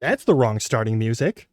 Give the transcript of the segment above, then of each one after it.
That's the wrong starting music.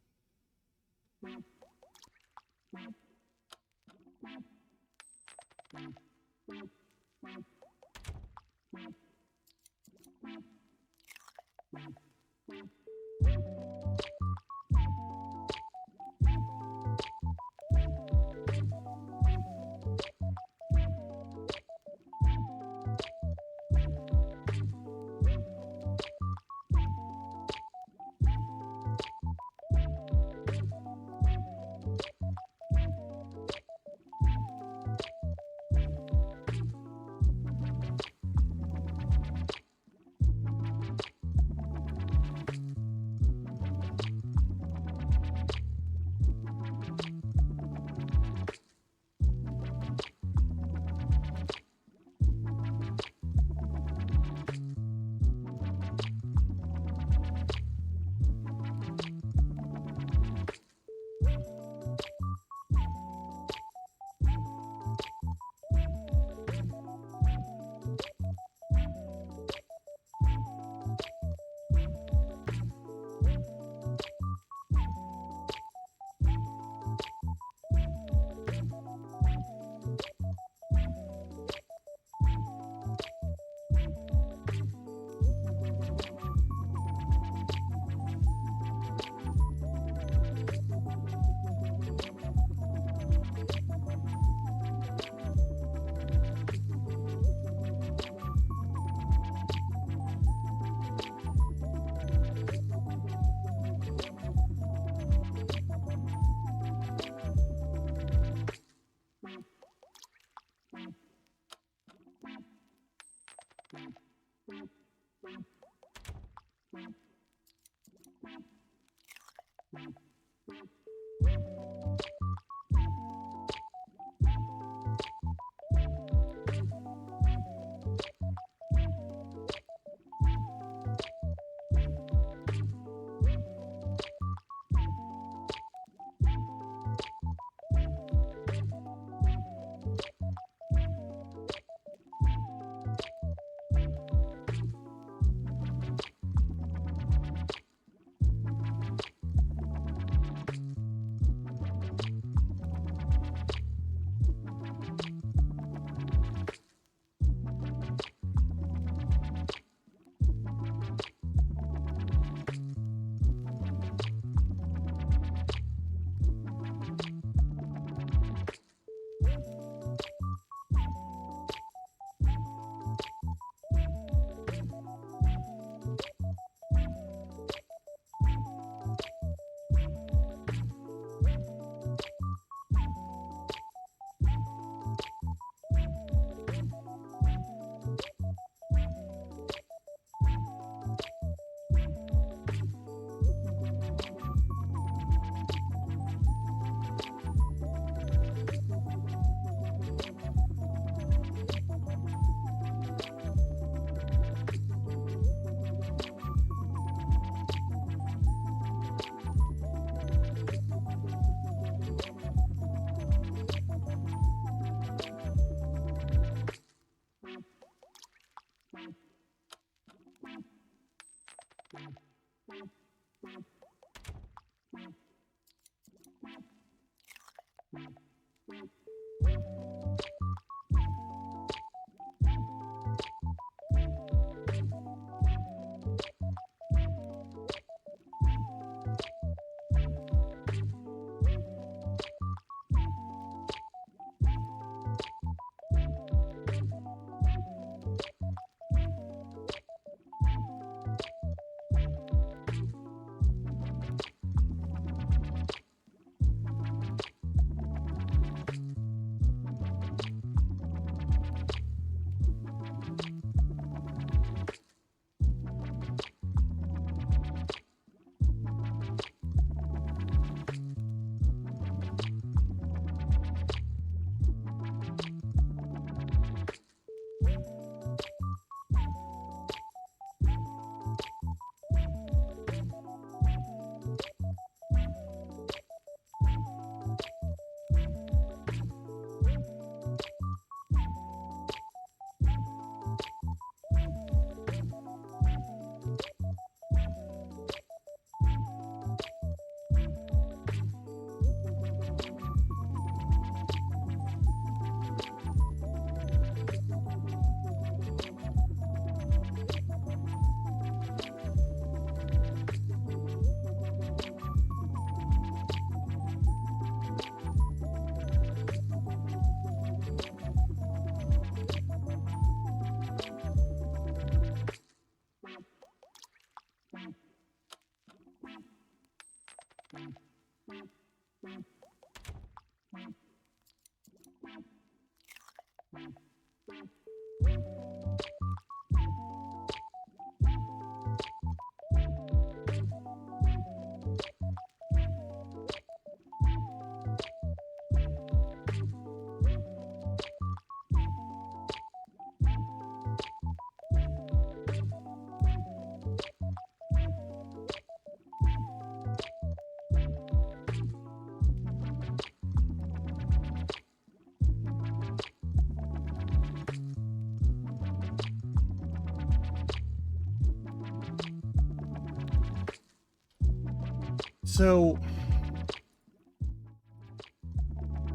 So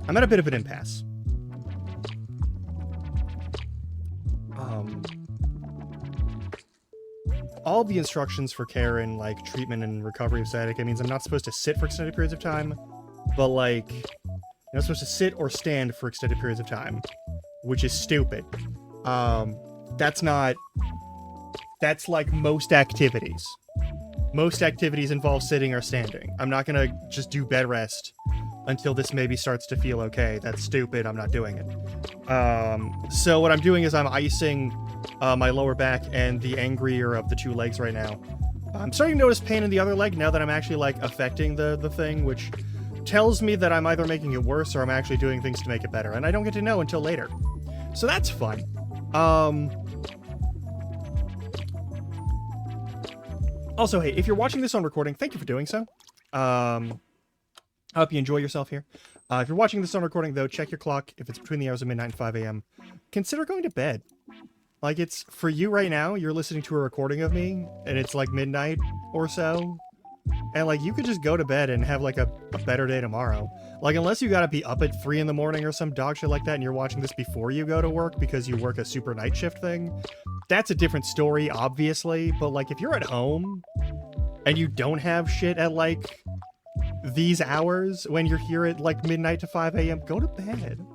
I'm at a bit of an impasse. All the instructions for care and, like, treatment and recovery of sciatica means I'm not supposed to sit for extended periods of time, but, like, you're not supposed to sit or stand for extended periods of time, which is stupid. That's like most activities. Most activities involve sitting or standing. I'm not gonna just do bed rest until this maybe starts to feel okay. That's stupid. I'm not doing it. So what I'm doing is I'm icing my lower back and the angrier of the two legs right now. I'm starting to notice pain in the other leg now that I'm actually, like, affecting the thing, which tells me that I'm either making it worse or I'm actually doing things to make it better, and I don't get to know until later. So that's fun. Also, hey, if you're watching this on recording, thank you for doing so. I hope you enjoy yourself here. If you're watching this on recording, though, check your clock. If it's between the hours of midnight and 5 a.m., consider going to bed. Like, it's, for you right now, you're listening to a recording of me, and it's, like, midnight or so. And, like, you could just go to bed and have, like, a better day tomorrow. Like, unless you gotta be up at 3 in the morning or some dog shit like that, and you're watching this before you go to work because you work a super night shift thing, that's a different story, obviously. But, like, if you're at home, and you don't have shit at, like, these hours, when you're here at, like, midnight to 5 a.m., go to bed.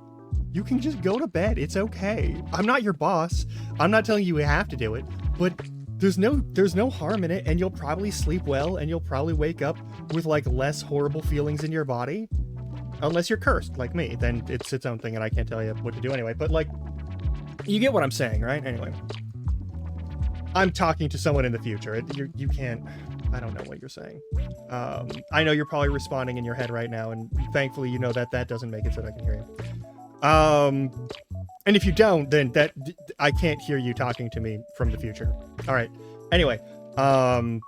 You can just go to bed. It's okay. I'm not your boss. I'm not telling you have to do it, but there's no harm in it, and you'll probably sleep well, and you'll probably wake up with, like, less horrible feelings in your body. Unless you're cursed, like me, then it's its own thing, and I can't tell you what to do anyway. But, like, you get what I'm saying, right? Anyway. I'm talking to someone in the future. You can't... I don't know what you're saying. I know you're probably responding in your head right now, and thankfully you know that that doesn't make it so that I can hear you. And if you don't, then I can't hear you talking to me from the future. All right. Anyway, I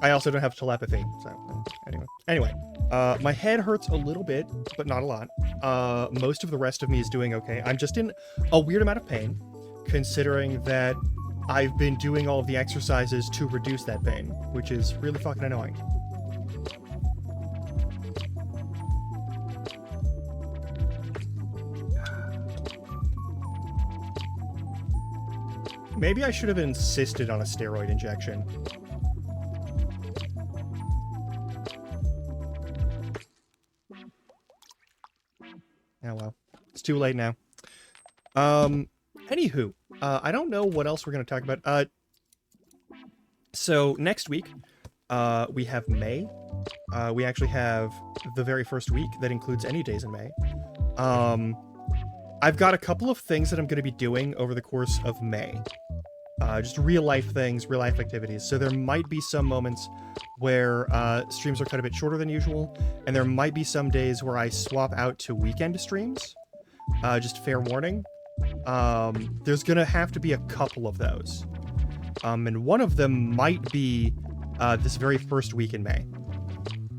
also don't have telepathy, so anyway, my head hurts a little bit, but not a lot. Most of the rest of me is doing okay. I'm just in a weird amount of pain, considering that I've been doing all of the exercises to reduce that pain, which is really fucking annoying. Maybe I should have insisted on a steroid injection. Oh well. It's too late now. Anywho, I don't know what else we're going to talk about. So next week, we have May. We actually have the very first week that includes any days in May. I've got a couple of things that I'm going to be doing over the course of May. Just real life things, real life activities. So there might be some moments where streams are cut a bit shorter than usual, and there might be some days where I swap out to weekend streams. Just fair warning. There's going to have to be a couple of those. And one of them might be this very first week in May.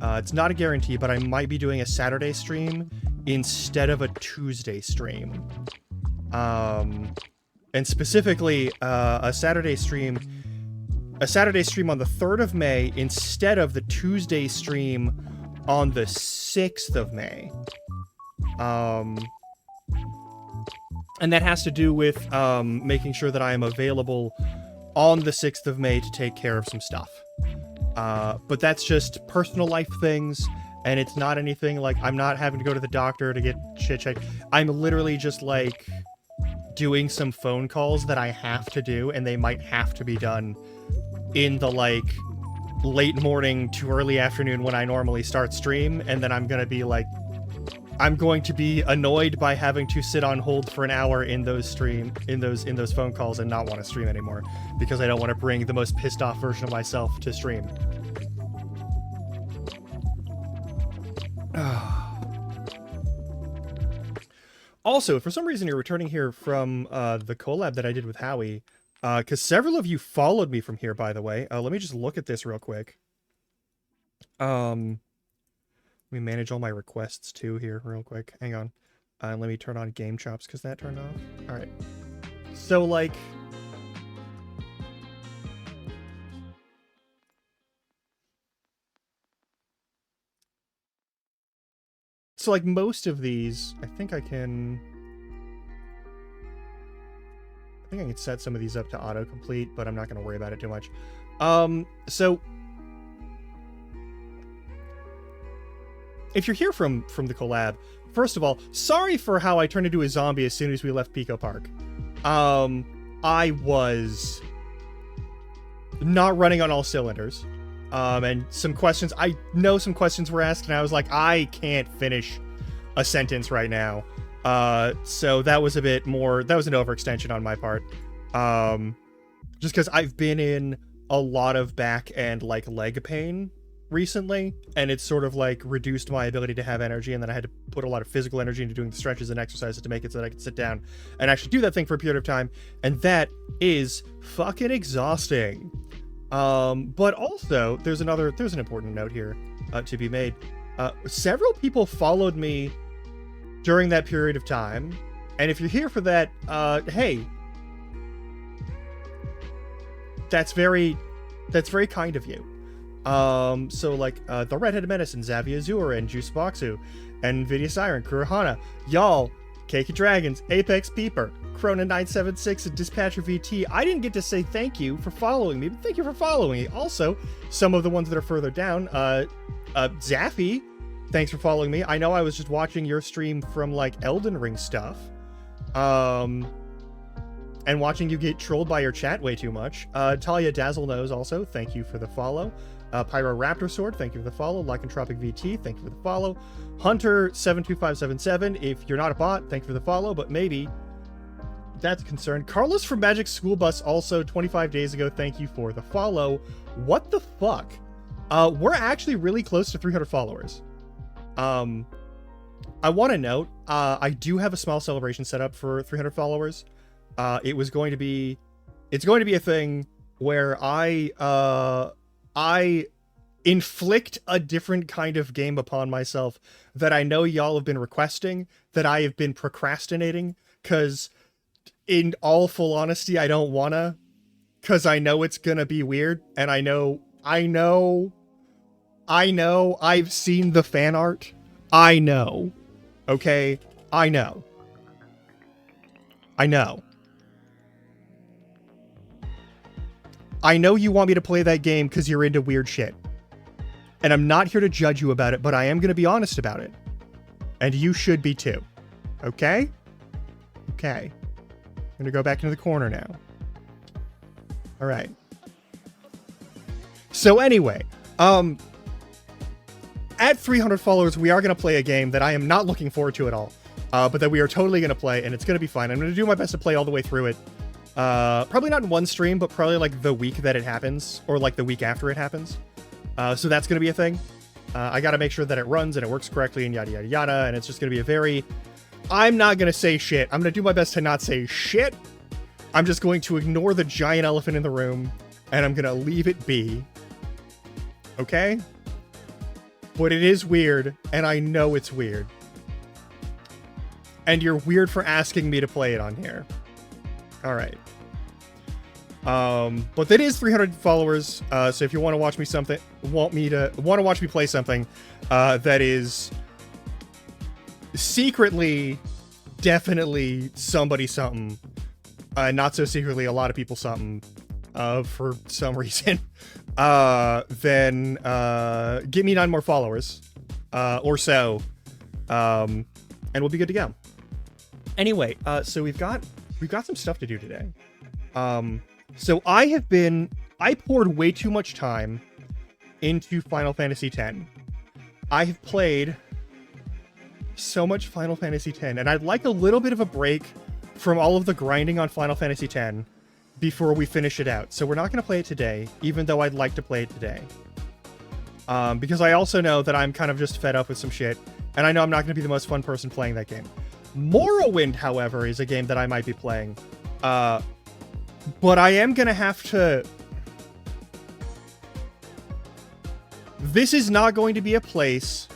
It's not a guarantee, but I might be doing a Saturday stream instead of a Tuesday stream. And specifically, a Saturday stream on the 3rd of May instead of the Tuesday stream on the 6th of May. And that has to do with making sure that I am available on the 6th of May to take care of some stuff. But that's just personal life things, and it's not anything like I'm not having to go to the doctor to get shit checked. I'm literally just like doing some phone calls that I have to do, and they might have to be done in the like late morning to early afternoon when I normally start stream, and then I'm gonna be like, I'm going to be annoyed by having to sit on hold for an hour in those phone calls and not want to stream anymore because I don't want to bring the most pissed off version of myself to stream. Also, if for some reason you're returning here from the collab that I did with Howie, because several of you followed me from here, by the way. Let me just look at this real quick. Let me manage all my requests too here real quick. Hang on. Let me turn on Game Chops because that turned off. All right. So like, so like most of these, I think I can set some of these up to autocomplete, but I'm not going to worry about it too much. So if you're here from the collab, first of all, sorry for how I turned into a zombie as soon as we left Pico Park. I was not running on all cylinders. And some questions, I know some questions were asked, and I was like, I can't finish a sentence right now. So that was a bit more, that was an overextension on my part. Just because I've been in a lot of back and like leg pain recently, and it's sort of like reduced my ability to have energy, and then I had to put a lot of physical energy into doing the stretches and exercises to make it so that I could sit down and actually do that thing for a period of time, and that is fucking exhausting. But also there's an important note here to be made. Several people followed me during that period of time, and if you're here for that, hey, that's very kind of you. So like the Redheaded Menace and Xavier Azura and Juice Boxu and Nvidia Siren, Kurohana, y'all, Cake of Dragons, Apex Peeper, Krona976, and Dispatcher VT. I didn't get to say thank you for following me, but thank you for following me. Also, some of the ones that are further down, Zaffy, thanks for following me. I know I was just watching your stream from like Elden Ring stuff, and watching you get trolled by your chat way too much. Talia Dazzle Knows also, thank you for the follow. Pyro Raptor Sword, thank you for the follow. Lycanthropic VT, thank you for the follow. Hunter72577, if you're not a bot, thank you for the follow, but maybe that's a concern. Carlos from Magic School Bus, also 25 days ago, thank you for the follow. What the fuck? We're actually really close to 300 followers. I want to note, I do have a small celebration set up for 300 followers. It's going to be a thing where I inflict a different kind of game upon myself that I know y'all have been requesting, that I have been procrastinating, because in all full honesty, I don't wanna, because I know it's gonna be weird, and I know, I've seen the fan art. I know. Okay? I know. I know you want me to play that game because you're into weird shit. And I'm not here to judge you about it, but I am going to be honest about it. And you should be too. Okay? Okay. I'm going to go back into the corner now. All right. So anyway, at 300 followers, we are going to play a game that I am not looking forward to at all. But that we are totally going to play, and it's going to be fine. I'm going to do my best to play all the way through it. Probably not in one stream, but probably like the week that it happens, or like the week after it happens. So that's going to be a thing. I got to make sure that it runs and it works correctly and yada, yada, yada. And it's just going to be a very... I'm not going to say shit. I'm going to do my best to not say shit. I'm just going to ignore the giant elephant in the room, and I'm going to leave it be. Okay? But it is weird, and I know it's weird. And you're weird for asking me to play it on here. All right. But that is 300 followers. So if you want to watch me want to watch me play something, that is secretly, definitely somebody something, not so secretly a lot of people something, for some reason, then give me 9 more followers, or so, and we'll be good to go. Anyway, so we've got some stuff to do today. So I poured way too much time into Final Fantasy X. I have played so much Final Fantasy X, and I'd like a little bit of a break from all of the grinding on Final Fantasy X before we finish it out. So we're not going to play it today, even though I'd like to play it today. Because I also know that I'm kind of just fed up with some shit, and I know I'm not going to be the most fun person playing that game. Morrowind, however, is a game that I might be playing. But I am going to have to... This is not going to be a place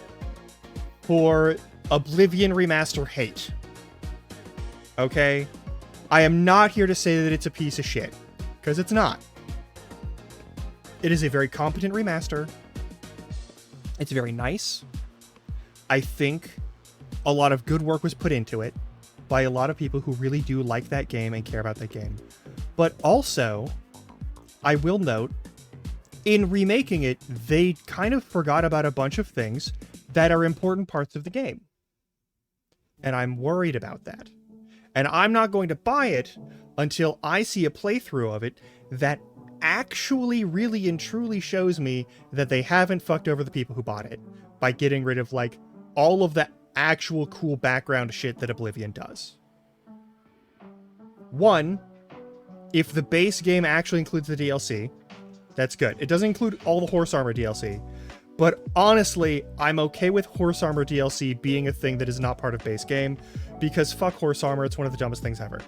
for Oblivion Remaster hate. Okay? I am not here to say that it's a piece of shit, because it's not. It is a very competent remaster. It's very nice. I think a lot of good work was put into it by a lot of people who really do like that game and care about that game. But also, I will note, in remaking it, they kind of forgot about a bunch of things that are important parts of the game. And I'm worried about that. And I'm not going to buy it until I see a playthrough of it that actually really and truly shows me that they haven't fucked over the people who bought it by getting rid of, like, all of the actual cool background shit that Oblivion does. One, if the base game actually includes the DLC, that's good. It doesn't include all the Horse Armor DLC, but honestly, I'm okay with Horse Armor DLC being a thing that is not part of base game, because fuck Horse Armor, it's one of the dumbest things ever.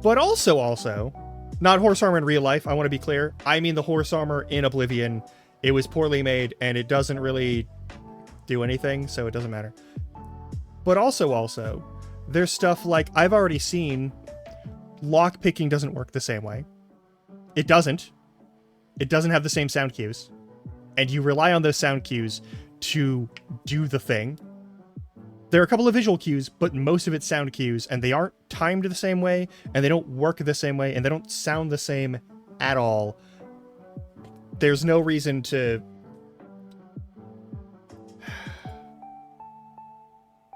But also, not Horse Armor in real life, I want to be clear. I mean the Horse Armor in Oblivion. It was poorly made, and it doesn't really do anything, so it doesn't matter. But also, there's stuff like, I've already seen lockpicking doesn't work the same way. It doesn't. It doesn't have the same sound cues. And you rely on those sound cues to do the thing. There are a couple of visual cues, but most of it's sound cues, and they aren't timed the same way, and they don't work the same way, and they don't sound the same at all. There's no reason to...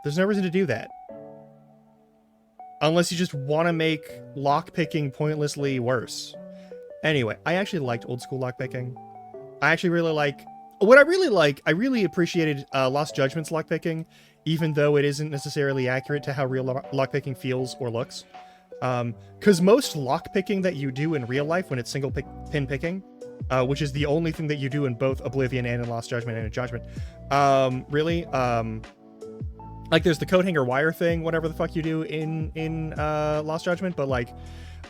There's no reason to do that. Unless you just want to make lockpicking pointlessly worse. Anyway, I actually liked old school lockpicking. I actually really like... What I really appreciated Lost Judgment's lockpicking, even though it isn't necessarily accurate to how real lockpicking feels or looks. Because most lockpicking that you do in real life when it's single pin picking, which is the only thing that you do in both Oblivion and in Lost Judgment and in Judgment, like there's the coat hanger wire thing, whatever the fuck you do in Lost Judgment, but like,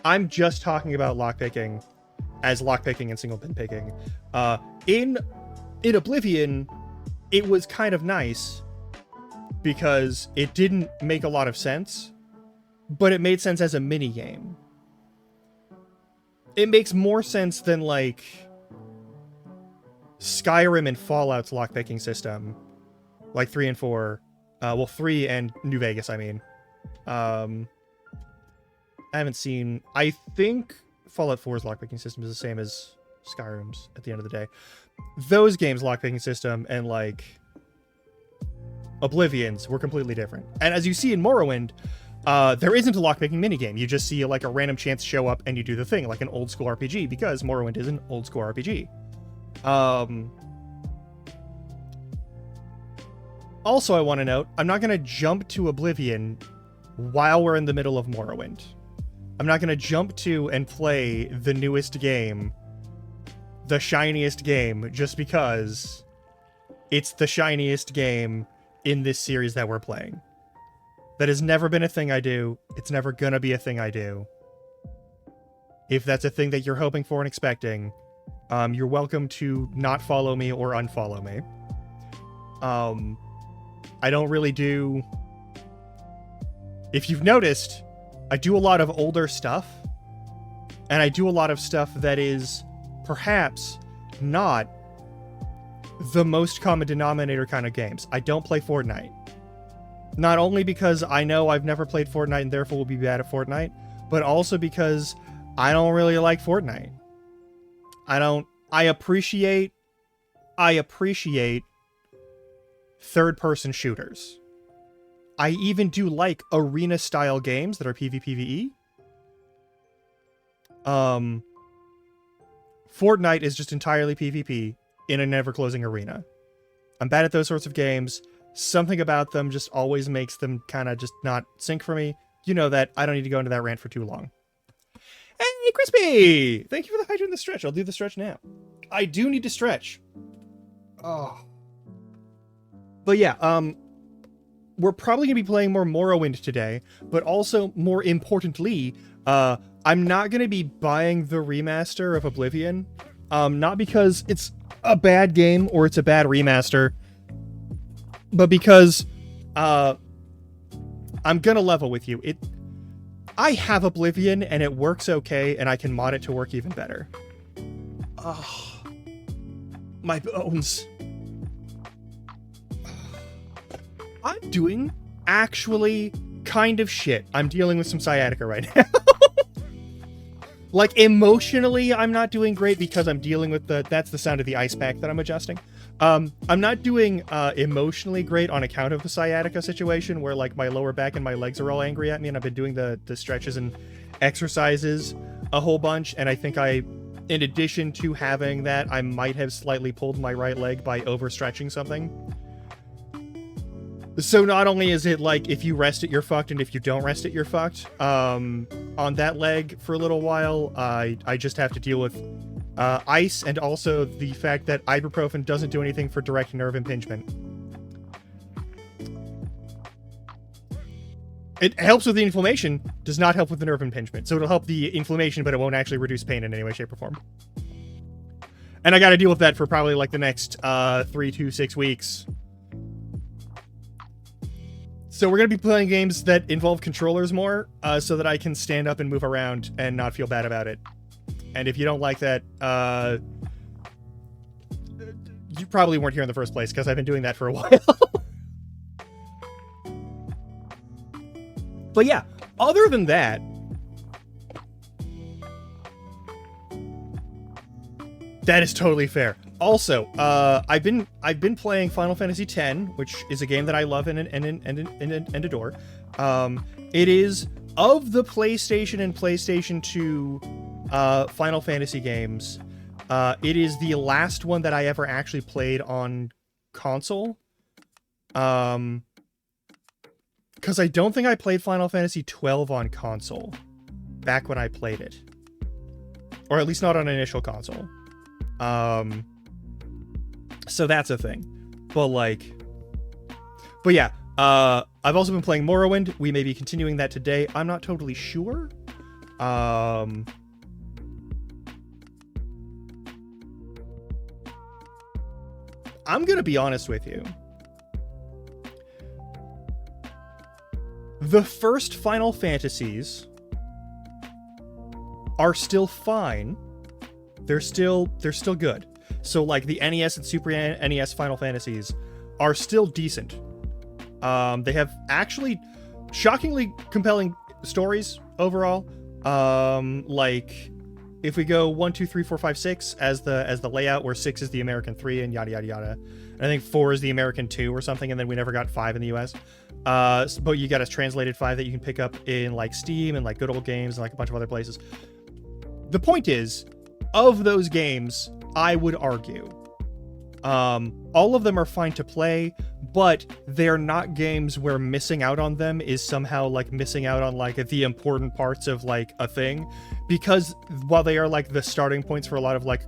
I'm just talking about lockpicking as lockpicking and single pin picking. In Oblivion, it was kind of nice because it didn't make a lot of sense, but it made sense as a mini game. It makes more sense than like Skyrim and Fallout's lockpicking system, like 3 and 4. Well, 3 and New Vegas, I mean. I haven't seen... I think Fallout 4's lockpicking system is the same as Skyrim's at the end of the day. Those games' lockpicking system and, like, Oblivion's were completely different. And as you see in Morrowind, there isn't a lockpicking minigame. You just see, like, a random chance show up and you do the thing, like an old-school RPG, because Morrowind is an old-school RPG. Also, I want to note, I'm not going to jump to Oblivion while we're in the middle of Morrowind. I'm not going to jump to and play the newest game, the shiniest game, just because it's the shiniest game in this series that we're playing. That has never been a thing I do. It's never going to be a thing I do. If that's a thing that you're hoping for and expecting, you're welcome to not follow me or unfollow me. I don't really do... If you've noticed, I do a lot of older stuff, and I do a lot of stuff that is perhaps not the most common denominator kind of games. I don't play Fortnite. Not only because I know I've never played Fortnite and therefore will be bad at Fortnite, but also because I don't really like Fortnite. I appreciate third-person shooters. I even do like arena-style games that are PvPvE. Fortnite is just entirely PvP in a never-closing arena. I'm bad at those sorts of games. Something about them just always makes them kind of just not sync for me. You know that. I don't need to go into that rant for too long. Hey, Crispy! Thank you for the hydrant and the stretch. I'll do the stretch now. I do need to stretch. Oh. But yeah, we're probably going to be playing more Morrowind today, but also, more importantly, I'm not going to be buying the remaster of Oblivion. Not because it's a bad game or it's a bad remaster, but because I'm going to level with you. I have Oblivion and it works okay, and I can mod it to work even better. Oh, my bones. I'm doing actually kind of shit. I'm dealing with some sciatica right now. Like, emotionally, I'm not doing great because I'm dealing with that's the sound of the ice pack that I'm adjusting. I'm not doing emotionally great on account of the sciatica situation, where like my lower back and my legs are all angry at me, and I've been doing the stretches and exercises a whole bunch, and I think in addition to having that, I might have slightly pulled my right leg by overstretching something. So not only is it like, if you rest it, you're fucked, and if you don't rest it, you're fucked. On that leg for a little while, I just have to deal with ice, and also the fact that ibuprofen doesn't do anything for direct nerve impingement. It helps with the inflammation, does not help with the nerve impingement. So it'll help the inflammation, but it won't actually reduce pain in any way, shape, or form. And I gotta deal with that for probably like the next 3 to 6 weeks. So we're going to be playing games that involve controllers more, so that I can stand up and move around and not feel bad about it. And if you don't like that, you probably weren't here in the first place, because I've been doing that for a while. But yeah, other than that, that is totally fair. Also, I've been playing Final Fantasy X, which is a game that I love and adore. It is, of the PlayStation and PlayStation 2 Final Fantasy games, it is the last one that I ever actually played on console. Because I don't think I played Final Fantasy 12 on console back when I played it, or at least not on initial console. So that's a thing. But yeah, I've also been playing Morrowind. We may be continuing that today. I'm not totally sure. I'm gonna be honest with you. The first Final Fantasies are still fine. They're still good. So like the NES and Super NES Final Fantasies are still decent. They have actually shockingly compelling stories overall. Like if we go 1, 2, 3, 4, 5, 6 as the layout, where 6 is the American 3 and yada yada yada. And I think 4 is the American 2 or something, and then we never got 5 in the US. But you got a translated 5 that you can pick up in like Steam and like Good Old Games and like a bunch of other places. The point is, of those games, I would argue, all of them are fine to play, but they're not games where missing out on them is somehow like missing out on like the important parts of like a thing, because while they are like the starting points for a lot of like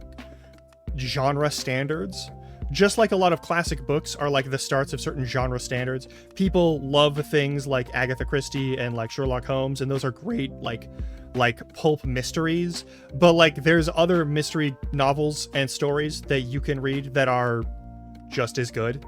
genre standards, just like a lot of classic books are like the starts of certain genre standards, people love things like Agatha Christie and like Sherlock Holmes, and those are great like pulp mysteries, but like there's other mystery novels and stories that you can read that are just as good.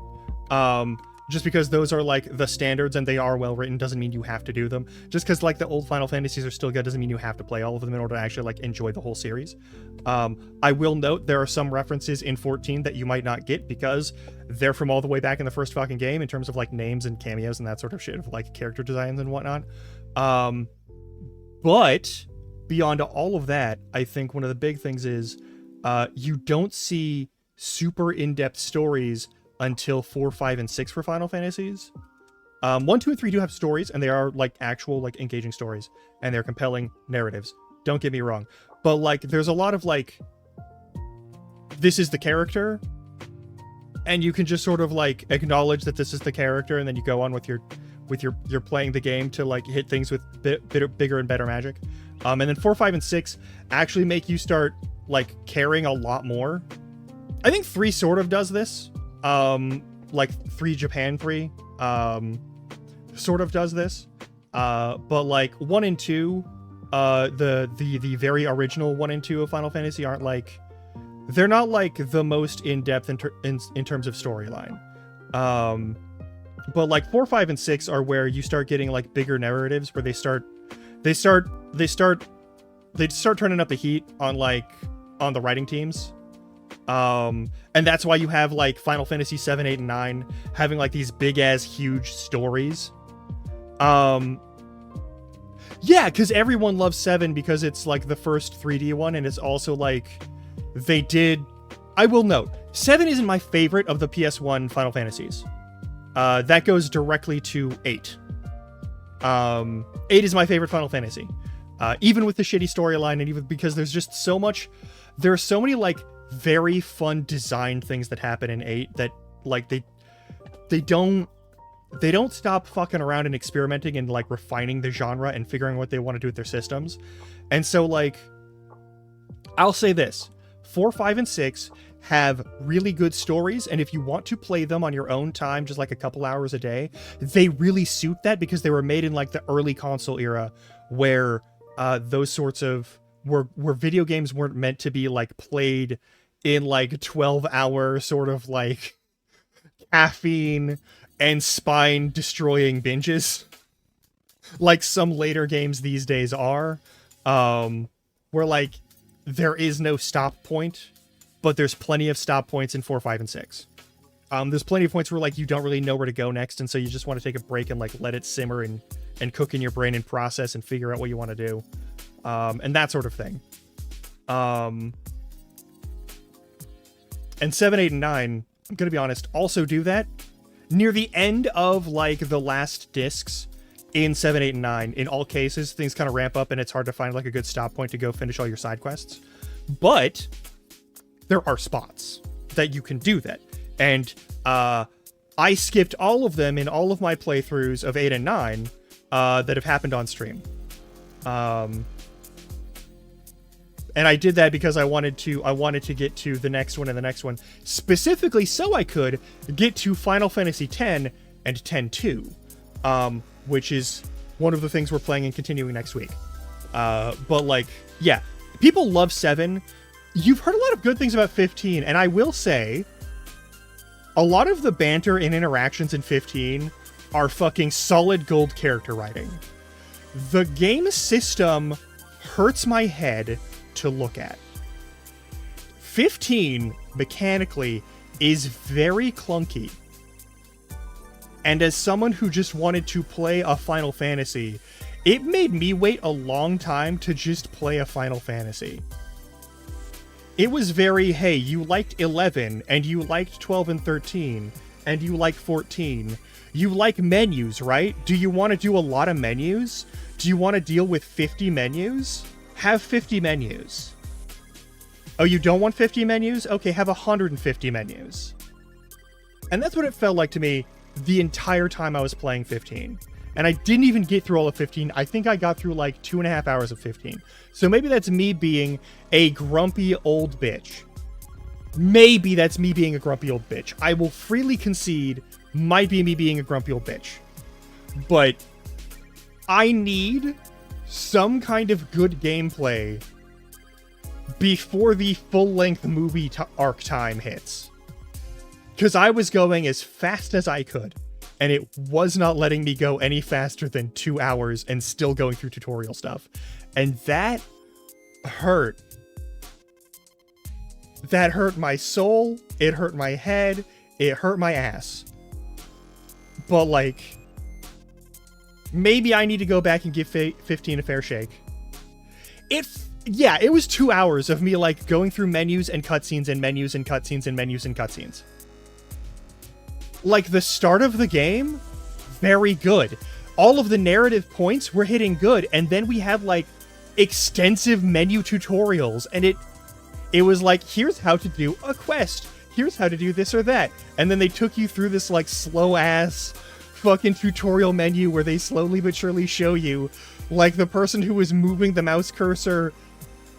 Just because those are like the standards and they are well written doesn't mean you have to do them. Just because like the old Final Fantasies are still good doesn't mean you have to play all of them in order to actually like enjoy the whole series. I will note there are some references in 14 that you might not get because they're from all the way back in the first fucking game in terms of like names and cameos and that sort of shit, of like character designs and whatnot. But beyond all of that, I think one of the big things is you don't see super in-depth stories until 4, 5, and 6 for Final Fantasies. 1, 2, and 3 do have stories, and they are like actual like engaging stories, and they're compelling narratives. Don't get me wrong. But like there's a lot of like, this is the character, and you can just sort of like acknowledge that this is the character, and then you go on with your playing the game to like hit things with bigger and better magic. And then 4, 5, and 6 actually make you start like caring a lot more. I think 3 sort of does this. Like 3 Japan 3 sort of does this. But like 1 and 2, the very original 1 and 2 of Final Fantasy aren't like, they're not like the most in-depth in terms of storyline. But like 4, 5, and 6 are where you start getting like bigger narratives, where they start turning up the heat on the writing teams. And that's why you have like Final Fantasy 7, 8, and 9 having like these big ass huge stories. Yeah, because everyone loves 7 because it's like the first 3D one, and it's also like they did. I will note, 7 isn't my favorite of the PS1 Final Fantasies. That goes directly to 8. 8 is my favorite Final Fantasy. Even with the shitty storyline, and even because there's just so much. There are so many like very fun design things that happen in 8 that like they don't stop fucking around and experimenting and like refining the genre and figuring what they want to do with their systems. And so like I'll say this, 4, 5, and 6 have really good stories, and if you want to play them on your own time, just like a couple hours a day, they really suit that because they were made in like the early console era where those sorts of where video games weren't meant to be like played in like 12-hour sort of like caffeine and spine destroying binges like some later games these days are, where like there is no stop point, but there's plenty of stop points in 4, 5, and 6. There's plenty of points where like you don't really know where to go next, and so you just want to take a break and like let it simmer and cook in your brain and process and figure out what you want to do, and that sort of thing. And 7, 8, and 9, I'm gonna be honest, also do that. Near the end of like the last discs in 7, 8, and 9, in all cases, things kind of ramp up and it's hard to find like a good stop point to go finish all your side quests. But there are spots that you can do that. And I skipped all of them in all of my playthroughs of 8 and 9 that have happened on stream. And I did that because I wanted to get to the next one and the next one, specifically so I could get to Final Fantasy X and X-2, which is one of the things we're playing and continuing next week. But like, yeah, people love 7. You've heard a lot of good things about 15, and I will say, a lot of the banter and interactions in 15 are fucking solid gold character writing. The game system hurts my head to look at. 15 mechanically is very clunky, and as someone who just wanted to play a Final Fantasy, it made me wait a long time to just play a Final Fantasy. It was very, hey, you liked 11, and you liked 12 and 13, and you like 14. You like menus, right? Do you want to do a lot of menus? Do you want to deal with 50 menus? Have 50 menus. Oh, you don't want 50 menus? Okay, have 150 menus. And that's what it felt like to me the entire time I was playing 15. And I didn't even get through all of 15. I think I got through like 2.5 hours of 15. So maybe that's me being a grumpy old bitch. Maybe that's me being a grumpy old bitch. I will freely concede might be me being a grumpy old bitch. But I need some kind of good gameplay before the full-length movie arc time hits. Because I was going as fast as I could, and it was not letting me go any faster than 2 hours and still going through tutorial stuff. And that hurt. That hurt my soul, it hurt my head, it hurt my ass. But like, maybe I need to go back and give 15 a fair shake. Yeah, it was 2 hours of me like going through menus and cutscenes and menus and cutscenes and menus and cutscenes. Like the start of the game, very good. All of the narrative points were hitting good, and then we had like extensive menu tutorials, and it was like, here's how to do a quest, here's how to do this or that, and then they took you through this like slow ass fucking tutorial menu where they slowly but surely show you like the person who was moving the mouse cursor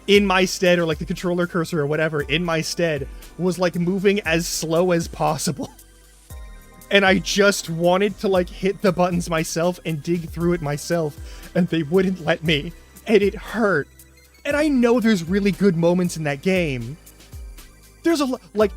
in my stead, or like the controller cursor or whatever in my stead, was like moving as slow as possible. And I just wanted to like hit the buttons myself and dig through it myself, and they wouldn't let me, and it hurt. And I know there's really good moments in that game. There's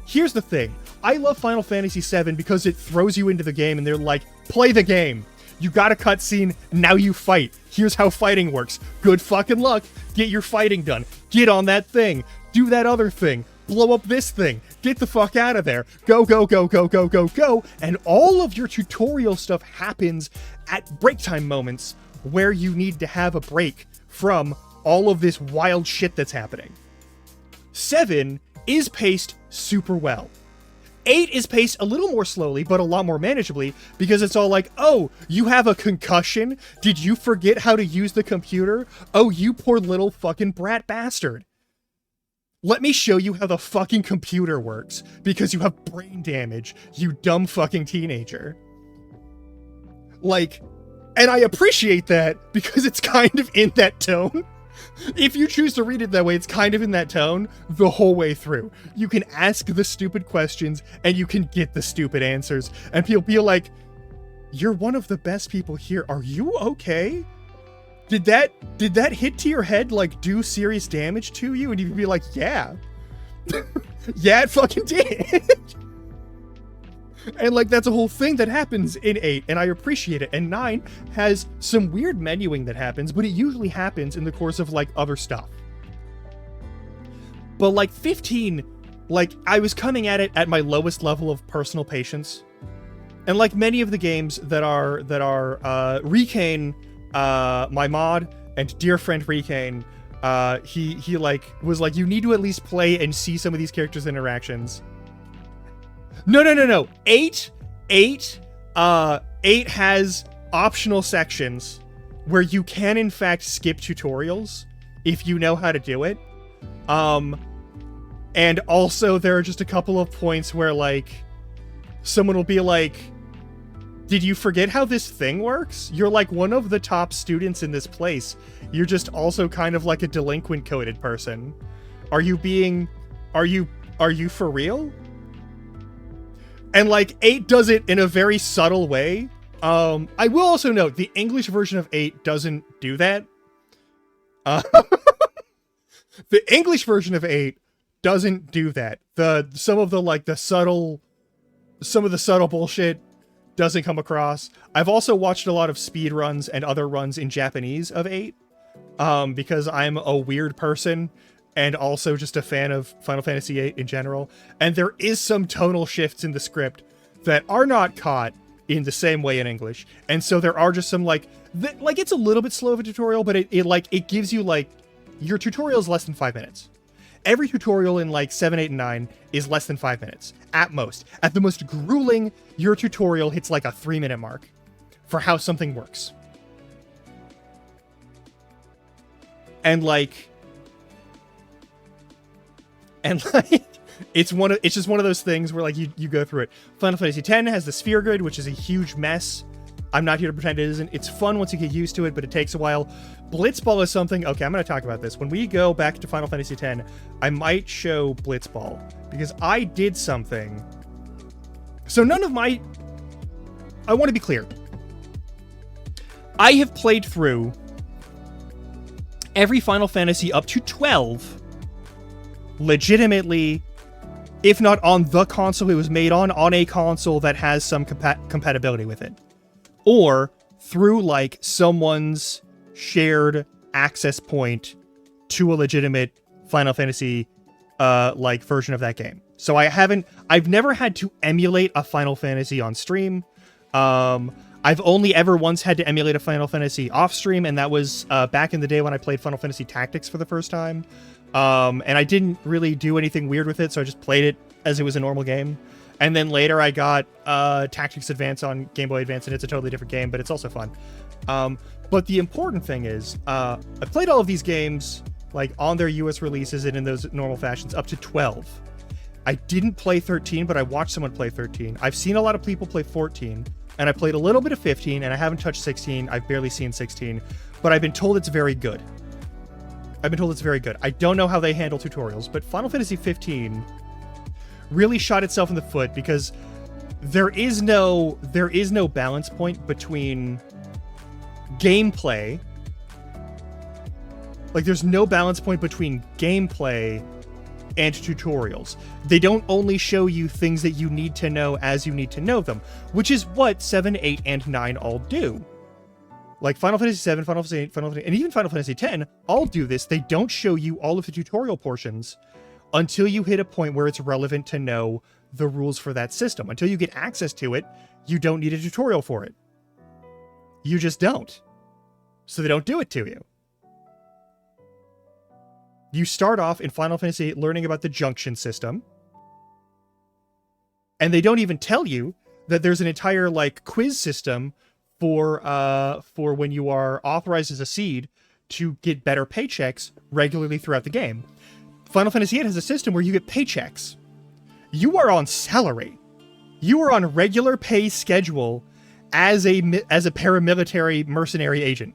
here's the thing. I love Final Fantasy VII because it throws you into the game and they're like, play the game. You got a cutscene, now you fight. Here's how fighting works. Good fucking luck. Get your fighting done. Get on that thing. Do that other thing. blow up this thing, get the fuck out of there, go, go, go, go, go, go, go, and all of your tutorial stuff happens at break time moments where you need to have a break from all of this wild shit that's happening. 7 is paced super well. 8 is paced a little more slowly, but a lot more manageably, because it's all like, oh, you have a concussion? Did you forget how to use the computer? Oh, you poor little fucking brat bastard. Let me show you how the fucking computer works, because you have brain damage, you dumb fucking teenager. Like, and I appreciate that, because it's kind of in that tone. If you choose to read it that way, it's kind of in that tone the whole way through. You can ask the stupid questions, and you can get the stupid answers, and people be like, you're one of the best people here, are you okay? Did that hit to your head, like, do serious damage to you? And you'd be like, yeah. Yeah, it fucking did. And, like, that's a whole thing that happens in 8, and I appreciate it. And 9 has some weird menuing that happens, but it usually happens in the course of, like, other stuff. But, like, 15, like, I was coming at it at my lowest level of personal patience. And like many of the games that are Recane, my mod, and dear friend Recane, he like was like, you need to at least play and see some of these characters' interactions. No. 8 has optional sections where you can in fact skip tutorials if you know how to do it. And also there are just a couple of points where like someone will be like, did you forget how this thing works? You're like one of the top students in this place. You're just also kind of like a delinquent coded person. Are you for real? And like 8 does it in a very subtle way. I will also note the English version of 8 doesn't do that. The English version of 8 doesn't do that. Some of the subtle bullshit doesn't come across. I've also watched a lot of speed runs and other runs in Japanese of 8, because I'm a weird person and also just a fan of Final Fantasy VIII in general. And there is some tonal shifts in the script that are not caught in the same way in English. And so there are just some like it's a little bit slow of a tutorial, but it gives you like, your tutorial is less than 5 minutes. Every tutorial in like 7, 8, and 9 is less than 5 minutes at most. At the most grueling, your tutorial hits like a 3-minute mark for how something works. And like it's just one of those things where like you go through it. Final Fantasy X has the sphere grid, which is a huge mess. I'm not here to pretend it isn't. It's fun once you get used to it, but it takes a while. Blitzball is something... Okay, I'm going to talk about this. When we go back to Final Fantasy X, I might show Blitzball, because I did something. So none of my... I want to be clear. I have played through every Final Fantasy up to 12 legitimately, if not on the console it was made on a console that has some compatibility with it. Or through like someone's shared access point to a legitimate Final Fantasy like version of that game. So I've never had to emulate a Final Fantasy on stream. I've only ever once had to emulate a Final Fantasy off stream, and that was back in the day when I played Final Fantasy Tactics for the first time. And I didn't really do anything weird with it, so I just played it as it was a normal game. And then later I got Tactics Advance on Game Boy Advance, and it's a totally different game, but it's also fun. But the important thing is, I played all of these games like on their US releases and in those normal fashions up to 12. I didn't play 13, but I watched someone play 13. I've seen a lot of people play 14, and I played a little bit of 15, and I haven't touched 16. I've barely seen 16, but I've been told it's very good. I don't know how they handle tutorials, but Final Fantasy 15 really shot itself in the foot, because there is no balance point between gameplay. Like, there's no balance point between gameplay and tutorials. They don't only show you things that you need to know as you need to know them, which is what 7, 8, and 9 all do. Like Final Fantasy 7, Final Fantasy 8, and even Final Fantasy 10 all do this. They don't show you all of the tutorial portions until you hit a point where it's relevant to know the rules for that system. Until you get access to it, you don't need a tutorial for it. You just don't. So they don't do it to you. You start off in Final Fantasy VIII learning about the junction system, and they don't even tell you that there's an entire like quiz system for when you are authorized as a seed to get better paychecks regularly throughout the game. Final Fantasy VIII has a system where you get paychecks. You are on salary. You are on a regular pay schedule as a paramilitary mercenary agent,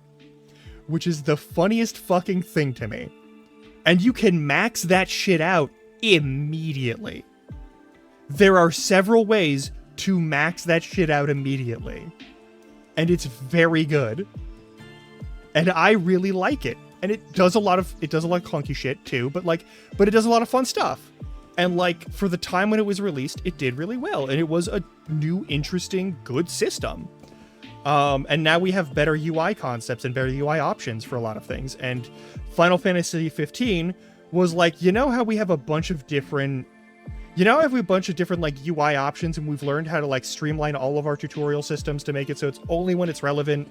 which is the funniest fucking thing to me. And you can max that shit out immediately. There are several ways to max that shit out immediately. And it's very good. And I really like it. And it does a lot of clunky shit too, but it does a lot of fun stuff. And like for the time when it was released, it did really well. And it was a new, interesting, good system. And now we have better UI concepts and better UI options for a lot of things. And Final Fantasy 15 was like, you know how we have a bunch of different like UI options, and we've learned how to like streamline all of our tutorial systems to make it so it's only when it's relevant,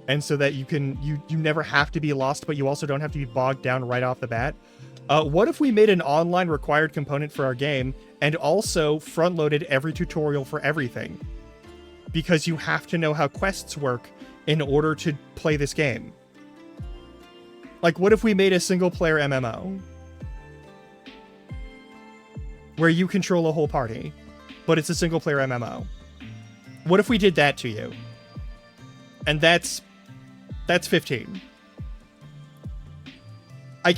and so that you never have to be lost, but you also don't have to be bogged down right off the bat. What if we made an online required component for our game and also front-loaded every tutorial for everything? Because you have to know how quests work in order to play this game. Like, what if we made a single-player MMO? Where you control a whole party, but it's a single-player MMO. What if we did that to you? And that's 15. I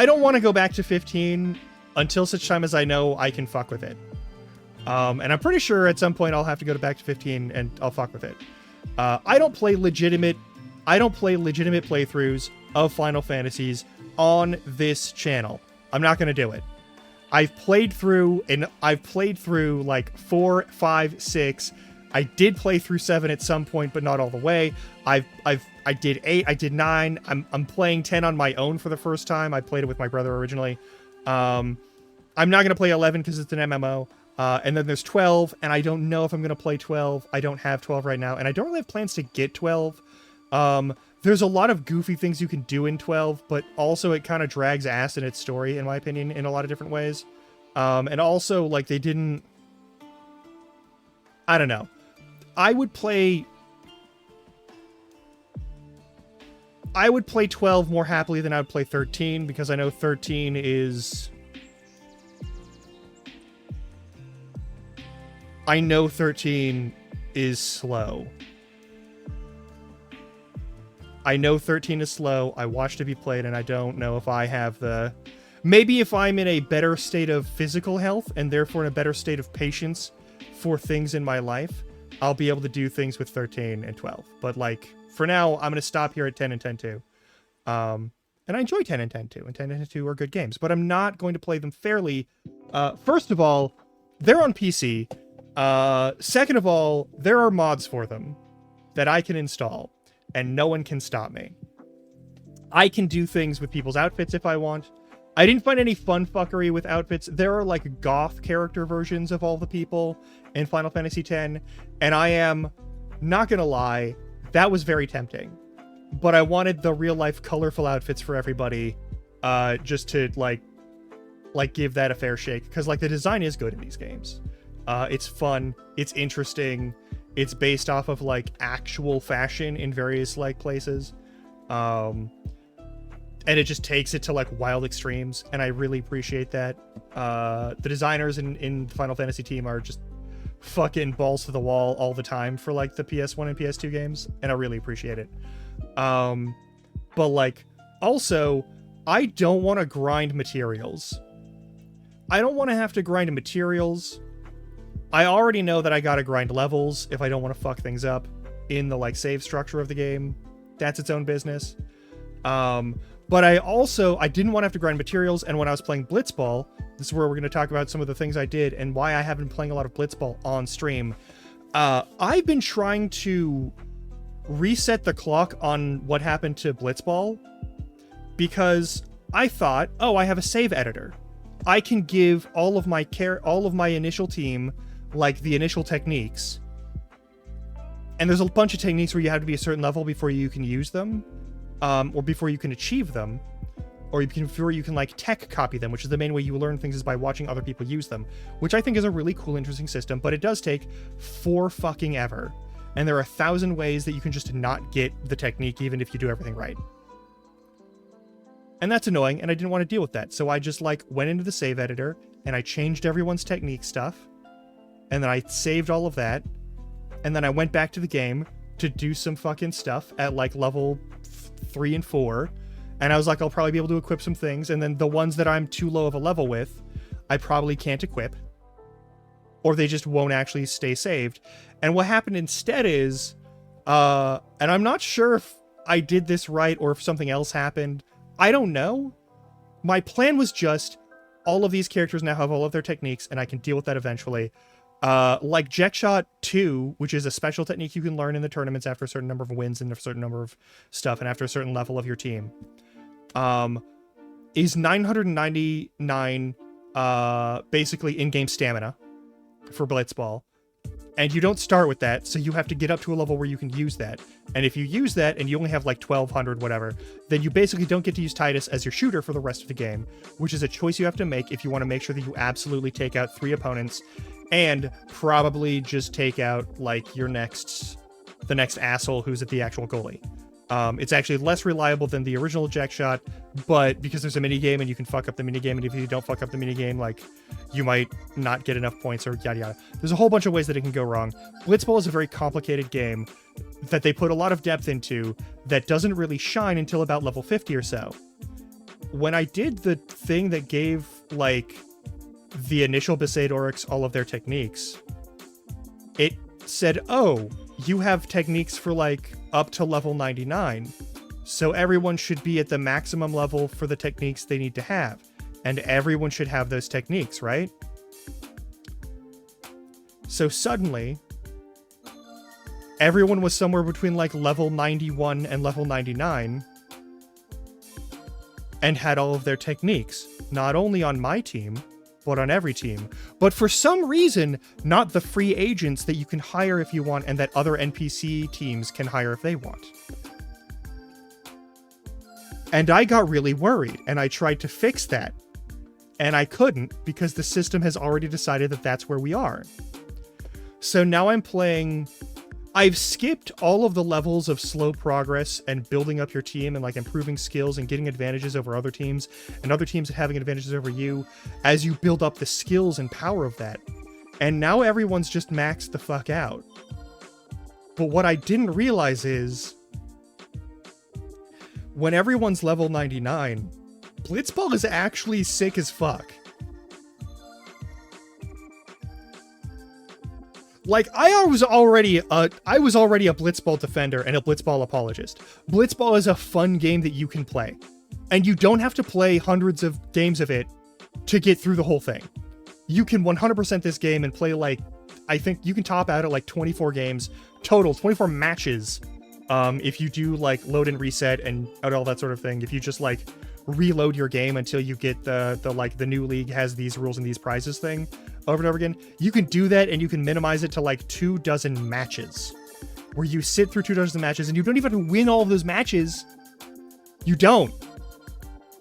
don't want to go back to 15 until such time as I know I can fuck with it. And I'm pretty sure at some point I'll have to go back to 15 and I'll fuck with it. I don't play legitimate playthroughs of Final Fantasies on this channel. I'm not going to do it. I've played through like 4, 5, 6. I did play through 7 at some point, but not all the way. I did 8, I did 9. I'm playing 10 on my own for the first time. I played it with my brother originally. I'm not going to play 11 because it's an MMO. And then there's 12, and I don't know if I'm going to play 12. I don't have 12 right now, and I don't really have plans to get 12. There's a lot of goofy things you can do in 12, but also it kind of drags ass in its story, in my opinion, in a lot of different ways. And also, like, they didn't... I don't know. I would play 12 more happily than I would play 13, because I know 13 is... I know 13 is slow. I know 13 is slow. I watched it be played, and I don't know if I have the... Maybe if I'm in a better state of physical health, and therefore in a better state of patience for things in my life, I'll be able to do things with 13 and 12. But, like, for now, I'm going to stop here at 10 and 10-2. And I enjoy 10 and 10-2, and 10 and 10-2 are good games. But I'm not going to play them fairly. First of all, they're on PC. Second of all, there are mods for them that I can install, and no one can stop me. I can do things with people's outfits if I want. I didn't find any fun fuckery with outfits. There are like goth character versions of all the people in Final Fantasy X, and I am not gonna lie, that was very tempting. But I wanted the real life colorful outfits for everybody, just to like give that a fair shake, because like the design is good in these games. It's fun, it's interesting, it's based off of like actual fashion in various like places. And it just takes it to like wild extremes, and I really appreciate that. The designers in the Final Fantasy team are just fucking balls to the wall all the time for like the PS1 and PS2 games, and I really appreciate it. But like, also, I don't want to grind materials. I don't want to have to grind materials. I already know that I gotta grind levels if I don't want to fuck things up in the like save structure of the game. That's its own business. But I didn't want to have to grind materials, and when I was playing Blitzball, this is where we're going to talk about some of the things I did and why I haven't been playing a lot of Blitzball on stream. I've been trying to reset the clock on what happened to Blitzball, because I thought, oh, I have a save editor. I can give all of my initial team like the initial techniques. And there's a bunch of techniques where you have to be a certain level before you can use them, or before you can achieve them, or before you can like tech copy them, which is the main way you learn things is by watching other people use them, which I think is a really cool, interesting system, but it does take for fucking ever. And there are 1,000 ways that you can just not get the technique even if you do everything right. And that's annoying, and I didn't want to deal with that. So I just like went into the save editor and I changed everyone's technique stuff. And then I saved all of that. And then I went back to the game to do some fucking stuff at like level 3 and 4. And I was like, I'll probably be able to equip some things. And then the ones that I'm too low of a level with, I probably can't equip. Or they just won't actually stay saved. And what happened instead is, and I'm not sure if I did this right or if something else happened. I don't know. My plan was just, all of these characters now have all of their techniques, and I can deal with that eventually. Like Jackshot 2, which is a special technique you can learn in the tournaments after a certain number of wins and a certain number of stuff, and after a certain level of your team, is 999 basically in-game stamina for Blitzball. And you don't start with that, so you have to get up to a level where you can use that. And if you use that and you only have like 1200 whatever, then you basically don't get to use Tidus as your shooter for the rest of the game, which is a choice you have to make if you want to make sure that you absolutely take out 3 opponents and probably just take out like the next asshole who's at the actual goalie. It's actually less reliable than the original Jackshot, but because there's a minigame and you can fuck up the minigame, and if you don't fuck up the minigame, like, you might not get enough points or yada yada. There's a whole bunch of ways that it can go wrong. Blitzball is a very complicated game that they put a lot of depth into that doesn't really shine until about level 50 or so. When I did the thing that gave, like, the initial Besaid Oryx all of their techniques, it said, oh, you have techniques for, like, up to level 99. So everyone should be at the maximum level for the techniques they need to have. And everyone should have those techniques, right? So suddenly, everyone was somewhere between, like, level 91 and level 99 and had all of their techniques. Not only on my team, but on every team. But for some reason, not the free agents that you can hire if you want and that other NPC teams can hire if they want. And I got really worried, and I tried to fix that. And I couldn't, because the system has already decided that that's where we are. So now I'm playing... I've skipped all of the levels of slow progress and building up your team and like improving skills and getting advantages over other teams and other teams having advantages over you as you build up the skills and power of that. And now everyone's just maxed the fuck out. But what I didn't realize is when everyone's level 99, Blitzball is actually sick as fuck. Like, I was already a Blitzball defender and a Blitzball apologist. Blitzball is a fun game that you can play. And you don't have to play hundreds of games of it to get through the whole thing. You can 100% this game and play, like, I think you can top out at, like, 24 games total, 24 matches, if you do, like, load and reset and all that sort of thing. If you just, like, reload your game until you get the new league has these rules and these prizes thing over and over again, you can do that, and you can minimize it to like 24 matches, where you sit through 24 matches, and you don't even have to win all of those matches. You don't.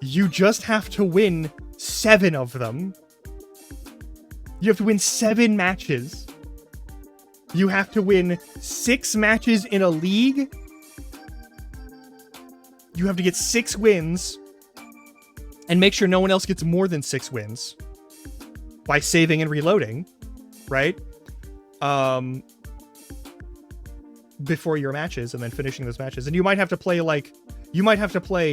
You just have to win 7 of them. You have to win 7 matches. You have to win 6 matches in a league. You have to get 6 wins and make sure no one else gets more than 6 wins by saving and reloading, right? Before your matches and then finishing those matches. And you might have to play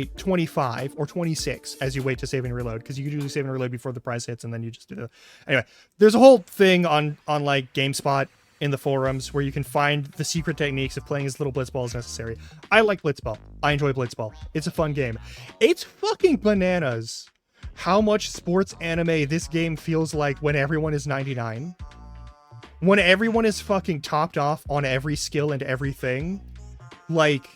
25 or 26 as you wait to save and reload, because you can usually save and reload before the prize hits, and then you just do the... Anyway, there's a whole thing on like GameSpot in the forums where you can find the secret techniques of playing as little Blitzball as necessary. I like Blitzball. I enjoy Blitzball. It's a fun game. It's fucking bananas how much sports anime this game feels like when everyone is 99. When everyone is fucking topped off on every skill and everything. Like...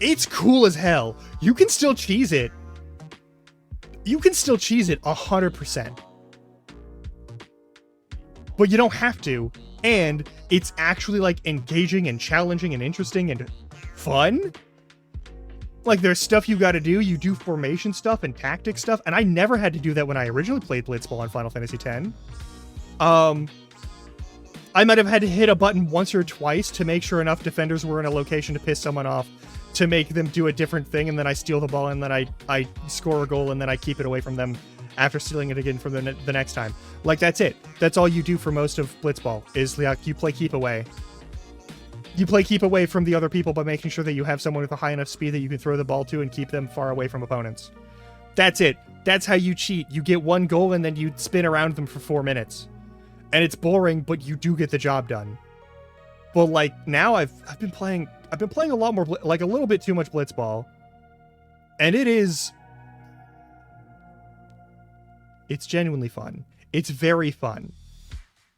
It's cool as hell. You can still cheese it. You can still cheese it 100%. But you don't have to. And it's actually like engaging and challenging and interesting and fun. Like there's stuff you gotta do. You do formation stuff and tactic stuff. And I never had to do that when I originally played Blitzball on Final Fantasy X. I might have had to hit a button once or twice to make sure enough defenders were in a location to piss someone off to make them do a different thing, and then I steal the ball, and then I score a goal, and then I keep it away from them after stealing it again from the next time. Like, that's it. That's all you do for most of Blitzball, is like, you play keep away. You play keep away from the other people by making sure that you have someone with a high enough speed that you can throw the ball to and keep them far away from opponents. That's it. That's how you cheat. You get one goal, and then you spin around them for 4 minutes. And it's boring, but you do get the job done. But like now I've been playing a lot more, like a little bit too much Blitzball. And it's genuinely fun. It's very fun.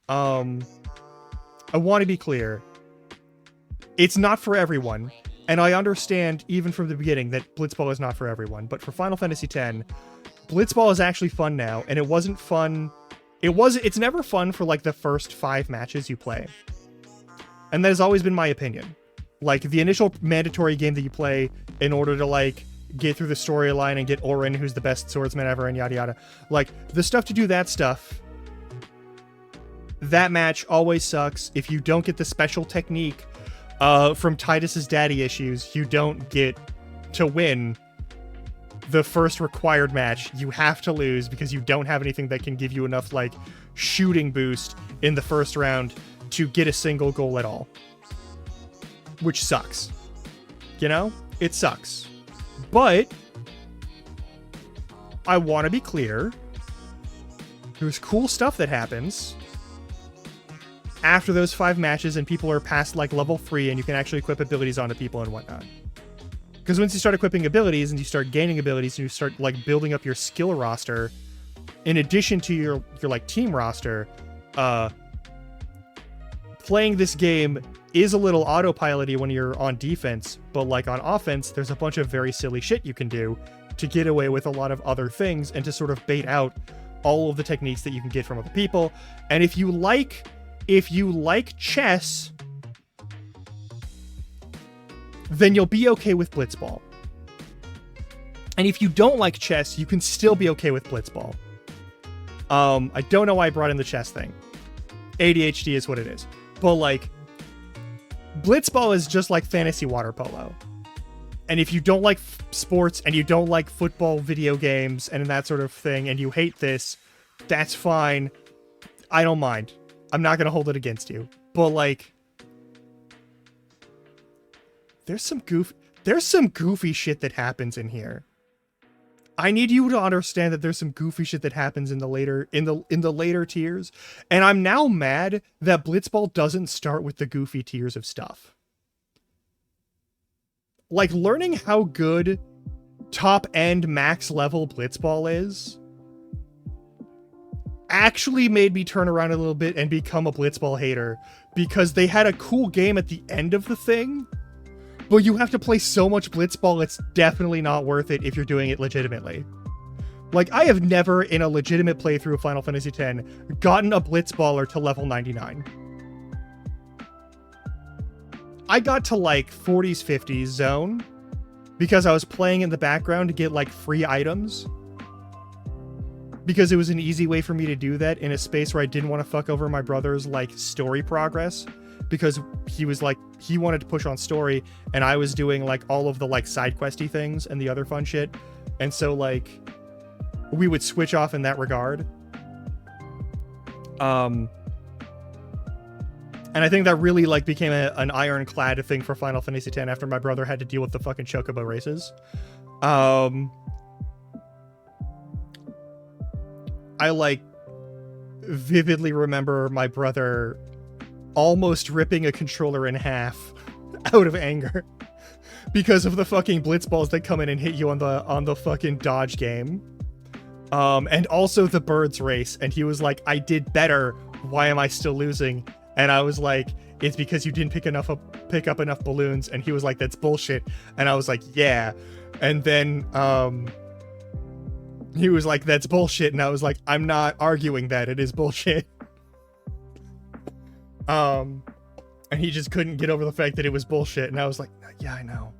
I want to be clear. It's not for everyone. And I understand even from the beginning that Blitzball is not for everyone. But for Final Fantasy X, Blitzball is actually fun now, and it wasn't fun. It's never fun for like the first 5 matches you play. And that has always been my opinion. Like the initial mandatory game that you play in order to like get through the storyline and get Orin, who's the best swordsman ever, and yada yada. Like the stuff to do that stuff, that match always sucks. If you don't get the special technique from Tidus's daddy issues, you don't get to win the first required match. You have to lose because you don't have anything that can give you enough like shooting boost in the first round to get a single goal at all, which sucks. You know, it sucks. But I want to be clear, there's cool stuff that happens after those 5 matches and people are past like level 3 and you can actually equip abilities onto people and whatnot. Because once you start equipping abilities and you start gaining abilities and you start like building up your skill roster, in addition to your like team roster, playing this game is a little autopilot-y when you're on defense, but like on offense, there's a bunch of very silly shit you can do to get away with a lot of other things and to sort of bait out all of the techniques that you can get from other people. And if you like chess, then you'll be okay with Blitzball. And if you don't like chess, you can still be okay with Blitzball. I don't know why I brought in the chess thing. ADHD is what it is. But like, Blitzball is just like fantasy water polo. And if you don't like sports and you don't like football video games and that sort of thing, and you hate this, that's fine. I don't mind. I'm not going to hold it against you. But like, there's some goofy shit that happens in here. I need you to understand that there's some goofy shit that happens in the later tiers, and I'm now mad that Blitzball doesn't start with the goofy tiers of stuff. Like, learning how good top-end max level Blitzball is actually made me turn around a little bit and become a Blitzball hater, because they had a cool game at the end of the thing, but you have to play so much Blitzball, it's definitely not worth it if you're doing it legitimately. Like, I have never, in a legitimate playthrough of Final Fantasy X, gotten a Blitzballer to level 99. I got to, like, 40s, 50s zone, because I was playing in the background to get, like, free items. Because it was an easy way for me to do that in a space where I didn't want to fuck over my brother's, like, story progress. Because he was like, he wanted to push on story, and I was doing like all of the like side questy things and the other fun shit. And so like we would switch off in that regard. And I think that really like became an ironclad thing for Final Fantasy X after my brother had to deal with the fucking Chocobo races. I like vividly remember my brother almost ripping a controller in half out of anger because of the fucking Blitzballs that come in and hit you on the fucking dodge game. And also the birds race, and he was like, I did better, why am I still losing? And I was like, it's because you didn't pick up enough balloons. And he was like, that's bullshit. And I was like, yeah. And then he was like, that's bullshit. And I was like, I'm not arguing that. It is bullshit. And he just couldn't get over the fact that it was bullshit. And I was like, yeah, I know.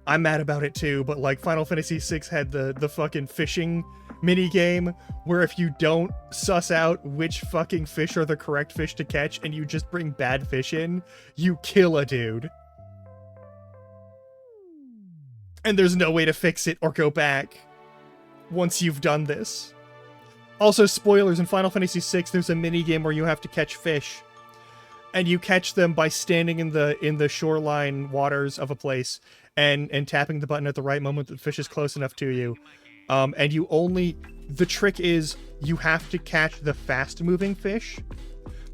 I'm mad about it too, but like Final Fantasy VI had the fucking fishing mini game where if you don't suss out which fucking fish are the correct fish to catch and you just bring bad fish in, you kill a dude. And there's no way to fix it or go back once you've done this. Also, spoilers, in Final Fantasy VI, there's a mini game where you have to catch fish. And you catch them by standing in the shoreline waters of a place and tapping the button at the right moment that the fish is close enough to you. And the trick is you have to catch the fast-moving fish,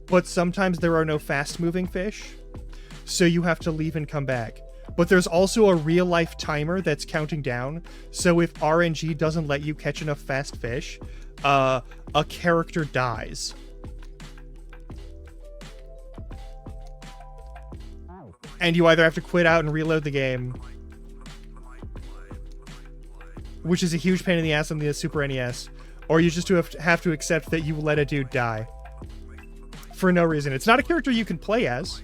but sometimes there are no fast-moving fish, so you have to leave and come back. But there's also a real-life timer that's counting down, so if RNG doesn't let you catch enough fast fish, a character dies. And you either have to quit out and reload the game, which is a huge pain in the ass on the Super NES, or you just have to accept that you let a dude die. For no reason. It's not a character you can play as.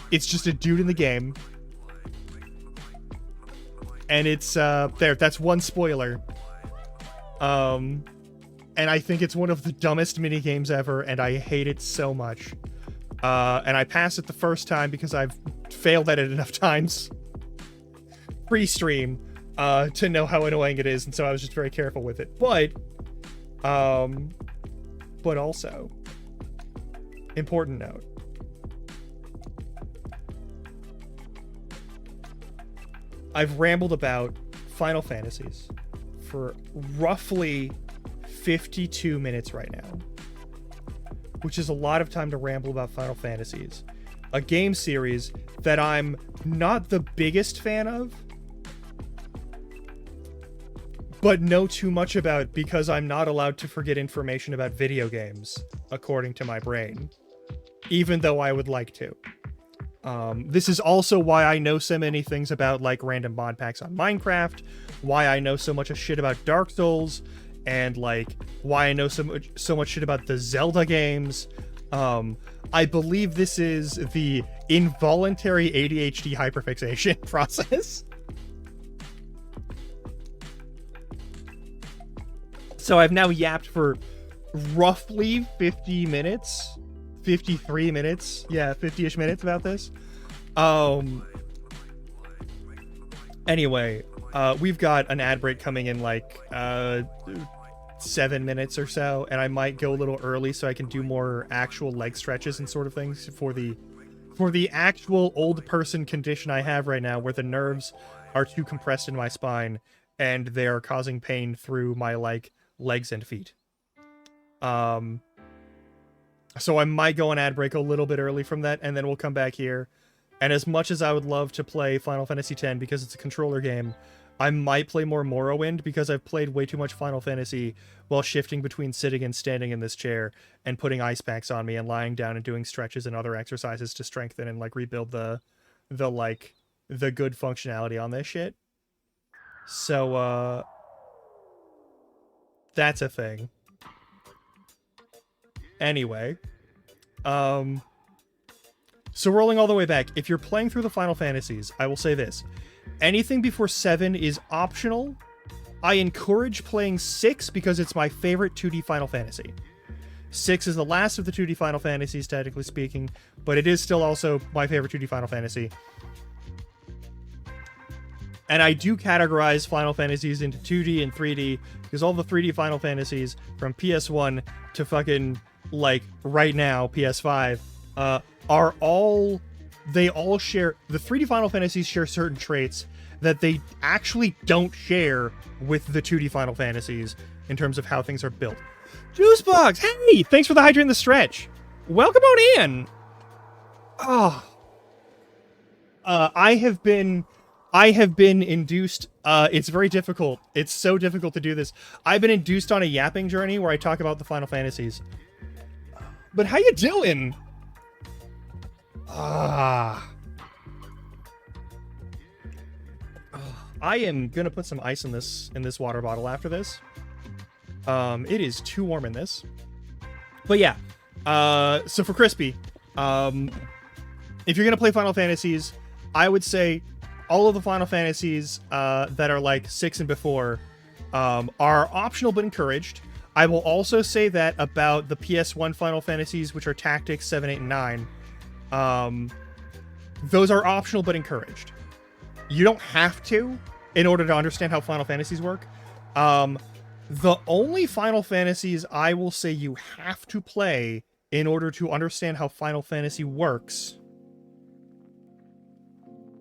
It's just a dude in the game. And it's, there, that's one spoiler. And I think it's one of the dumbest minigames ever, and I hate it so much. And I passed it the first time because I've failed at it enough times pre-stream to know how annoying it is, and so I was just very careful with it. But also, important note. I've rambled about Final Fantasies for roughly 52 minutes right now, which is a lot of time to ramble about Final Fantasies, a game series that I'm not the biggest fan of, but know too much about because I'm not allowed to forget information about video games, according to my brain, even though I would like to. This is also why I know so many things about like random mod packs on Minecraft, why I know so much shit about Dark Souls, and like why I know so much shit about the Zelda games. I believe this is the involuntary ADHD hyperfixation process. So I've now yapped for roughly 50 minutes, 53 minutes, yeah, 50-ish minutes about this. Anyway, we've got an ad break coming in like 7 minutes or so, and I might go a little early so I can do more actual leg stretches and sort of things for the actual old person condition I have right now, where the nerves are too compressed in my spine and they are causing pain through my like legs and feet. So I might go on ad break a little bit early from that, and then we'll come back here. And as much as I would love to play Final Fantasy X because it's a controller game, I might play more Morrowind because I've played way too much Final Fantasy while shifting between sitting and standing in this chair and putting ice packs on me and lying down and doing stretches and other exercises to strengthen and like rebuild the good functionality on this shit. So that's a thing. Anyway, so rolling all the way back, if you're playing through the Final Fantasies, I will say this. Anything before 7 is optional. I encourage playing 6 because it's my favorite 2D Final Fantasy. 6 is the last of the 2D Final Fantasies, technically speaking, but it is still also my favorite 2D Final Fantasy. And I do categorize Final Fantasies into 2D and 3D because all the 3D Final Fantasies from PS1 to fucking, like, right now, PS5, are all... They all share... The 3D Final Fantasies share certain traits that they actually don't share with the 2D Final Fantasies in terms of how things are built. Juicebox! Hey! Thanks for the hydrant in the stretch! Welcome on in! Oh. I have been induced... it's very difficult. It's so difficult to do this. I've been induced on a yapping journey where I talk about the Final Fantasies. But how you doing? Ah. I am gonna put some ice in this water bottle after this. It is too warm in this. But yeah. So for Crispy, if you're gonna play Final Fantasies, I would say all of the Final Fantasies that are like 6 and before are optional but encouraged. I will also say that about the PS1 Final Fantasies, which are Tactics 7, 8, and 9. Those are optional but encouraged. You don't have to in order to understand how Final Fantasies work. The only Final Fantasies I will say you have to play in order to understand how Final Fantasy works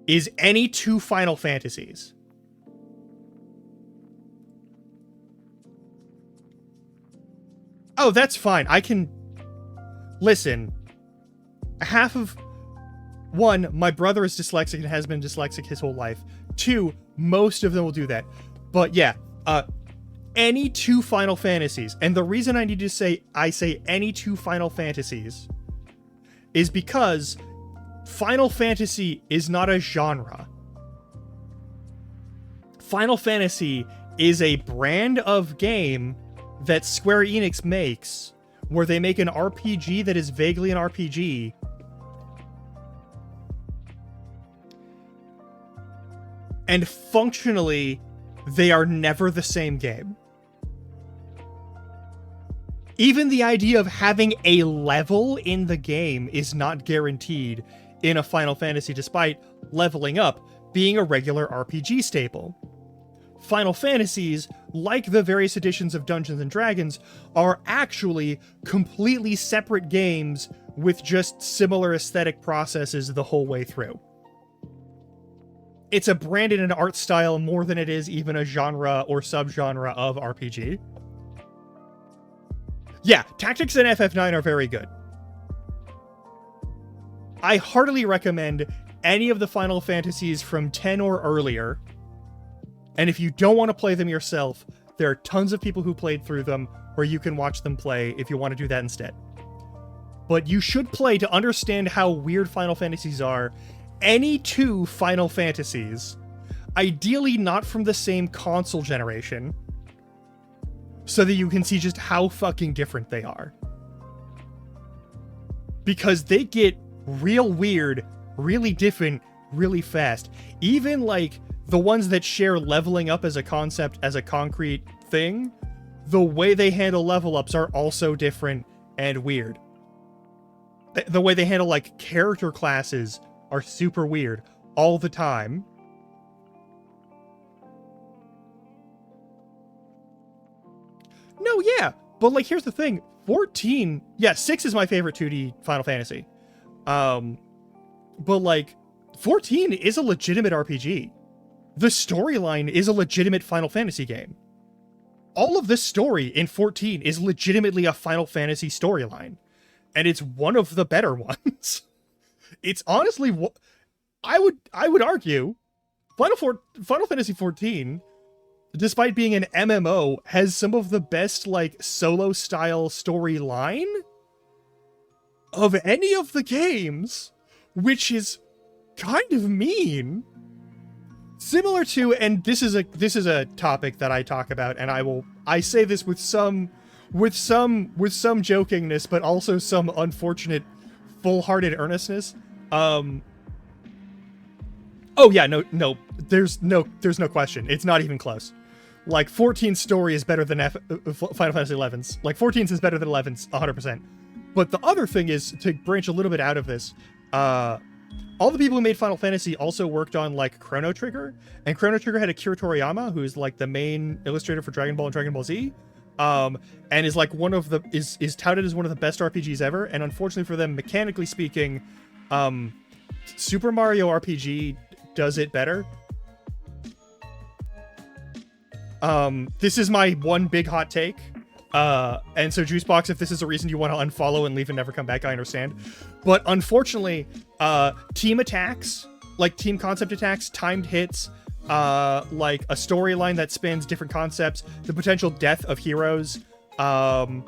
is any 2 Final Fantasies. Oh, that's fine. I can... Listen. Half of... 1, my brother is dyslexic and has been dyslexic his whole life. 2, most of them will do that. But yeah, any 2 Final Fantasies, and the reason I need to say I say any 2 Final Fantasies is because Final Fantasy is not a genre. Final Fantasy is a brand of game that Square Enix makes, where they make an RPG that is vaguely an RPG. And functionally, they are never the same game. Even the idea of having a level in the game is not guaranteed in a Final Fantasy, despite leveling up being a regular RPG staple. Final Fantasies, like the various editions of Dungeons & Dragons, are actually completely separate games with just similar aesthetic processes the whole way through. It's a brand and an art style more than it is even a genre or subgenre of RPG. Yeah, Tactics and FF9 are very good. I heartily recommend any of the Final Fantasies from 10 or earlier. And if you don't want to play them yourself, there are tons of people who played through them where you can watch them play if you want to do that instead. But you should play to understand how weird Final Fantasies are. Any 2 Final Fantasies, ideally not from the same console generation, so that you can see just how fucking different they are. Because they get real weird, really different, really fast. Even like the ones that share leveling up as a concept, as a concrete thing, the way they handle level ups are also different and weird. The way they handle like character classes are super weird all the time. No, yeah, but like here's the thing. 14, yeah, 6 is my favorite 2D Final Fantasy. But like 14 is a legitimate RPG. The storyline is a legitimate Final Fantasy game. All of this story in 14 is legitimately a Final Fantasy storyline, and it's one of the better ones. It's honestly, I would argue, Final Fantasy 14, despite being an MMO, has some of the best like solo style storyline of any of the games, which is kind of mean. Similar to, and this is a topic that I talk about, and I say this with some jokingness, but also some unfortunate full-hearted earnestness. Oh yeah, no, there's no question. It's not even close. Like 14's story is better than Final Fantasy 11's. Like 14's is better than 11's 100%. But the other thing is, to branch a little bit out of this, all the people who made Final Fantasy also worked on like Chrono Trigger, and Chrono Trigger had Akira Toriyama, who's like the main illustrator for Dragon Ball and Dragon Ball Z, and is like is touted as one of the best RPGs ever. And unfortunately for them, mechanically speaking, Super Mario RPG does it better. This is my one big hot take. And so Juicebox, if this is a reason you want to unfollow and leave and never come back, I understand. But unfortunately, team attacks, like team concept attacks, timed hits, like a storyline that spans different concepts, the potential death of heroes, and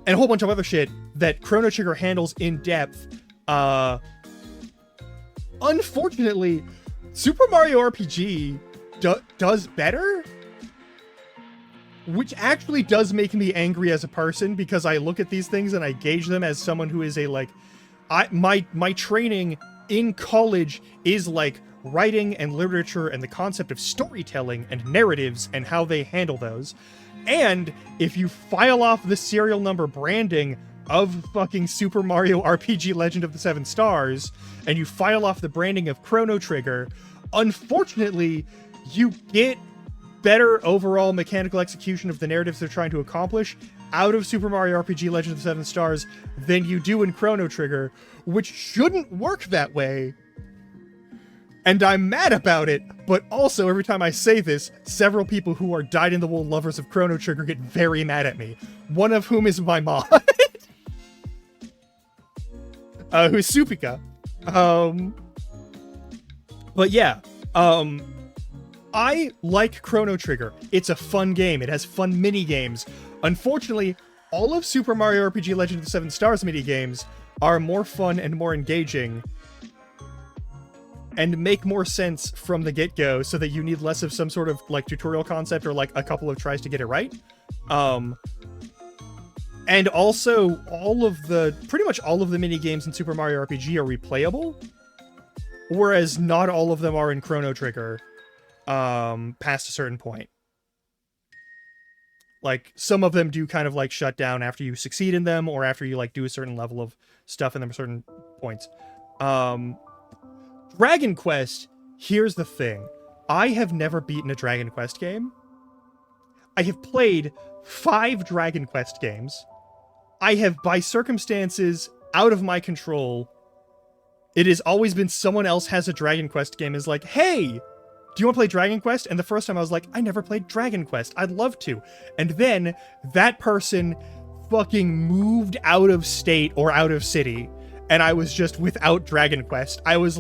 a whole bunch of other shit that Chrono Trigger handles in depth, Uh, unfortunately, Super Mario RPG does better, which actually does make me angry as a person, because I look at these things and I gauge them as someone who is a, like, my training in college is like writing and literature and the concept of storytelling and narratives and how they handle those. And if you file off the serial number branding of fucking Super Mario RPG Legend of the Seven Stars, and you file off the branding of Chrono Trigger, unfortunately, you get better overall mechanical execution of the narratives they're trying to accomplish out of Super Mario RPG Legend of the Seven Stars than you do in Chrono Trigger, which shouldn't work that way. And I'm mad about it, but also every time I say this, several people who are dyed-in-the-wool lovers of Chrono Trigger get very mad at me. One of whom is my mom. Who's Supika. But yeah, I like Chrono Trigger. It's a fun game. It has fun mini-games. Unfortunately, all of Super Mario RPG Legend of the Seven Stars mini-games are more fun and more engaging and make more sense from the get-go, so that you need less of some sort of like tutorial concept or like a couple of tries to get it right. And also pretty much all of the mini games in Super Mario RPG are replayable, whereas not all of them are in Chrono Trigger past a certain point. Like, some of them do kind of like shut down after you succeed in them, or after you like do a certain level of stuff in them at certain points. Dragon Quest, here's the thing. I have never beaten a Dragon Quest game. I have played 5 Dragon Quest games. I have, by circumstances out of my control, it has always been someone else has a Dragon Quest game is like, hey, do you want to play Dragon Quest? And the first time I was like, I never played Dragon Quest. I'd love to. And then that person fucking moved out of state or out of city, and I was just without Dragon Quest. I was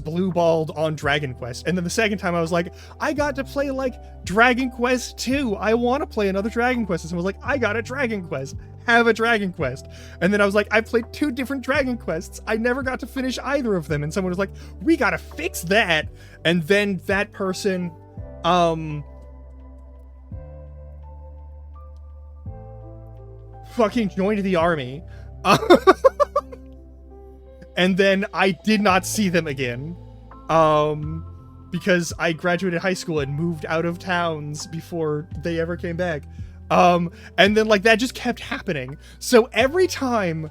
blue-balled on Dragon Quest. And then the second time I was like, I got to play like Dragon Quest 2. I want to play another Dragon Quest. And someone was like, I got a Dragon Quest. Have a Dragon Quest. And then I was like, I played 2 different Dragon Quests. I never got to finish either of them. And someone was like, we gotta fix that. And then that person, fucking joined the army. And then I did not see them again. Because I graduated high school and moved out of towns before they ever came back. And then like that just kept happening. So every time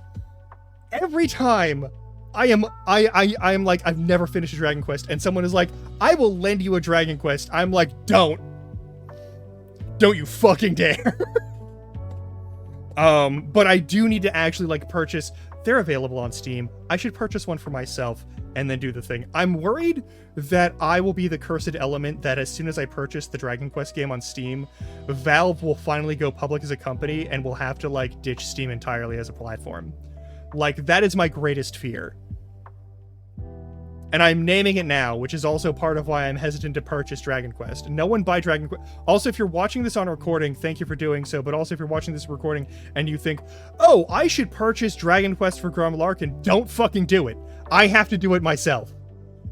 I am like, I've never finished a Dragon Quest, and someone is like, I will lend you a Dragon Quest. I'm like, don't you fucking dare. But I do need to actually like purchase. They're available on Steam. I should purchase one for myself and then do the thing. I'm worried that I will be the cursed element that as soon as I purchase the Dragon Quest game on Steam, Valve will finally go public as a company and will have to like ditch Steam entirely as a platform. Like, that is my greatest fear. And I'm naming it now, which is also part of why I'm hesitant to purchase Dragon Quest. No one buy Dragon Quest. Also, if you're watching this on a recording, thank you for doing so. But also, if you're watching this recording and you think, oh, I should purchase Dragon Quest for Grum Larkin, don't fucking do it. I have to do it myself.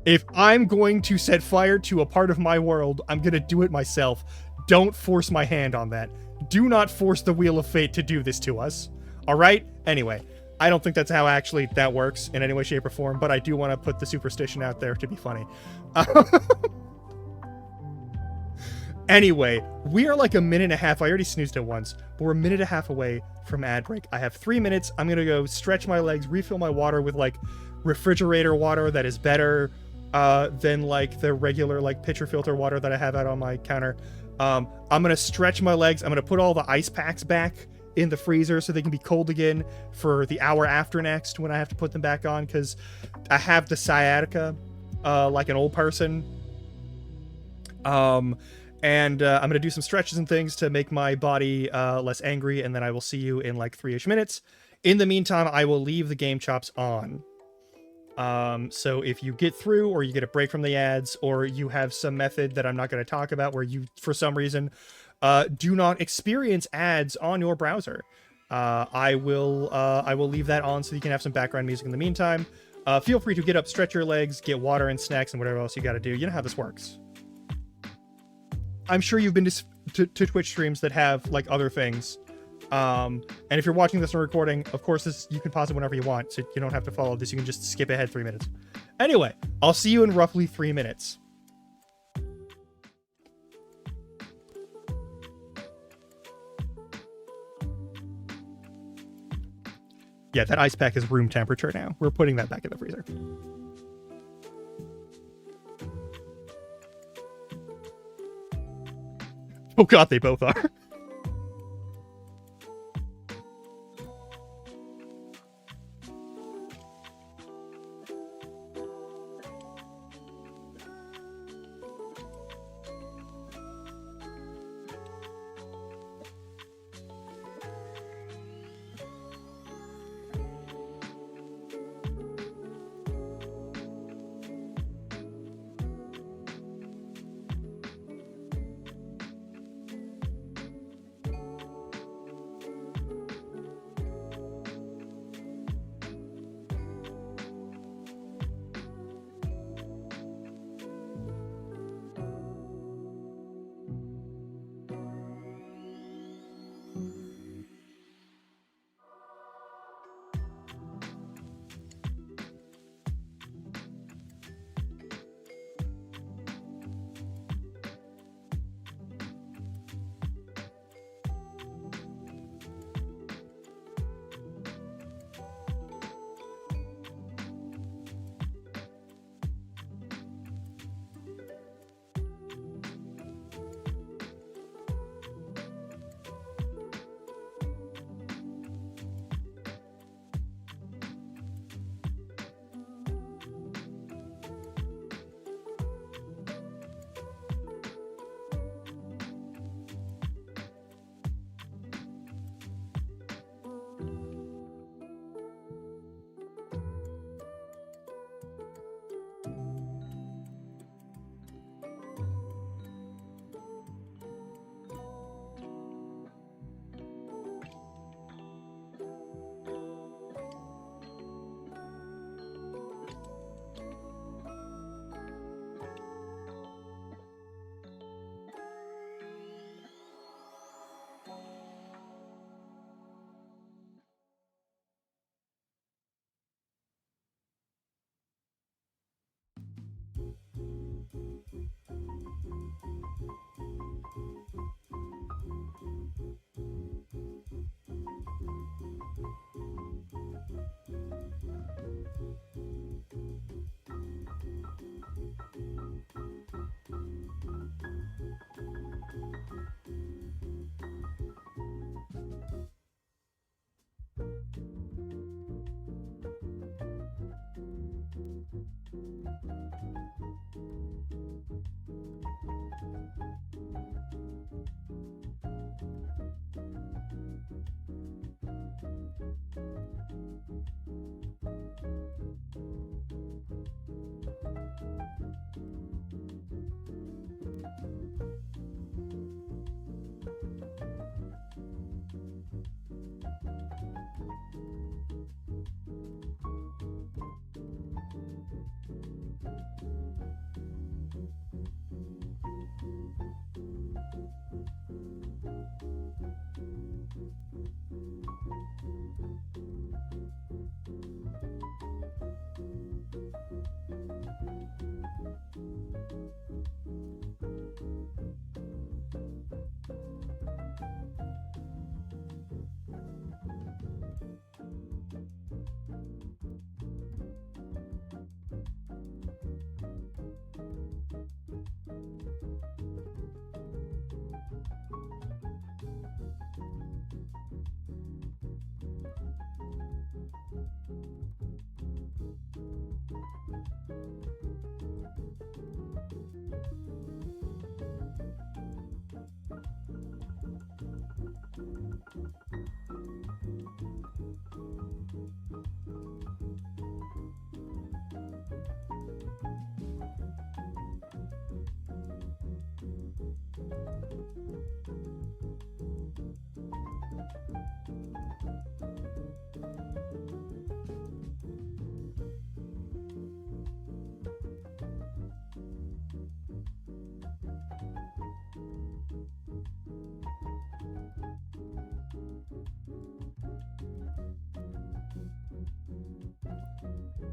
If I'm going to set fire to a part of my world, I'm going to do it myself. Don't force my hand on that. Do not force the Wheel of Fate to do this to us. All right? Anyway. I don't think that's how actually that works in any way, shape, or form, but I do want to put the superstition out there to be funny. Anyway, we are like a minute and a half. I already snoozed it once, but we're a minute and a half away from ad break. I have 3 minutes. I'm going to go stretch my legs, refill my water with like refrigerator water that is better than like the regular like pitcher filter water that I have out on my counter. I'm going to stretch my legs. I'm going to put all the ice packs back in the freezer so they can be cold again for the hour after next when I have to put them back on, because I have the sciatica like an old person. And I'm gonna do some stretches and things to make my body less angry, and then I will see you in like 3-ish minutes. In the meantime, I will leave the Game Chops on. So if you get through, or you get a break from the ads, or you have some method that I'm not going to talk about where you, for some reason, do not experience ads on your browser, I will leave that on so you can have some background music in the meantime. Feel free to get up, stretch your legs, get water and snacks and whatever else you got to do. You know how this works. I'm sure you've been to Twitch streams that have like other things. And if you're watching this on recording, of course, you can pause it whenever you want, so you don't have to follow this. You can just skip ahead 3 minutes. Anyway, I'll see you in roughly 3 minutes. Yeah, that ice pack is room temperature now. We're putting that back in the freezer. Oh god, they both are.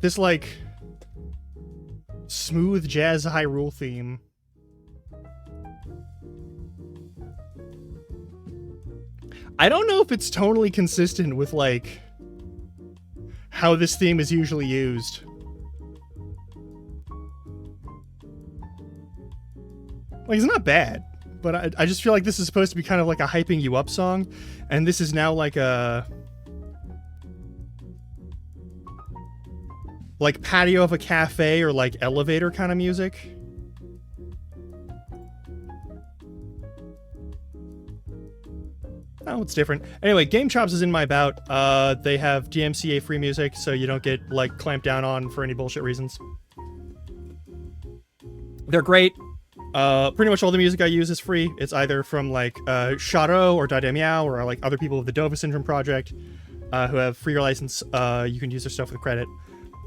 this like smooth jazz Hyrule theme. I don't know if it's tonally consistent with like how this theme is usually used. Like, it's not bad, but I just feel like this is supposed to be kind of like a hyping you up song, and this is now like a like patio of a cafe or like elevator kind of music. Oh, it's different. Anyway, Game Chops is in my bout. They have DMCA free music, so you don't get like clamped down on for any bullshit reasons. They're great. Pretty much all the music I use is free. It's either from like Shadow or Dada Meow or like other people of the Dova Syndrome project who have free license. You can use their stuff with credit.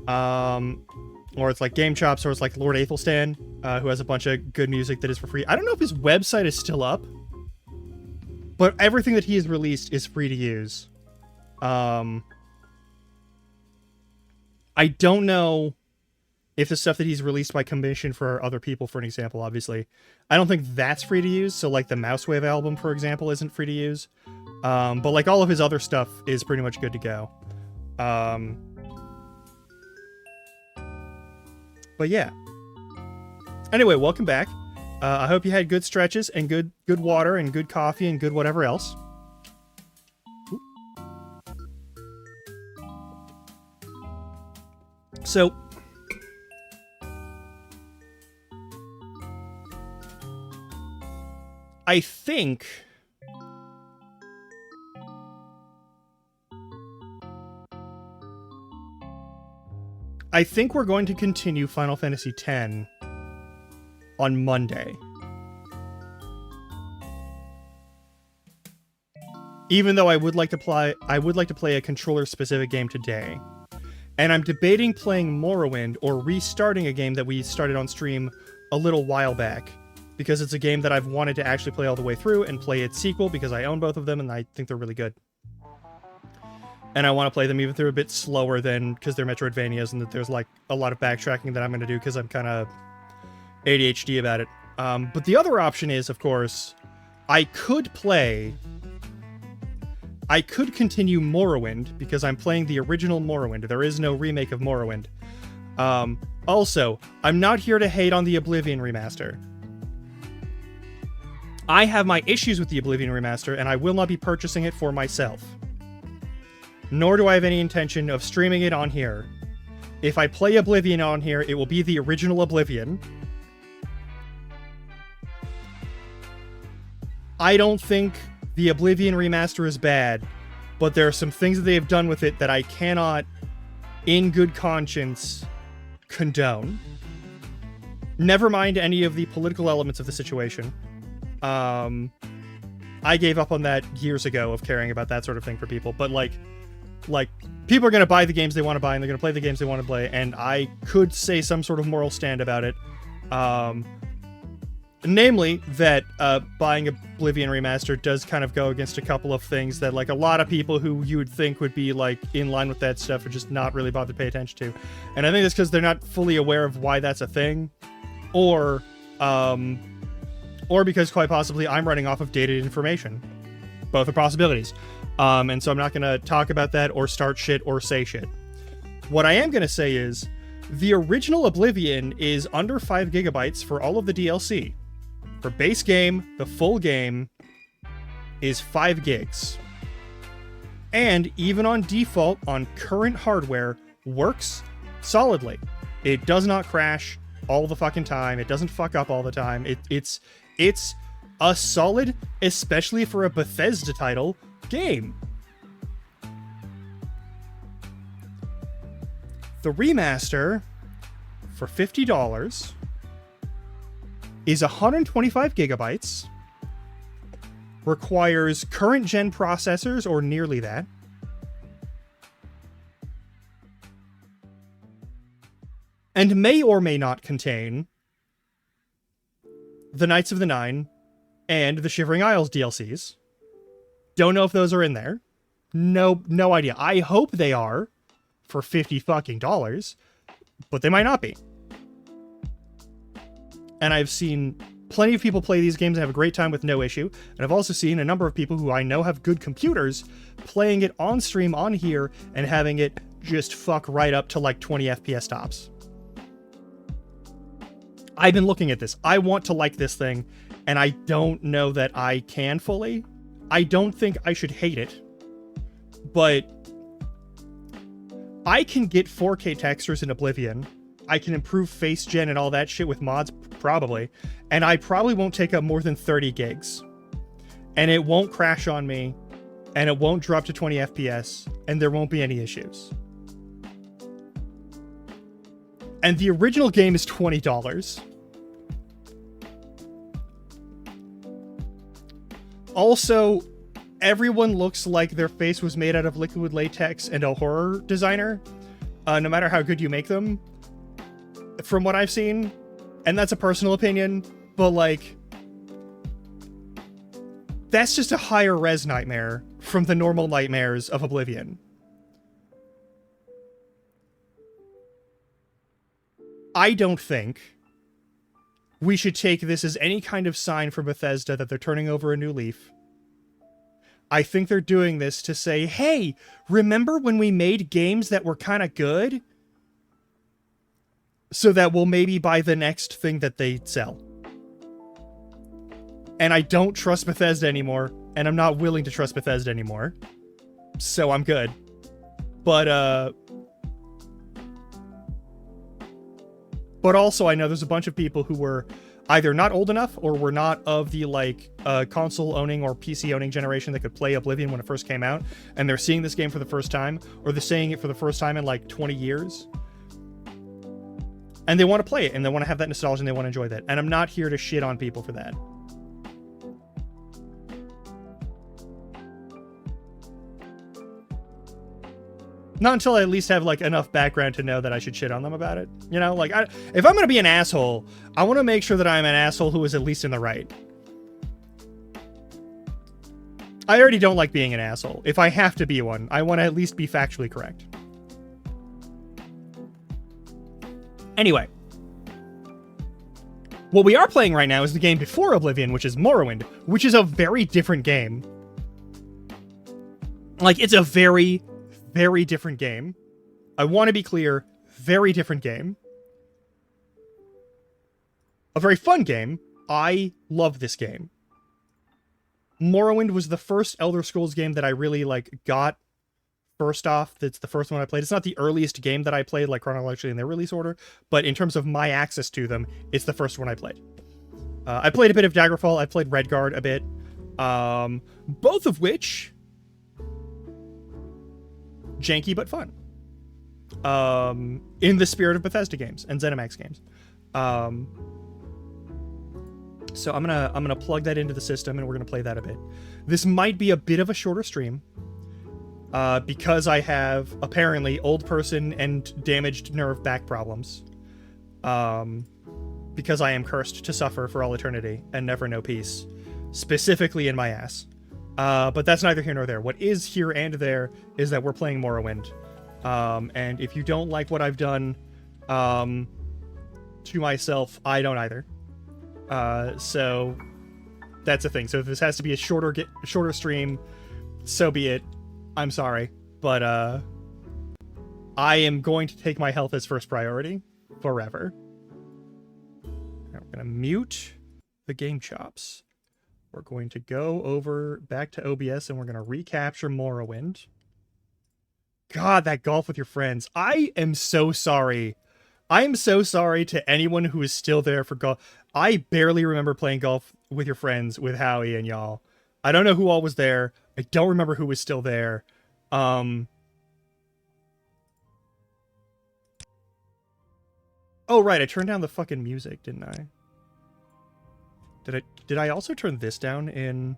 Or it's like Game Chops, or it's like Lord Aethelstan, who has a bunch of good music that is for free. I don't know if his website is still up, but everything that he has released is free to use. I don't know if the stuff that he's released by commission for other people, for an example, obviously, I don't think that's free to use. So like the Mousewave album, for example, isn't free to use. But like all of his other stuff is pretty much good to go. But yeah. Anyway, welcome back. I hope you had good stretches and good water and good coffee and good whatever else. Ooh. So, I think we're going to continue Final Fantasy X on Monday. Even though I would like to play a controller-specific game today. And I'm debating playing Morrowind or restarting a game that we started on stream a little while back, because it's a game that I've wanted to actually play all the way through and play its sequel because I own both of them and I think they're really good. And I want to play them even through a bit slower than, because they're Metroidvanias and that there's like a lot of backtracking that I'm going to do because I'm kind of ADHD about it. But the other option is, of course, I could continue Morrowind because I'm playing the original Morrowind. There is no remake of Morrowind. Also, I'm not here to hate on the Oblivion remaster. I have my issues with the Oblivion remaster, and I will not be purchasing it for myself. Nor do I have any intention of streaming it on here. If I play Oblivion on here, it will be the original Oblivion. I don't think the Oblivion remaster is bad, but there are some things that they have done with it that I cannot, in good conscience, condone. Never mind any of the political elements of the situation. I gave up on that years ago of caring about that sort of thing for people, but like people are going to buy the games they want to buy and they're going to play the games they want to play, and I could say some sort of moral stand about it. Namely, that buying Oblivion Remastered does kind of go against a couple of things that like a lot of people who you would think would be like in line with that stuff are just not really bothered to pay attention to. And I think it's because they're not fully aware of why that's a thing, or because quite possibly I'm running off of dated information. Both are possibilities. And so I'm not going to talk about that or start shit or say shit. What I am going to say is the original Oblivion is under 5 gigabytes for all of the DLC. For base game, the full game is 5 gigs. And even on default on current hardware, works solidly. It does not crash all the fucking time. It doesn't fuck up all the time. It's a solid, especially for a Bethesda title, game. The remaster for $50 is 125 gigabytes, requires current gen processors or nearly that, and may or may not contain the Knights of the Nine and the Shivering Isles DLCs. Don't know if those are in there. No idea. I hope they are. for $50 fucking dollars, but they might not be. And I've seen plenty of people play these games and have a great time with no issue. And I've also seen a number of people who I know have good computers playing it on stream on here and having it just fuck right up to like 20 FPS tops. I've been looking at this. I want to like this thing, and I don't know that I can fully. I don't think I should hate it, but I can get 4K textures in Oblivion. I can improve face gen and all that shit with mods, probably, and I probably won't take up more than 30 gigs. And it won't crash on me, and it won't drop to 20 FPS, and there won't be any issues. And the original game is $20. Also, everyone looks like their face was made out of liquid latex and a horror designer, no matter how good you make them, from what I've seen. And that's a personal opinion, but like, that's just a higher res nightmare from the normal nightmares of Oblivion. I don't think we should take this as any kind of sign from Bethesda that they're turning over a new leaf. I think they're doing this to say, hey, remember when we made games that were kind of good? So that we'll maybe buy the next thing that they sell. And I don't trust Bethesda anymore, and I'm not willing to trust Bethesda anymore. So I'm good. But also, I know there's a bunch of people who were either not old enough or were not of the like console owning or PC owning generation that could play Oblivion when it first came out, and they're seeing this game for the first time, or they're seeing it for the first time in like 20 years. And they want to play it, and they want to have that nostalgia, and they want to enjoy that. And I'm not here to shit on people for that. Not until I at least have, like, enough background to know that I should shit on them about it. You know, like, if I'm going to be an asshole, I want to make sure that I'm an asshole who is at least in the right. I already don't like being an asshole. If I have to be one, I want to at least be factually correct. Anyway. What we are playing right now is the game before Oblivion, which is Morrowind, which is a very different game. Like, it's a very different game. I want to be clear, very different game. A very fun game. I love this game. Morrowind was the first Elder Scrolls game that I really, like, got first off. That's the first one I played. It's not the earliest game that I played, like, chronologically in their release order, but in terms of my access to them, it's the first one I played. I played a bit of Daggerfall. I played Redguard a bit. Both of which... janky but fun. In the spirit of Bethesda games and ZeniMax games. So I'm gonna plug that into the system, and we're gonna play that a bit. This might be a bit of a shorter stream, because I have apparently old person and damaged nerve back problems. Because I am cursed to suffer for all eternity and never know peace, specifically in my ass. But that's neither here nor there. What is here and there is that we're playing Morrowind. And if you don't like what I've done to myself, I don't either. So that's a thing. So if this has to be a shorter stream, so be it. I'm sorry. But I am going to take my health as first priority forever. Now we're going to mute the game chops. We're going to go over back to OBS, and we're going to recapture Morrowind. God, that golf with your friends. I am so sorry. I am so sorry to anyone who is still there for golf. I barely remember playing golf with your friends with Howie and y'all. I don't know who all was there. I don't remember who was still there. Oh, right. I turned down the fucking music, didn't I? Did I also turn this down in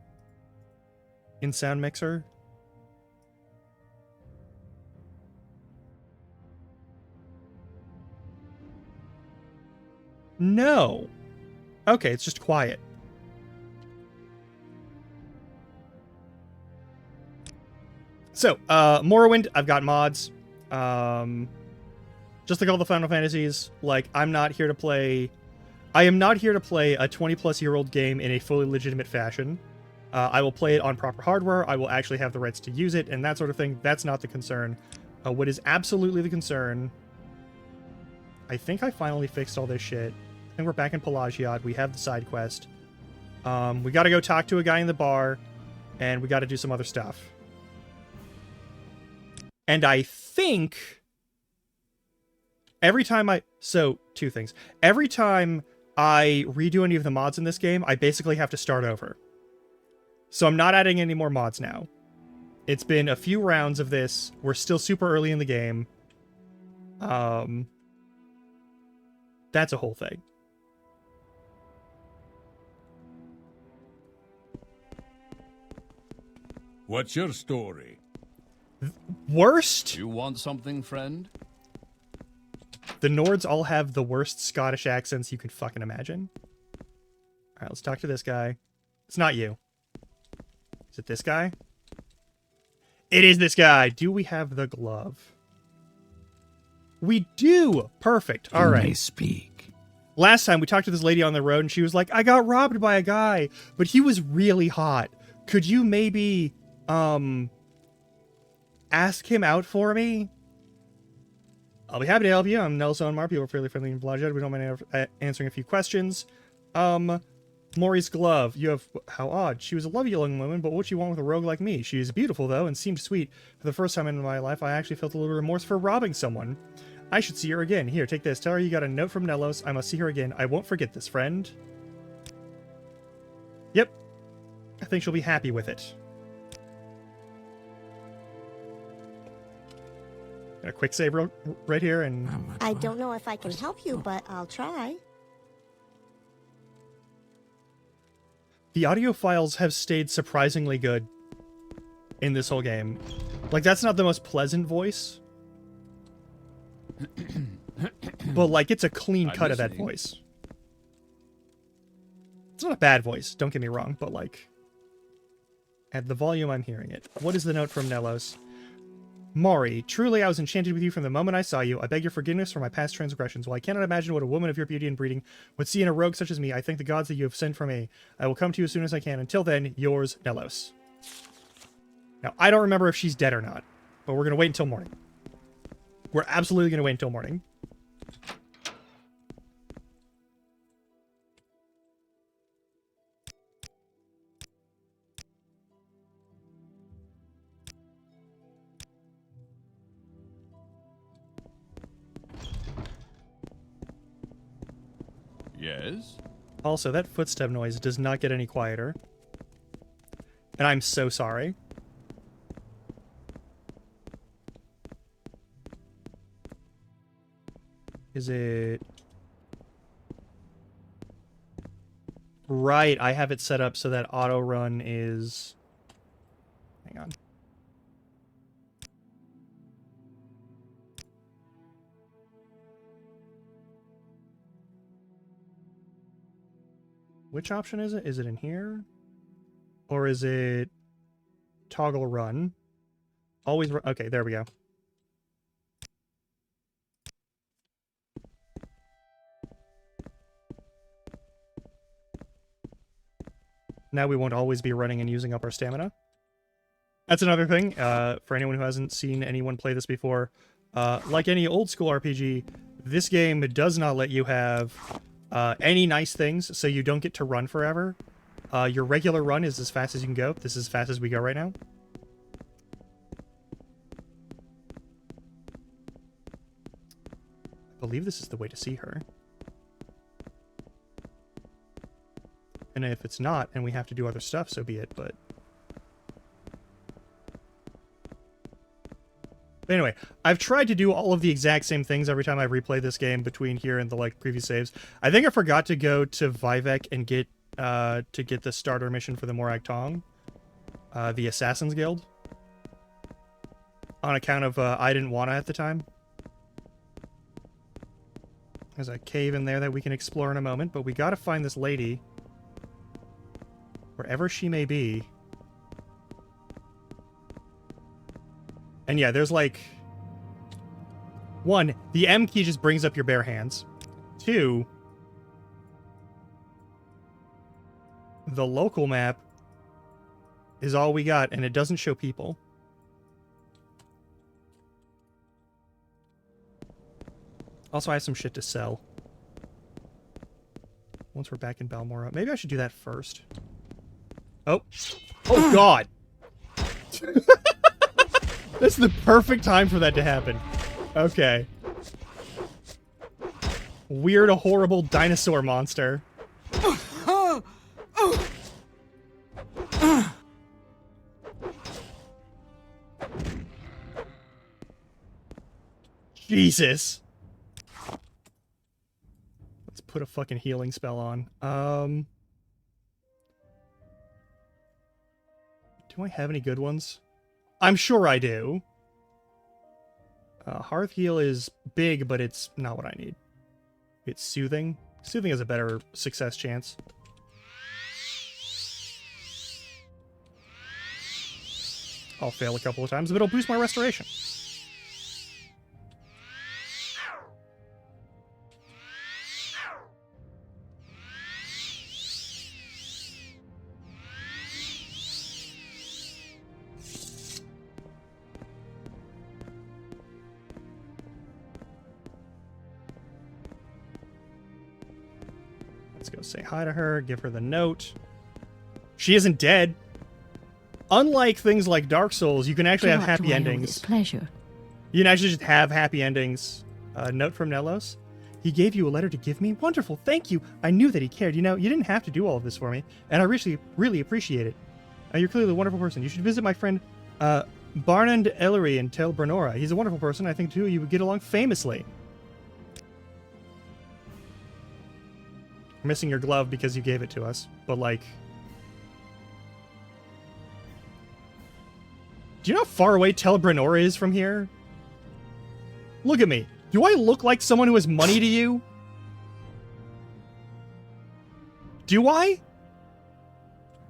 Sound Mixer? No. Okay, it's just quiet. So, Morrowind, I've got mods. Just like all the Final Fantasies, like, I am not here to play a 20-plus-year-old game in a fully legitimate fashion. I will play it on proper hardware. I will actually have the rights to use it and that sort of thing. That's not the concern. What is absolutely the concern... I think I finally fixed all this shit. I think we're back in Pelagiad. We have the side quest. We gotta go talk to a guy in the bar, and we gotta do some other stuff. And I think... every time I... So, two things. Every time I redo any of the mods in this game, I basically have to start over. So I'm not adding any more mods now. It's been a few rounds of this. We're still super early in the game. That's a whole thing. What's your story? Worst? You want something, friend? The Nords all have the worst Scottish accents you can fucking imagine. Alright, let's talk to this guy. It's not you. Is it this guy? It is this guy! Do we have the glove? We do! Perfect. Alright. You may speak. Last time we talked to this lady on the road and she was like, I got robbed by a guy, but he was really hot. Could you maybe, ask him out for me? I'll be happy to help you. I'm Nelson Mar. People are fairly friendly and blodged. We don't mind answering a few questions. Maury's glove. You have... How odd. She was a lovely young woman, but what she want with a rogue like me? She is beautiful, though, and seemed sweet. For the first time in my life, I actually felt a little remorse for robbing someone. I should see her again. Here, take this. Tell her you got a note from Nelos. I must see her again. I won't forget this, friend. Yep. I think she'll be happy with it. Got a quick save right here, and... I don't know if I can help you, but I'll try. The audio files have stayed surprisingly good in this whole game. Like, that's not the most pleasant voice. But, like, it's a clean cut of that voice. It's not a bad voice, don't get me wrong, but, like... At the volume I'm hearing it. What is the note from Nelos? Maury, truly I was enchanted with you from the moment I saw you. I beg your forgiveness for my past transgressions. While I cannot imagine what a woman of your beauty and breeding would see in a rogue such as me, I thank the gods that you have sent for me. I will come to you as soon as I can. Until then, yours, Nelos. Now, I don't remember if she's dead or not, but we're going to wait until morning. We're absolutely going to wait until morning. Yes? Also, that footstep noise does not get any quieter. And I'm so sorry. Is it... Right, I have it set up so that auto run is... Hang on. Which option is it? Is it in here? Or is it toggle run? Always run. Okay, there we go. Now we won't always be running and using up our stamina. That's another thing. For anyone who hasn't seen anyone play this before, like any old school RPG, this game does not let you have any nice things, so you don't get to run forever. Your regular run is as fast as you can go. This is as fast as we go right now. I believe this is the way to see her. And if it's not, and we have to do other stuff, so be it, but... But anyway, I've tried to do all of the exact same things every time I replay this game between here and the, like, previous saves. I think I forgot to go to Vivek and get, to get the starter mission for the Morag Tong. The Assassin's Guild. On account of, I didn't want to at the time. There's a cave in there that we can explore in a moment, but we gotta find this lady. Wherever she may be. And yeah, there's like... 1, the M key just brings up your bare hands. 2, the local map is all we got, and it doesn't show people. Also, I have some shit to sell. Once we're back in Balmora. Maybe I should do that first. Oh. Oh, God. This is the perfect time for that to happen. Okay. Weird, a horrible dinosaur monster. Jesus. Let's put a fucking healing spell on. Do I have any good ones? I'm sure I do. Hearth Heal is big, but it's not what I need. It's Soothing. Soothing has a better success chance. I'll fail a couple of times, but it'll boost my restoration. Let's go say hi to her, give her the note. She isn't dead. Unlike things like Dark Souls, you can actually have happy endings. Pleasure. You can actually just have happy endings. Note from Nelos. He gave you a letter to give me? Wonderful, thank you. I knew that he cared. You know, you didn't have to do all of this for me, and I really appreciate it. You're clearly a wonderful person. You should visit my friend Barnand Ellery in Tel Brenora. He's a wonderful person. I think, too, you would get along famously. We're missing your glove because you gave it to us, but, like... Do you know how far away Tel Brenora is from here? Look at me. Do I look like someone who has money to you? Do I?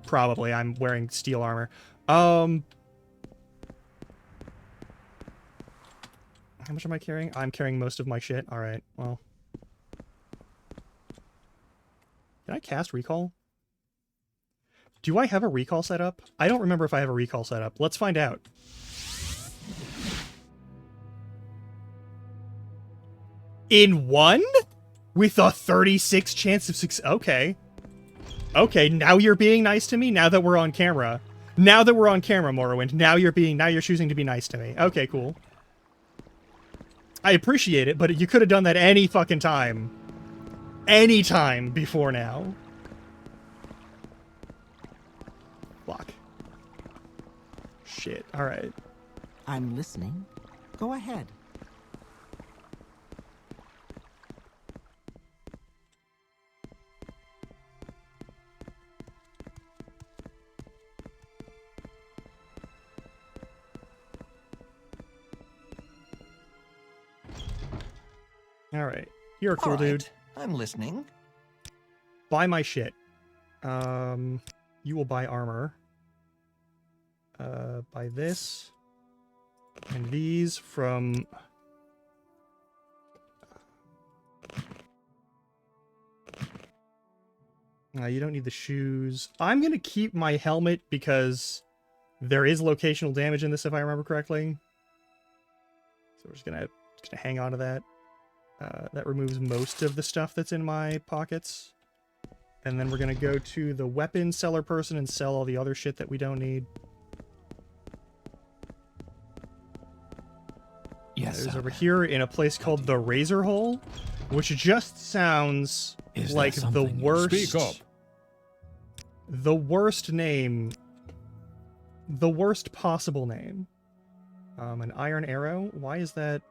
Probably. I'm wearing steel armor. How much am I carrying? I'm carrying most of my shit. Alright, well. Can I cast recall? Do I have a recall set up? I don't remember if I have a recall set up. Let's find out. In 1? With a 36 chance of success. Okay. Okay, now you're being nice to me? Now that we're on camera. Now that we're on camera, Morrowind. Now you're choosing to be nice to me. Okay, cool. I appreciate it, but you could have done that any fucking time. Any time before now. Fuck. Shit, alright. I'm listening. Go ahead. Alright. You're a cool dude. I'm listening. Buy my shit. You will buy armor. Buy this. And these from... you don't need the shoes. I'm gonna keep my helmet because there is locational damage in this, if I remember correctly. So we're just gonna hang on to that. That removes most of the stuff that's in my pockets. And then we're gonna go to the weapon seller person and sell all the other shit that we don't need. Yes. There's over here in a place called the Razor Hole, which just sounds like the worst. Speak up. The worst name. The worst possible name. An iron arrow. Why is that?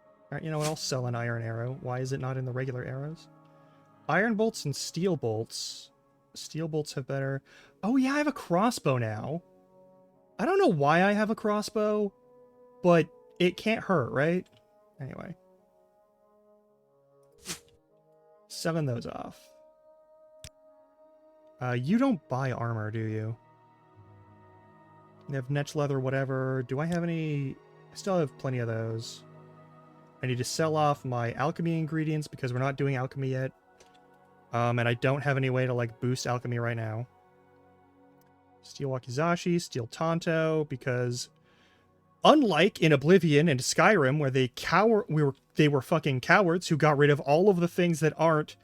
You know what? I'll sell an iron arrow. Why is it not in the regular arrows? Iron bolts and steel bolts. Steel bolts have better... Oh yeah, I have a crossbow now. I don't know why I have a crossbow, but it can't hurt, right? Anyway. 7 those off. You don't buy armor, do you? You have netch leather, whatever. Do I have any... I still have plenty of those. I need to sell off my alchemy ingredients because we're not doing alchemy yet. And I don't have any way to, like, boost alchemy right now. Steal Wakizashi, steal Tonto, because unlike in Oblivion and Skyrim, where they were fucking cowards who got rid of all of the things that aren't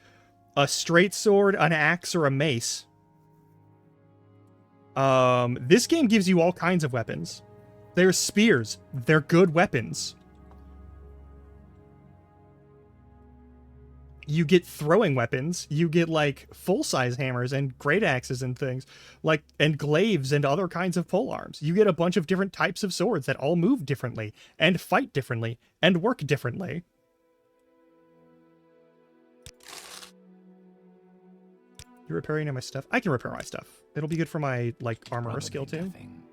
a straight sword, an axe, or a mace. This game gives you all kinds of weapons. There's spears. They're good weapons. You get throwing weapons. You get, like, full-size hammers and great axes and things. Like, and glaives and other kinds of polearms. You get a bunch of different types of swords that all move differently, and fight differently, and work differently. You're repairing my stuff? I can repair my stuff. It'll be good for my, like, armorer skill, too. Nothing.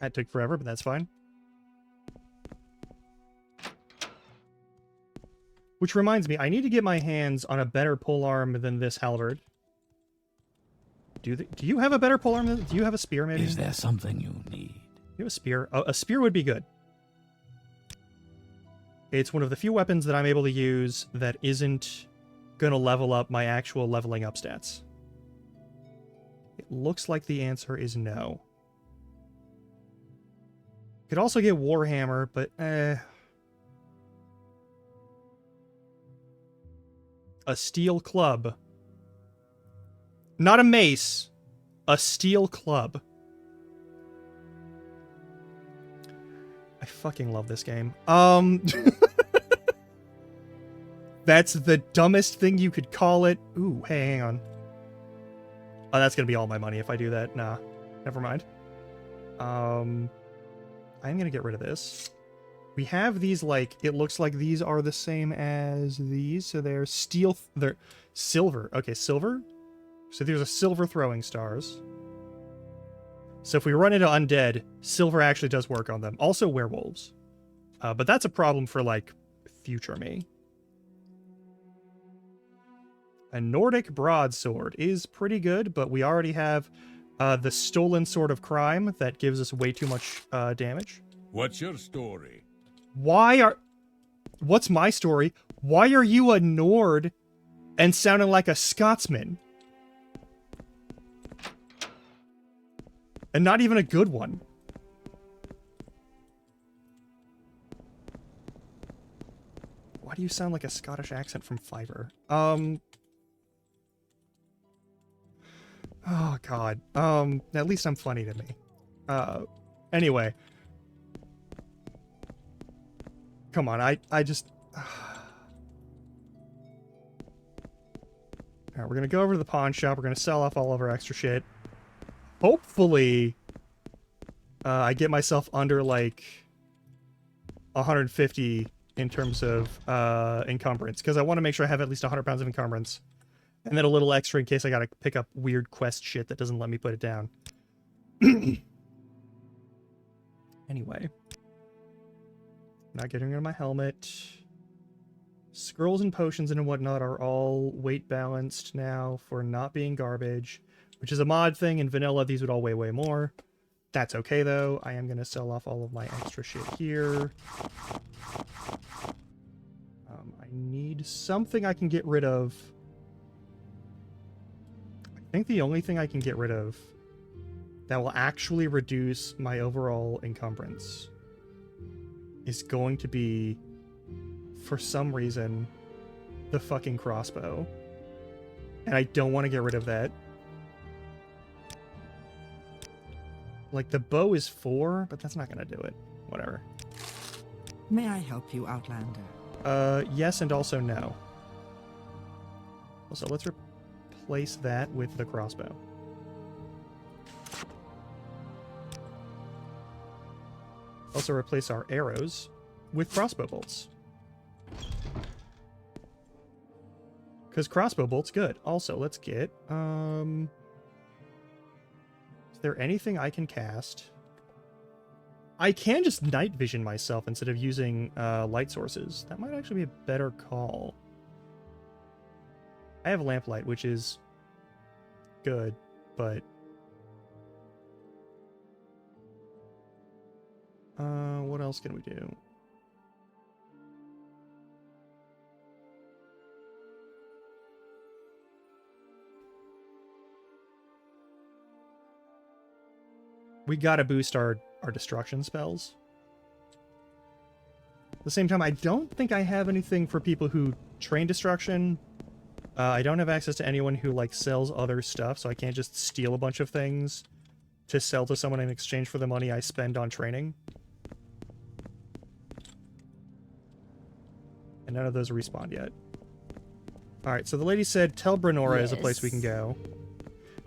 That took forever, but that's fine. Which reminds me, I need to get my hands on a better polearm than this halberd. Do you have a better polearm than... Do you have a spear, maybe? Is there something you need? You have a spear? Oh, a spear would be good. It's one of the few weapons that I'm able to use that isn't going to level up my actual leveling up stats. It looks like the answer is no. Could also get Warhammer, but a steel club. Not a mace. A steel club. I fucking love this game. That's the dumbest thing you could call it. Ooh, hey, hang on. Oh, that's gonna be all my money if I do that. Nah, never mind. I'm gonna get rid of this. We have these, like, it looks like these are the same as these, so they're steel, they're silver. Okay, silver. So there's a silver throwing stars. So if we run into undead, silver actually does work on them. Also werewolves. But that's a problem for, like, future me. A Nordic broadsword is pretty good, but we already have the Stolen Sword of Crime that gives us way too much damage. What's your story? What's my story? Why are you a Nord and sounding like a Scotsman? And not even a good one. Why do you sound like a Scottish accent from Fiverr? Oh, God. At least I'm funny to me. Anyway. Come on, I just... Alright, we're gonna go over to the pawn shop. We're gonna sell off all of our extra shit. Hopefully, I get myself under, like, 150 in terms of encumbrance. Because I want to make sure I have at least 100 pounds of encumbrance. And then a little extra in case I gotta pick up weird quest shit that doesn't let me put it down. Anyway. Not getting rid of my helmet. Scrolls and potions and whatnot are all weight balanced now for not being garbage. Which is a mod thing. In vanilla, these would all weigh way more. That's okay, though. I am going to sell off all of my extra shit here. I need something I can get rid of. I think the only thing I can get rid of that will actually reduce my overall encumbrance is going to be, for some reason, the fucking crossbow. And I don't want to get rid of that. Like, the bow is 4, but that's not gonna do it. Whatever. May I help you, Outlander? Yes and also no. Also, let's replace that with the crossbow. Also replace our arrows with crossbow bolts. Because crossbow bolt's good. Also, let's get, is there anything I can cast I can just night vision myself instead of using light sources. That might actually be a better call. I have lamplight, which is good, but what else can we do? We gotta boost our destruction spells. At the same time, I don't think I have anything for people who train destruction. I don't have access to anyone who, like, sells other stuff, so I can't just steal a bunch of things to sell to someone in exchange for the money I spend on training. And none of those respawned yet. Alright, so the lady said Tel Brenora is a place we can go.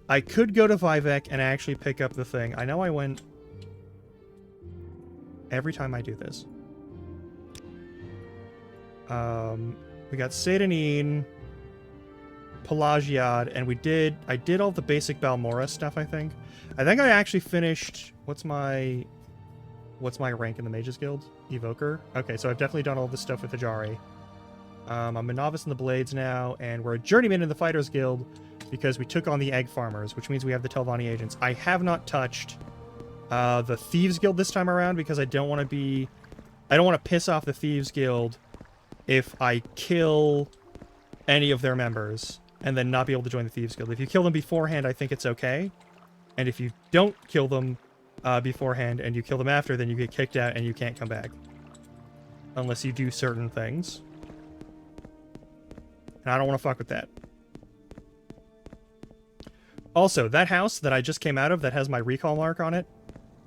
I could go to Vivek and actually pick up the thing. I know I went every time I do this. We got Sedanine, Pelagiad, and I did all the basic Balmora stuff, I think. I think I actually finished, what's my rank in the Mages Guild? Evoker? Okay, so I've definitely done all this stuff with Ajari. I'm a novice in the Blades now, and we're a journeyman in the Fighters Guild because we took on the Egg Farmers, which means we have the Telvanni agents. I have not touched the Thieves Guild this time around because I don't want to piss off the Thieves Guild if I kill any of their members and then not be able to join the Thieves Guild. If you kill them beforehand, I think it's okay. And if you don't kill them beforehand and you kill them after, then you get kicked out and you can't come back. Unless you do certain things. And I don't want to fuck with that. Also, that house that I just came out of that has my recall mark on it,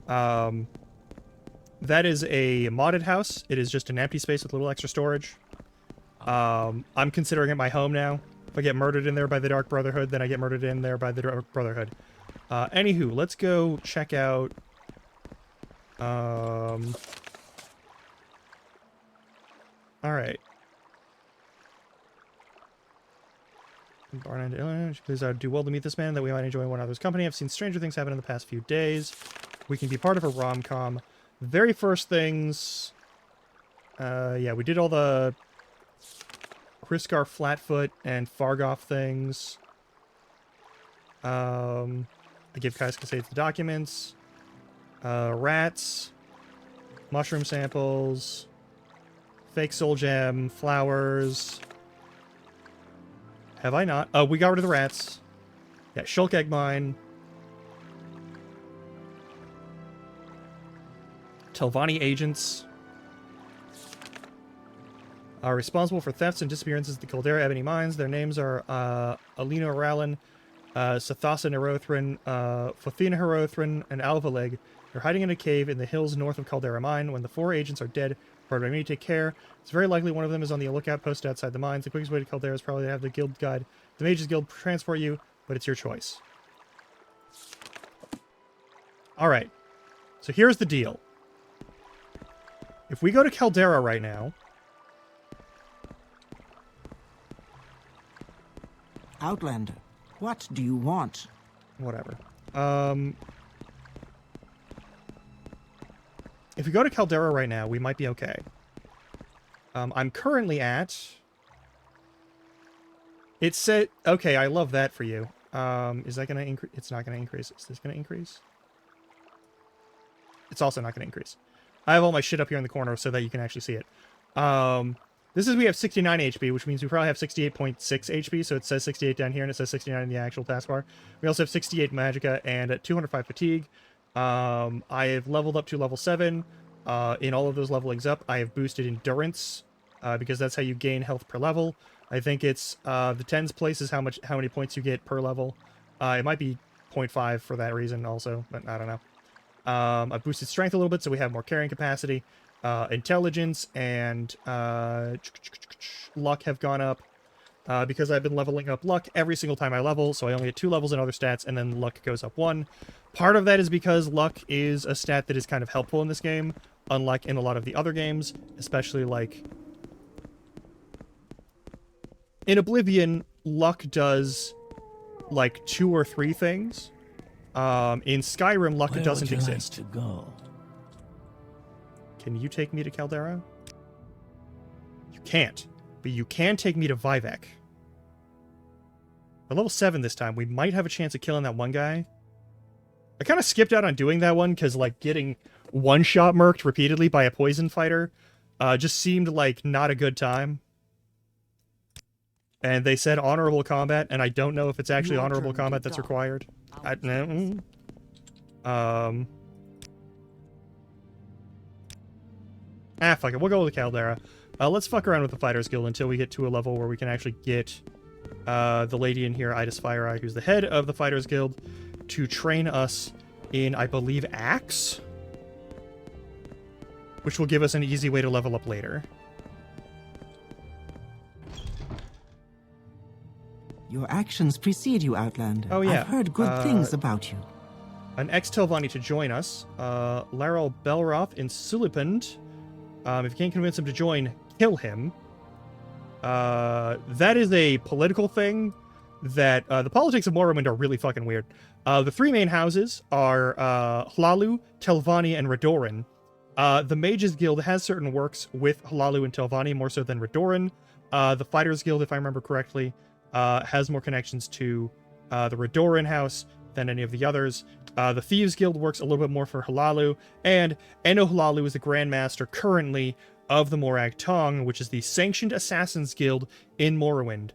that is a modded house. It is just an empty space with a little extra storage. I'm considering it my home now. If I get murdered in there by the Dark Brotherhood, then I get murdered in there by the Dark Brotherhood. Anywho, let's go check out... Alright. Please do well to meet this man, that we might enjoy one another's company. I've seen stranger things happen in the past few days. We can be part of a rom-com. Very first things... yeah, we did all the Hriskar Flatfoot and Fargoth things. I give Kais Kasades the documents. Rats. Mushroom samples. Fake soul gem. Flowers. Have I not? Oh, we got rid of the rats. Yeah, Shulk Egg Mine. Telvanni agents are responsible for thefts and disappearances at the Caldera Ebony Mines. Their names are Alina Rallin, Sathasa Nerothrin, Fothina Herothrin, and Alvaleg. They're hiding in a cave in the hills north of Caldera Mine. When the 4 agents are dead, or I need to take care. It's very likely one of them is on the lookout posted outside the mines. The quickest way to Caldera is probably to have the guild guide, the Mages Guild, transport you, but it's your choice. Alright. So here's the deal. If we go to Caldera right now... Outlander, what do you want? Whatever. If we go to Caldera right now, we might be okay. I'm currently at... It said... Okay, I love that for you. Is that going to increase? It's not going to increase. Is this going to increase? It's also not going to increase. I have all my shit up here in the corner so that you can actually see it. This is we have 69 HP, which means we probably have 68.6 HP, so it says 68 down here, and it says 69 in the actual taskbar. We also have 68 Magicka and 205 Fatigue. I have leveled up to level 7. In all of those levelings up, I have boosted Endurance, because that's how you gain health per level. I think it's the tens place is how many points you get per level. It might be 0.5 for that reason also, but I don't know. I boosted Strength a little bit, so we have more carrying capacity. Intelligence and Luck have gone up. Because I've been leveling up Luck every single time I level, so I only get 2 levels in other stats, and then Luck goes up 1. Part of that is because Luck is a stat that is kind of helpful in this game, unlike in a lot of the other games, especially, like... In Oblivion, Luck does, like, 2 or 3 things. In Skyrim, Luck doesn't exist. To go? Can you take me to Caldera? You can't. But you can take me to Vivek. We're level 7 this time. We might have a chance of killing that one guy. I kind of skipped out on doing that one because, like, getting one-shot murked repeatedly by a poison fighter just seemed like not a good time. And they said honorable combat, and I don't know if it's actually Your honorable turn to combat that's dock. required. Fuck it. We'll go with Caldera. Let's fuck around with the Fighters Guild until we get to a level where we can actually get the lady in here, Idis FireEye, who's the head of the Fighters Guild, to train us in, I believe, Axe, which will give us an easy way to level up later. Your actions precede you, Outlander. Oh, yeah. I've heard good things about you. An ex-Telvanni to join us. Laral Belroth in Sulipund. If you can't convince him to join, kill him. That is a political thing that the politics of Morrowind are really fucking weird. The three main houses are Hlalu, Telvanni, and Redoran. The Mages Guild has certain works with Hlalu and Telvanni more so than Redoran. The Fighters Guild, if I remember correctly, has more connections to the Redoran house than any of the others. The Thieves Guild works a little bit more for Hlalu, and Eno Hlalu is the Grandmaster currently of the Morag Tong, which is the Sanctioned Assassins Guild in Morrowind.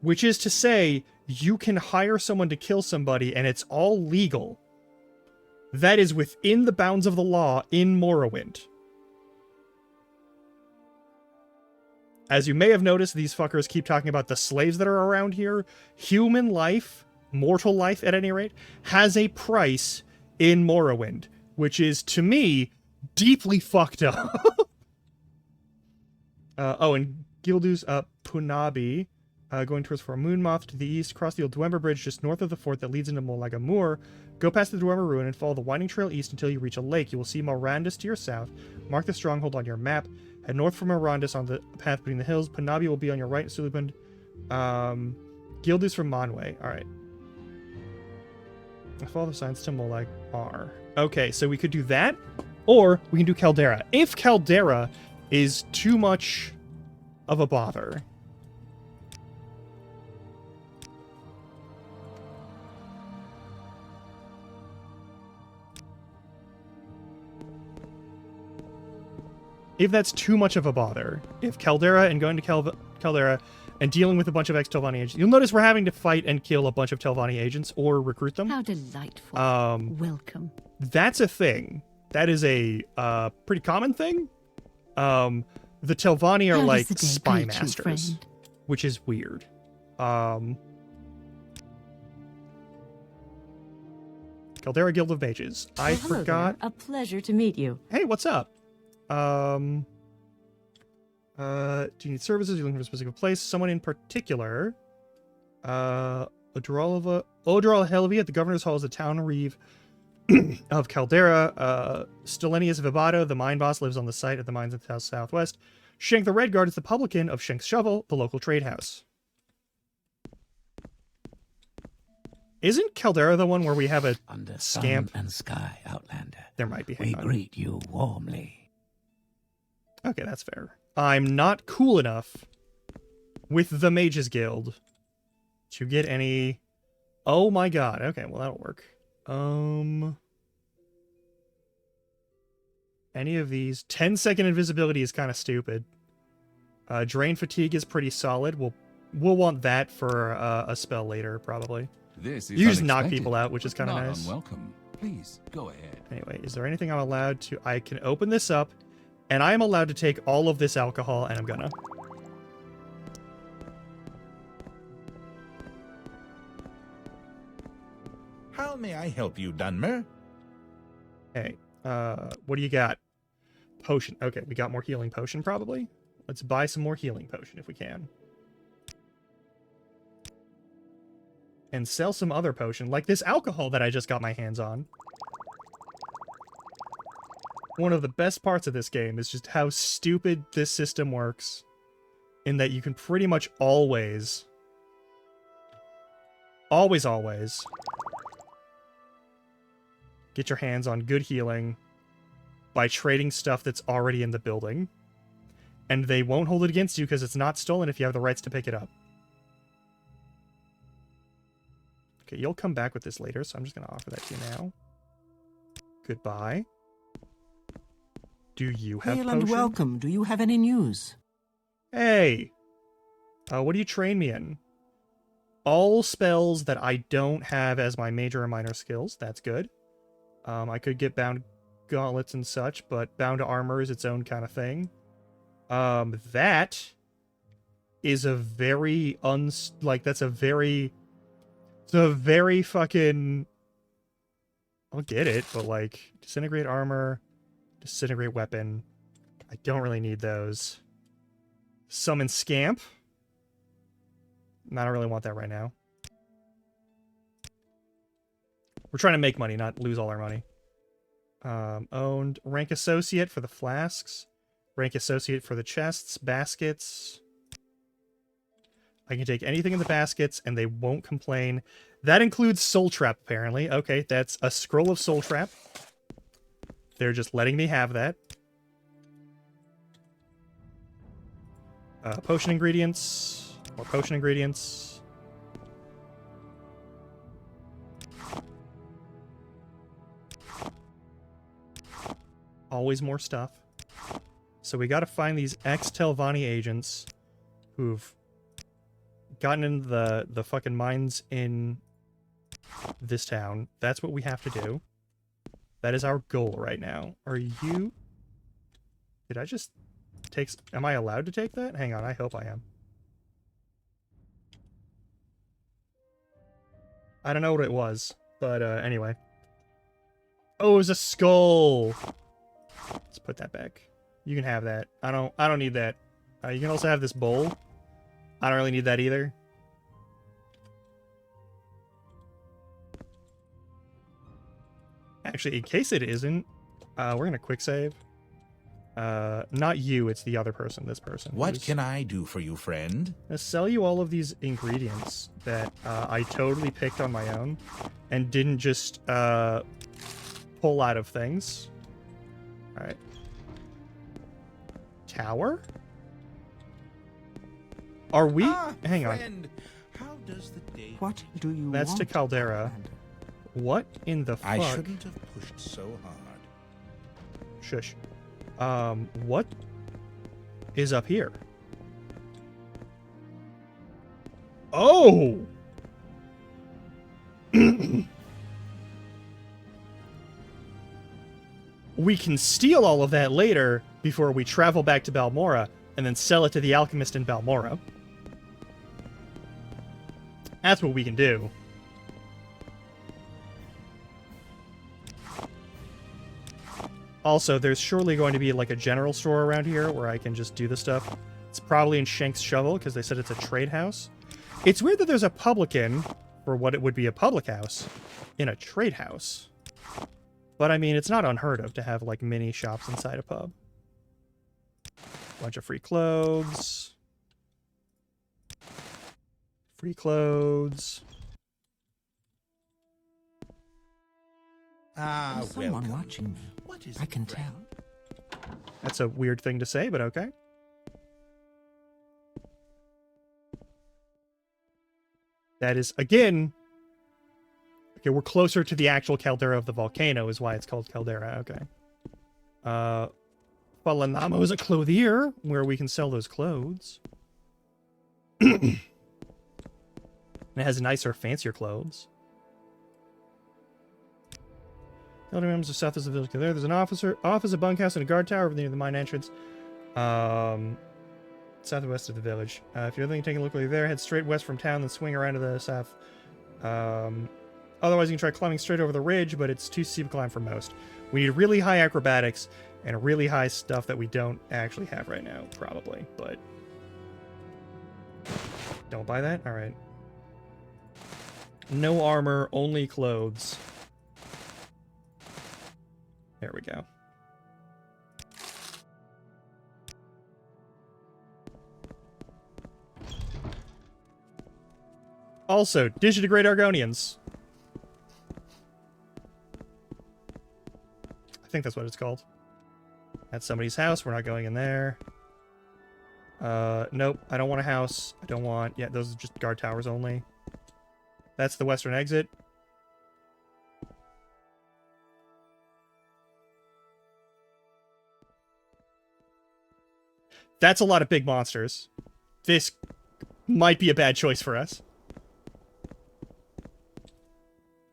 Which is to say, you can hire someone to kill somebody, and it's all legal. That is within the bounds of the law in Morrowind. As you may have noticed, these fuckers keep talking about the slaves that are around here. Human life, mortal life at any rate, has a price in Morrowind, which is, to me, deeply fucked up. And Gildus Punabi, going towards Fort Moonmoth to the east, cross the old Dwemer Bridge just north of the fort that leads into Molaga Moor, go past the Dwemer Ruin and follow the winding trail east until you reach a lake. You will see Morandis to your south. Mark the stronghold on your map. Head north from Morandis on the path between the hills. Punabi will be on your right, Sulipund. Gildus from Monway. Alright. Follow the signs to Molag R. Okay, so we could do that, or we can do Caldera. If Caldera is too much of a bother, if that's too much of a bother, if Caldera and going to Caldera and dealing with a bunch of ex-Telvanni agents, you'll notice we're having to fight and kill a bunch of Telvanni agents or recruit them. How delightful. Welcome. That's a thing. That is a pretty common thing. The Telvanni are How like does the day spy greet you, masters, friend? which is weird. Caldera Guild of Mages. I Oh, hello forgot. there. A pleasure to meet you. Hey, what's up? Do you need services? You're looking for a specific place? Someone in particular? Odral Helvi at the Governor's Hall is the town reeve of Caldera. Stelenius Vibado, the mine boss, lives on the site at the mines in the southwest. Shank the Red Guard is the publican of Shank's Shovel, the local trade house. Isn't Caldera the one where we have a Under scamp? sun and sky, Outlander, There might be. we Hang on. greet you warmly. Okay, that's fair. I'm not cool enough with the Mages Guild to get any... Oh my god. Okay, well that'll work. Any of these. 10-second invisibility is kind of stupid. Drain Fatigue is pretty solid. We'll want that for a spell later, probably. This is You just knock unexpected, people out, which is but kind of not nice. Unwelcome. Please go ahead. Anyway, is there anything I'm allowed to... I can open this up, and I am allowed to take all of this alcohol, and I'm gonna. How may I help you, Dunmer? Okay, what do you got? Potion. Okay, we got more healing potion, probably. Let's buy some more healing potion if we can. And sell some other potion, like this alcohol that I just got my hands on. One of the best parts of this game is just how stupid this system works. In that you can pretty much always get your hands on good healing by trading stuff that's already in the building. And they won't hold it against you because it's not stolen if you have the rights to pick it up. Okay, you'll come back with this later, so I'm just going to offer that to you now. Goodbye. Do you have Hail potion? and welcome. Do you have any news? Hey! What do you train me in? All spells that I don't have as my major or minor skills. That's good. I could get bound gauntlets and such, but bound to armor is its own kind of thing. That is a very that's a very... It's a very fucking... I'll get it, but like, disintegrate armor, disintegrate weapon. I don't really need those. Summon Scamp. I don't really want that right now. We're trying to make money, not lose all our money. Owned rank associate for the flasks. Rank associate for the chests, baskets. I can take anything in the baskets and they won't complain. That includes Soul Trap, apparently. Okay, that's a scroll of Soul Trap. They're just letting me have that. Potion ingredients. More potion ingredients. Always more stuff. So we gotta find these ex-Telvanni agents who've gotten into the fucking mines in this town. That's what we have to do. That is our goal right now. Are you... Did I just take... Am I allowed to take that? Hang on, I hope I am. I don't know what it was, but anyway. Oh, it was a skull! Let's put that back. You can have that. I don't need that. You can also have this bowl. I don't really need that either. Actually, in case it isn't, we're gonna quick save. Not you, it's the other person, this person. What can I do for you, friend? I'll sell you all of these ingredients that I totally picked on my own and didn't just pull out of things. Alright. Tower? Are we? Hang on. Friend, how does the day... What do you That's want? to Caldera. Outlander? What in the fuck? I shouldn't have pushed so hard. Shush. What is up here? Oh! We can steal all of that later before we travel back to Balmora and then sell it to the alchemist in Balmora. That's what we can do. Also, there's surely going to be like a general store around here where I can just do the stuff. It's probably in Shank's Shovel because they said it's a trade house. It's weird that there's a publican, for what it would be a public house, in a trade house. But I mean, it's not unheard of to have like mini shops inside a pub. Bunch of free clothes. Free clothes. Ah, There's someone welcome. watching me. What is I it, can friend? tell. That's a weird thing to say, but okay. That is, again... Okay, we're closer to the actual caldera of the volcano, is why it's called caldera. Okay. Falanamo is a clothier, where we can sell those clothes. And it has nicer, fancier clothes. Elder members of south of the village. There's an office, a bunkhouse, and a guard tower near the mine entrance. Southwest of the village. If you're looking to take a look over there, head straight west from town, then swing around to the south. Otherwise, you can try climbing straight over the ridge, but it's too steep a climb for most. We need really high acrobatics and really high stuff that we don't actually have right now, probably, but... Don't buy that? Alright. No armor, only clothes. There we go. Also, Digidegrade Argonians. I think that's what it's called. That's somebody's house. We're not going in there. Nope. I don't want a house. I don't want... Yeah, those are just guard towers only. That's the western exit. That's a lot of big monsters. This might be a bad choice for us.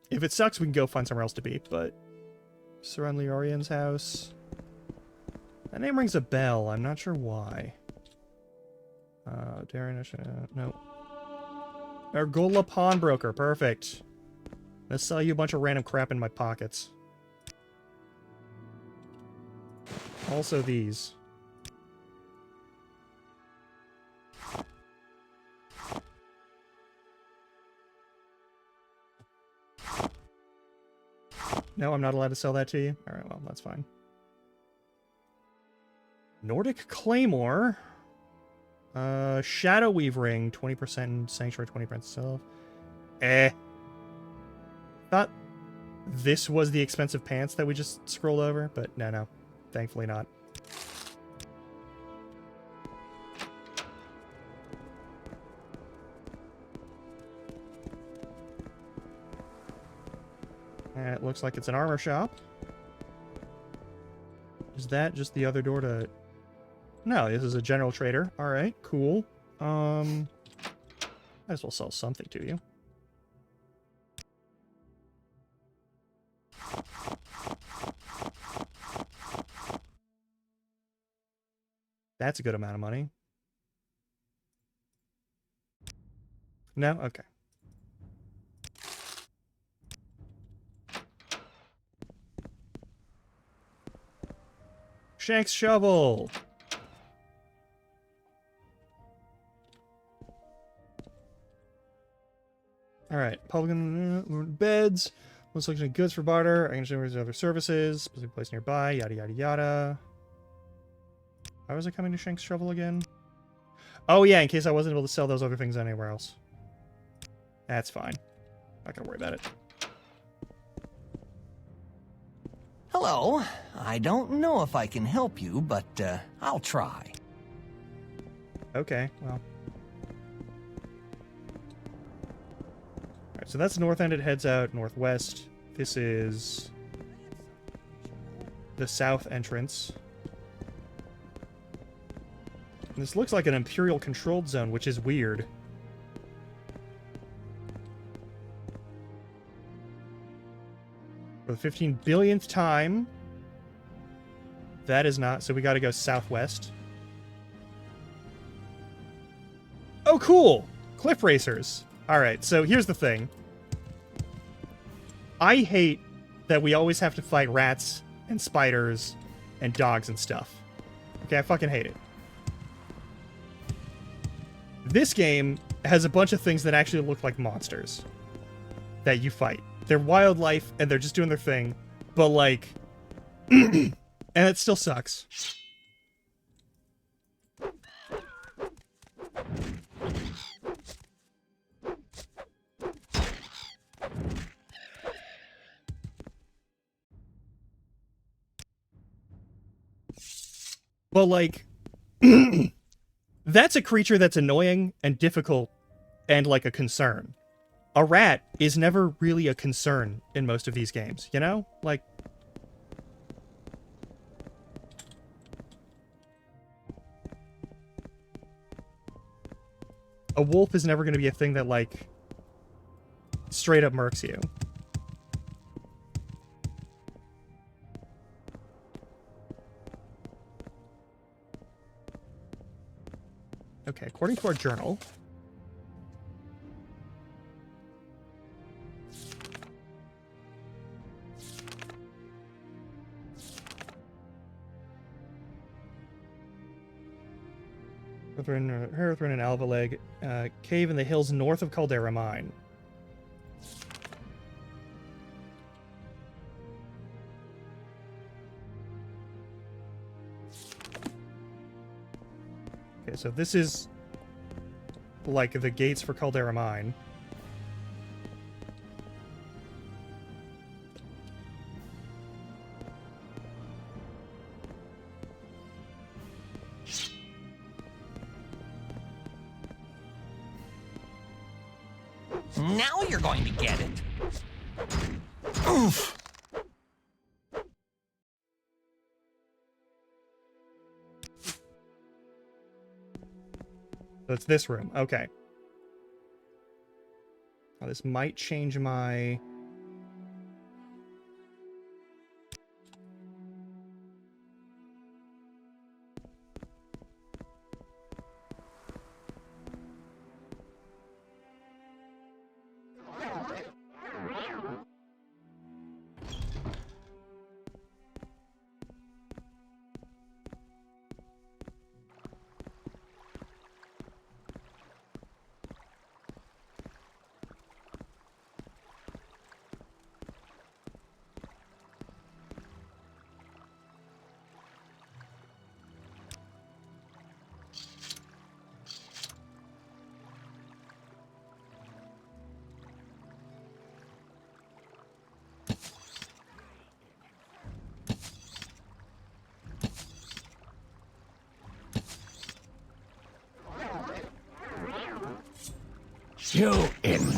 If it sucks, we can go find somewhere else to be, but... Surround Leorian's house. That name rings a bell. I'm not sure why. Darren... no. Argola Pawnbroker. Perfect. Let's sell you a bunch of random crap in my pockets. Also these. No, I'm not allowed to sell that to you? Alright, well, that's fine. Nordic Claymore. Shadow Weave Ring, 20% Sanctuary, 20% Self. Thought this was the expensive pants that we just scrolled over, but no. Thankfully not. It looks like it's an armor shop. Is that just the other door to... No, this is a general trader. Alright, cool. Might as well sell something to you. That's a good amount of money. No? Okay. Shank's shovel! Alright, public beds. Let's look at goods for barter. I can show you other services. Specific place nearby. Yada yada yada. Why was I coming to Shank's shovel again? Oh yeah, in case I wasn't able to sell those other things anywhere else. That's fine. Not gonna worry about it. Hello. I don't know if I can help you, but I'll try. Okay, well. Alright, so that's the north end. It heads out northwest. This is the south entrance. And this looks like an Imperial controlled zone, which is weird. For the 15 billionth time. That is not... So we gotta go southwest. Oh, cool! Cliff Racers. Alright, so here's the thing. I hate that we always have to fight rats and spiders and dogs and stuff. Okay, I fucking hate it. This game has a bunch of things that actually look like monsters that you fight. They're wildlife, and they're just doing their thing, but, like... and it still sucks. But, like... That's a creature that's annoying and difficult and, like, a concern. A rat is never really a concern in most of these games, you know? Like... A wolf is never going to be a thing that, like, straight up murks you. Okay, according to our journal... Herathrun and Alvaleg, cave in the hills north of Caldera Mine. Okay, so this is like the gates for Caldera Mine. Now you're going to get it. Oof. So it's this room. Okay. Now this might change my... You in.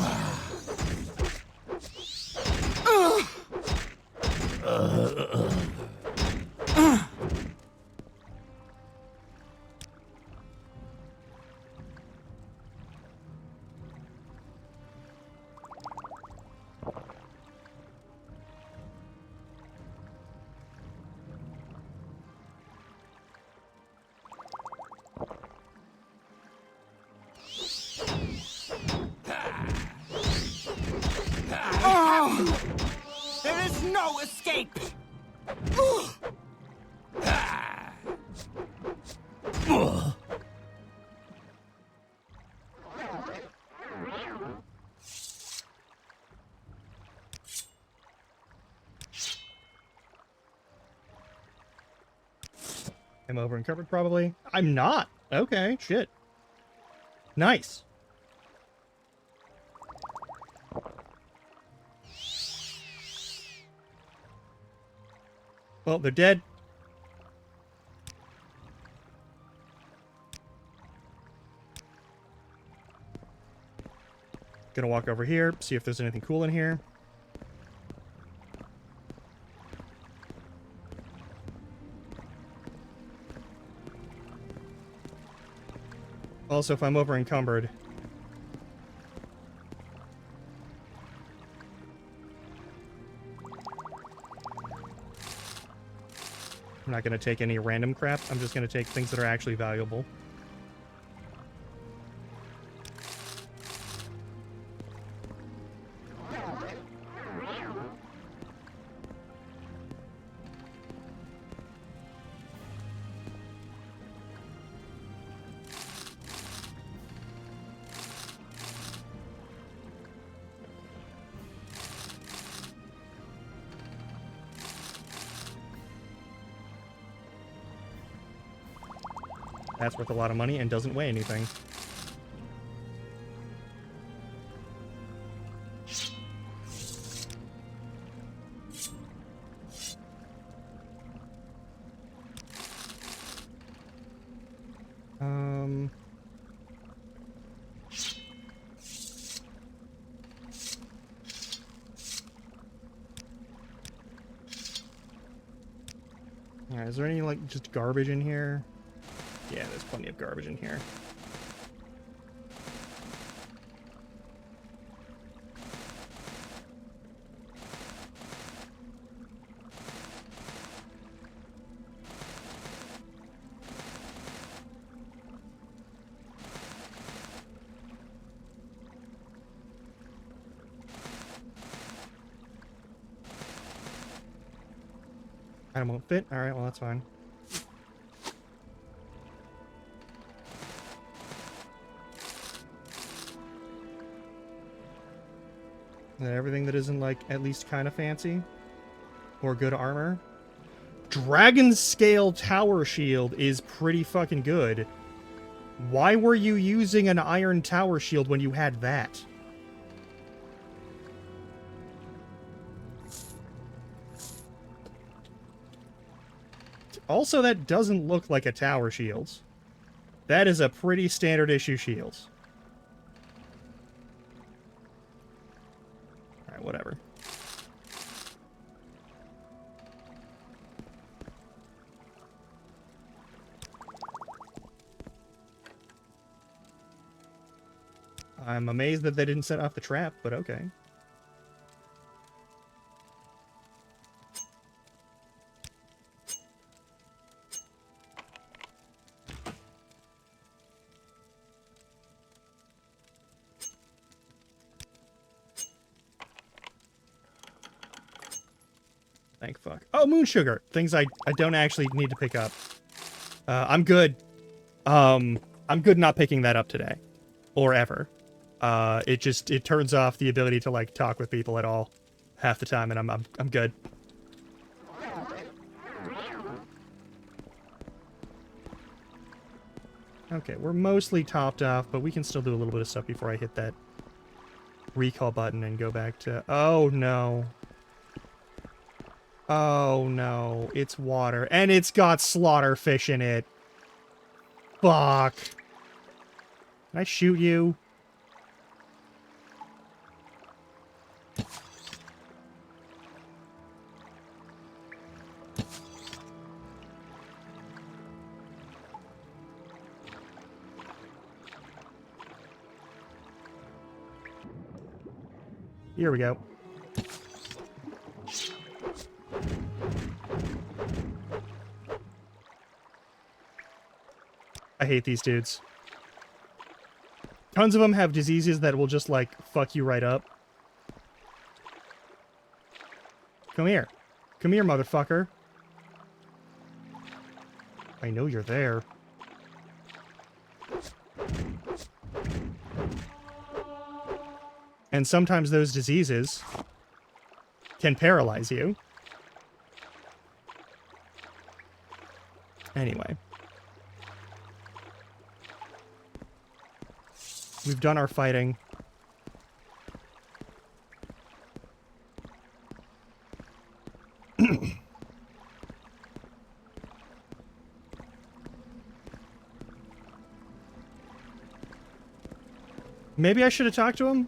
There is no escape! I'm over and covered, probably. I'm not. Okay, shit. Nice. Well, they're dead. Gonna walk over here, see if there's anything cool in here. Also, if I'm over encumbered, I'm not going to take any random crap. I'm just going to take things that are actually valuable. That's worth a lot of money and doesn't weigh anything. Alright, is there any, like, just garbage in here? Yeah, there's plenty of garbage in here. Item won't fit? Alright, well that's fine. And everything that isn't, like, at least kind of fancy or good armor. Dragon Scale Tower Shield is pretty fucking good. Why were you using an iron tower shield when you had that? Also, that doesn't look like a tower shield. That is a pretty standard issue shield. whatever. I'm amazed that they didn't set off the trap, but okay. Thank fuck. Oh, moon sugar. Things I don't actually need to pick up. I'm good. I'm good not picking that up today. Or ever. It turns off the ability to like talk with people at all half the time, and I'm good. Okay, we're mostly topped off, but we can still do a little bit of stuff before I hit that recall button and go back to... Oh, no. Oh, no. It's water. And it's got slaughterfish in it. Fuck. Can I shoot you? Here we go. I hate these dudes. Tons of them have diseases that will just, like, fuck you right up. Come here. Come here, motherfucker. I know you're there. And sometimes those diseases can paralyze you. Anyway. We've done our fighting. Maybe I should have talked to him?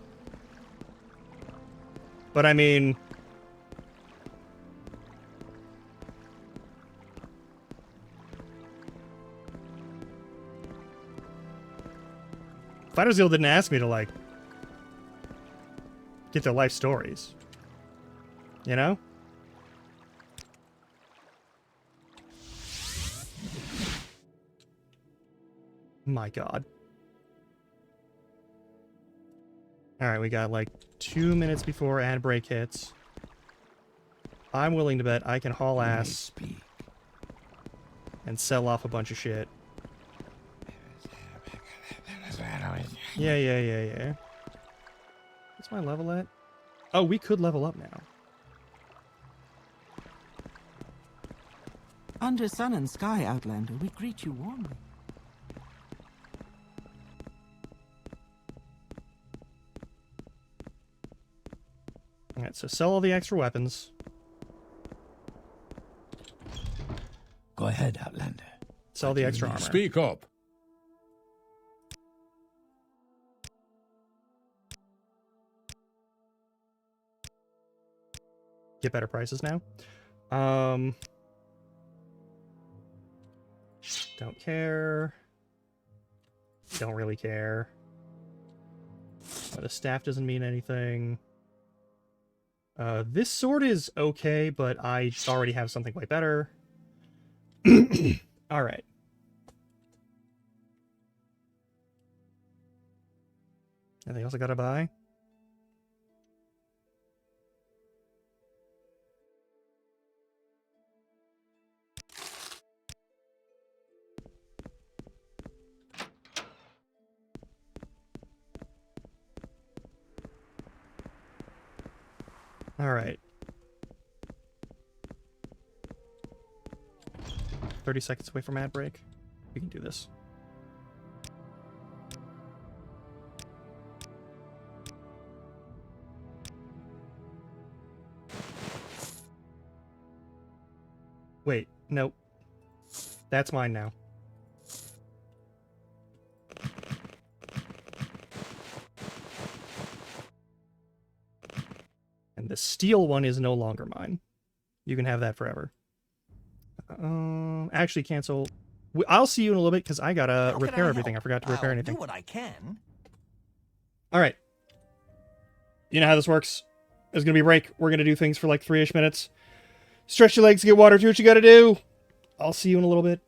But I mean... Fighter Zeal didn't ask me to, like, get their life stories. You know? My god. Alright, we got, like, 2 minutes before ad break hits. I'm willing to bet I can haul ass and sell off a bunch of shit. Yeah. What's my level at? Oh, we could level up now. Under sun and sky, Outlander, we greet you warmly. Alright, so sell all the extra weapons. Go ahead, Outlander. Sell the extra armor. Speak up. Get better prices now. Don't care. Don't really care. The staff doesn't mean anything. This sword is okay, but I already have something way better. Alright. Anything else I gotta buy? Alright. 30 seconds away from ad break. We can do this. Wait, nope. That's mine now. And the steel one is no longer mine. You can have that forever. Actually, cancel. I'll see you in a little bit because I gotta How can repair I everything. help? I forgot to repair I'll anything. do what I can. All right. You know how this works. There's gonna be a break. We're gonna do things for like 3-ish minutes. Stretch your legs, get water, do what you gotta do. I'll see you in a little bit.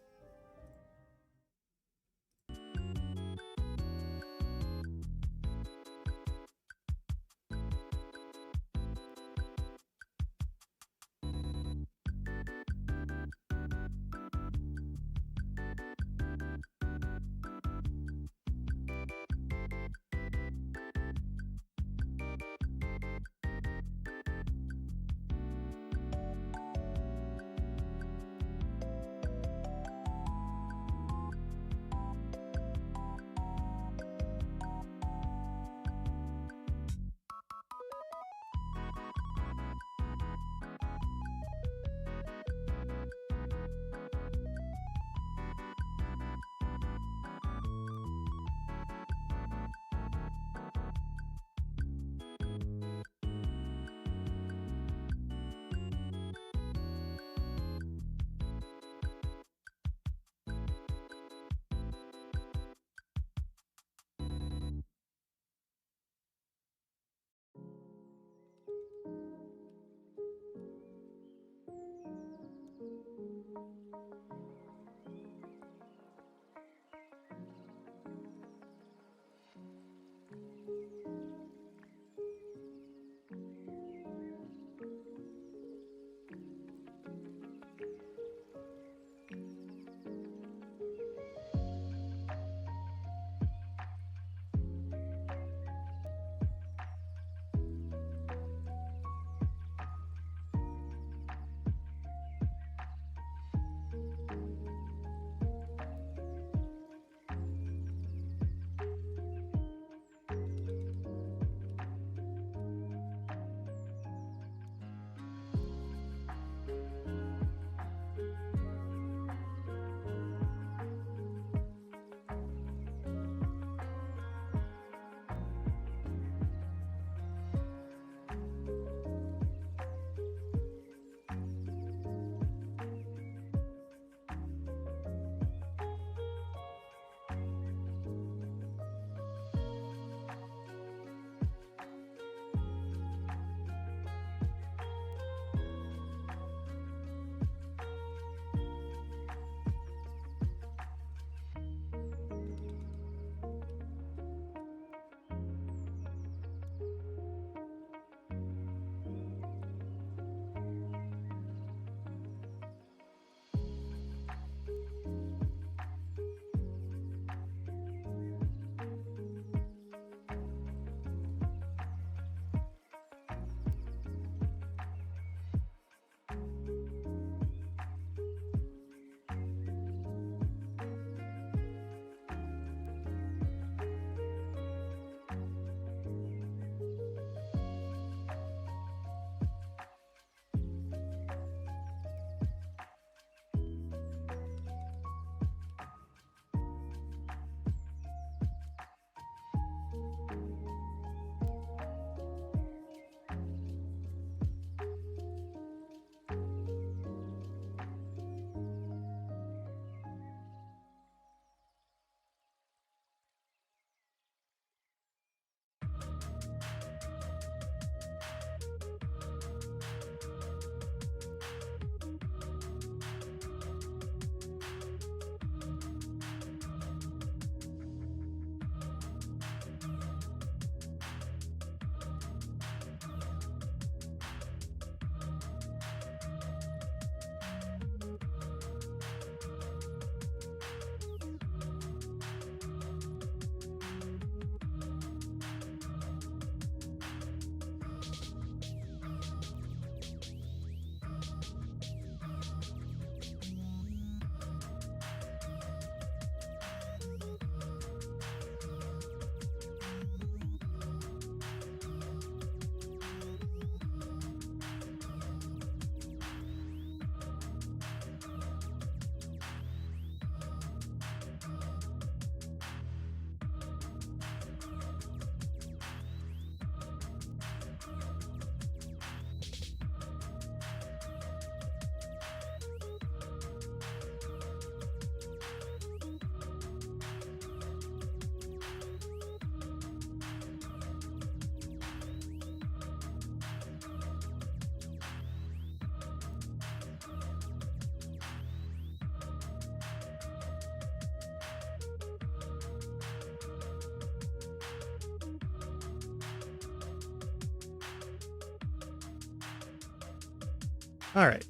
All right.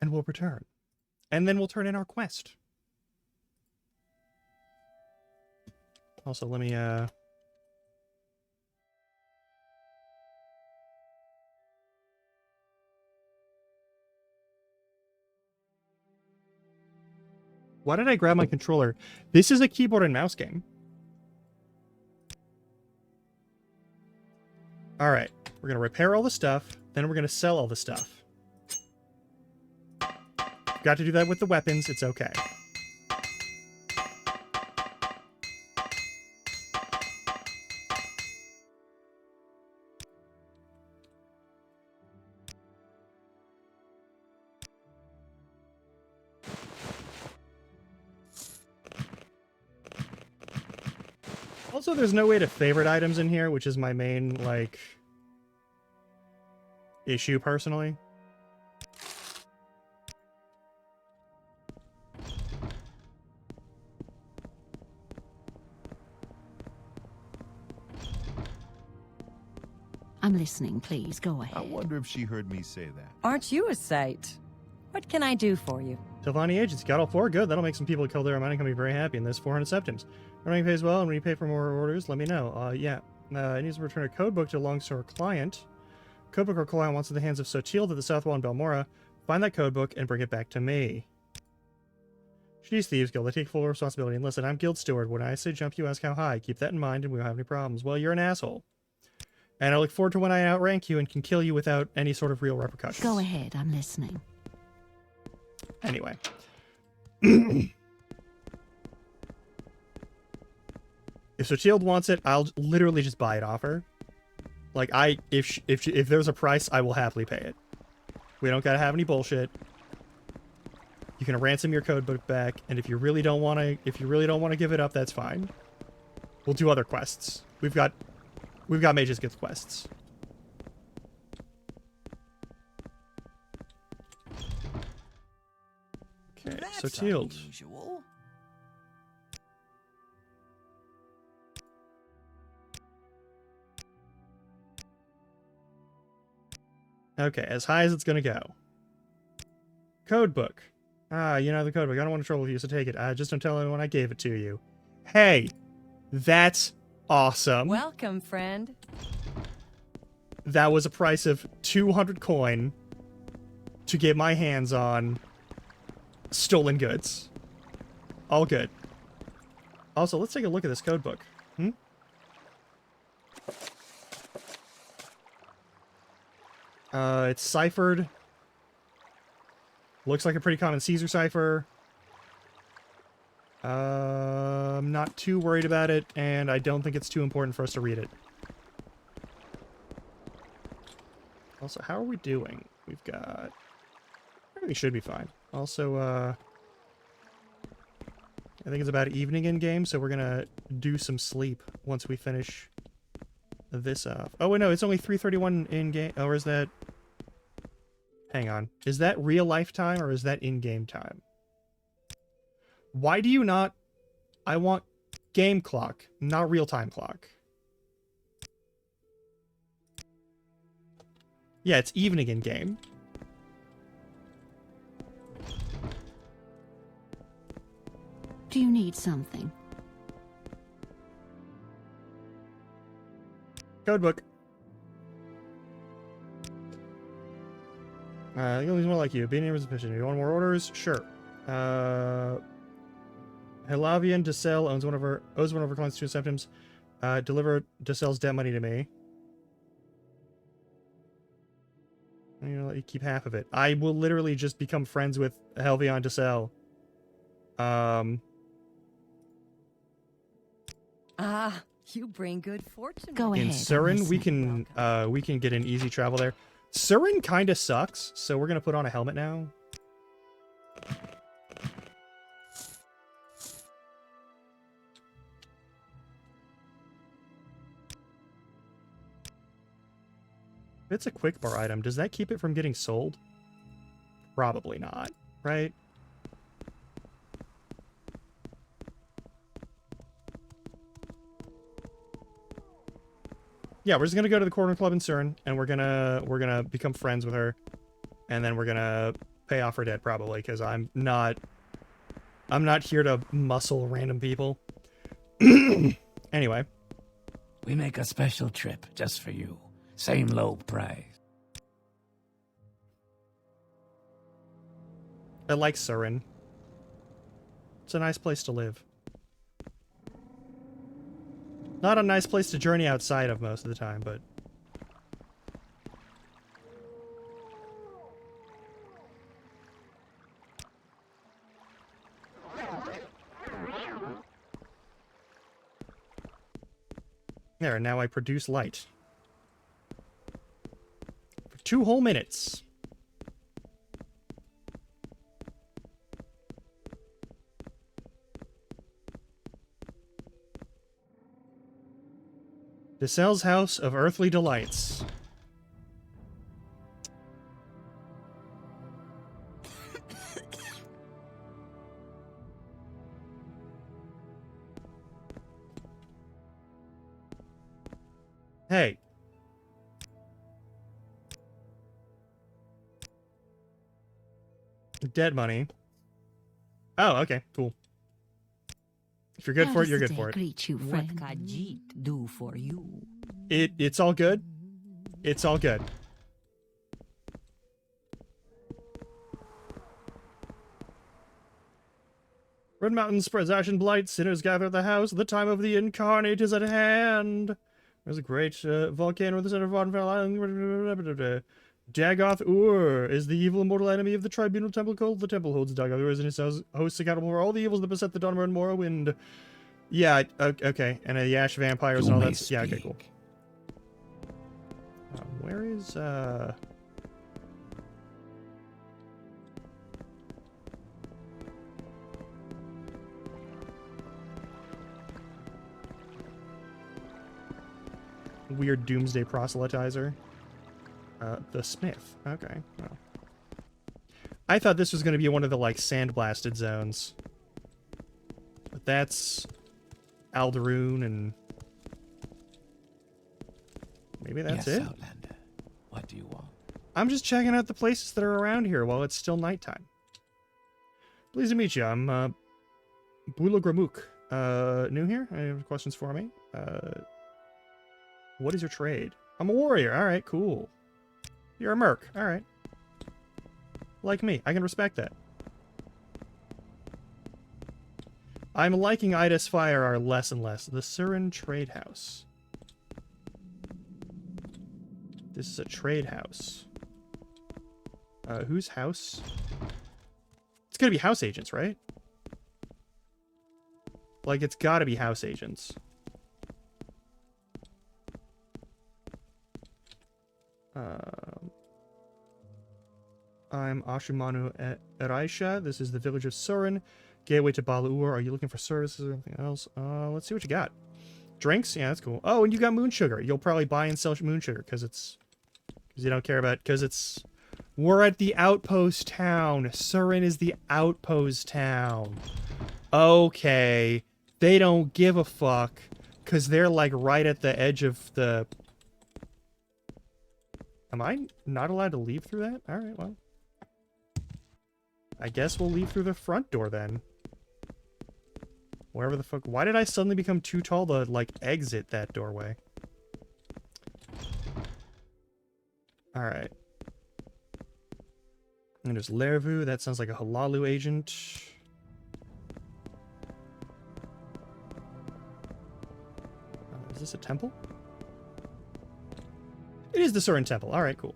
And we'll return. And then we'll turn in our quest. Also, let me, Why did I grab my controller? This is a keyboard and mouse game. Alright, we're going to repair all the stuff, then we're going to sell all the stuff. Got to do that with the weapons, it's okay. Also, there's no way to favorite items in here, which is my main, like, issue, personally. I'm listening, please. Go ahead. I wonder if she heard me say that. Aren't you a sight? What can I do for you? Telvanni Agency got all 4. Good. That'll make some people who kill their money can be very happy. And there's 400 septims. Running pays well, and when you pay for more orders, let me know. Yeah. It needs to return a codebook to belongs to our client. Codebook our client wants in the hands of Sotiel to the south wall in Balmora. Find that codebook and bring it back to me. She's Thieves Guild. I take full responsibility. And listen, I'm Guild Steward. When I say jump, you ask how high. Keep that in mind, and we won't have any problems. Well, you're an asshole. And I look forward to when I outrank you and can kill you without any sort of real repercussions. Go ahead, I'm listening. Anyway. If Sotiel wants it, I'll literally just buy it off her. Like, if there's a price, I will happily pay it. We don't gotta have any bullshit. You can ransom your codebook back, and if you really don't want to give it up, that's fine. We'll do other quests. We've got Mage's Gift quests. Okay, That's Sotiel. unusual. Okay, as high as it's gonna go. Codebook. Ah, you know the codebook. I don't want to trouble you, so take it. Just don't tell anyone I gave it to you. Hey, that's awesome. Welcome, friend. That was a price of 200 coin to get my hands on stolen goods. All good. Also, let's take a look at this codebook. It's ciphered. Looks like a pretty common Caesar cipher. I'm not too worried about it, and I don't think it's too important for us to read it. Also, how are we doing? We've got... I think we should be fine. Also, I think it's about evening in game, so we're gonna do some sleep once we finish this off. Oh, wait, no, it's only 3:31 in game. Or is that... Hang on. Is that real life time, or is that in-game time? Why do you not... I want game clock, not real-time clock. Yeah, it's evening in game. Do you need something? Codebook. I think he's more like you. Being here is sufficient. You want more orders? Sure. Helavian Dacel owes one of our clients 2 septims. Deliver Dacel's debt money to me. I'm gonna let you keep half of it. I will literally just become friends with Helvion Dacel. Ah, you bring good fortune. Go In ahead. I'm Surin, we listening. can get an easy travel there. Surin kind of sucks, so we're gonna put on a helmet now. If it's a quick bar item, does that keep it from getting sold? Probably not, right? Yeah, we're just gonna go to the corner club in CERN, and we're gonna become friends with her, and then we're gonna pay off her debt probably, because I'm not here to muscle random people. Anyway, We make a special trip just for you. Same low price. I like CERN. It's a nice place to live. Not a nice place to journey outside of most of the time, but... There, now I produce light. For 2 whole minutes. DeSelle's House of Earthly Delights. Hey. Dead money. Oh, okay, cool. If you're good How for it, does you're the good day for it. greet you, What friend? can Jeet do for you? It's all good. It's all good. Red Mountain spreads ash and blight. Sinners gather at the house. The time of the incarnate is at hand. There's a great volcano at the center of Vattenfall Island. Dagoth Ur is the evil immortal enemy of the tribunal temple cult. The temple holds Dagoth Ur and his hosts accountable for all the evils that beset the Donner and Morrowind. Yeah, okay. And the ash vampires and all that. Yeah, okay, cool. Where is, weird doomsday proselytizer? The Smith. Okay. Well. I thought this was going to be one of the, like, sandblasted zones. But that's Aldaroon, and maybe that's Yes, it? Outlander. What do you want? I'm just checking out the places that are around here while it's still nighttime. Pleased to meet you. I'm, Bula Gramuk. New here? Any have questions for me? What is your trade? I'm a warrior. Alright, cool. You're a merc. Alright. Like me. I can respect that. I'm liking Ida's Fire less and less. The Surin Trade House. This is a trade house. Whose house? It's gonna be house agents, right? Like, it's gotta be house agents. I'm Ashumanu Eraisha. This is the village of Surin. Gateway to Balur. Are you looking for services or anything else? Let's see what you got. Drinks? Yeah, that's cool. Oh, and you got moon sugar. You'll probably buy and sell moon sugar because you don't care about, because it's, we're at the outpost town. Surin is the outpost town. Okay. They don't give a fuck because they're like right at the edge of the... Am I not allowed to leave through that? Alright, well. I guess we'll leave through the front door then. Wherever the fuck... Why did I suddenly become too tall to, like, exit that doorway? Alright. And there's Lervu. That sounds like a Halalu agent. Is this a temple? It is the Surin Temple. Alright, cool.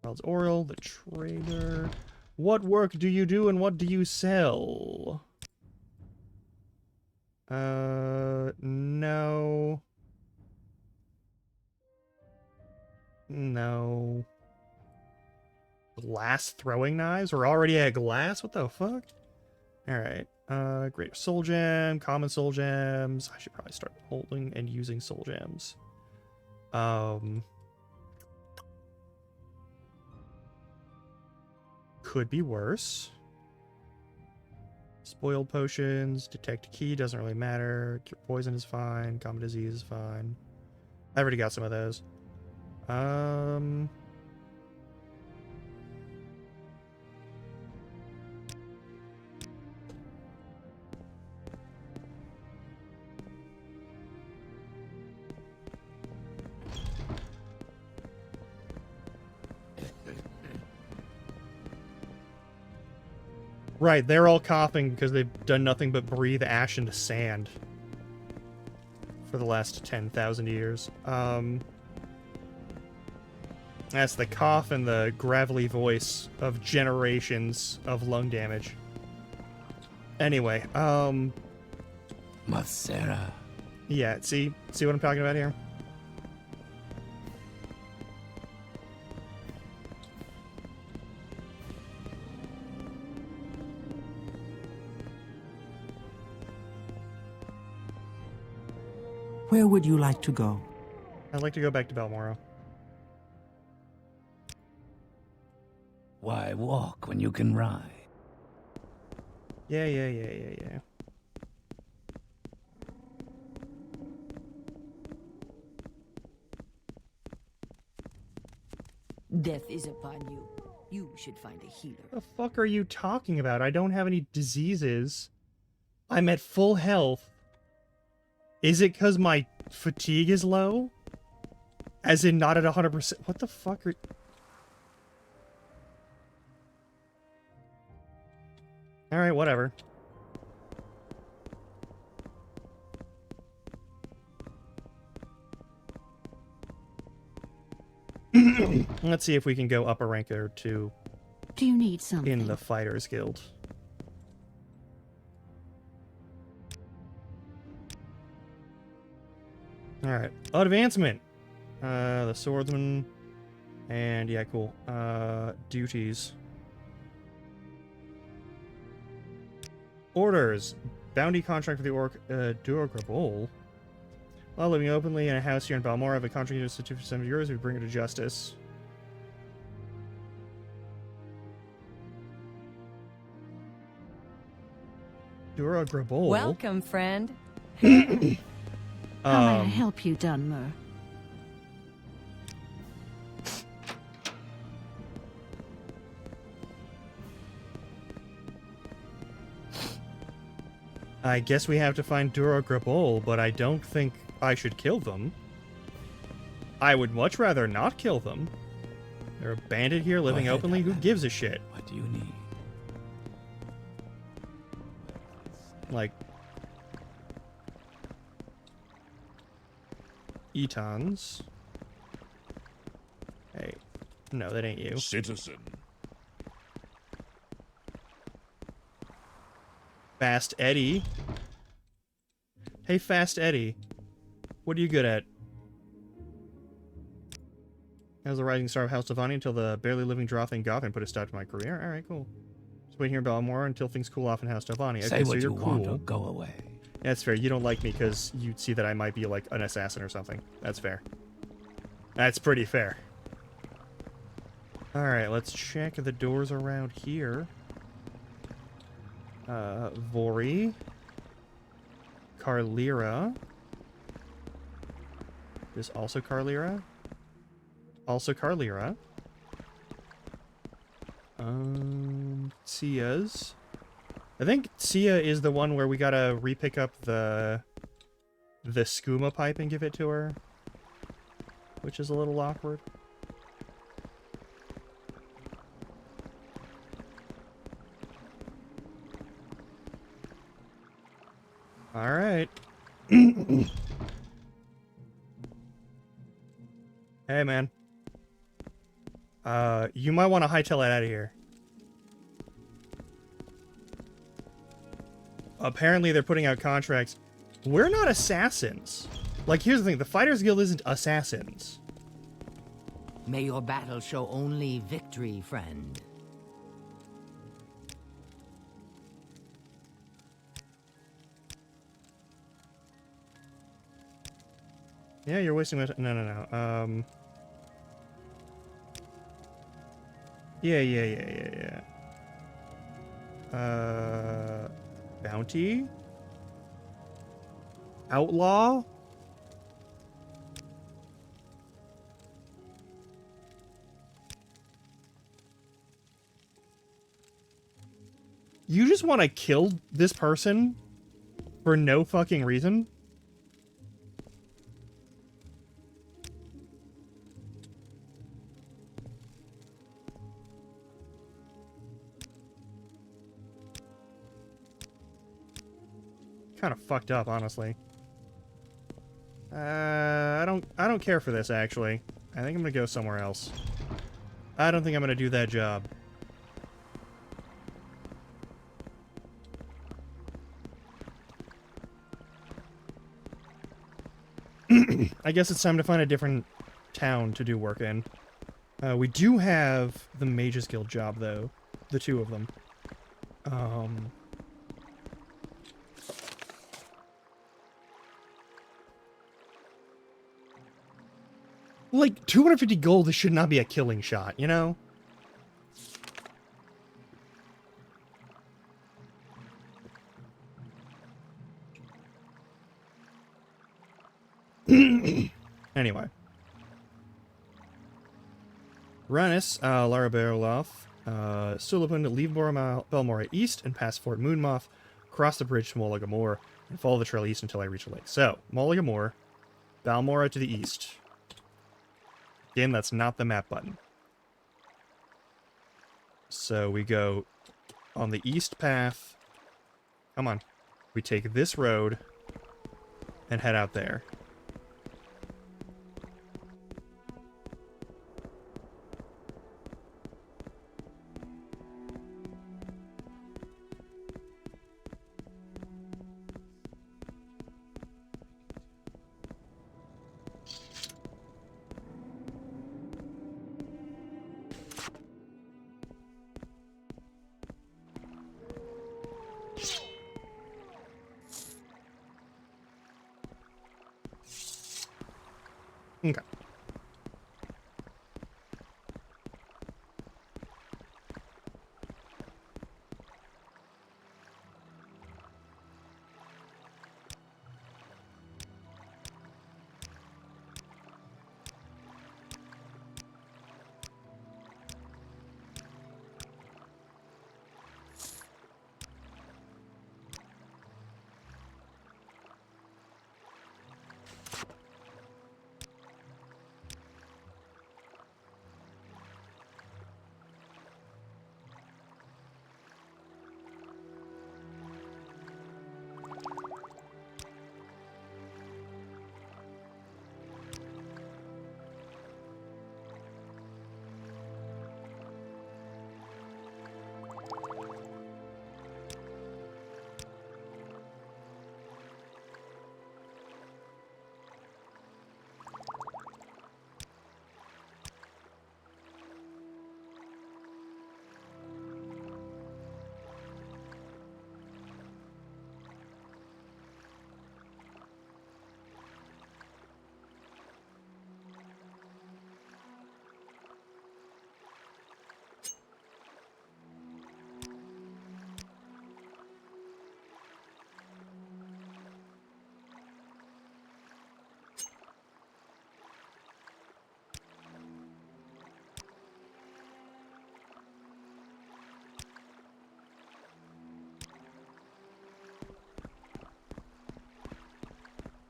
Charles Oral, the trader. What work do you do and what do you sell? No. No. Glass throwing knives? We're already at glass? What the fuck? Alright. Greater soul gem, common soul gems. I should probably start holding and using soul gems. could be worse. Spoiled potions, detect key doesn't really matter. Cure poison is fine. Common disease is fine. I already got some of those. Right, they're all coughing because they've done nothing but breathe ash into sand for the last 10,000 years. That's the cough and the gravelly voice of generations of lung damage. Anyway, Mathera. yeah, see what I'm talking about here? Where would you like to go? I'd like to go back to Balmoral. Why walk when you can ride? Yeah. Death is upon you. You should find a healer. The fuck are you talking about? I don't have any diseases. I'm at full health. Is it because my fatigue is low? As in not at 100%? What the fuck are... Alright, whatever. Let's see if we can go up a rank or two Do you need something? in the Fighters Guild. Alright. Advancement! The swordsman. And yeah, cool. Duties. Orders. Bounty contract for the Duro Grabol. While living openly in a house here in Balmora, I have a contract for 2% of yours. We bring her to justice. Duro Grabol. Welcome, friend. How may I help you, Dunmer? I guess we have to find Duro Grabol, but I don't think I should kill them. I would much rather not kill them. They're a bandit here living ahead, openly. Who Alan. gives a shit? What do you need? Like... Etons. Hey. No, that ain't you. Citizen. Fast Eddie. Hey, Fast Eddie. What are you good at? I was the rising star of House Devani until the barely living Drothing Gotham put a stop to my career. Alright, cool. Just wait here in Balmora until things cool off in House Devani. Say Okay, so what you're you cool. want or go away. That's fair. You don't like me because you see that I might be like an assassin or something. That's fair. That's pretty fair. Alright, let's check the doors around here. Vori. Carlira. This also Carlira? Also Carlira. Sia's. I think Sia is the one where we gotta repick up the skooma pipe and give it to her, which is a little awkward. All right. Hey, man. You might want to hightail it out of here. Apparently they're putting out contracts. We're not assassins. Like, here's the thing. The Fighters Guild isn't assassins. May your battle show only victory, friend. Yeah, you're wasting my time. No. Yeah. Bounty? Outlaw? You just want to kill this person for no fucking reason? Kind of fucked up, honestly. I don't care for this, actually. I think I'm gonna go somewhere else. I don't think I'm gonna do that job. I guess it's time to find a different town to do work in. We do have the Mages Guild job, though. The two of them. Like, 250 gold, this should not be a killing shot, you know? Anyway. Rannis, Lara Beorloth, Sullivan, leave Belmora east and pass Fort Moonmoth, cross the bridge to Mola Gamor, and follow the trail east until I reach a lake. So, Mola Gamor, Balmora to the east. Again, that's not the map button. So we go on the east path. Come on. We take this road and head out there. Okay.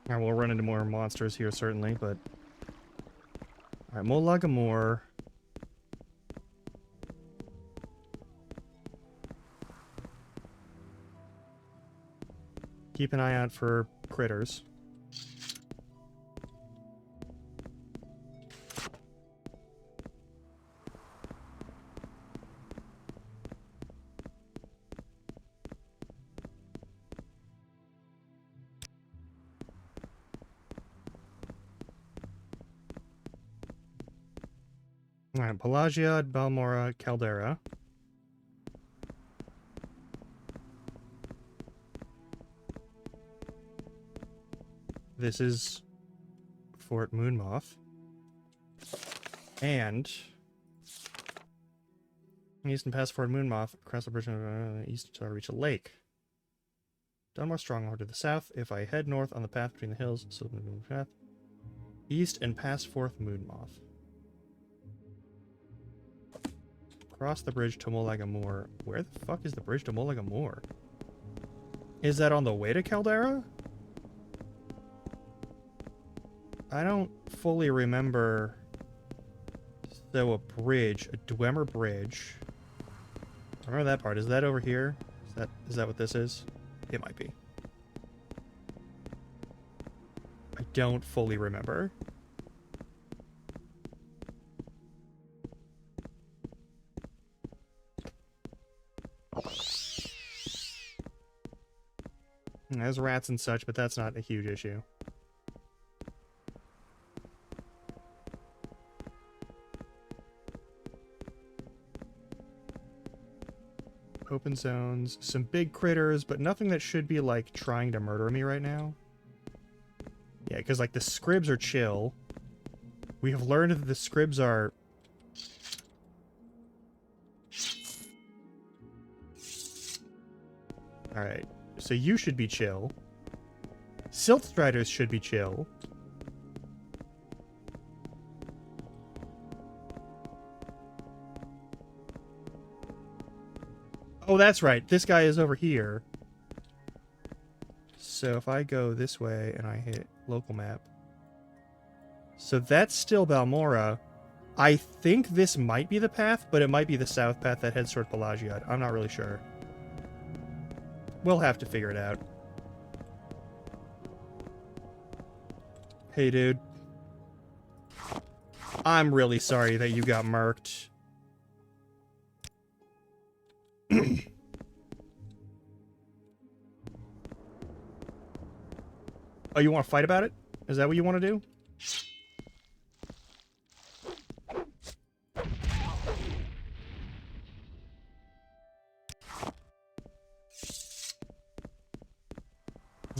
Alright, we'll run into more monsters here, certainly, but... Alright, Mola Gamor. Keep an eye out for critters. Alright, Pelagia, Balmora, Caldera. This is Fort Moonmoth. And East and pass Fort Moonmoth. Across the bridge east to reach a lake. Dunmore Stronghold to the south. If I head north on the path between the hills, so path. East and past Fourth Moonmoth. Cross the bridge to Molaga Moor. Where the fuck is the bridge to Molaga Moor? Is that on the way to Caldera? I don't fully remember. So a bridge, a Dwemer Bridge. I remember that part. Is that over here? Is that what this is? It might be. I don't fully remember. There's rats and such, but that's not a huge issue. Open zones, some big critters, but nothing that should be, like, trying to murder me right now. Yeah, because, like, the scribs are chill. We have learned that the scribs are... Alright, so you should be chill. Silt Striders should be chill. Oh, that's right. This guy is over here. So if I go this way and I hit local map. So that's still Balmora. I think this might be the path, but it might be the south path that heads toward Pelagiad. I'm not really sure. We'll have to figure it out. Hey, dude. I'm really sorry that you got murked. Oh, you want to fight about it? Is that what you want to do?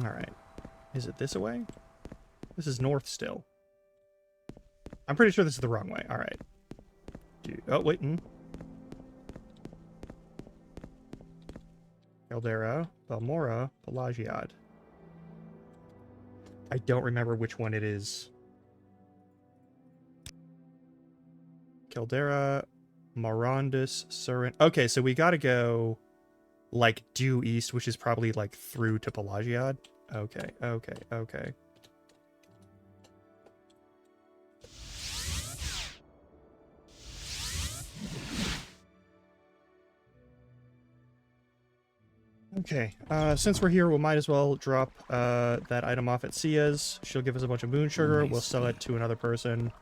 Alright. Is it this way? This is north still. I'm pretty sure this is the wrong way. Alright. Oh, wait. Caldera, Balmora, Pelagiad. I don't remember which one it is. Caldera, Marondus, Surin. Okay, so we gotta go, like, due east, which is probably, like, through to Pelagiad. Okay, okay, okay. Okay, since we're here, we might as well drop that item off at Sia's. She'll give us a bunch of moon sugar. Nice. We'll sell it to another person.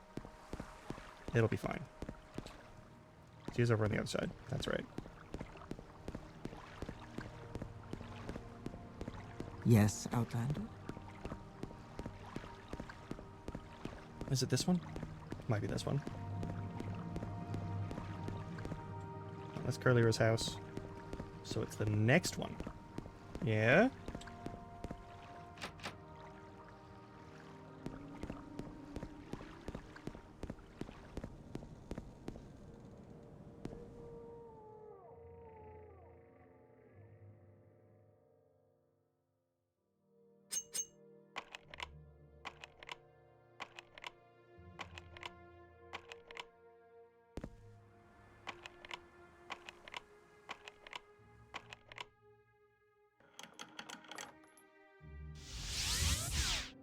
It'll be fine. Sia's over on the other side. That's right. Yes, Outlander? Is it this one? Might be this one. That's Curlier's house. So it's the next one. Yeah?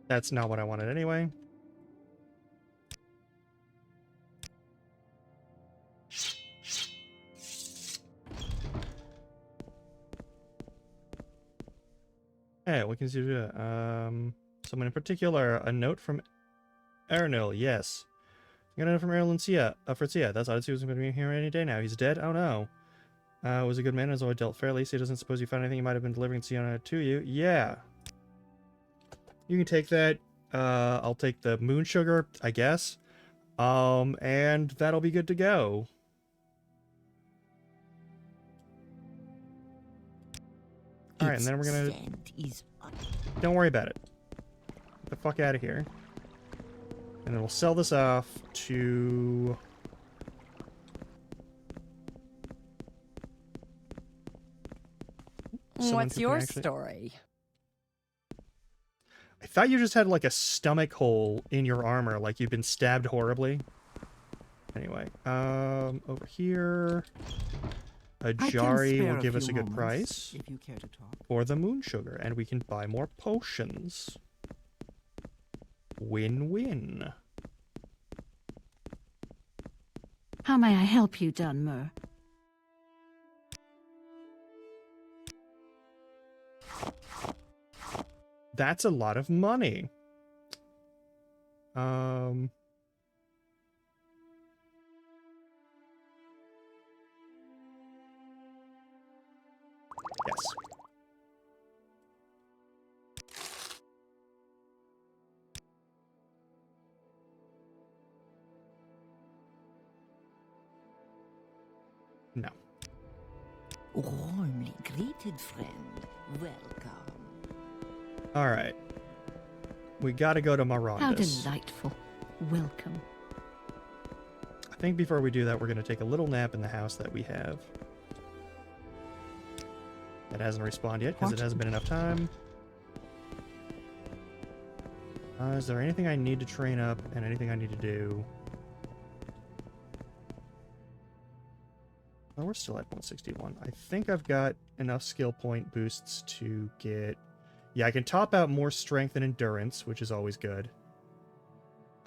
That's not what I wanted anyway. Hey, what can you do? Someone in particular. A note from Ernil. Yes. I got a note from Errol and Sia. For Sia. That's Odyssey was going to be here any day now. He's dead? Oh no. Was a good man, as always dealt fairly. So he doesn't suppose you found anything he might have been delivering Siona to you. Yeah. You can take that. I'll take the moon sugar, I guess. And that'll be good to go. Alright, and then we're gonna... Don't worry about it. Get the fuck out of here. And then we'll sell this off to... someone What's who can your actually... story? I thought you just had like a stomach hole in your armor, like you've been stabbed horribly. Anyway, over here, a Jari will give us a good price if you care to talk. for the moon sugar, and we can buy more potions. Win-win. How may I help you, Dunmer? That's a lot of money. Yes. No. Warmly greeted, friend. Welcome. All right. We gotta go to Marondis. How delightful. Welcome. I think before we do that, we're gonna take a little nap in the house that we have. That hasn't respawned yet because it hasn't been enough time. Is there anything I need to train up and anything I need to do? Oh, we're still at 161. I think I've got enough skill point boosts to get... Yeah, I can top out more strength and endurance, which is always good.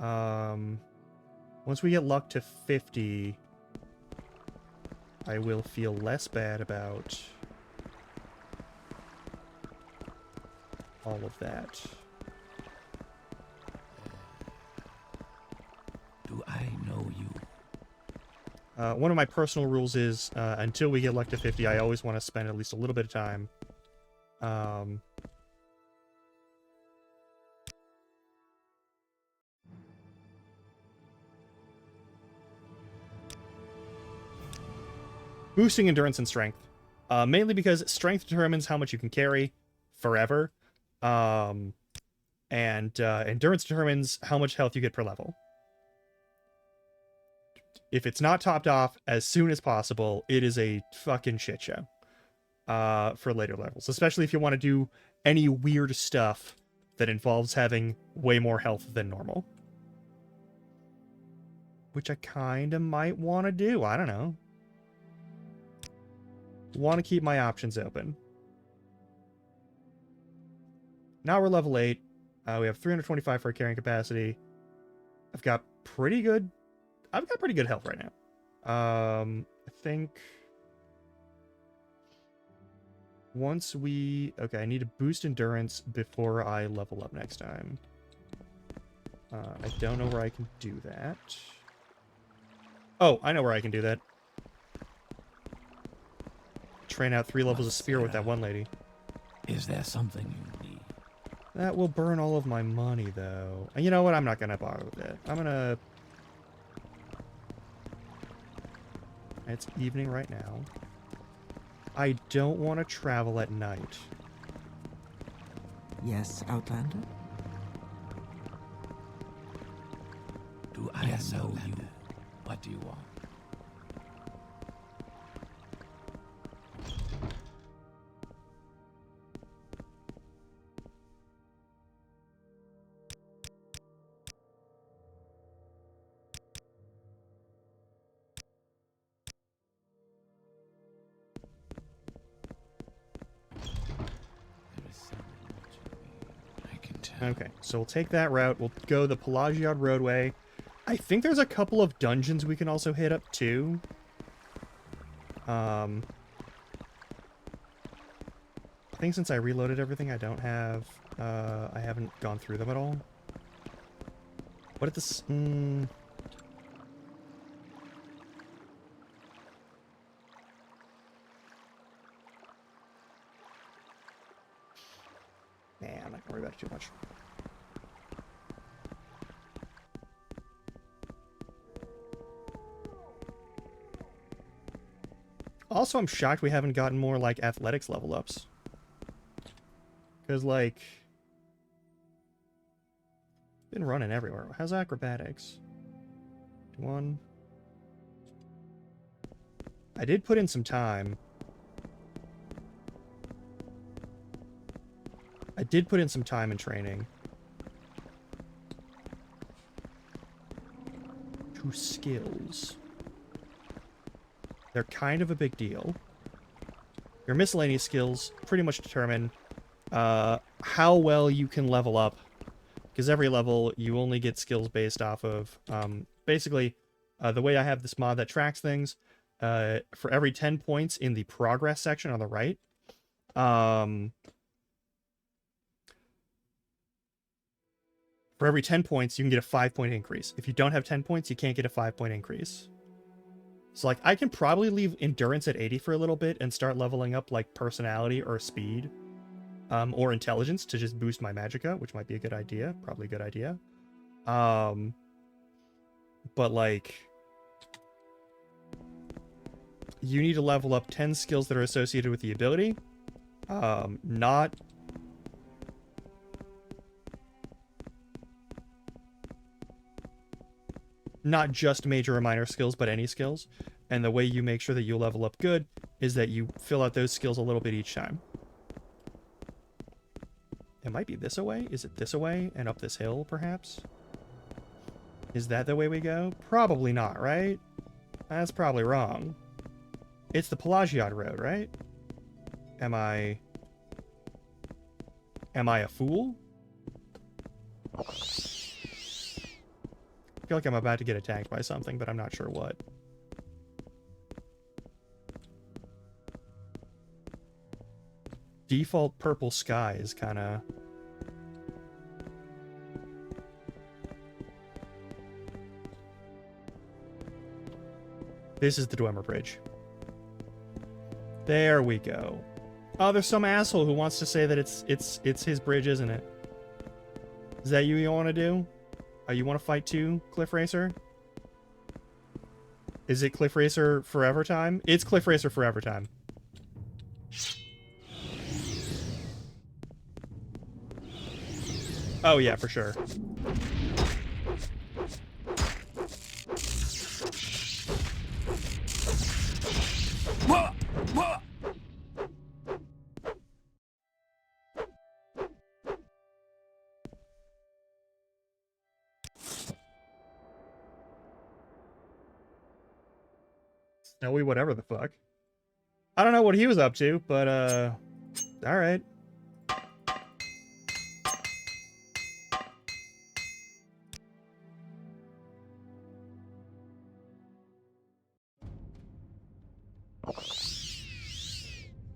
Once we get luck to 50, I will feel less bad about all of that. Do I know you? One of my personal rules is, until we get luck to 50, I always want to spend at least a little bit of time. Boosting endurance and strength. Mainly because strength determines how much you can carry forever. And endurance determines how much health you get per level. If it's not topped off as soon as possible, it is a fucking shit show for later levels. Especially if you want to do any weird stuff that involves having way more health than normal. Which I kind of might want to do. I don't know. Want to keep my options open. Now we're level 8. We have 325 for our carrying capacity. I've got pretty good health right now. I think once we... Okay, I need to boost endurance before I level up next time. I don't know where I can do that. Oh, I know where I can do that. Train out 3 levels of spear with that one lady. Is there something you need? That will burn all of my money, though. And you know what? I'm not gonna bother with it. I'm gonna... It's evening right now. I don't want to travel at night. Yes, Outlander? Do I know you? What do you want? Okay, so we'll take that route. We'll go the Pelagiad Roadway. I think there's a couple of dungeons we can also hit up, too. I think since I reloaded everything, I don't have... I haven't gone through them at all. What at this... Man, I'm not gonna worry about it too much. Also, I'm shocked we haven't gotten more, like, athletics level ups. Because, like... Been running everywhere. How's acrobatics? 1. I did put in some time. did put in some time and training. To skills. They're kind of a big deal. Your miscellaneous skills pretty much determine how well you can level up. Because every level, you only get skills based off of... basically, the way I have this mod that tracks things, for every 10 points in the progress section on the right, for every 10 points, you can get a 5-point increase. If you don't have 10 points, you can't get a 5-point increase. So, like, I can probably leave endurance at 80 for a little bit and start leveling up, like, personality or speed, or intelligence to just boost my magicka, which might be a good idea. Probably a good idea. But, like, you need to level up 10 skills that are associated with the ability. Not just major or minor skills, but any skills. And the way you make sure that you level up good is that you fill out those skills a little bit each time. It might be this away. Is it this away and up this hill, perhaps? Is that the way we go? Probably not, right? That's probably wrong. It's the Pelagiad Road, right? Am I a fool? I feel like I'm about to get attacked by something, but I'm not sure what. Default purple sky is kind of... This is the Dwemer Bridge. There we go. Oh, there's some asshole who wants to say that it's his bridge, isn't it? Is that you want to do? Oh, you want to fight too, Cliff Racer? Is it Cliff Racer Forever Time? It's Cliff Racer Forever Time. Oh yeah, for sure. Snowy whatever the fuck. I don't know what he was up to, but alright.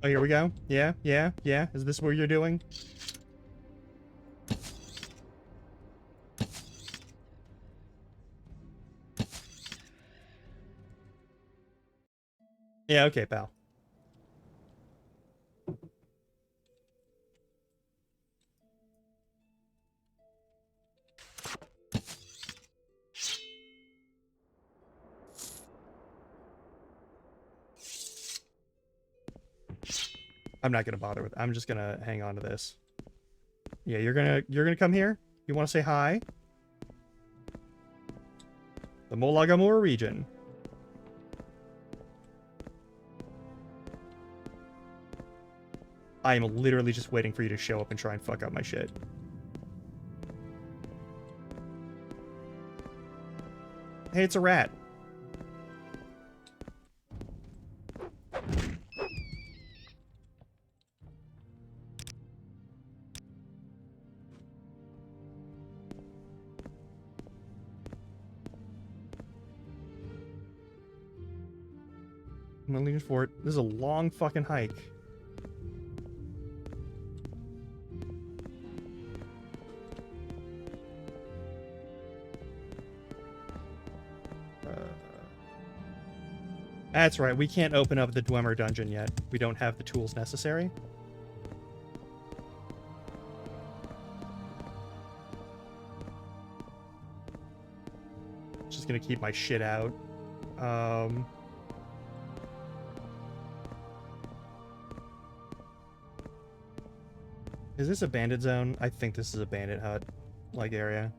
Oh, here we go. Yeah. Is this what you're doing? Yeah, okay, pal. I'm not gonna bother with it. I'm just gonna hang on to this. Yeah, you're gonna come here? You wanna say hi? The Molagamur region. I am literally just waiting for you to show up and try and fuck up my shit. Hey, it's a rat. Legion Fort. This is a long fucking hike. That's right, we can't open up the Dwemer dungeon yet. We don't have the tools necessary. Just gonna keep my shit out. Is this a bandit zone? I think this is a bandit hut, like area.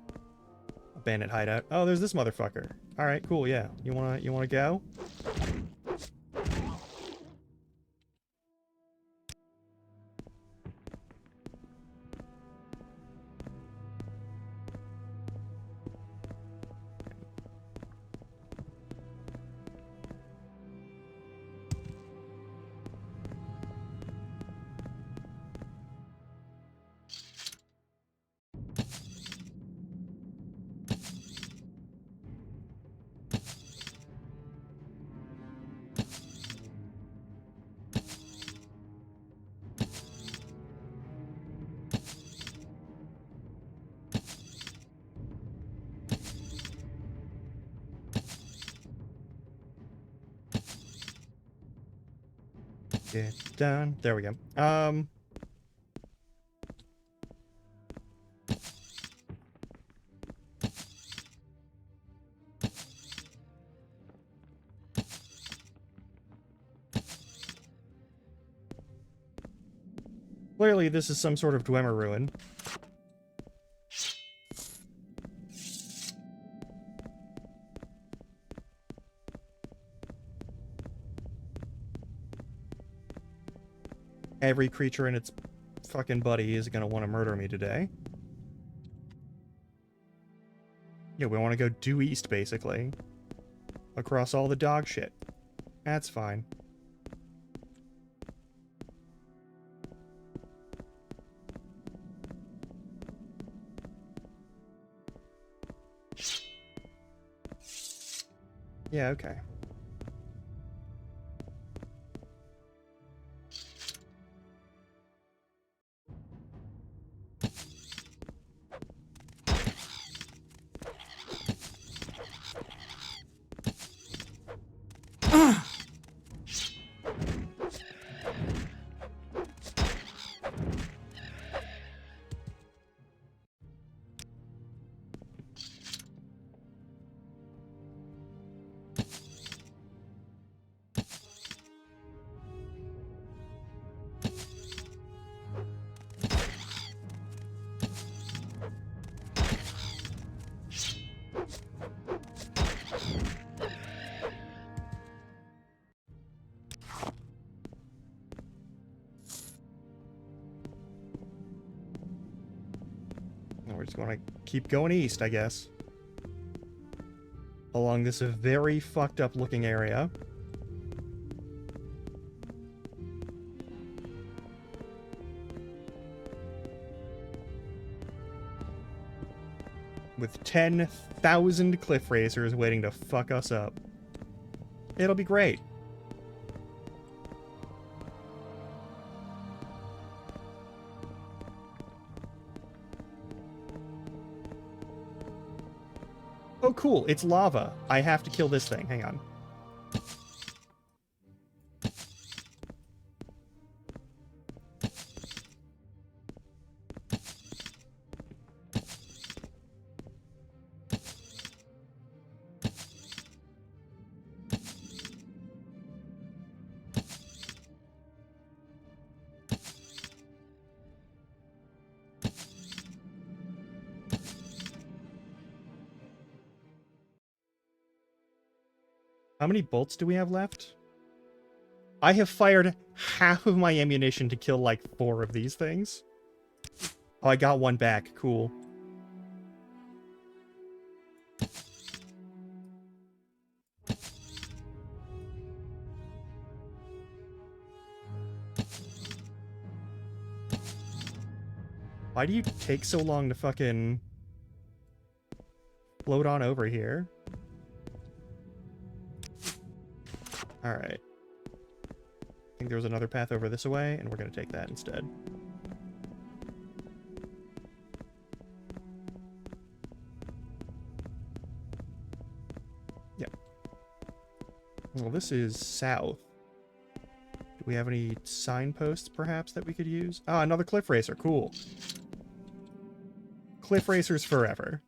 A bandit hideout. Oh, there's this motherfucker. All right, cool. Yeah, you wanna go? Get done. There we go. Clearly, this is some sort of Dwemer ruin. Every creature and its fucking buddy is gonna want to murder me today. Yeah, we want to go due east, basically. Across all the dog shit. That's fine. Yeah, okay. We're just going to keep going east, I guess. Along this very fucked up looking area. With 10,000 cliff racers waiting to fuck us up. It'll be great. Oh, cool. It's lava. I have to kill this thing. Hang on. How many bolts do we have left? I have fired half of my ammunition to kill like 4 of these things. Oh, I got one back. Cool. Why do you take so long to fucking float on over here? Alright. I think there was another path over this way, and we're going to take that instead. Yep. Well, this is south. Do we have any signposts, perhaps, that we could use? Ah, another cliff racer. Cool. Cliff racers forever.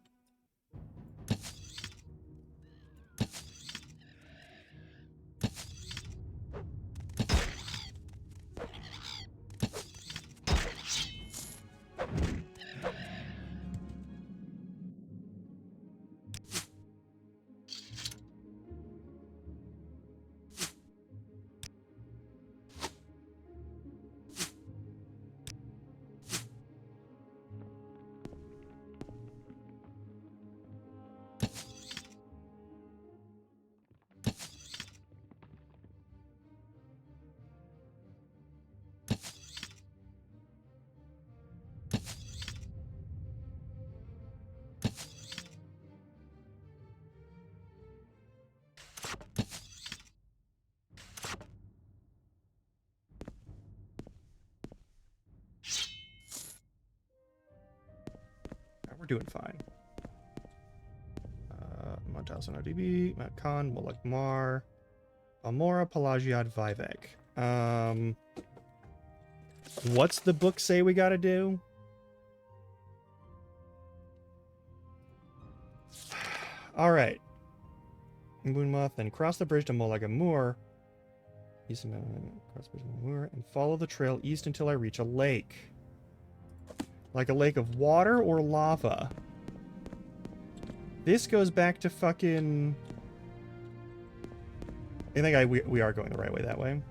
We're doing fine. Mount Alcino DB, Mount Khan, Molek Mar, Almora, Pelagiad, Vivek. What's the book say we gotta do? All right. Moonmoth, then cross the bridge to Molaga Moor. Cross the bridge to Moor and follow the trail east until I reach a lake. Like a lake of water or lava? This goes back to fucking... I think we are going the right way that way.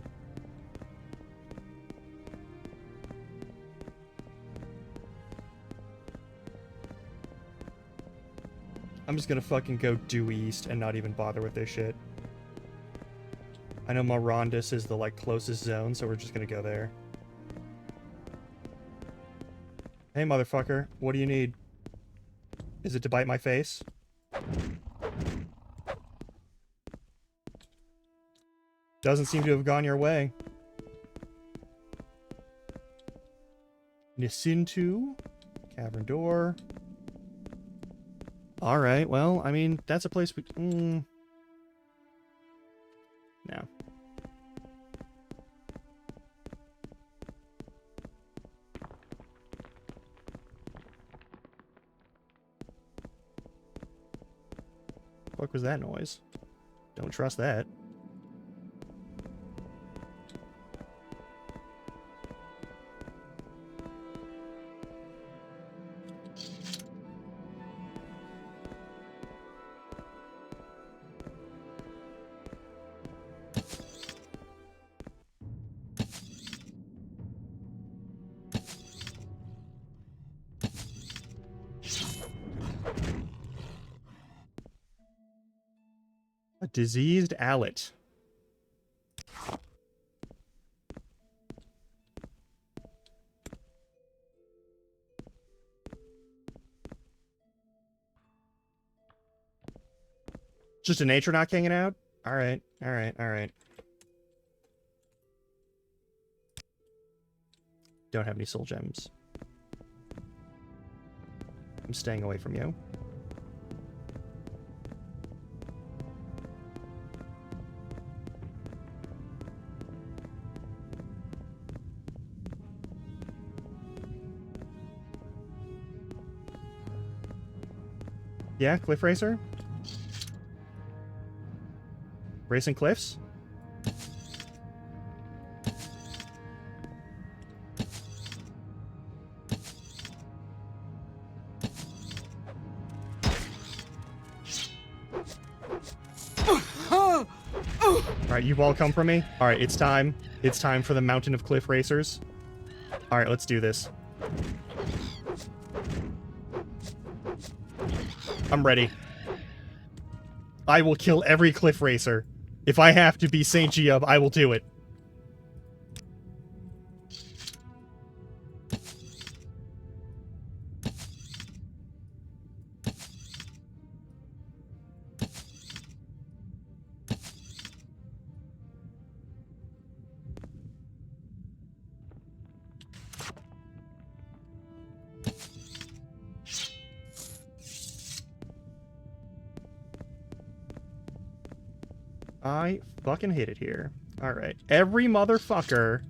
I'm just gonna fucking go due east and not even bother with this shit. I know Marondis is the, like, closest zone, so we're just gonna go there. Hey, motherfucker. What do you need? Is it to bite my face? Doesn't seem to have gone your way. Nisintu. Cavern door. Alright, well, I mean, that's a place we... No. What was that noise? Don't trust that. A diseased owlet. Just a nature knock hanging out? Alright, alright, alright. Don't have any soul gems. I'm staying away from you. Yeah, Cliff Racer? Racing cliffs? Alright, you've all come from me? Alright, it's time. It's time for the Mountain of Cliff Racers. Alright, let's do this. I'm ready. I will kill every Cliff Racer. If I have to be Saint Giub, I will do it. I fucking hate it here. Alright. Every motherfucker.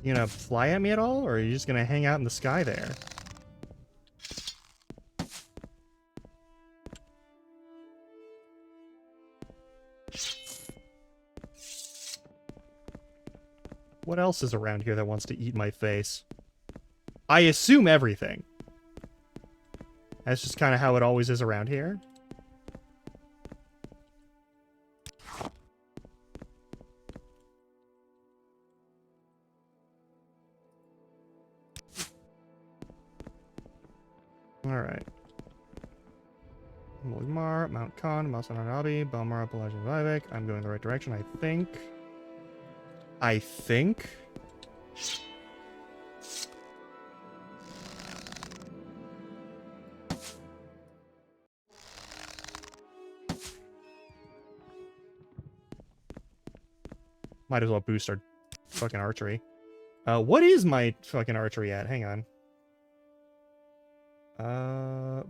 You gonna fly at me at all, or are you just gonna hang out in the sky there? What else is around here that wants to eat my face? I assume everything. That's just kind of how it always is around here. Alright. Mulgmar, Mount Khan, Masananabi, Balmora, Pelagian Vivek. I'm going the right direction, I think. I think. Might as well boost our fucking archery. What is my fucking archery at? Hang on.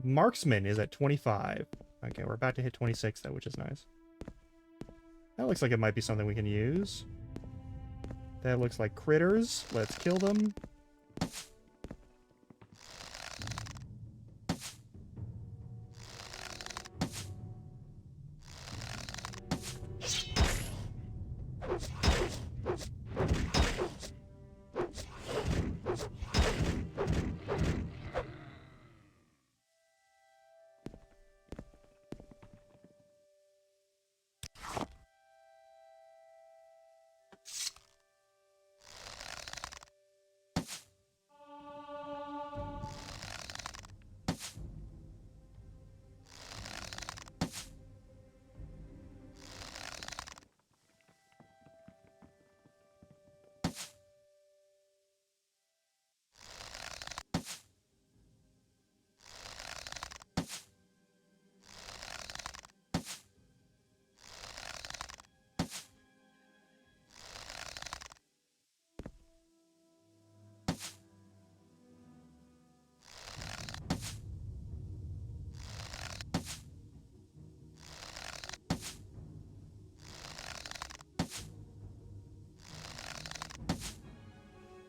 Marksman is at 25. Okay, we're about to hit 26 though, which is nice. That looks like it might be something we can use. That looks like critters. Let's kill them.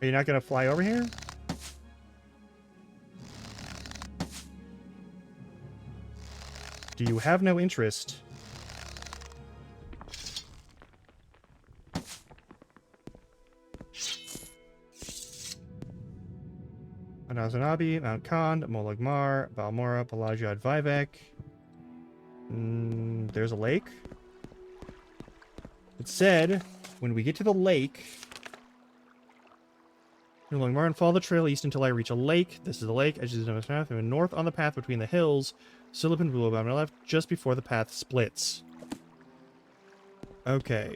Are you not gonna fly over here? Do you have no interest? Anazanabi, Mount Khan, Molagmar, Balmora, Pelagiad Vivek. There's a lake. It said, when we get to the lake, Molagmar and follow the trail east until I reach a lake. This is the lake. Edges of the path. And north on the path between the hills. Silip and Bulab on my left, just before the path splits. Okay.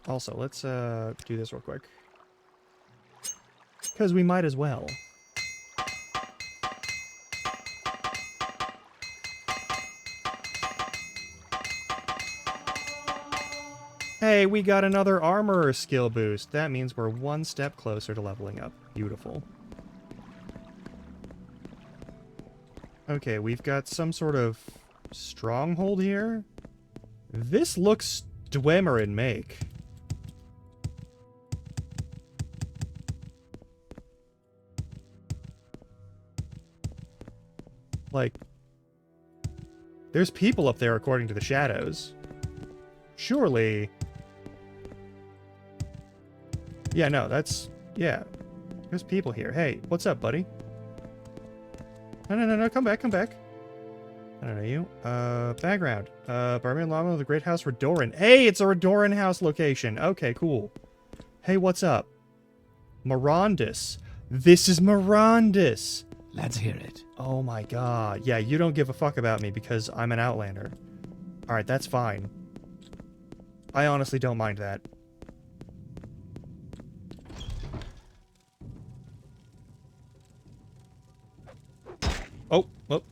Also, let's do this real quick. Because we might as well. Hey, we got another armorer skill boost. That means we're one step closer to leveling up. Beautiful. Okay, we've got some sort of stronghold here. This looks Dwemer in make. Like, there's people up there according to the shadows. Surely... Yeah, no, that's... Yeah. There's people here. Hey, what's up, buddy? No, come back. I don't know you. Background. Barbarian Llama of the Great House Redoran. Hey, it's a Redoran house location. Okay, cool. Hey, what's up? Mirandus. This is Mirandus. Let's hear it. Oh my god. Yeah, you don't give a fuck about me because I'm an Outlander. Alright, that's fine. I honestly don't mind that. Oh, whoop.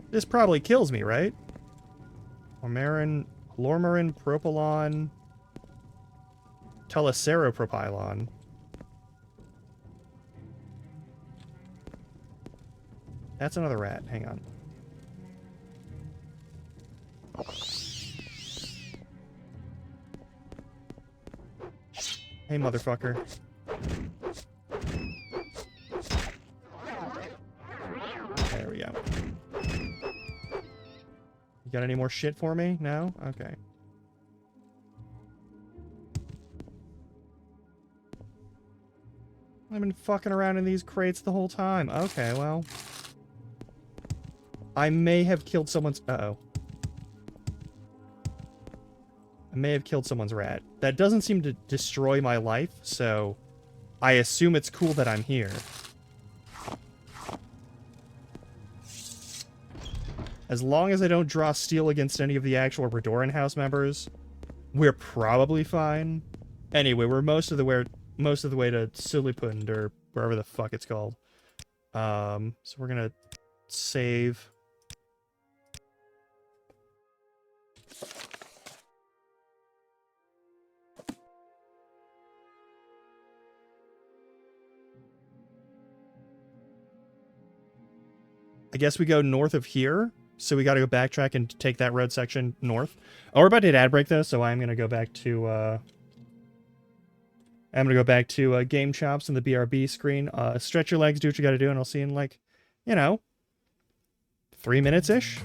This probably kills me, right? Lormarin, Propylon, Teleseropropylon. That's another rat. Hang on. Hey, motherfucker. There we go. You got any more shit for me? No? Okay. I've been fucking around in these crates the whole time. Okay, well. I may have killed someone's... Uh-oh. I may have killed someone's rat. That doesn't seem to destroy my life, so I assume it's cool that I'm here. As long as I don't draw steel against any of the actual Redoran House members, we're probably fine. Anyway, we're most of the way to Silipund, or wherever the fuck it's called. So we're gonna save. I guess we go north of here, so we gotta go backtrack and take that road section north. Oh, we're about to hit ad break though, so I'm gonna go back to Game Chops and the BRB screen. Stretch your legs, do what you gotta do, and I'll see you in, like, 3 minutes-ish.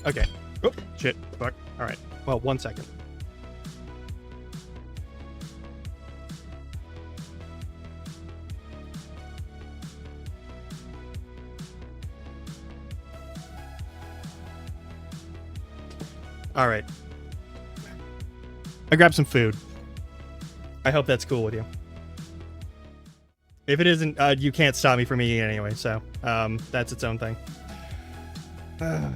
Okay. Oh, shit. Fuck. All right. Well, 1 second. All right. I grabbed some food. I hope that's cool with you. If it isn't, you can't stop me from eating anyway, so that's its own thing. Well.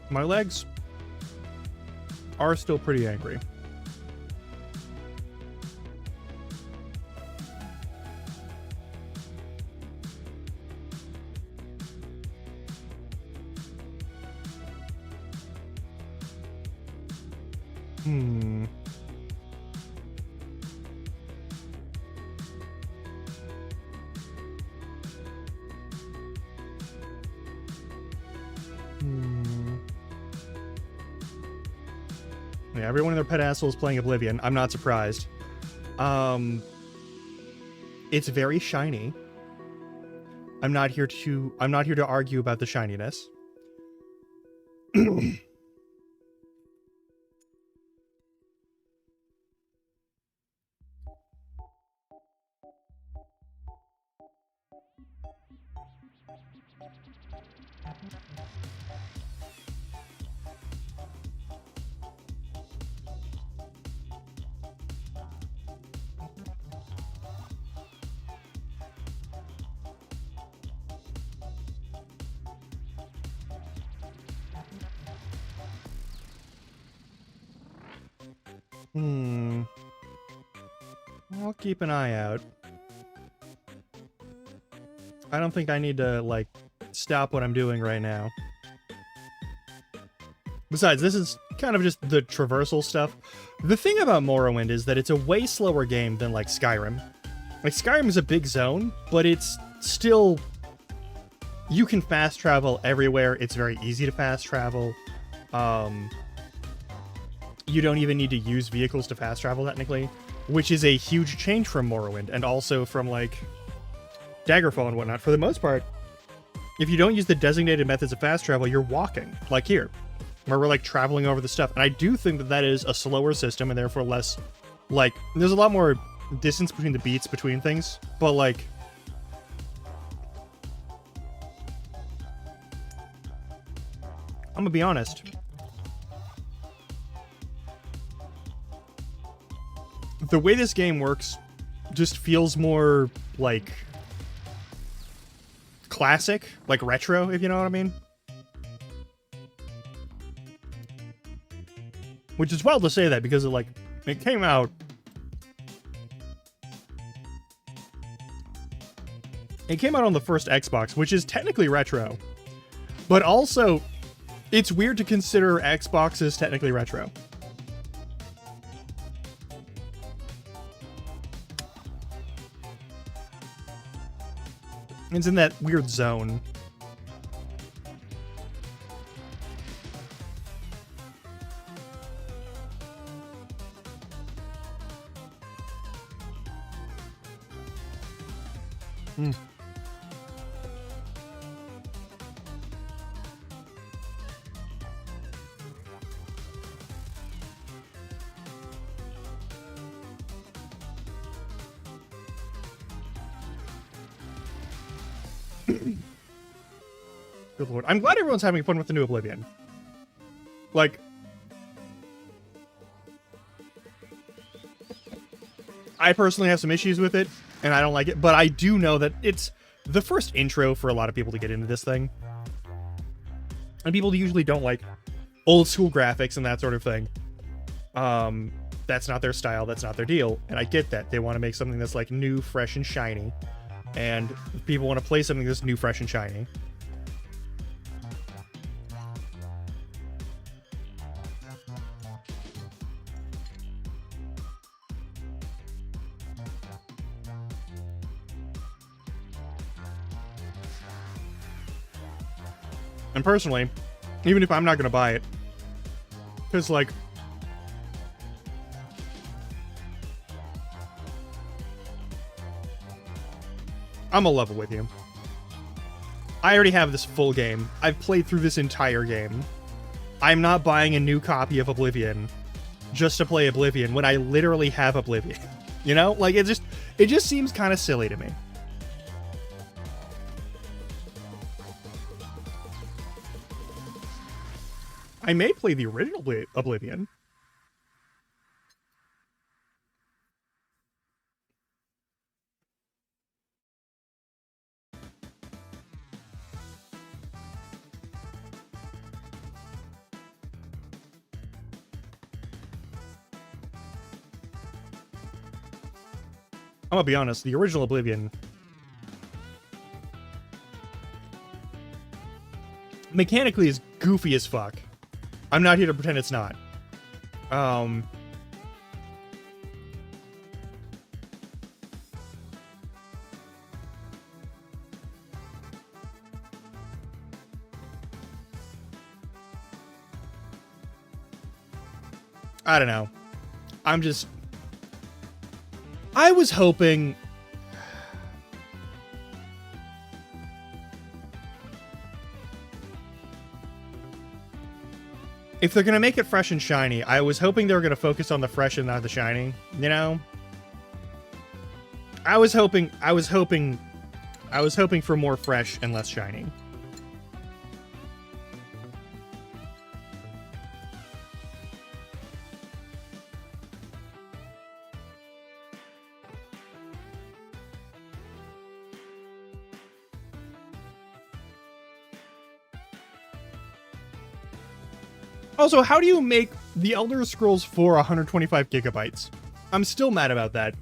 My legs are still pretty angry. Yeah, everyone and their pet asshole is playing Oblivion. I'm not surprised. It's very shiny. I'm not here to argue about the shininess. I'll keep an eye out. I don't think I need to, like, stop what I'm doing right now. Besides, this is kind of just the traversal stuff. The thing about Morrowind is that it's a way slower game than, like, Skyrim. Like, Skyrim is a big zone, but it's still... You can fast travel everywhere. It's very easy to fast travel. You don't even need to use vehicles to fast travel, technically, which is a huge change from Morrowind, and also from, like, Daggerfall and whatnot. For the most part, if you don't use the designated methods of fast travel, you're walking, like here, where we're, like, traveling over the stuff. And I do think that that is a slower system, and therefore less, like, there's a lot more distance between the beats between things, but, like, I'm gonna be honest. The way this game works just feels more, like, classic, like retro, if you know what I mean. Which is wild to say that because it came out... It came out on the first Xbox, which is technically retro. But also, it's weird to consider Xbox as technically retro. It's in that weird zone. Hmm. Good lord. I'm glad everyone's having fun with the new Oblivion. Like, I personally have some issues with it, and I don't like it, but I do know that it's the first intro for a lot of people to get into this thing. And people usually don't like old school graphics and that sort of thing. That's not their style, that's not their deal, and I get that. They want to make something that's like new, fresh, and shiny. And people want to play something that's new, fresh, and shiny. And personally, even if I'm not going to buy it, because, like, I'm a level with you. I already have this full game. I've played through this entire game. I'm not buying a new copy of Oblivion just to play Oblivion when I literally have Oblivion. You know? Like, it just seems kind of silly to me. I may play the original Oblivion. I'm gonna be honest, the original Oblivion mechanically is goofy as fuck. I'm not here to pretend it's not. I don't know. I was hoping... If they're gonna make it fresh and shiny, I was hoping they were gonna focus on the fresh and not the shiny, you know? I was hoping for more fresh and less shiny. Also, how do you make the Elder Scrolls 4 125 gigabytes? I'm still mad about that.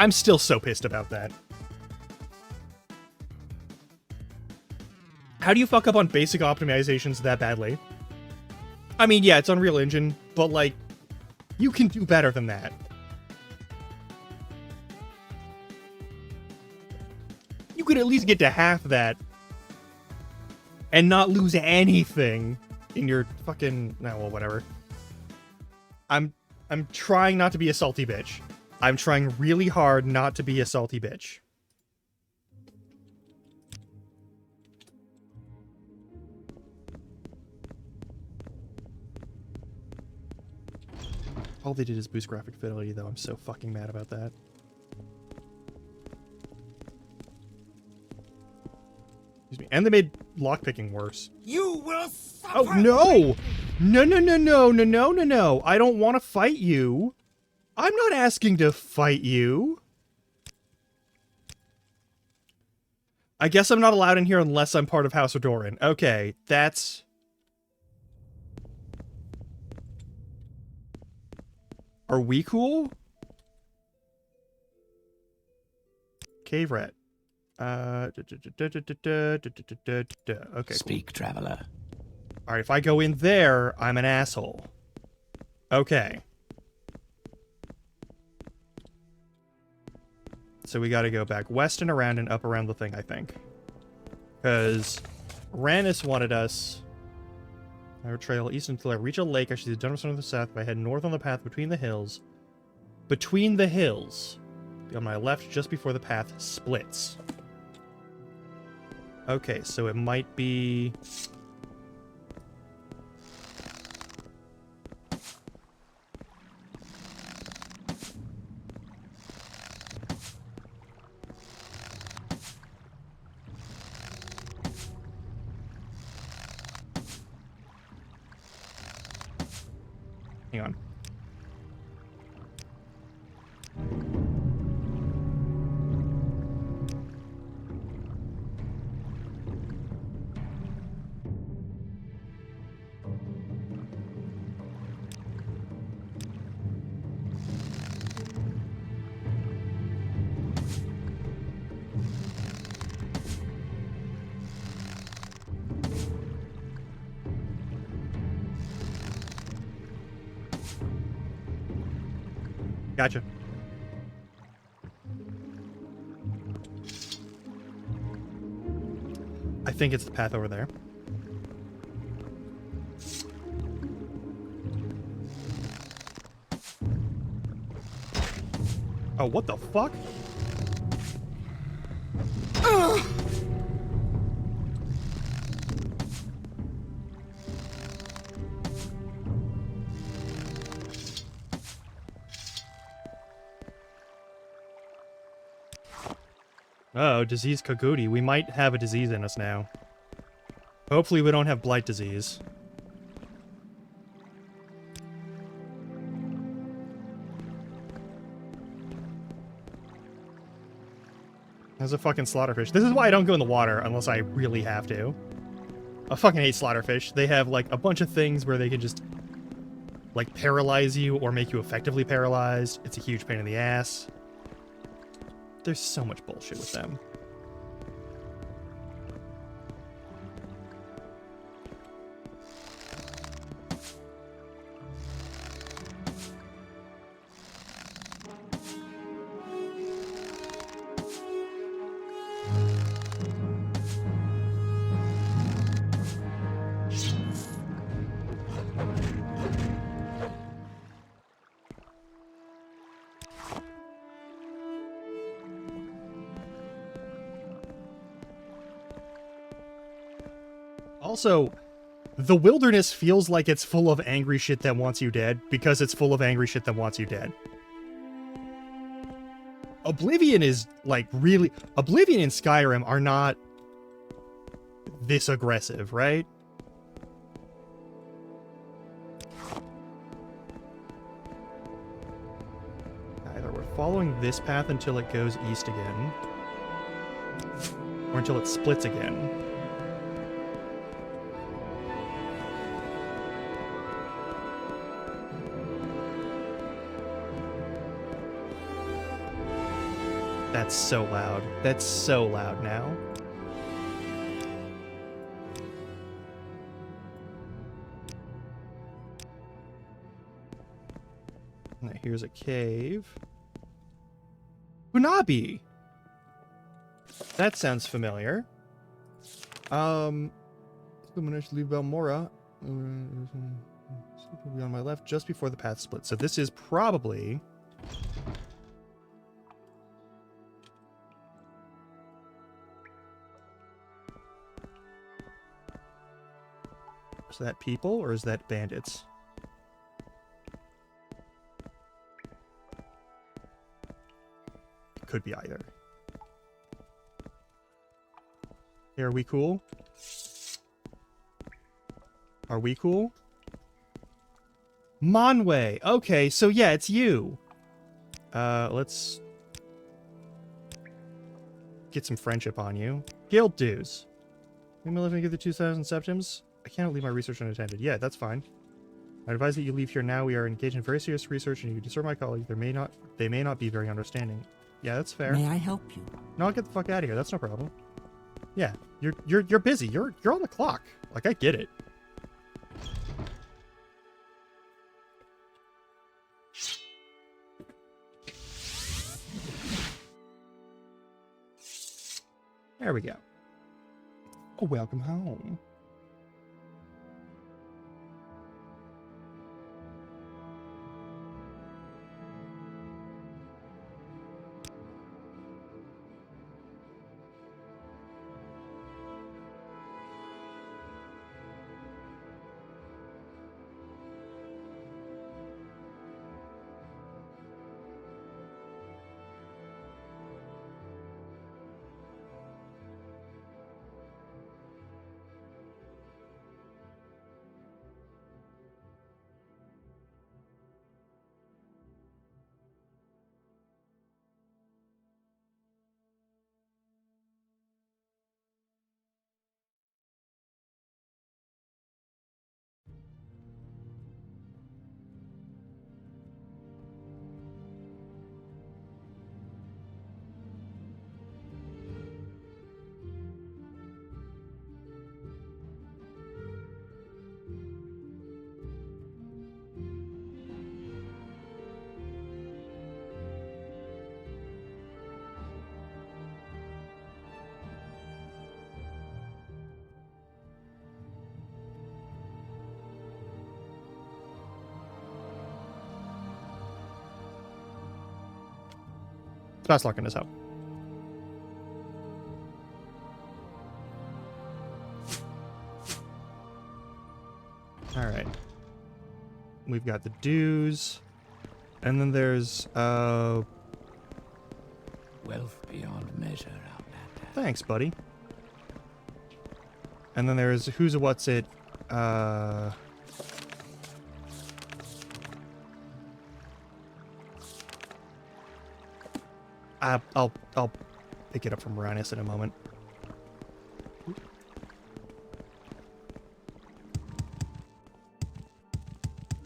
I'm still so pissed about that. How do you fuck up on basic optimizations that badly? I mean, yeah, it's Unreal Engine, but, like, you can do better than that. You could at least get to half that and not lose anything in your fucking... Nah, well, whatever. I'm trying not to be a salty bitch. I'm trying really hard not to be a salty bitch. All they did is boost graphic fidelity, though. I'm so fucking mad about that. Excuse me. And they made lockpicking worse. You will suffer! Oh, no! No. I don't want to fight you. I'm not asking to fight you. I guess I'm not allowed in here unless I'm part of House of Doran. Okay, that's... Are we cool? Cave Rat. Okay. Speak, traveler. All right, if I go in there, I'm an asshole. Okay. so we got to go back west and around and up around the thing, I think. Because Rannis wanted us... I would trail east until I reach a lake. I should see the general center of the south. If I head north on the path between the hills. Between the hills. Be on my left just before the path splits. Okay, so it might be... Hang on. Gotcha. I think it's the path over there. Oh, what the fuck? Oh, disease Kaguri. We might have a disease in us now. Hopefully we don't have blight disease. There's a fucking slaughterfish. This is why I don't go in the water unless I really have to. I fucking hate slaughterfish. They have, like, a bunch of things where they can just, like, paralyze you or make you effectively paralyzed. It's a huge pain in the ass. There's so much bullshit with them. Also, the wilderness feels like it's full of angry shit that wants you dead because it's full of angry shit that wants you dead. Oblivion is, like, really... Oblivion and Skyrim are not this aggressive, right? Either we're following this path until it goes east again, or until it splits again. That's so loud. That's so loud now. Now here's a cave. Unabi! That sounds familiar. Illumination leave Belmora. Will be on my left just before the path splits. So this is probably... Is that people or is that bandits? Could be either. Hey, are we cool? Are we cool? Monway. Okay, so yeah, it's you. Let's get some friendship on you. Guild dues. Am I living to get the 2,000 septims? I cannot leave my research unattended. Yeah, that's fine. I advise that you leave here now. We are engaged in very serious research, and you disturb my colleagues. They may not be very understanding. Yeah, that's fair. May I help you? No, I'll get the fuck out of here. That's no problem. Yeah, you're busy. You're on the clock. Like, I get it. There we go. Oh, welcome home. Best luck in his help. All right. We've got the dues. And then there's, Wealth beyond measure, Outlander. thanks, buddy. And then there's who's a what's it, I'll pick it up from Rhinus in a moment.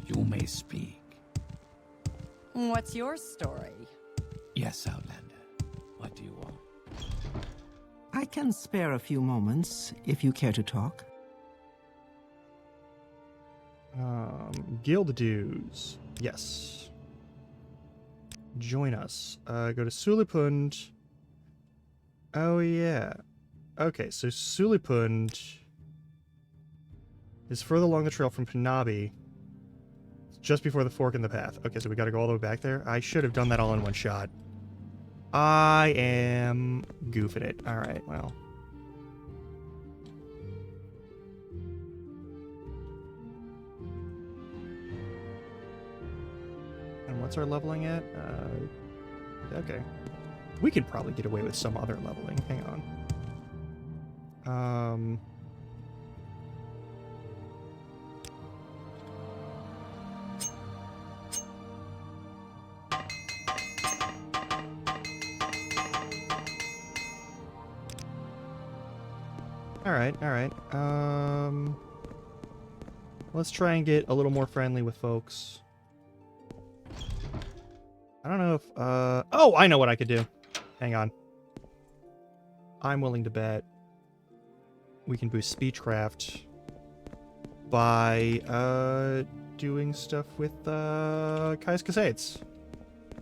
You may speak. What's your story? Yes, Outlander. What do you want? I can spare a few moments if you care to talk. Guild dues. Yes. Join us. Go to Sulipund. Oh, yeah. Okay, so Sulipund is further along the trail from Panabi. Just before the fork in the path. Okay, so we gotta go all the way back there. I should have done that all in one shot. I am goofing it. Alright, well. And what's our leveling at? Okay. We could probably get away with some other leveling. Hang on. Alright. Let's try and get a little more friendly with folks. I don't know if, oh, I know what I could do. Hang on. I'm willing to bet we can boost Speechcraft by, doing stuff with, Kais Casades.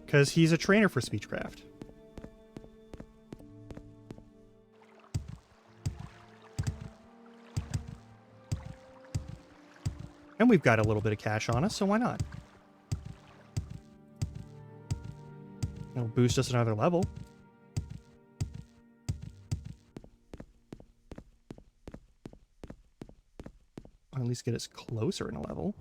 Because he's a trainer for Speechcraft. And we've got a little bit of cash on us, so why not? It'll boost us another level. Or at least get us closer in a level.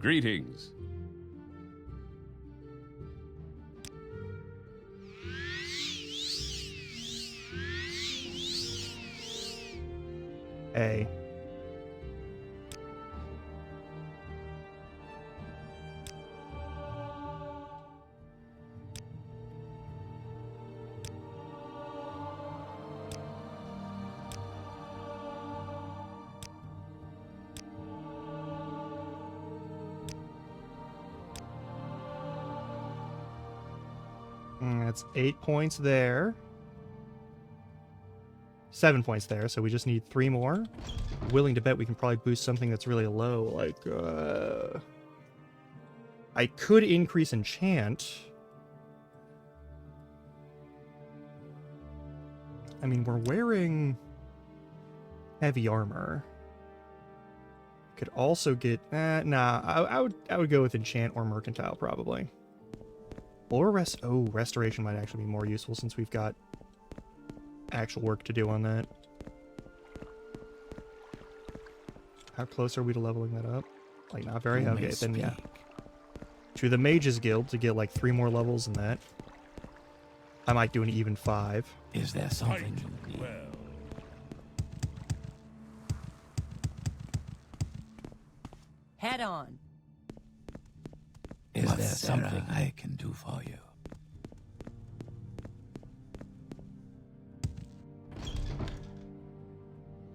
Greetings. A. That's 8 points there. 7 points there, so we just need 3 more. willing to bet we can probably boost something that's really low. Like, I could increase enchant. I mean, we're wearing heavy armor. Could also get I would go with enchant or mercantile probably. Or restoration might actually be more useful since we've got actual work to do on that. How close are we to leveling that up? Like, not very. Okay, then yeah. To the Mages Guild to get like 3 more levels in that. I might do an even 5. Is there something you need? Head on. Is there something I can do for you?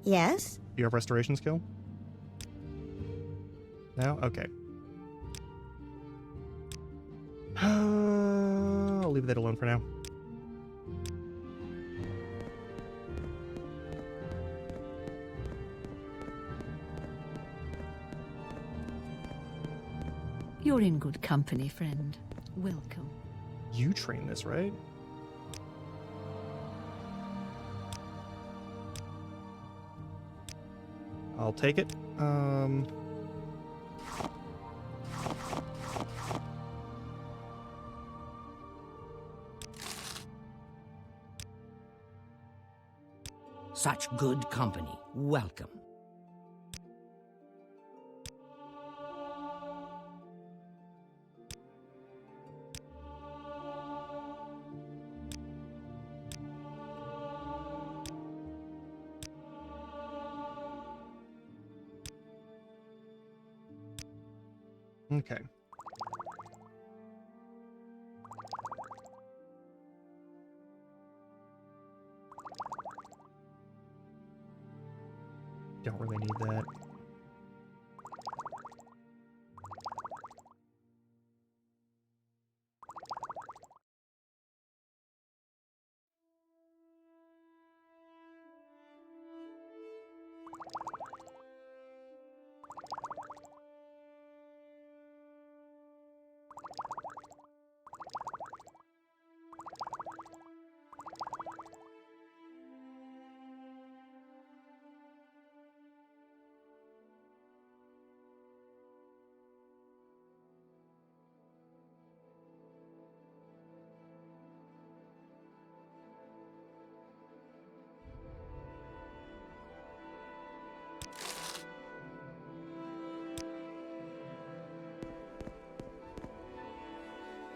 Yes? Do you have restoration skill? No? Okay. I'll leave that alone for now. You're in good company, friend. Welcome. You train this, right? I'll take it. Such good company. Welcome. Okay. Don't really need that.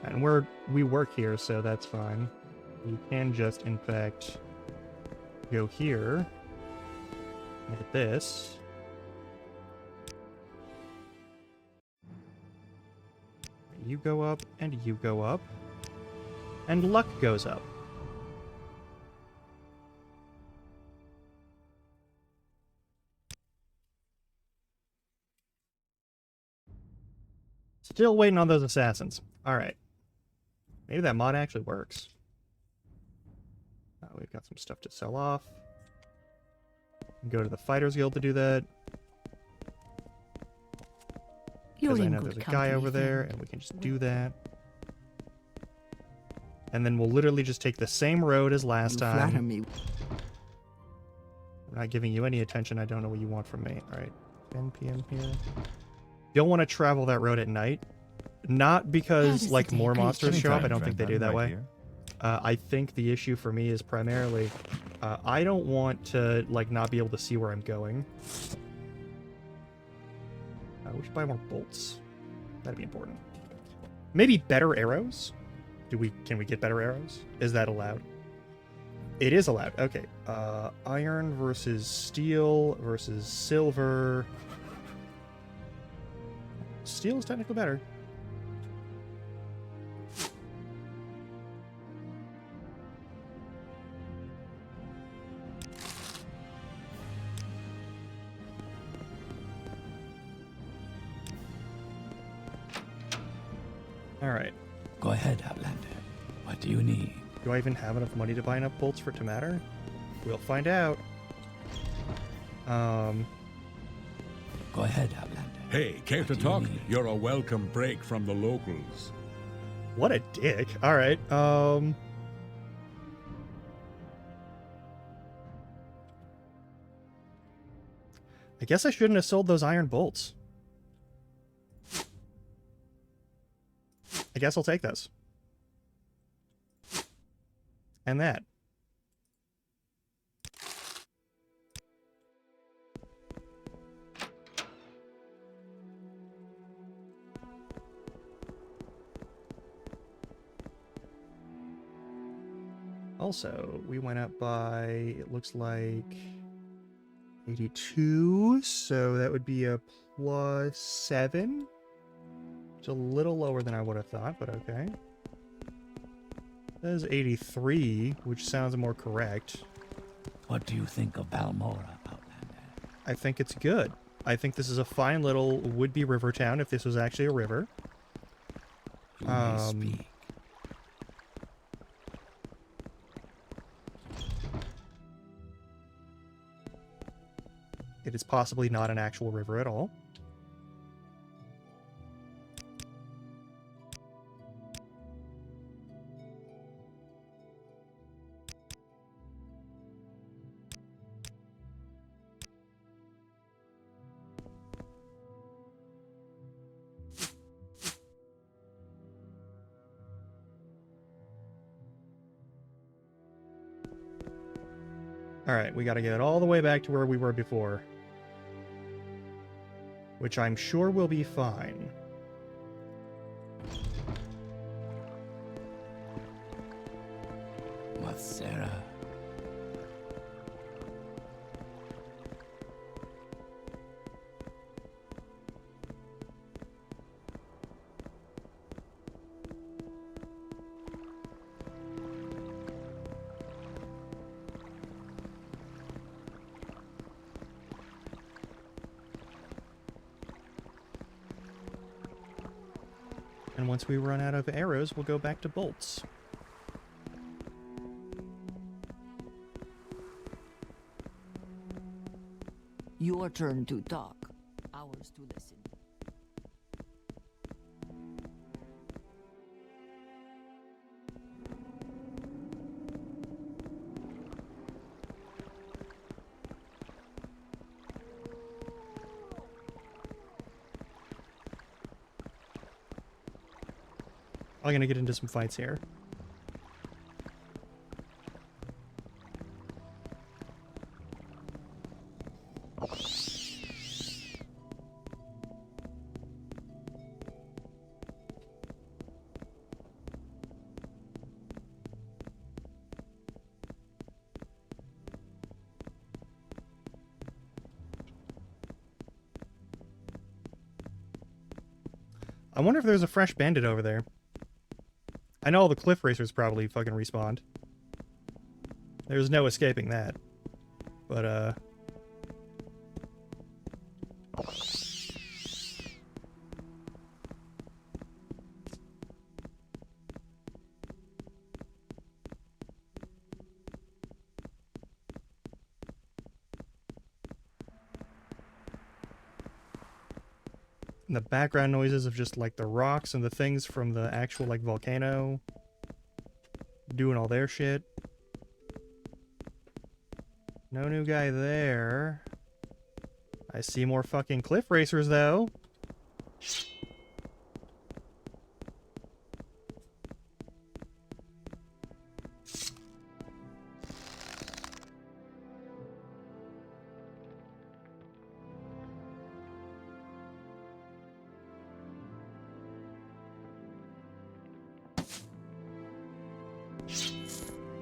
And we work here, so that's fine. You can just, in fact, go here. Look at this. You go up, and you go up. And luck goes up. Still waiting on those assassins. Alright. Maybe that mod actually works. We've got some stuff to sell off. Go to the Fighters Guild to do that. Because I know there's a guy over there, and we can just do that. And then we'll literally just take the same road as last time. Flatter me. I'm not giving you any attention. I don't know what you want from me. Alright, 10 p.m. here. You'll want to travel that road at night. Not because, like, more monsters show up. I don't think they do that way. I think the issue for me is primarily, I don't want to, like, not be able to see where I'm going. We should buy more bolts. That'd be important. Maybe better arrows? Can we get better arrows? Is that allowed? It is allowed. Okay. Iron versus steel versus silver. Steel is technically better. Alright. Go ahead, Outlander. What do you need? Do I even have enough money to buy enough bolts for it to matter? We'll find out. Go ahead, Outlander. Hey, care to What do you talk? need? You're a welcome break from the locals. What a dick. All right. I guess I shouldn't have sold those iron bolts. I guess I'll take those. And that. Also, we went up by, it looks like 82, so that would be a +7. It's a little lower than I would have thought, but okay. That is 83, which sounds more correct. What do you think of Balmora, Outlander? I think it's good. I think this is a fine little would-be river town if this was actually a river. You may speak. It is possibly not an actual river at all. Alright, we gotta get all the way back to where we were before. Which I'm sure will be fine. Mathsera. And once we run out of arrows, we'll go back to bolts. Your turn to talk. Ours to listen. I'm gonna get into some fights here. I wonder if there's a fresh bandit over there. I know all the cliff racers probably fucking respawned. There's no escaping that. But, and the background noises of just, like, the rocks and the things from the actual, like, volcano doing all their shit. No new guy there. I see more fucking cliff racers, though.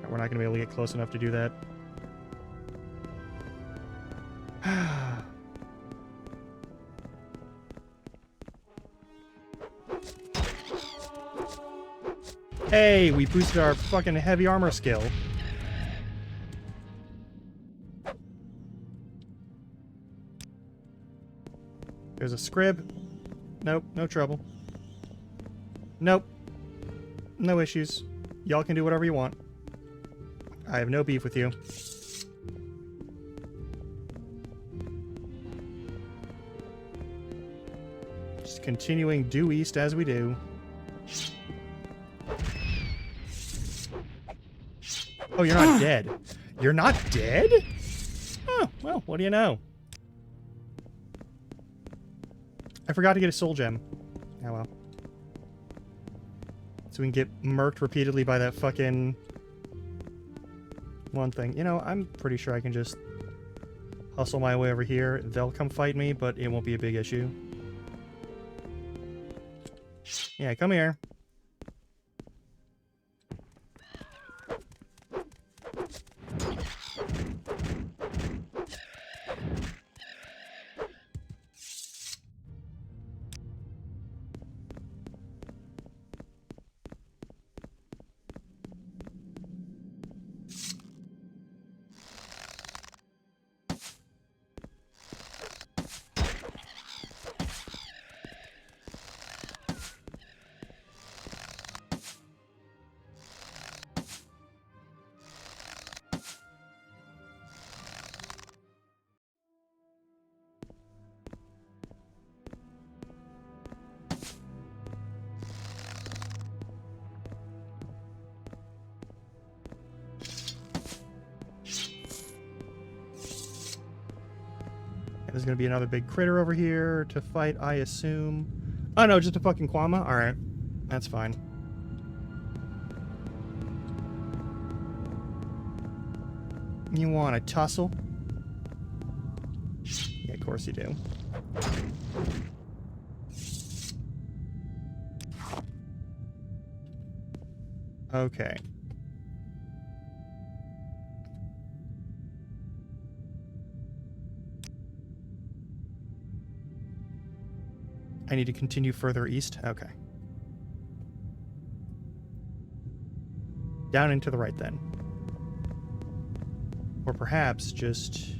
We're not going to be able to get close enough to do that. Hey, we boosted our fucking heavy armor skill. There's a scrib. Nope, no trouble. Nope. No issues. Y'all can do whatever you want. I have no beef with you. Just continuing due east as we do. Oh, you're not dead. You're not dead? Oh, well, what do you know? I forgot to get a soul gem. Oh well. So we can get murked repeatedly by that fucking one thing. You know, I'm pretty sure I can just hustle my way over here. They'll come fight me, but it won't be a big issue. Yeah, come here. There's gonna be another big critter over here to fight, I assume. Oh no, just a fucking Kwama? Alright. That's fine. You want a tussle? Yeah, of course you do. Okay. I need to continue further east? Okay. Down and to the right, then. Or perhaps just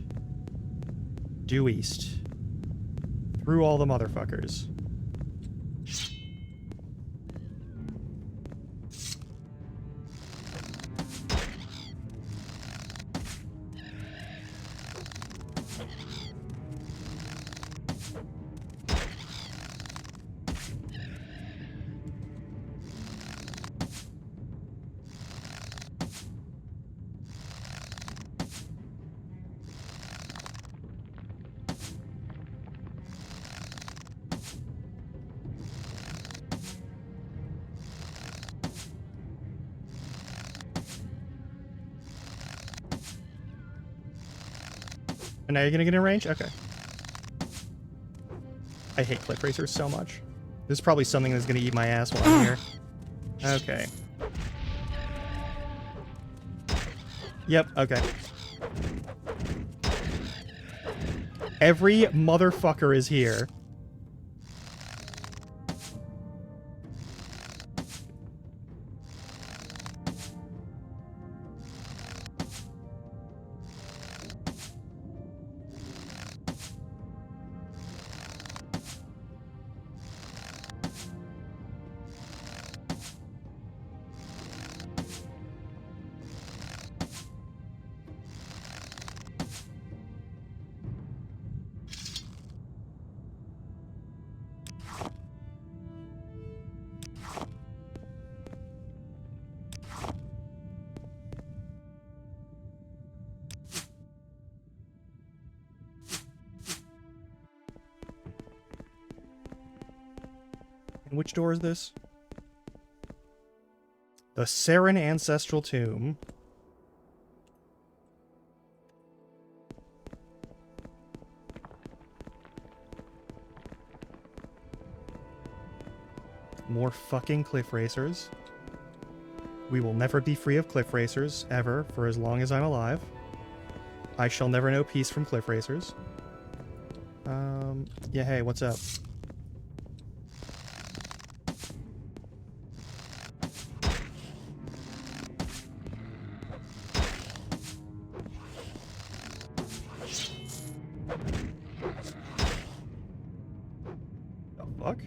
due east. Through all the motherfuckers. And now you're gonna get in range? Okay. I hate cliff racers so much. This is probably something that's gonna eat my ass while I'm here. Okay. Yep, okay. Every motherfucker is here. And which door is this? The Saren Ancestral Tomb. More fucking cliff racers. We will never be free of cliff racers, ever, for as long as I'm alive. I shall never know peace from cliff racers. Yeah, hey, what's up? The fuck?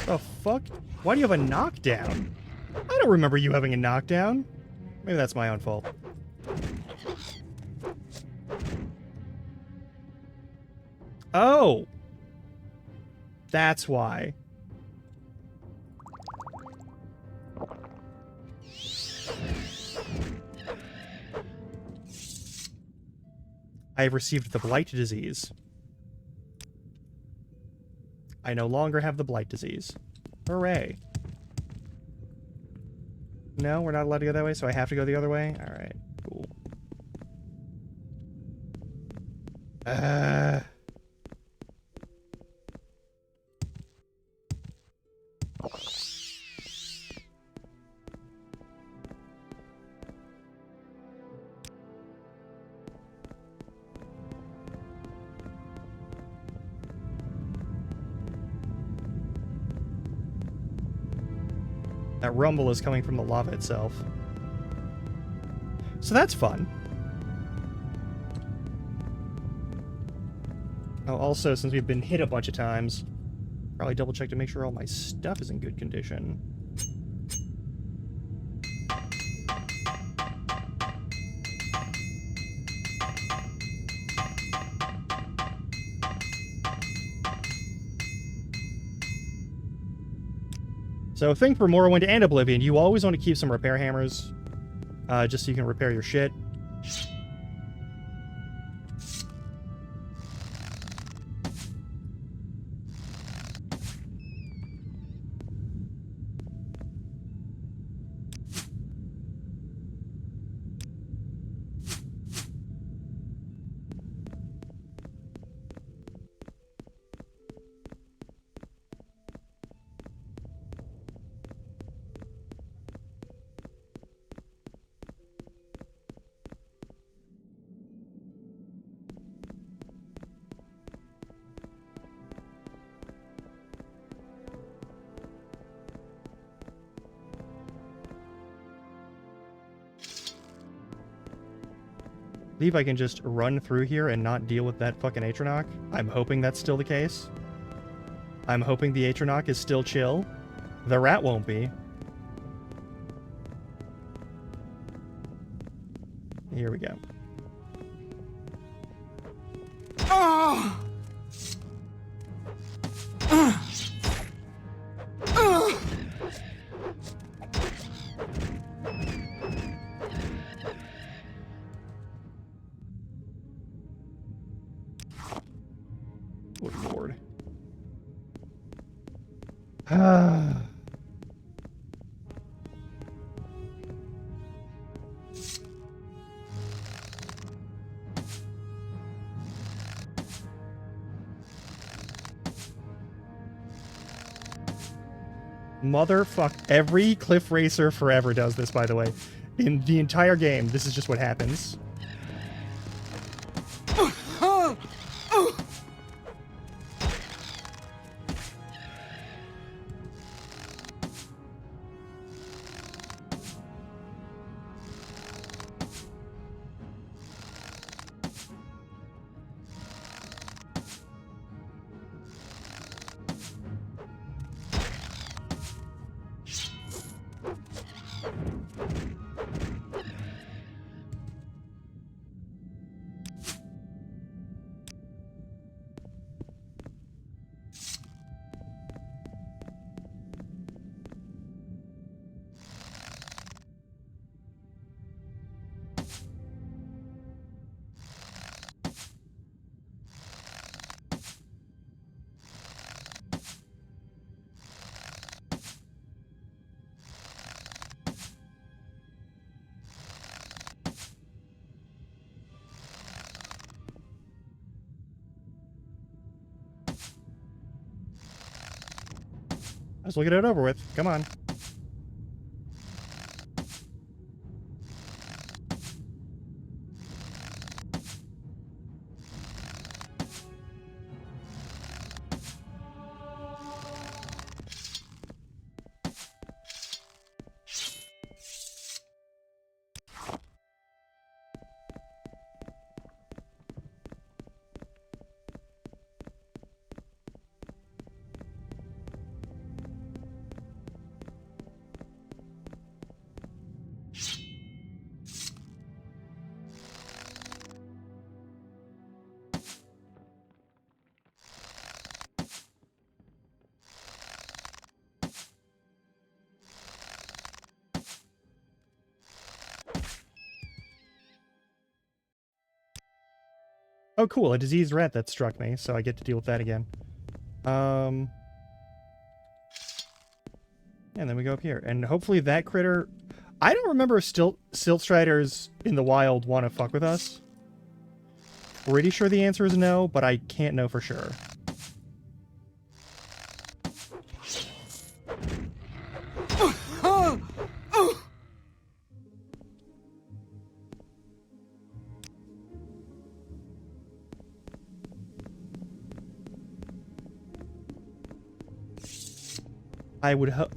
The fuck? Why do you have a knockdown? I don't remember you having a knockdown. Maybe that's my own fault. Oh! That's why. I have received the blight disease. I no longer have the blight disease. Hooray. No, we're not allowed to go that way, so I have to go the other way? Alright, cool. That rumble is coming from the lava itself. So that's fun. Oh, also, since we've been hit a bunch of times, probably double check to make sure all my stuff is in good condition. So, thing for Morrowind and Oblivion, you always want to keep some repair hammers, just so you can repair your shit. I believe I can just run through here and not deal with that fucking Atronach. I'm hoping that's still the case. I'm hoping the Atronach is still chill. The rat won't be. Here we go. Good lord. Motherfuck. Every Cliff Racer forever does this, by the way. In the entire game, this is just what happens. Let's look at it over with. Come on. Oh, cool. A diseased rat that struck me, so I get to deal with that again. And then we go up here. And hopefully that critter... I don't remember if Siltstriders in the wild want to fuck with us. Pretty sure the answer is no, but I can't know for sure.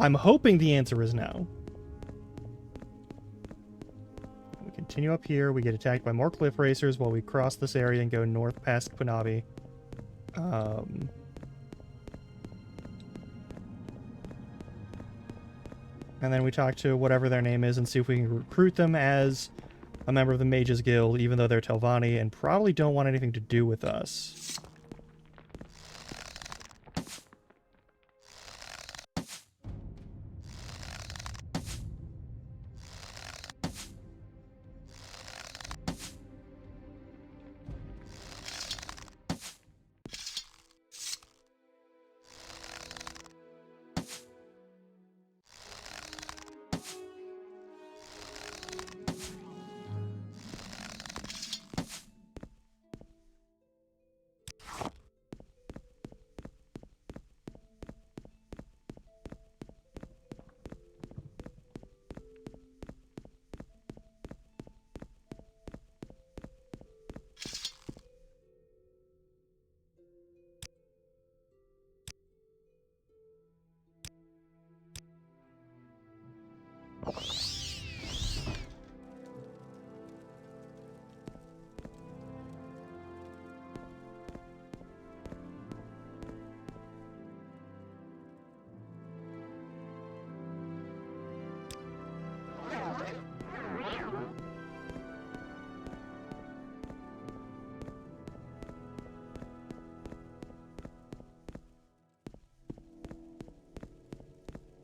I'm hoping the answer is no. We continue up here. We get attacked by more cliff racers while we cross this area and go north past Punabi. And then we talk to whatever their name is and see if we can recruit them as a member of the Mages Guild, even though they're Telvanni and probably don't want anything to do with us.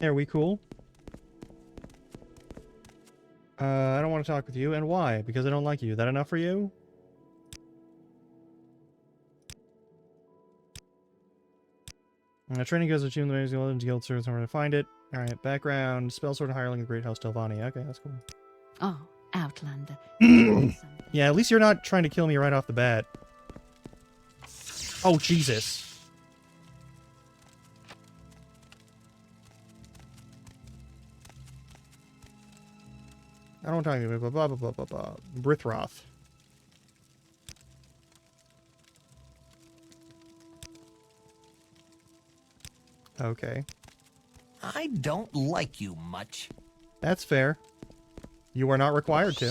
Are we cool? I don't want to talk with you. And why? Because I don't like you. That enough for you? Training goes to tune the Mages Guild serves somewhere to find it. Alright, background. Spell Sword Hireling of the Great House Telvanni. Okay, that's cool. Oh, Outlander. Yeah, at least you're not trying to kill me right off the bat. Oh, Jesus. I don't want to talk to you. Blah, blah, blah, blah, blah, blah. Brithroth. Okay. I don't like you much. That's fair. You are not required to.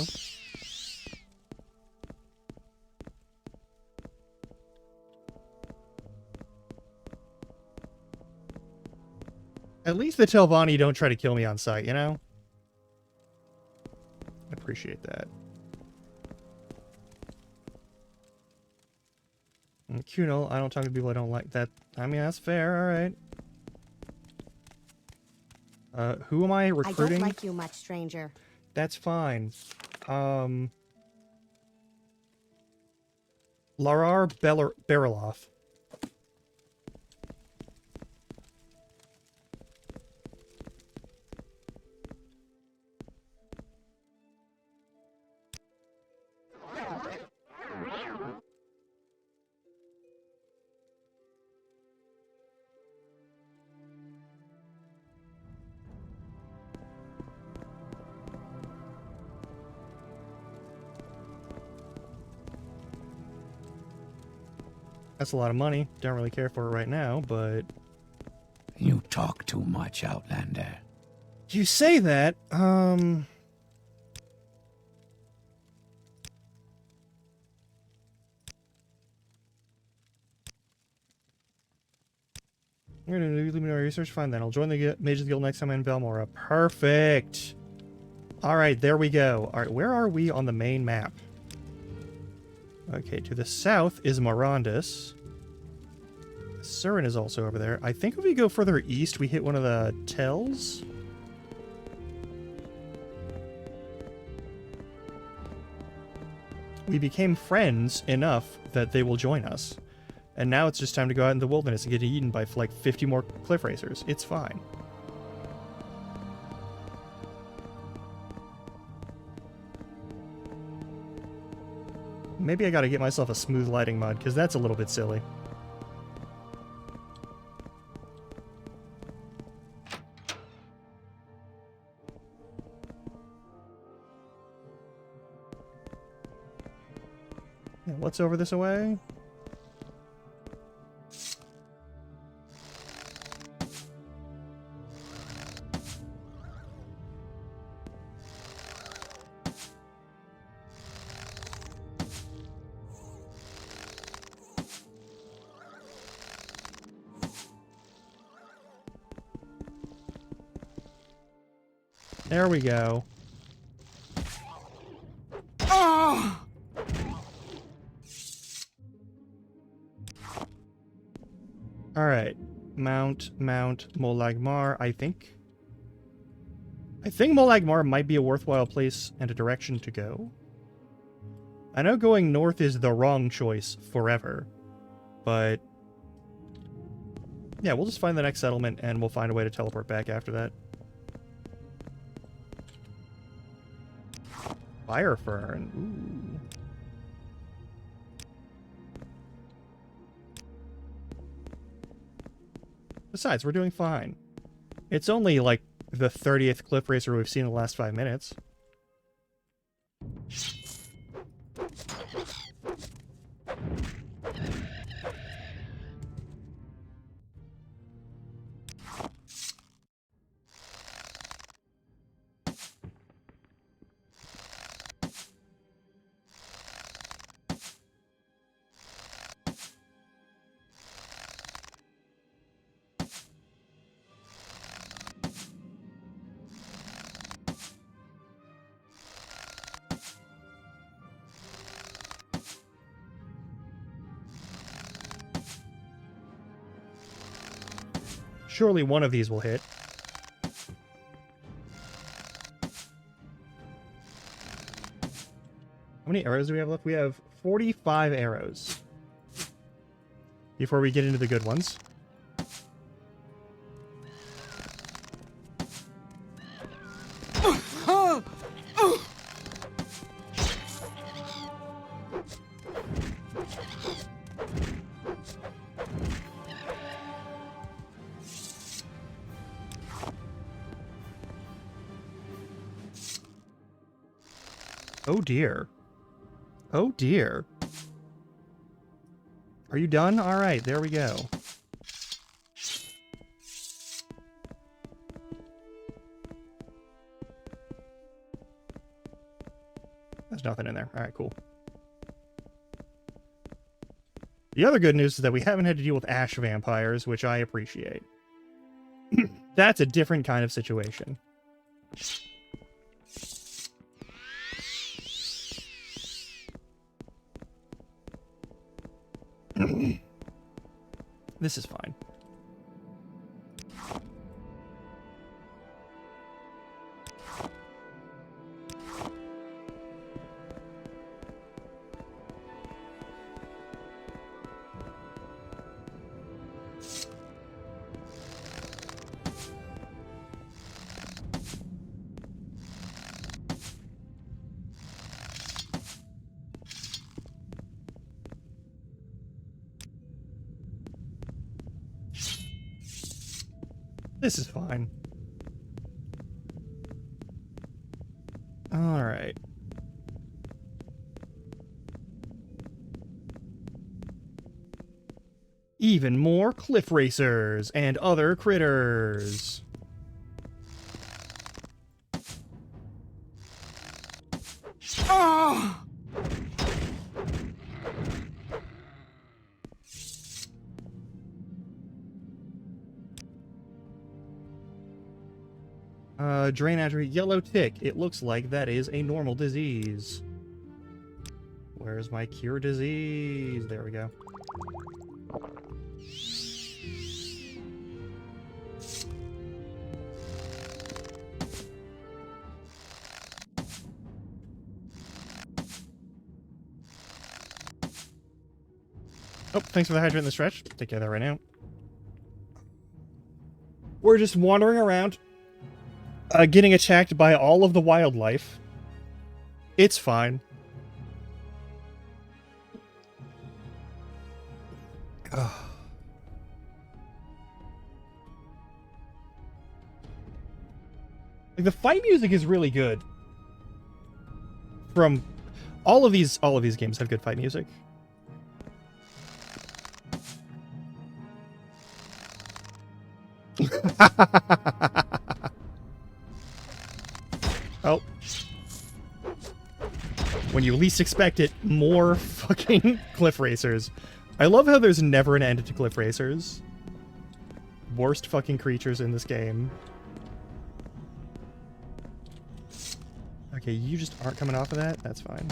At least the Telvanni don't try to kill me on sight, you know? I appreciate that. And Kuno, I don't talk to people I don't like. That, I mean, that's fair, alright. Who am I recruiting? I don't like you much, stranger. That's fine. Larar Bariloth. That's a lot of money. Don't really care for it right now, but... You talk too much, Outlander. You say that, You're gonna do luminary research? Fine then. I'll join the Mages Guild next time in Belmora. Perfect! Alright, there we go. Alright, where are we on the main map? Okay, to the south is Morandis. Surin is also over there. I think if we go further east, we hit one of the tells. we became friends enough that they will join us. And now it's just time to go out in the wilderness and get eaten by like 50 more cliff racers. It's fine. Maybe I gotta get myself a smooth lighting mod, because that's a little bit silly. Yeah, let's over this away. There we go. Oh! Alright. Mount Molagmar, I think. I think Molagmar might be a worthwhile place and a direction to go. I know going north is the wrong choice forever, but yeah, we'll just find the next settlement and we'll find a way to teleport back after that. Fire Fern. Ooh. Besides, we're doing fine. It's only like the 30th cliff racer we've seen in the last 5 minutes. Surely one of these will hit. How many arrows do we have left? We have 45 arrows before we get into the good ones. Oh dear. Oh dear. Are you done? Alright, there we go. There's nothing in there. Alright, cool. The other good news is that we haven't had to deal with ash vampires, which I appreciate. That's a different kind of situation. This is fine. This is fine. All right. Even more cliff racers and other critters. Oh! Drain attribute, yellow tick. It looks like that is a normal disease. Where's my cure disease? There we go. Oh, thanks for the hydrant in the stretch. Take care of that right now. We're just wandering around, getting attacked by all of the wildlife. It's fine. Like, the fight music is really good. From all of these games have good fight music. Oh. When you least expect it, more fucking cliff racers. I love how there's never an end to cliff racers. Worst fucking creatures in this game. Okay, you just aren't coming off of that? That's fine.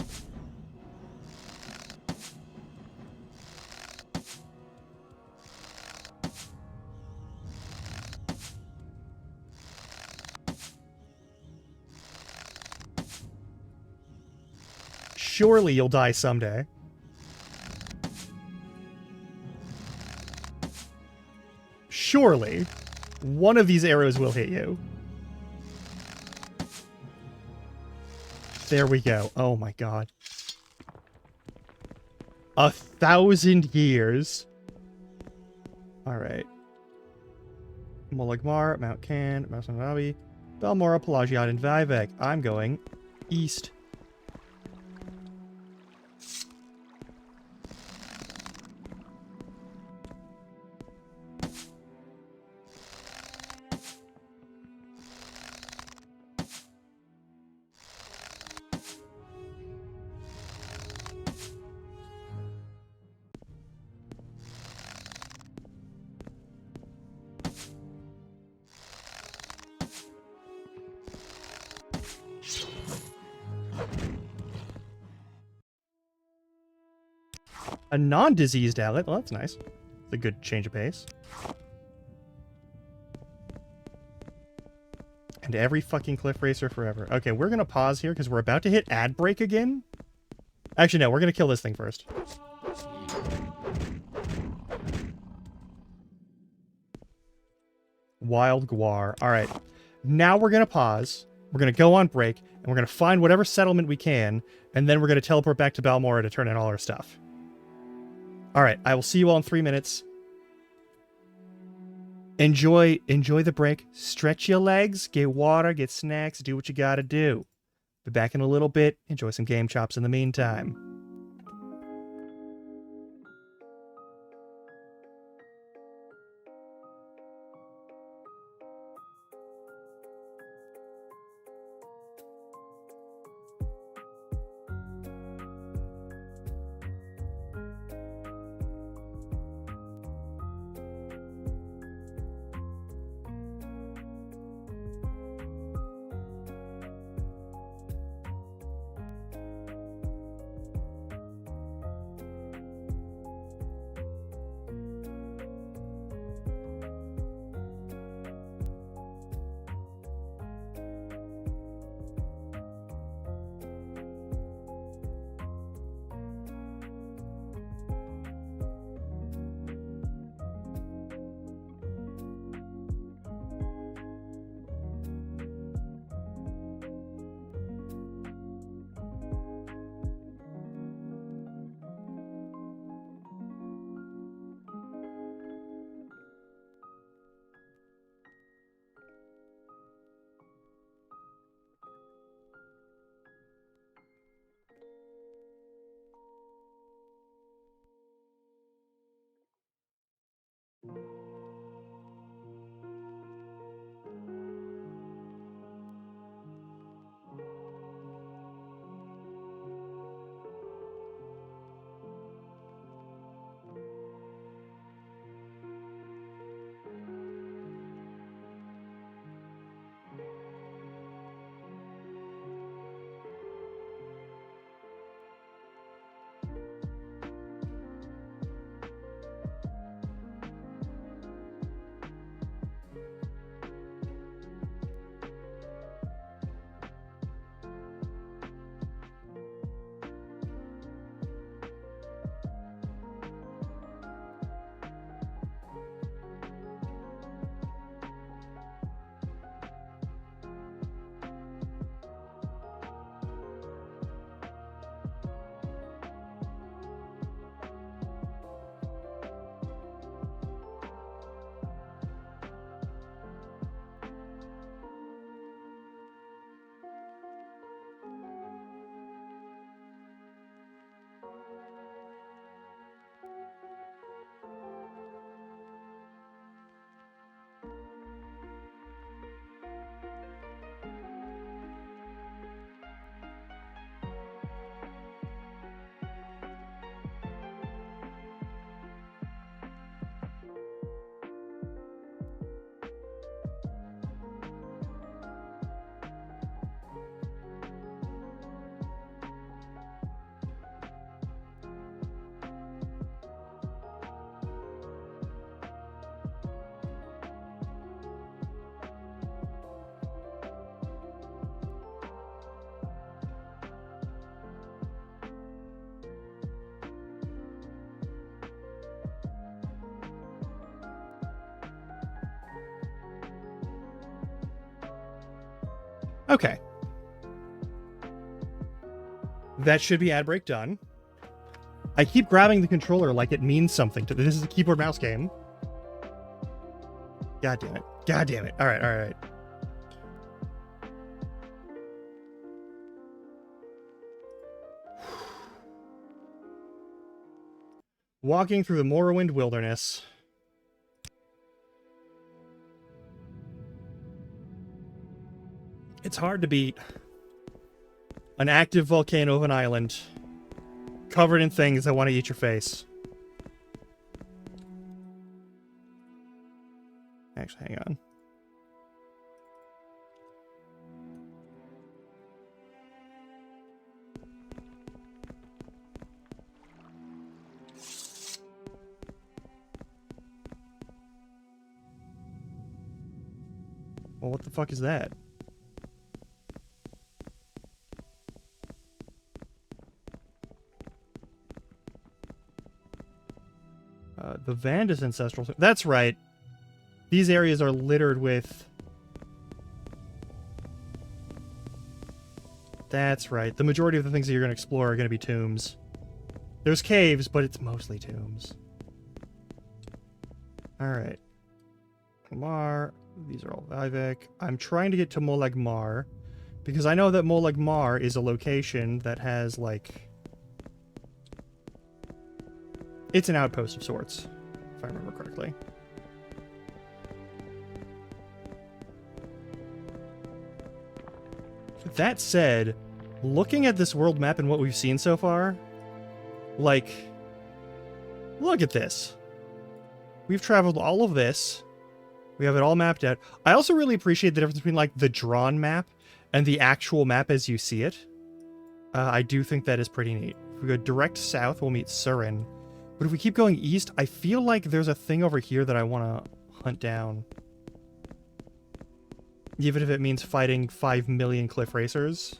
Surely you'll die someday. Surely. One of these arrows will hit you. There we go. Oh my god. 1,000 years. Alright. Molagmar, Mount Can, Mount Sanabi, Balmora, Pelagiad, and Vivek. I'm going east. A non-diseased outlet. Well, that's nice. It's a good change of pace. And every fucking cliff racer forever. Okay, we're gonna pause here because we're about to hit ad break again. Actually, no, we're gonna kill this thing first. Wild Guar. Alright. Now we're gonna pause. We're gonna go on break, and we're gonna find whatever settlement we can, and then we're gonna teleport back to Balmora to turn in all our stuff. Alright, I will see you all in 3 minutes. Enjoy the break. Stretch your legs, get water, get snacks, do what you gotta do. Be back in a little bit. Enjoy some game chops in the meantime. Okay. That should be ad break done. I keep grabbing the controller like it means something to this is a keyboard mouse game. God damn it. God damn it. All right, all right. Walking through the Morrowind wilderness. It's hard to beat an active volcano of an island covered in things that want to eat your face. Actually, hang on. Well, what the fuck is that? The Vandus ancestral... That's right. These areas are littered with... That's right. The majority of the things that you're going to explore are going to be tombs. There's caves, but it's mostly tombs. Alright. Mar. These are all Vivek. I'm trying to get to Molag Mar, because I know that Molag Mar is a location that has, like... It's an outpost of sorts, if I remember correctly. That said, looking at this world map and what we've seen so far, like, look at this. We've traveled all of this. We have it all mapped out. I also really appreciate the difference between, like, the drawn map and the actual map as you see it. I do think that is pretty neat. If we go direct south, we'll meet Surin. But if we keep going east, I feel like there's a thing over here that I want to hunt down. Even if it means fighting 5 million cliff racers.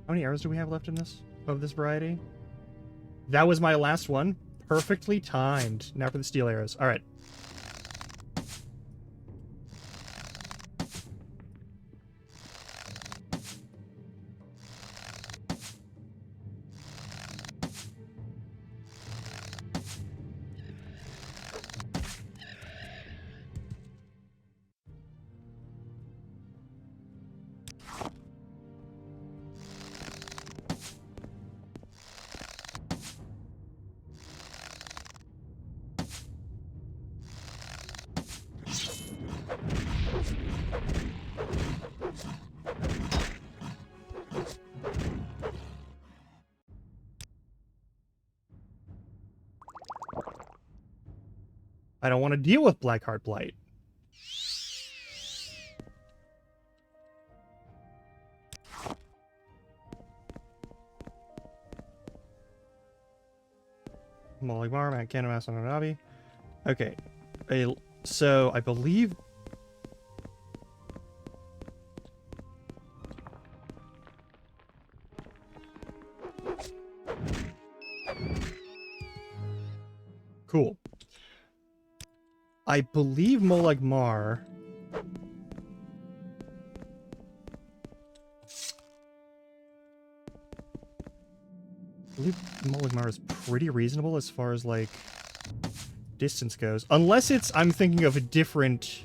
How many arrows do we have left in this? Of this variety? That was my last one. Perfectly timed. Now for the steel arrows. Alright. I don't want to deal with Blackheart Blight. Molag Mar, Mount Canamas, and Navi. Okay. So, I believe... Cool. I believe Molag Mar... I believe Molag Mar is pretty reasonable as far as, like, distance goes. Unless it's... I'm thinking of a different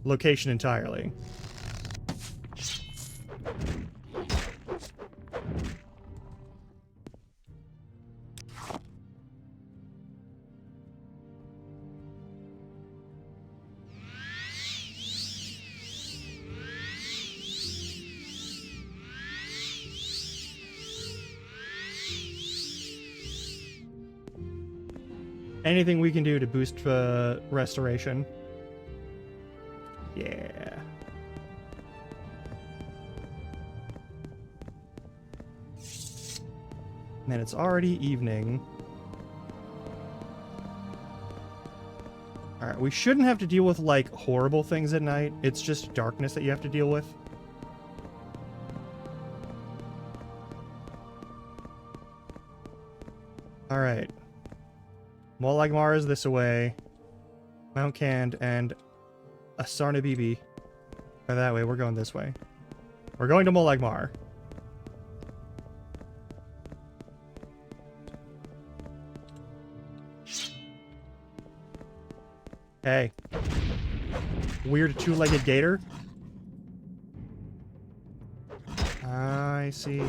location entirely. Anything we can do to boost restoration. Yeah. Man, it's already evening. Alright, we shouldn't have to deal with, like, horrible things at night. It's just darkness that you have to deal with. Alright. Molagmar is this away. Mount Cand and Asarna Bibi are that way. We're going this way. We're going to Molagmar. Hey. Weird two-legged gator. I see.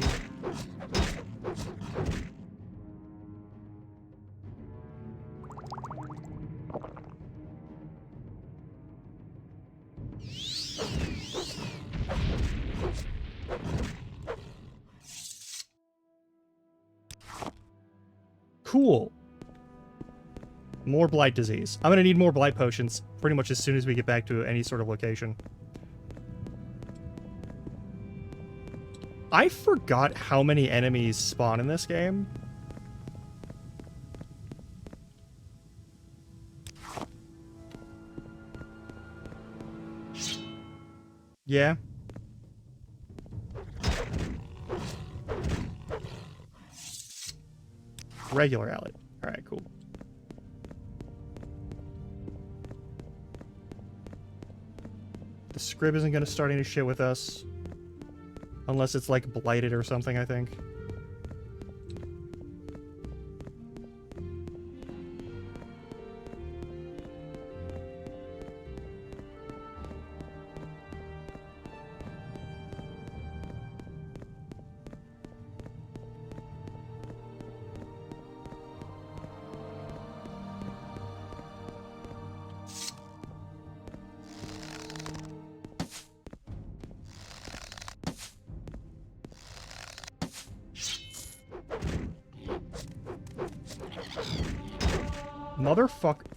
Cool. More blight disease. I'm gonna need more blight potions pretty much as soon as we get back to any sort of location. I forgot how many enemies spawn in this game. Yeah. Regular Allet. Alright, cool. The Scrib isn't going to start any shit with us. Unless it's, like, blighted or something, I think.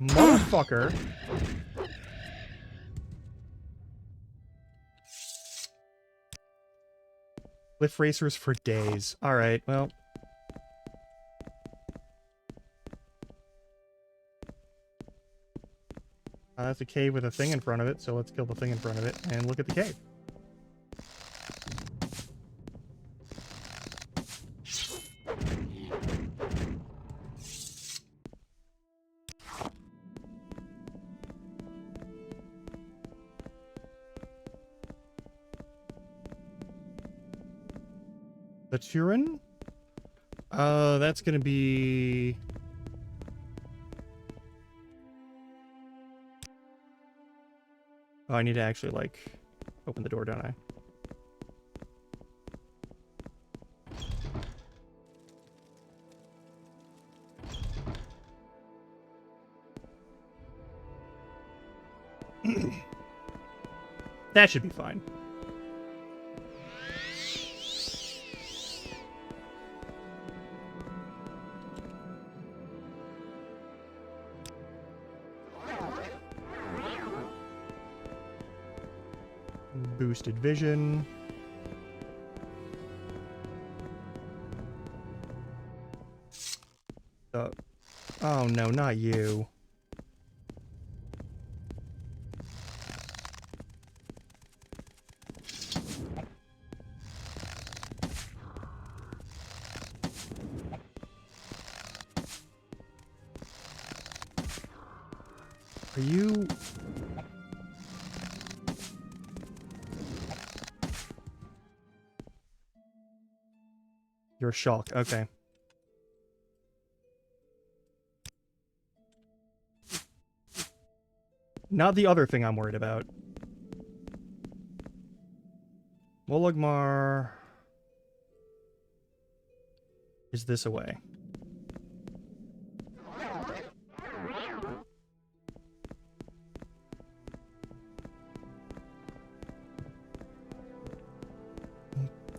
Motherfucker. Cliff racers for days. Alright, well. That's a cave with a thing in front of it, so let's kill the thing in front of it and look at the cave. The Turin? That's gonna be... Oh, I need to actually, like, open the door, don't I? That should be fine. Boosted vision. Oh no, not you. Are you... You're a Shulk, okay. Not the other thing I'm worried about. Molagmar is this away.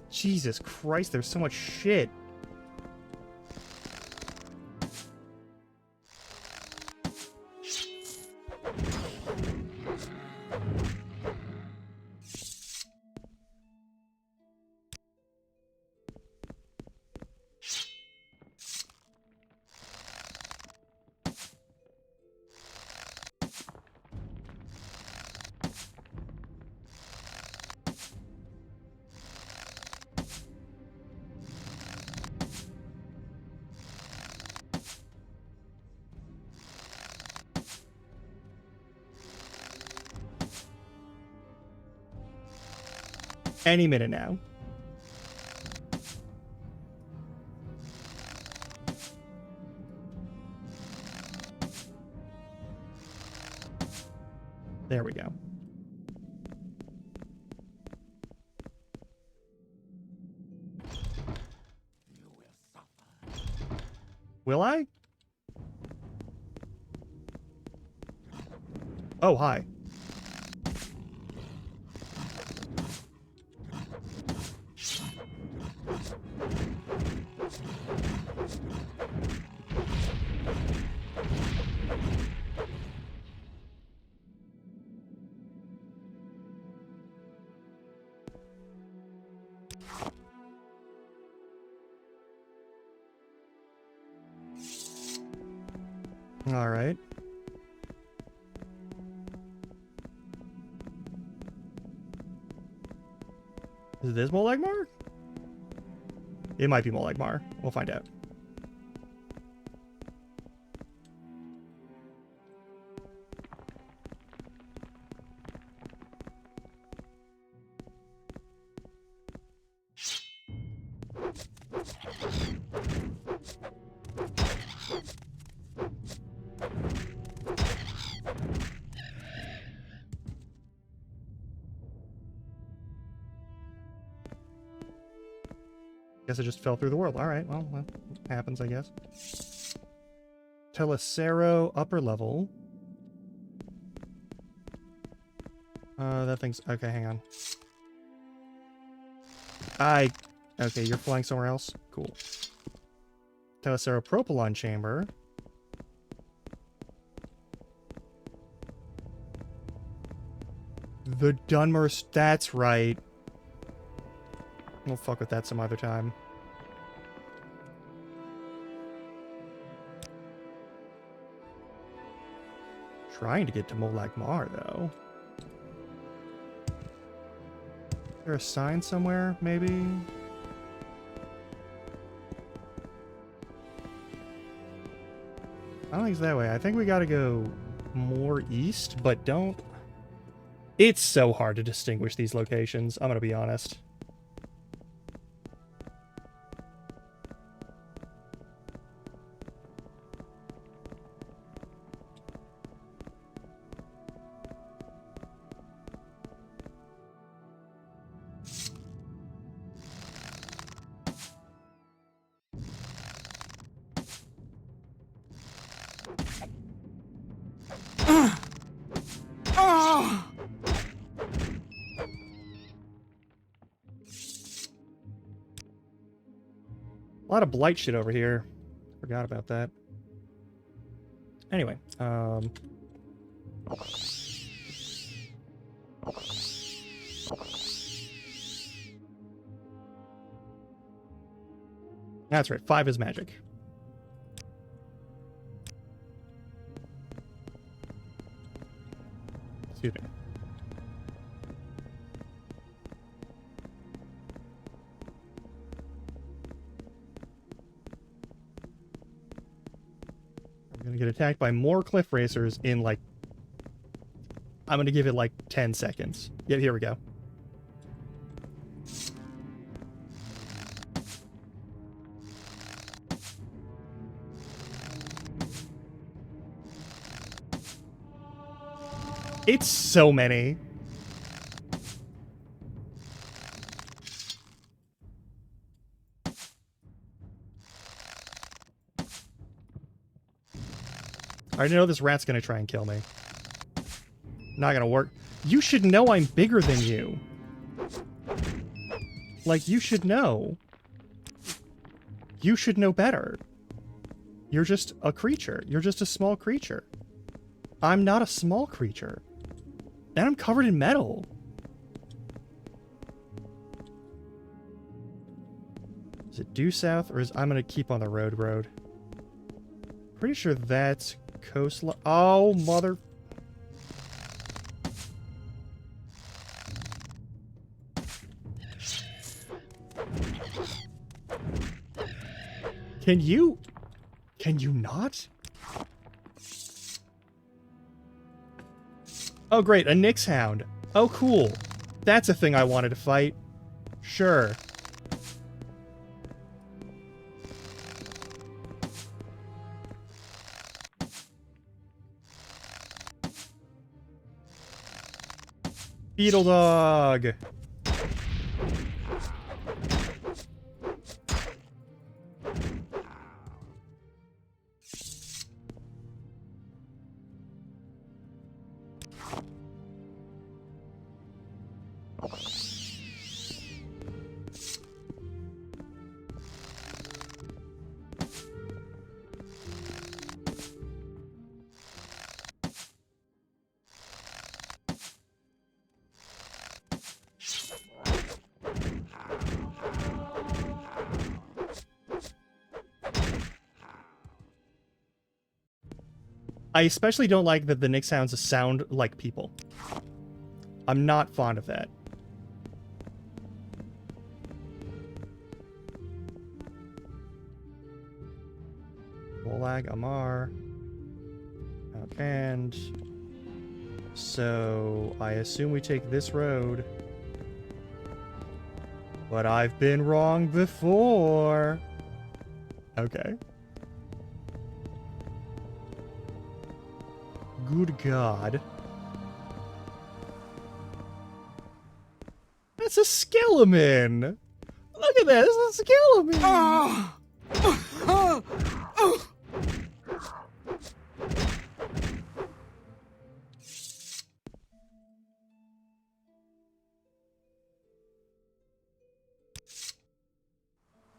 Jesus Christ, there's so much shit. Any minute now. There we go. Will I? Oh, hi. All right. Is this Molegmar? It might be Molegmar. We'll find out. Guess it just fell through the world. All right, well, that happens, I guess. Telecero, upper level. That thing's... Okay, hang on. Okay, you're flying somewhere else? Cool. Telecero Propylon Chamber. The Dunmer... That's right. We'll fuck with that some other time. Trying to get to Molegmar, though. Is there a sign somewhere, maybe? I don't think it's that way. I think we gotta go more east, but don't... It's so hard to distinguish these locations, I'm gonna be honest. A lot of blight shit over here. Forgot about that. Anyway, that's right, 5 is magic. Excuse me. I'm gonna get attacked by more cliff racers in like... I'm gonna give it like 10 seconds. Yeah, here we go. It's so many. I already know this rat's gonna try and kill me. Not gonna work. You should know I'm bigger than you. Like, you should know. You should know better. You're just a creature. You're just a small creature. I'm not a small creature. And I'm covered in metal. Is it due south, or is... I'm gonna keep on the road. Pretty sure that's coastline. Oh, mother... Can you not? Oh, great, a Nyx Hound. Oh, cool. That's a thing I wanted to fight. Sure. Beetle dog. I especially don't like that the Nick sounds sound like people. I'm not fond of that. Molag Amar. And so I assume we take this road. But I've been wrong before. Okay. Good God. That's a skeleton! Look at that, this is a skeleton!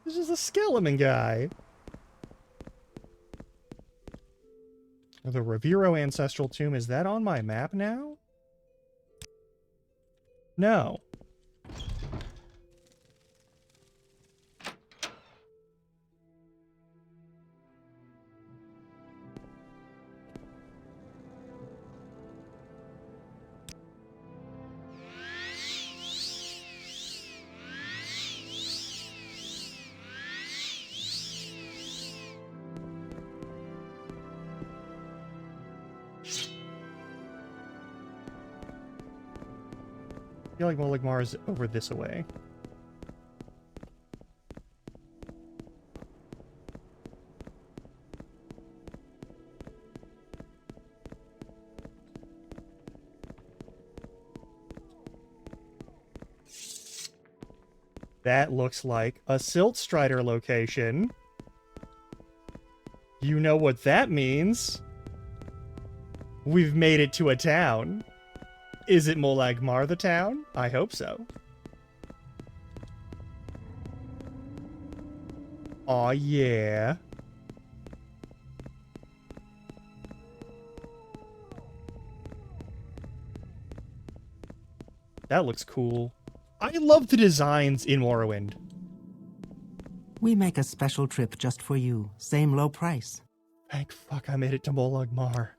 This is a skeleton guy. The Reviro Ancestral Tomb, is that on my map now? No. I feel like Molag Mar is over this away. That looks like a Silt Strider location. You know what that means? We've made it to a town. Is it Molag Mar the town? I hope so. Aw, yeah. That looks cool. I love the designs in Morrowind. We make a special trip just for you. Same low price. Thank fuck I made it to Molag Mar.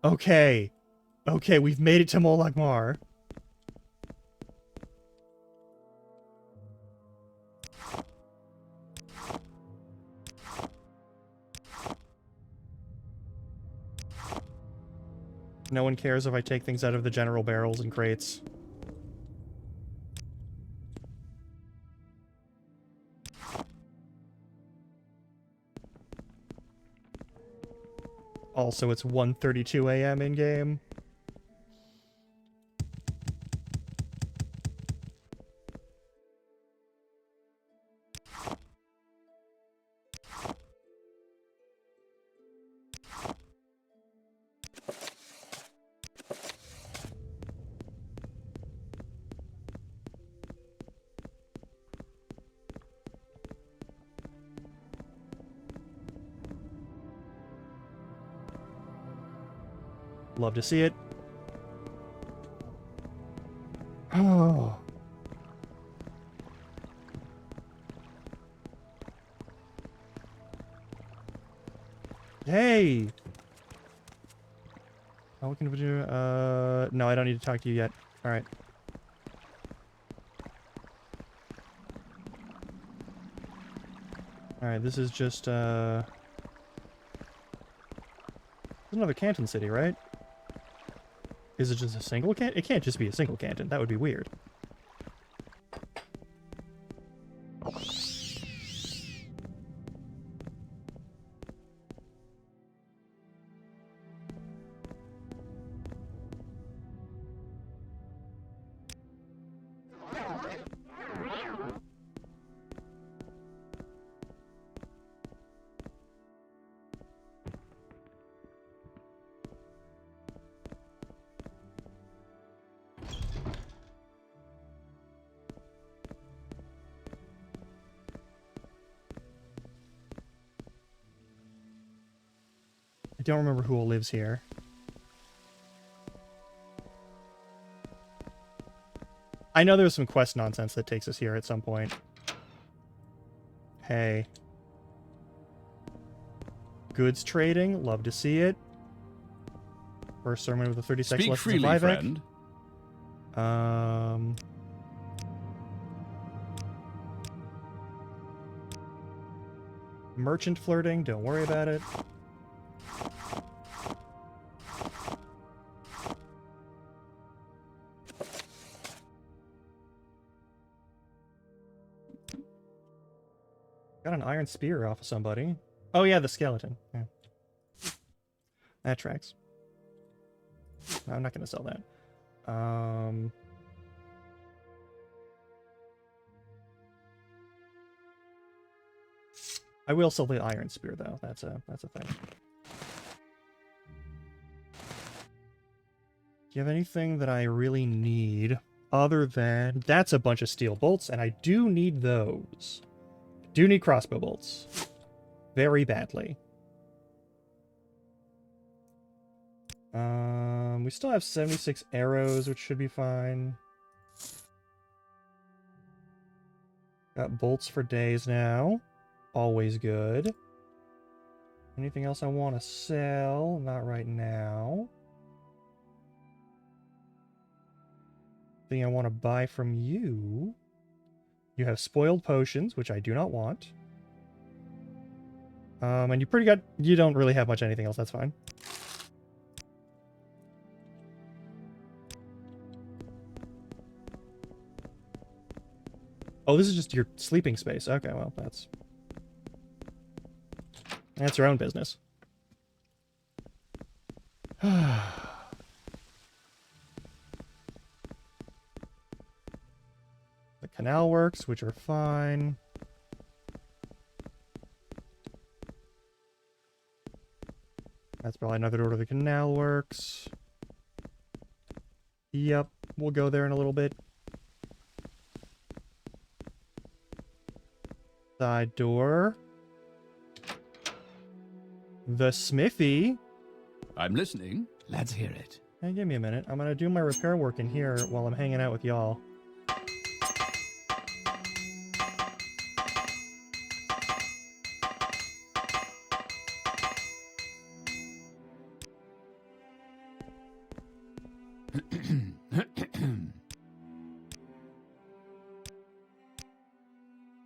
Okay. Okay, we've made it to Molag Mar. No one cares if I take things out of the general barrels and crates. Also, it's 1:32 a.m. in-game. Love to see it. Oh. Hey! Oh, what can we do? No, I don't need to talk to you yet. Alright. Alright, this is just, This is another Canton city, right? Is it just a single canton? It can't just be a single canton. That would be weird. don't remember who all lives here. I know there's some quest nonsense that takes us here at some point. Hey. Goods trading, love to see it. First sermon with the 30 seconds Speak lessons freely, of friend. Merchant flirting, don't worry about it. Got an iron spear off of somebody. Oh yeah, the skeleton. Yeah. That tracks. No, I'm not gonna sell that. I will sell the iron spear though. That's a thing. Do you have anything that I really need other than that's a bunch of steel bolts, and I do need those. Do need crossbow bolts. Very badly. We still have 76 arrows, which should be fine. Got bolts for days now. Always good. Anything else I want to sell? Not right now. Thing I want to buy from you. You have spoiled potions, which I do not want. And you don't really have much anything else, that's fine. Oh, this is just your sleeping space. Okay, well, that's your own business. The canal works, which are fine. That's probably another door to the canal works. Yep, we'll go there in a little bit. Side door. The smithy. I'm listening. Let's hear it. Hey, give me a minute. I'm gonna do my repair work in here while I'm hanging out with y'all.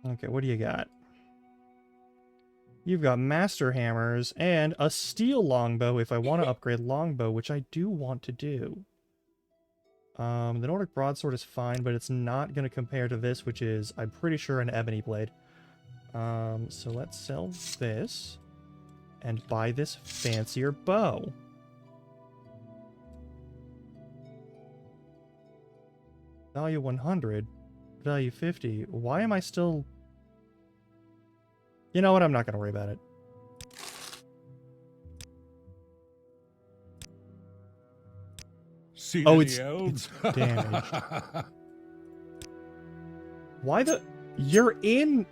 Okay, what do you got? You've got master hammers and a steel longbow if I want to upgrade longbow, which I do want to do. The Nordic broadsword is fine, but it's not going to compare to this, which is, I'm pretty sure, an ebony blade. So let's sell this and buy this fancier bow. Value 100, value 50. Why am I still... You know what? I'm not going to worry about it. See Oh, any it's elves? damaged. Why the... You're in...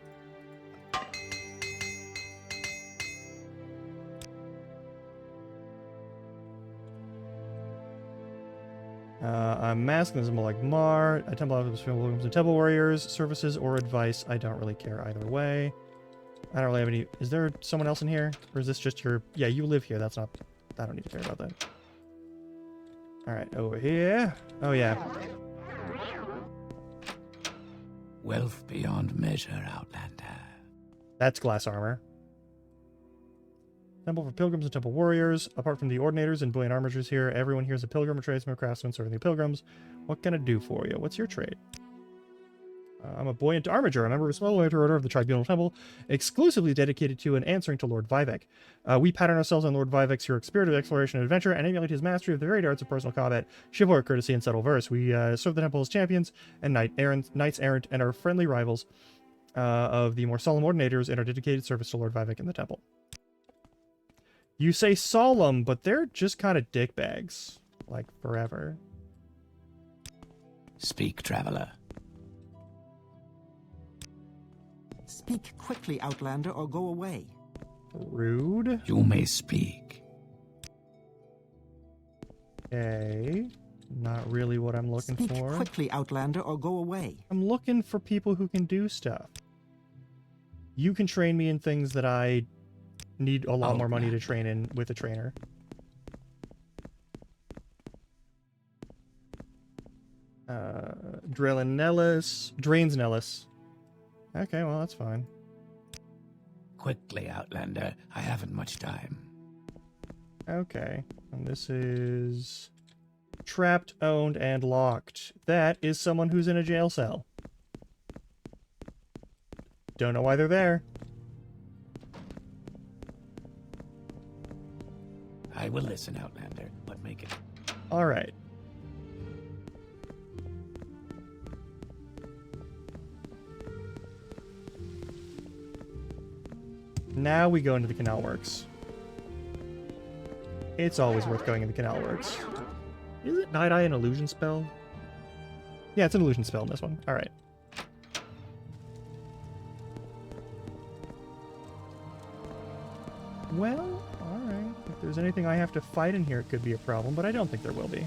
A mask and a symbol like Mar, a temple of pilgrims and temple warriors, services or advice. I don't really care either way. I don't really have any... Is there someone else in here? Or is this just your... Yeah, you live here. That's not... I don't need to care about that. Alright, over here. Oh, yeah. Wealth beyond measure, Outlander. That's glass armor. Temple for pilgrims and temple warriors. Apart from the ordinators and buoyant armatures here, everyone here is a pilgrim or tradesman or craftsman serving the pilgrims. What can I do for you? What's your trade? I'm a buoyant armature, a member of a small order of the Tribunal Temple, exclusively dedicated to and answering to Lord Vivek. We pattern ourselves on Lord Vivek's heroic spirit of exploration and adventure and emulate his mastery of the varied arts of personal combat, chivalry, courtesy, and subtle verse. We serve the temple as champions and knights errant and are friendly rivals of the more solemn ordinators in our dedicated service to Lord Vivek in the temple. You say solemn, but they're just kind of dickbags. Like, forever. Speak, traveler. Speak quickly, Outlander, or go away. Rude. You may speak. Okay. Not really what I'm looking Speak for. quickly, Outlander, or go away. I'm looking for people who can do stuff. You can train me in things that I need a lot more money to train in with a trainer. Drains Nellis. Okay, well, that's fine. Quickly, Outlander. I haven't much time. Okay, and this is trapped, owned, and locked. That is someone who's in a jail cell. Don't know why they're there. I will listen, Outlander, but make it. All right. Now we go into the Canal Works. It's always worth going in the Canal Works. Is it Night Eye an illusion spell? Yeah, it's an illusion spell in this one. All right. Well, all right. If there's anything I have to fight in here, it could be a problem, but I don't think there will be.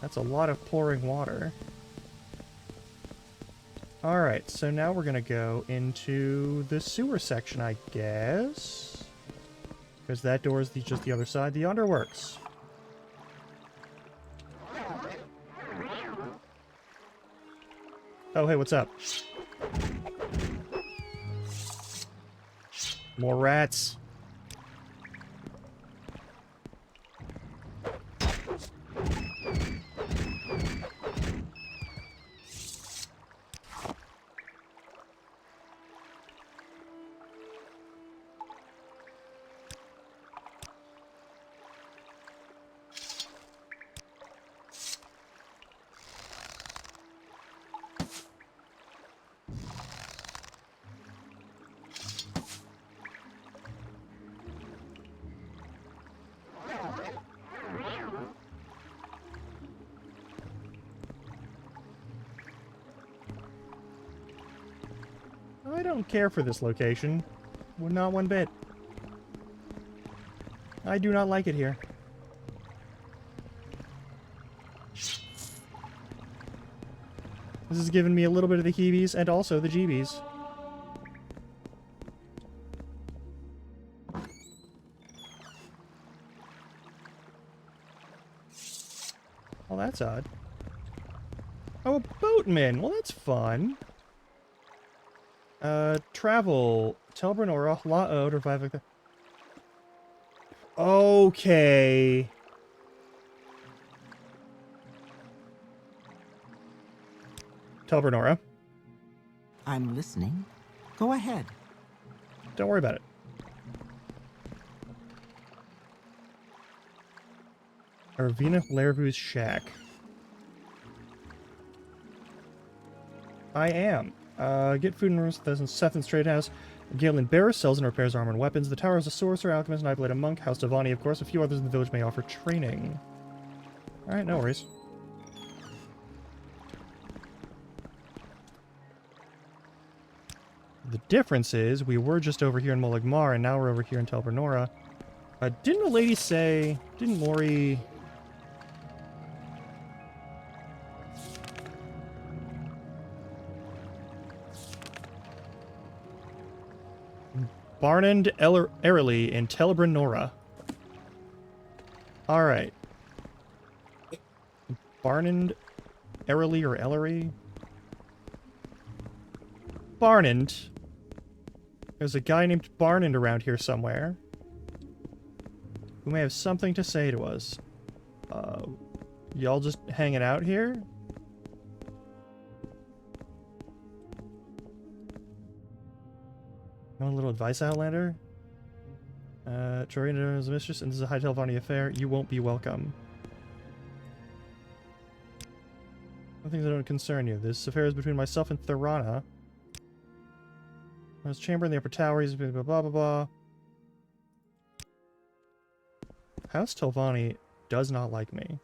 That's a lot of pouring water. Alright, so now we're gonna go into the sewer section, I guess. Because that door is just the other side. The underworks. Oh, hey, what's up? More rats. I don't care for this location. Well, not one bit. I do not like it here. This is giving me a little bit of the heebies and also the jeebies. Well, that's odd. Oh, a boatman! Well, that's fun. Travel. Telbranora, La'od, revive. Okay. Telbranora. I'm listening. Go ahead. Don't worry about it. Arvina Larvu's shack. I am. Get food and rooms at Sethin's Trade House. Galen Barris sells and repairs armor and weapons. The Tower is a sorcerer, alchemist, and I played a monk. House Devani, of course. A few others in the village may offer training. Alright, no worries. The difference is, we were just over here in Moligmar, and now we're over here in Telbranora. Didn't a lady say... Didn't Mori... Barnand Erily in Telbranora. Alright. Barnand Erily or Ellery? Barnand. There's a guy named Barnand around here somewhere who may have something to say to us. Y'all just hanging out here? Want a little advice, Outlander? Torina is a mistress, and this is a High Telvanni affair. You won't be welcome. Some things that don't concern you. This affair is between myself and Thorana. There's a chamber in the upper tower. He's blah, blah, blah, blah, blah. House Telvanni does not like me.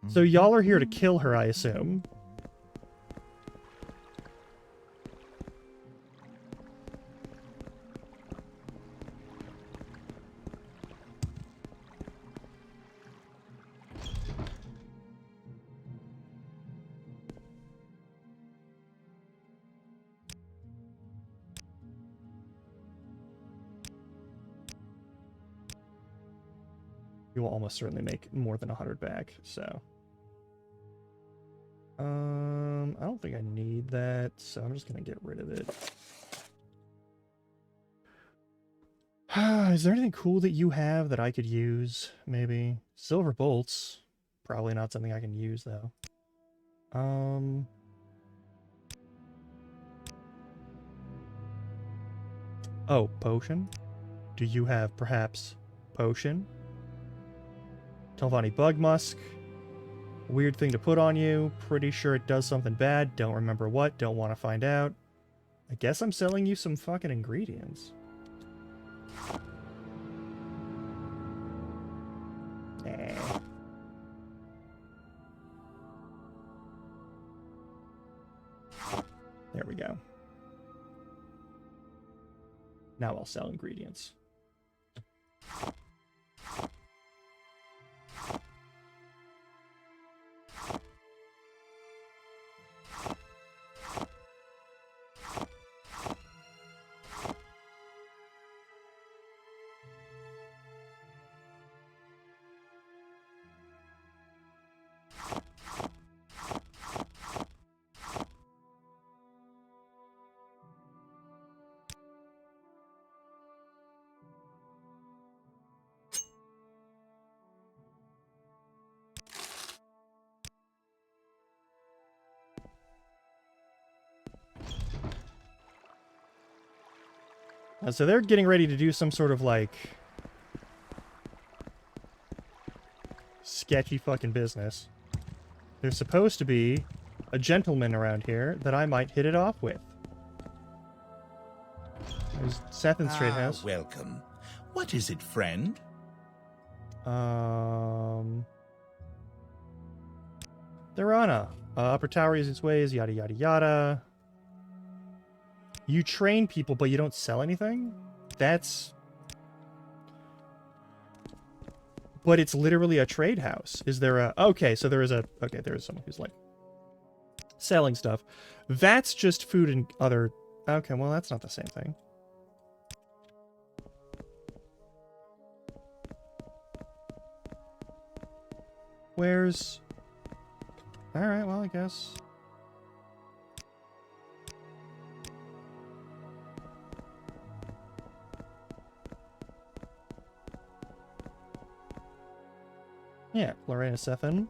So y'all are here to kill her, I assume. You will almost certainly make more than 100 back, so. I don't think I need that, so I'm just gonna get rid of it. Is there anything cool that you have that I could use? Maybe silver bolts. Probably not something I can use though. Oh, potion. Do you have perhaps potion? Telvanni bug musk. Weird thing to put on you. Pretty sure it does something bad. Don't remember what. Don't want to find out. I guess I'm selling you some fucking ingredients. There we go. Now I'll sell ingredients. So they're getting ready to do some sort of, like, sketchy fucking business. There's supposed to be a gentleman around here that I might hit it off with. There's Seth in Straight House. Welcome. What is it, friend? Therana. Upper Tower is its ways, yada yada yada. You train people, but you don't sell anything? That's... But it's literally a trade house. Is there a... Okay, so there is a... Okay, there is someone who's, like, selling stuff. That's just food and other... Okay, well, that's not the same thing. Where's... Alright, well, I guess... Yeah, Lorena Sethin.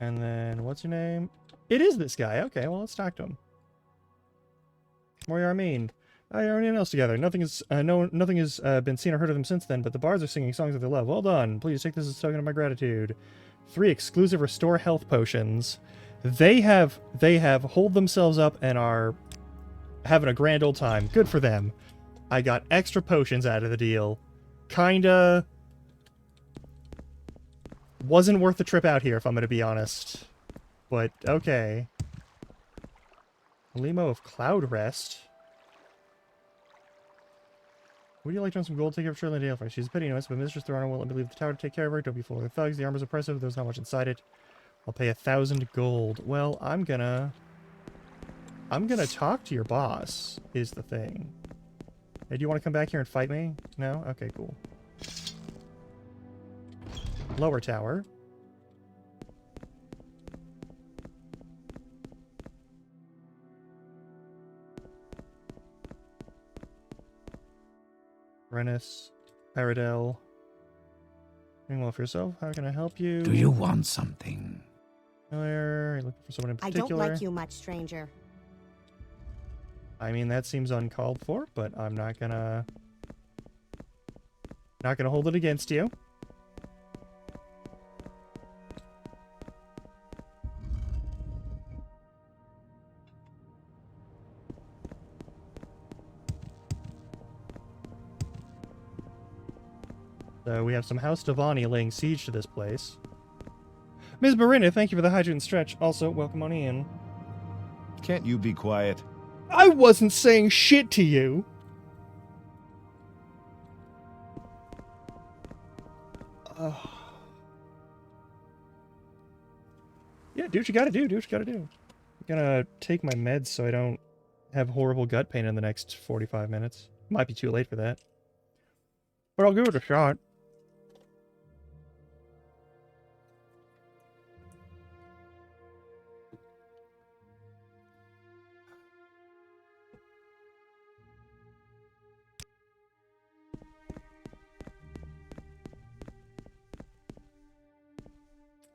And then, what's your name? It is this guy. Okay, well, let's talk to him. Mori Armin. I are anyone else together. Nothing has been seen or heard of them since then, but the bards are singing songs of their love. Well done. Please take this as a token of my gratitude. 3 exclusive restore health potions. They have holed themselves up and are having a grand old time. Good for them. I got extra potions out of the deal. Kinda... Wasn't worth the trip out here, if I'm going to be honest. But, okay. Limo of Cloud Rest. Would you like to own some gold? Take care of Shirley and Dale. She's a pity, but Mistress Therana won't let me leave the tower to take care of her. Don't be fooled with thugs. The armor's oppressive. There's not much inside it. I'll pay 1,000 gold. Well, I'm gonna talk to your boss, is the thing. Hey, do you want to come back here and fight me? No? Okay, cool. Lower tower. Rennis, Aradel. Doing well for yourself. How can I help you? Do you want something? Are you looking for someone in I particular? don't like you much, stranger. I mean, that seems uncalled for, but I'm not gonna hold it against you. So we have some House Telvanni laying siege to this place. Ms. Marina, thank you for the hydrant stretch. Also, welcome on in. Can't you be quiet? I wasn't saying shit to you! Yeah, do what you gotta do. Do what you gotta do. I'm gonna take my meds so I don't have horrible gut pain in the next 45 minutes. Might be too late for that. But I'll give it a shot.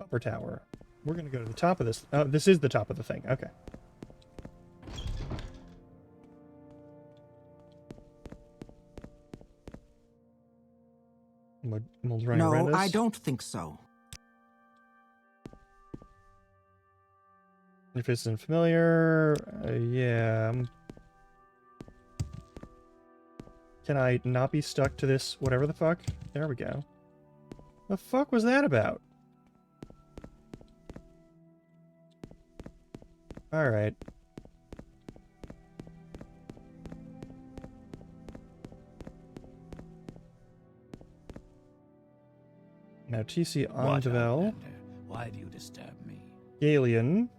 upper tower. We're gonna go to the top of this. Oh, this is the top of the thing. Okay. No, I don't think so. If it's unfamiliar, yeah. Can I not be stuck to this whatever the fuck? There we go. The fuck was that about? Alright. Now TC What, Ondevel. Outlander? Why do you disturb me? Galien.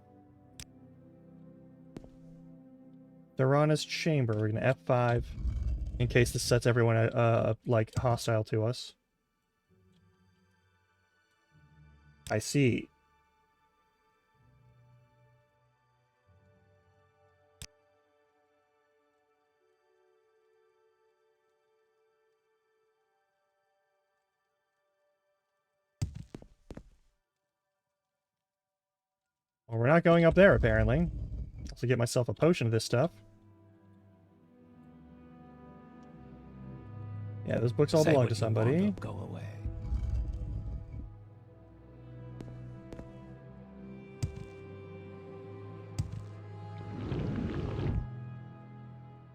Thorana's Chamber. We're gonna F5 in case this sets everyone like hostile to us. I see. Well, we're not going up there, apparently. Also get myself a potion of this stuff. Yeah, those books all Say belong what to you somebody. want or go away.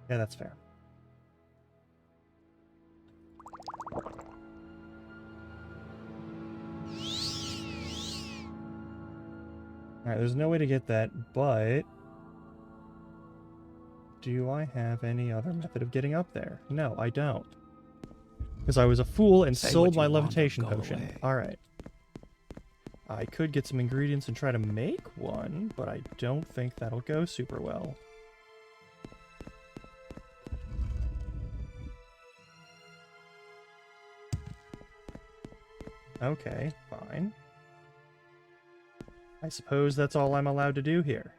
Yeah, that's fair. Alright, there's no way to get that, but... do I have any other method of getting up there? No, I don't. Because I was a fool and Say sold what you my want or levitation go potion. away. Alright. I could get some ingredients and try to make one, but I don't think that'll go super well. Okay, fine. I suppose that's all I'm allowed to do here.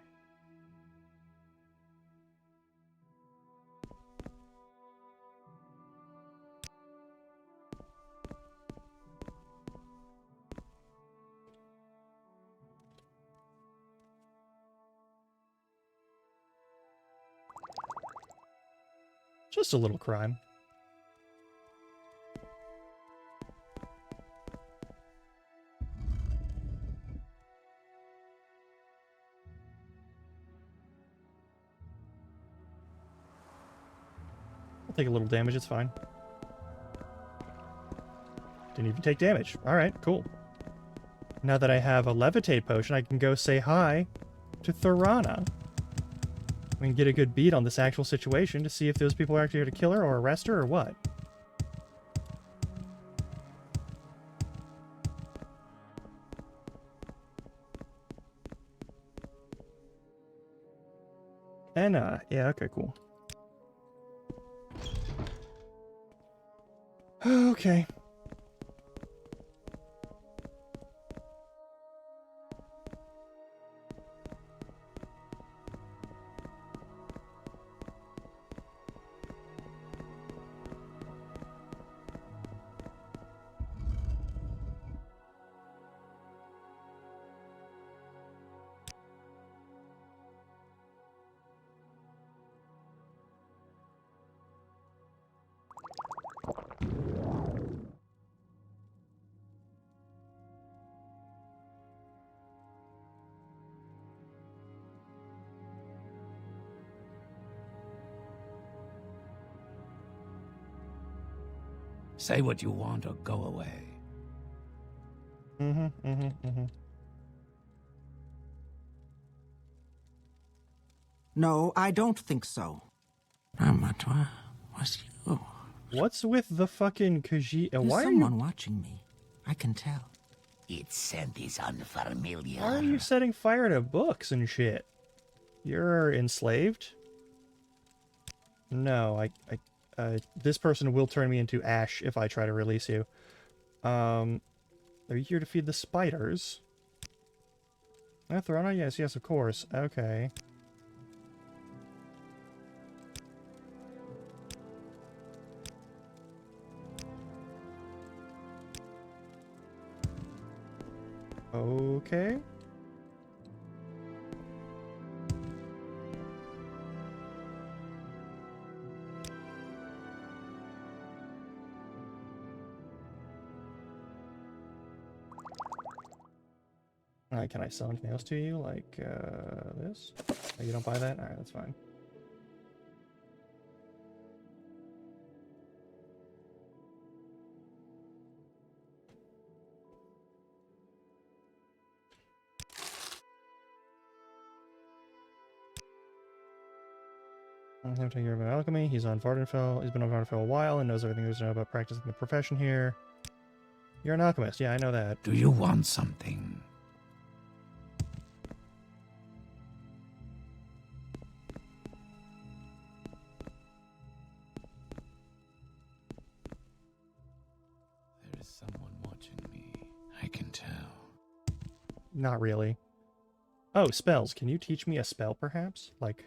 Just a little crime. I'll take a little damage, it's fine. Didn't even take damage. Alright, cool. Now that I have a levitate potion, I can go say hi to Thorana. We can get a good beat on this actual situation to see if those people are actually here to kill her or arrest her or what. And, yeah, okay, cool. Okay. Say what you want or go away. No, I don't think so. Ramatwa was you. What's with the fucking Khajiit? There's Why are someone you... watching me. I can tell. Its scent is unfamiliar. Why are you setting fire to books and shit? You're enslaved? No, this person will turn me into ash if I try to release you. Are you here to feed the spiders? Thorana? Yes, yes, of course. Okay. Okay. Alright, can I sell anything else to you? Like, this? Oh, you don't buy that? Alright, that's fine. I have to hear about alchemy. He's on Vardenfell. He's been on Vardenfell a while and knows everything there is to know about practicing the profession here. You're an alchemist. Yeah, I know that. Do you want something? There is someone watching me. I can tell. Not really. Oh, spells. Can you teach me a spell, perhaps? Like,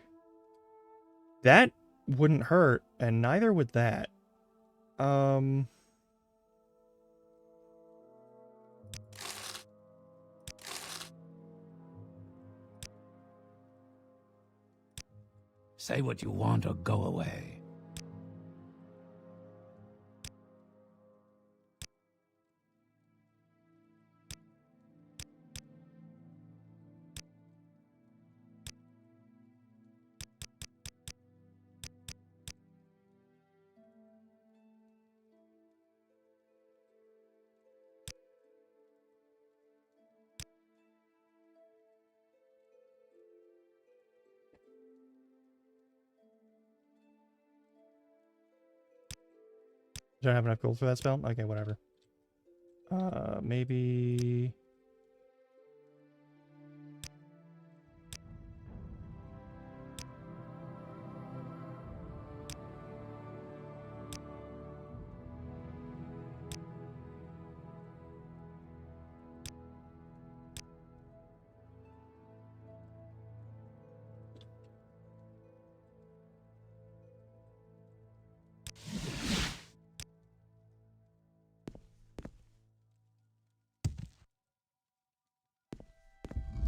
that wouldn't hurt, and neither would that. Say what you want or go away. Don't have enough gold for that spell? Okay, whatever. Maybe...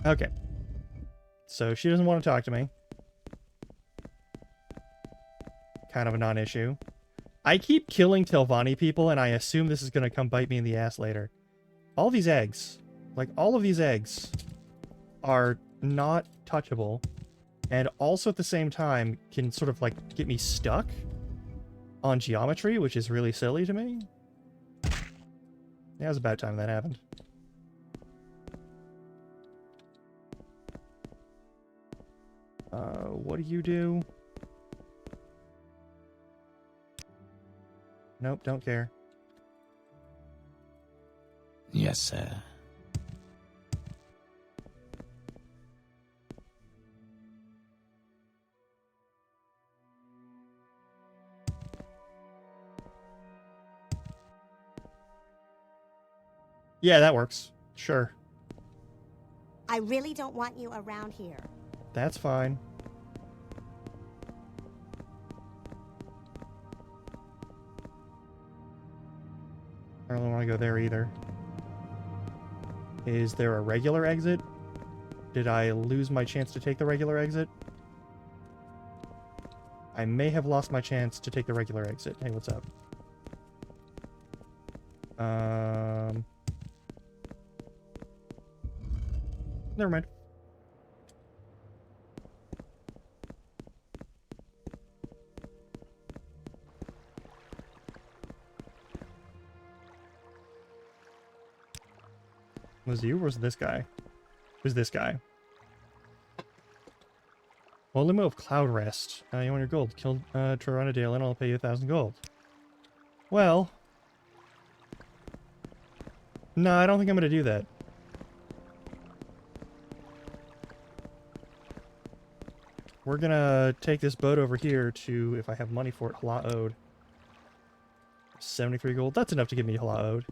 Okay. So she doesn't want to talk to me. Kind of a non-issue. I keep killing Telvanni people, and I assume this is going to come bite me in the ass later. All these eggs, like all of these eggs, are not touchable, and also at the same time can sort of like get me stuck on geometry, which is really silly to me. Yeah, it was about time that happened. What do you do? Nope, don't care. Yes, sir. Yeah, that works. Sure. I really don't want you around here. That's fine. I don't really want to go there either. Is there a regular exit? Did I lose my chance to take the regular exit? I may have lost my chance to take the regular exit. Hey, what's up? Never mind. Was you or was this guy? Who's this guy? Well, limo of Cloud Rest. You want your gold. Kill Toronadale and I'll pay you 1,000 gold. Well. No, I don't think I'm going to do that. We're going to take this boat over here to, if I have money for it, Hla'od. 73 gold. That's enough to give me Hla'od.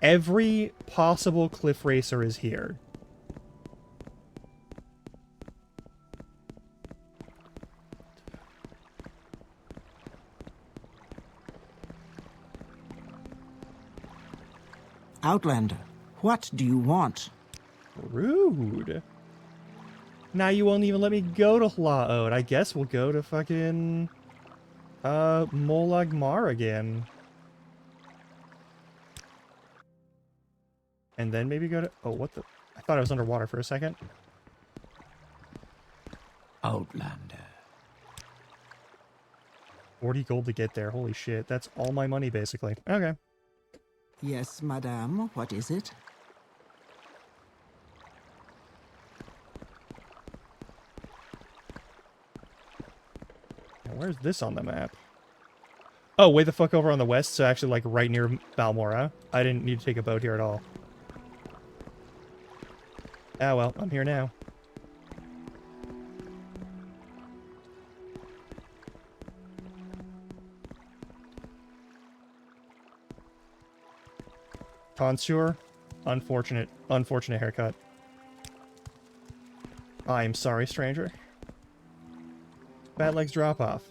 Every possible cliff racer is here. Outlander, what do you want? Rude. Now you won't even let me go to Hlaod. I guess we'll go to fucking Molag Mar again. And then maybe go to... Oh, what the... I thought I was underwater for a second. Outlander. 40 gold to get there. Holy shit. That's all my money, basically. Okay. Yes, madame, what is it? Now, where's this on the map? Oh, way the fuck over on the west, so actually, like, right near Balmora. I didn't need to take a boat here at all. Ah, well, I'm here now. Tonsure? Unfortunate haircut. I am sorry, stranger. Bad legs drop off.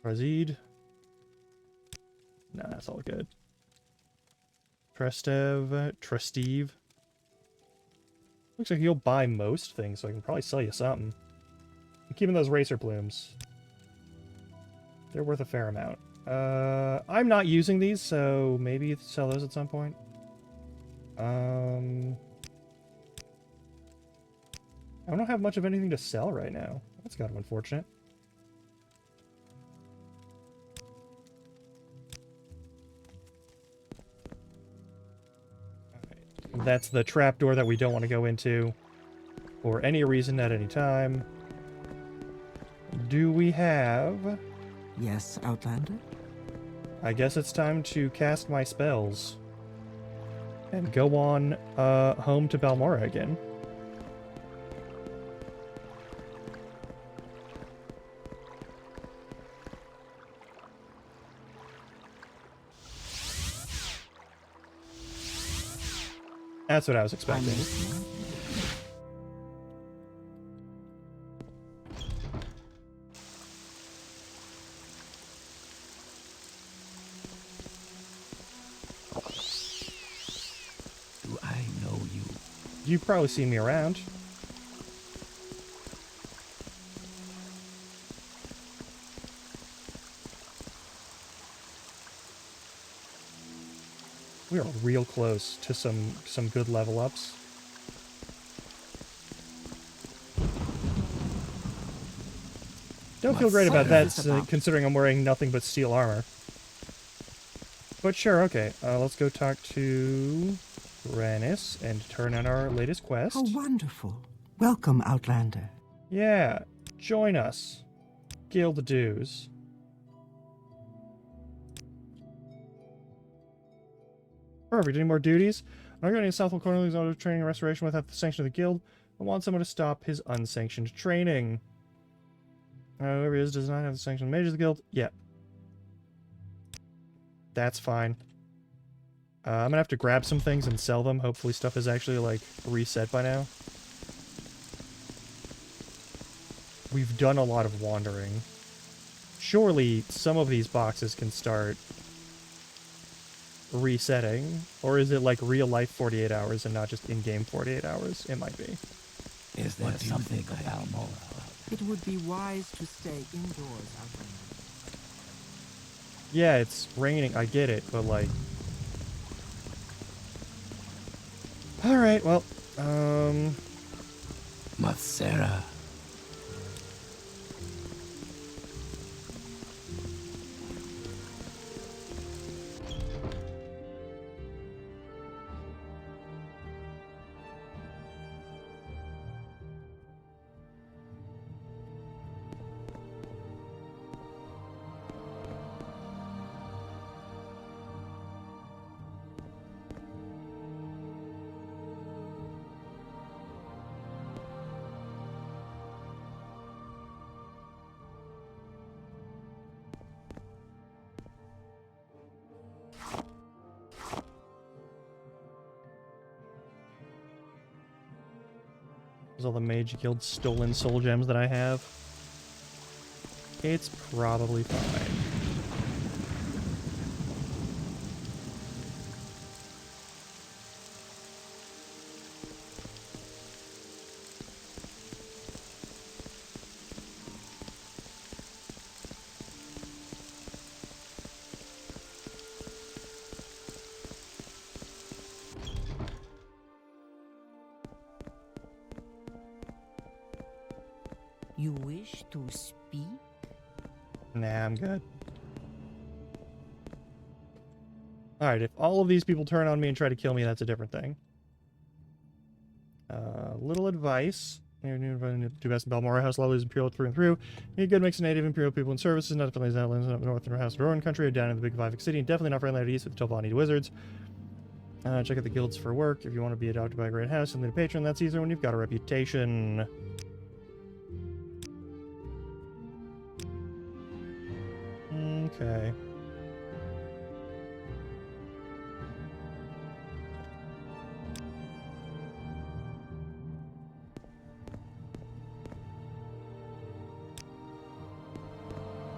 Razid. Nah, that's all good. Tresteve. Looks like you'll buy most things, so I can probably sell you something. I'm keeping those racer plumes. They're worth a fair amount. I'm not using these, so maybe sell those at some point. I don't have much of anything to sell right now. That's kind of unfortunate. Alright. That's the trapdoor that we don't want to go into for any reason at any time. Do we have... Yes, Outlander? I guess it's time to cast my spells. And go on home to Balmora again. That's what I was expecting. Do I know you? You've probably seen me around. We are real close to some good level ups. Don't feel great about that, considering I'm wearing nothing but steel armor. But sure, okay. Let's go talk to Ranis and turn in our latest quest. How wonderful. Welcome, Outlander. Yeah, join us. Guild dues. Perfect. Any more duties? I'm going to Southwell Cornelius auto training and restoration without the sanction of the guild. I want someone to stop his unsanctioned training. Whoever he is does not have the sanction of the mages of the guild. Yeah. That's fine. I'm gonna have to grab some things and sell them. Hopefully stuff is actually, like, reset by now. We've done a lot of wandering. Surely some of these boxes can start resetting. Or is it like real life 48 hours and not just in-game 48 hours? It might be. Is there something about more? It would be wise to stay indoors, Outlander. Yeah, it's raining. I get it, but like... Alright, well, Mathsera. all the Mage Guild stolen soul gems that I have. It's probably fine. You wish to speak? Nah, I'm good. Alright, if all of these people turn on me and try to kill me, that's a different thing. Little advice. Do best in Balmora House, Lovely is Imperial through and through. Need a good mix of native Imperial people and services, not friendly as Outlands, up north in the House of Rowan country, or down in the Big Vivic City, and definitely not friendly at east with the Telvanni wizards. Check out the guilds for work. If you want to be adopted by a great house and lead a patron, that's easier when you've got a reputation. Okay.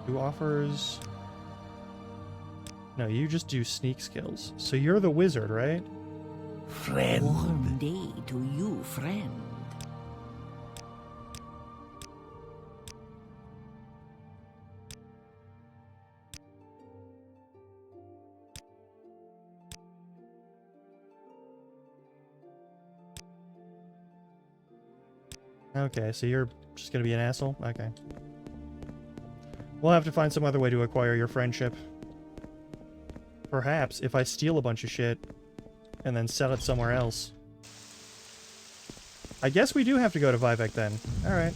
Who offers... No, you just do sneak skills. So you're the wizard, right? Friend. Warm day to you, friend. Okay, so you're just gonna be an asshole? Okay. We'll have to find some other way to acquire your friendship. Perhaps if I steal a bunch of shit and then sell it somewhere else. I guess we do have to go to Vivek then. Alright.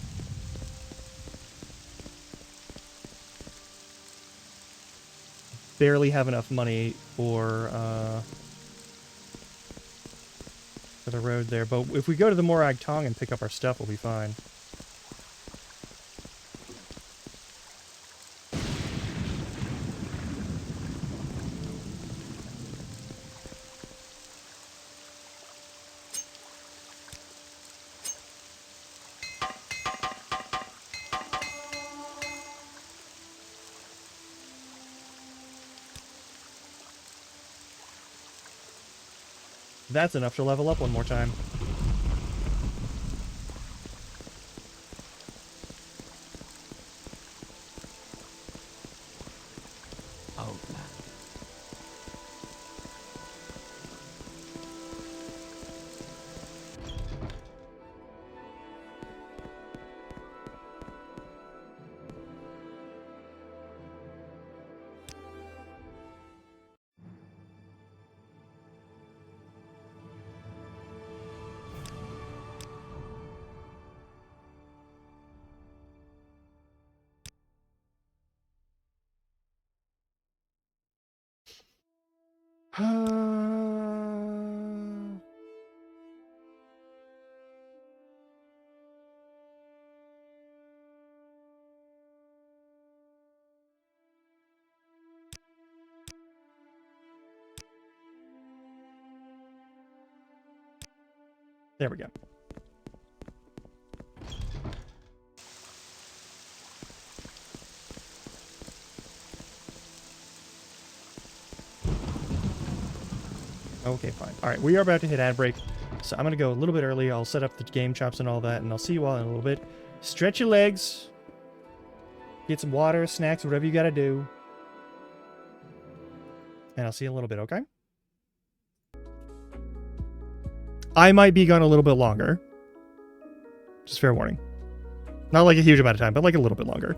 Barely have enough money for the road there, but if we go to the Morag Tong and pick up our stuff, we'll be fine. That's enough to level up one more time. Outland. There we go. Okay, fine. Alright, we are about to hit ad break, so I'm going to go a little bit early. I'll set up the game chops and all that, and I'll see you all in a little bit. Stretch your legs. Get some water, snacks, whatever you got to do. And I'll see you in a little bit, okay? I might be gone a little bit longer. Just fair warning. Not like a huge amount of time, but like a little bit longer.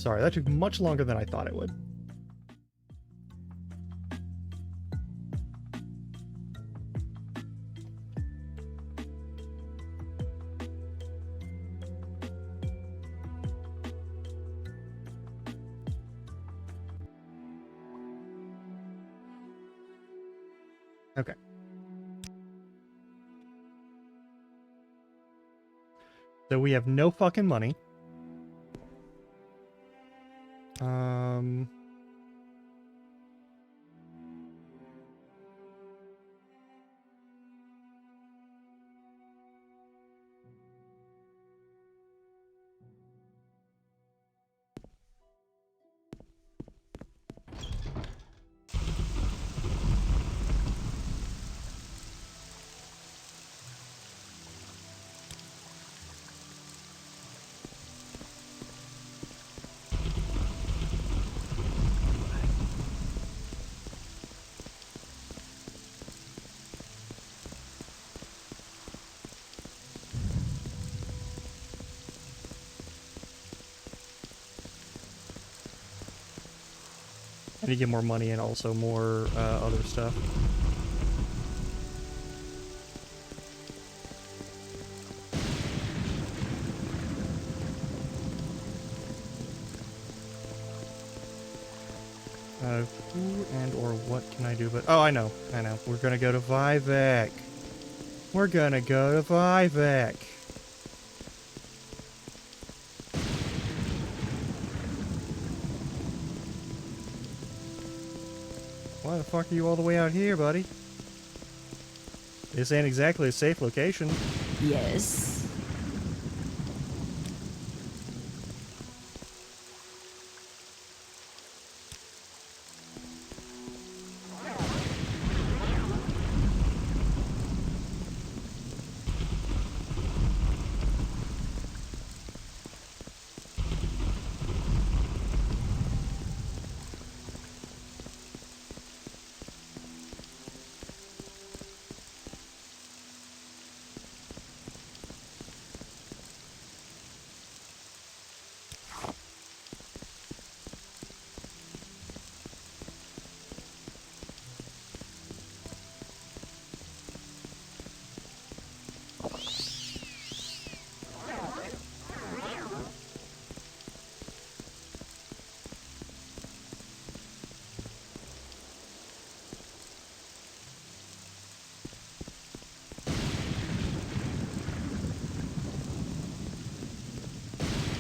Sorry, that took much longer than I thought it would. Okay. So we have no fucking money. I need to get more money and also more other stuff. Who and or what can I do? But oh, I know. We're gonna go to Vivek. We're gonna go to Vivek. Why the fuck are you all the way out here, buddy? This ain't exactly a safe location. Yes.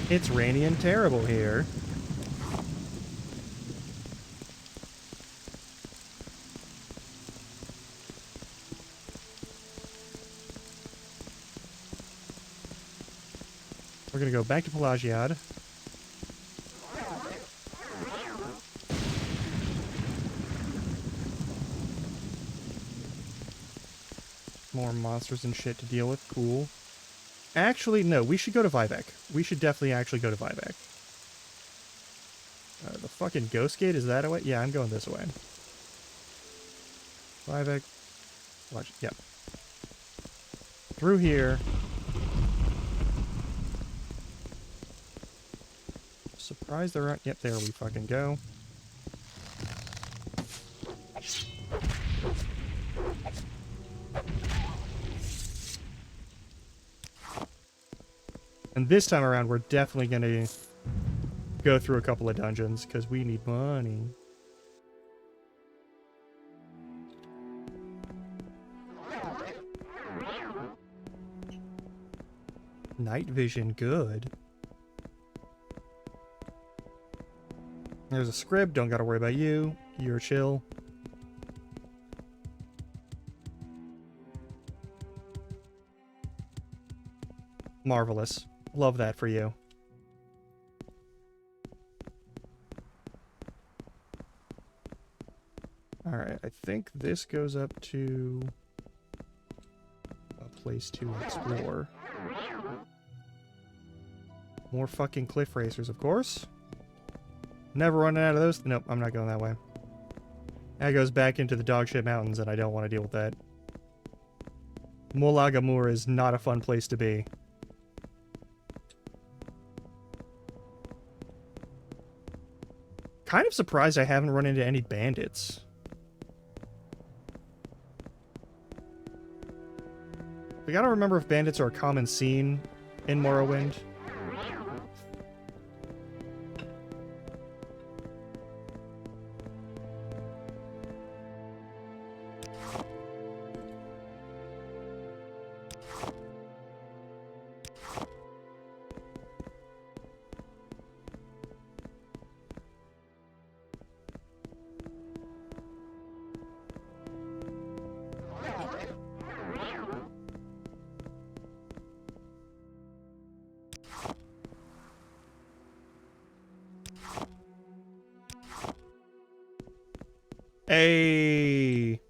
It's rainy and terrible here. We're gonna go back to Pelagiad. More monsters and shit to deal with. Cool. Actually, no, we should go to Vivek. We should definitely actually go to Vivek. The fucking Ghost Gate, is that a way? Yeah, I'm going this way. Vivek. Watch, yep. Through here. Surprised there aren't. Yep, there we fucking go. And this time around, we're definitely going to go through a couple of dungeons, because we need money. Night vision, good. There's a scrib, don't gotta worry about you. You're chill. Marvelous. Love that for you. Alright, I think this goes up to a place to explore. More fucking cliff racers, of course. Never running out of those. Nope, I'm not going that way. That goes back into the Dogshit Mountains, and I don't want to deal with that. Molagamur is not a fun place to be. Kind of surprised I haven't run into any bandits. We gotta remember if bandits are a common scene in Morrowind. Hey,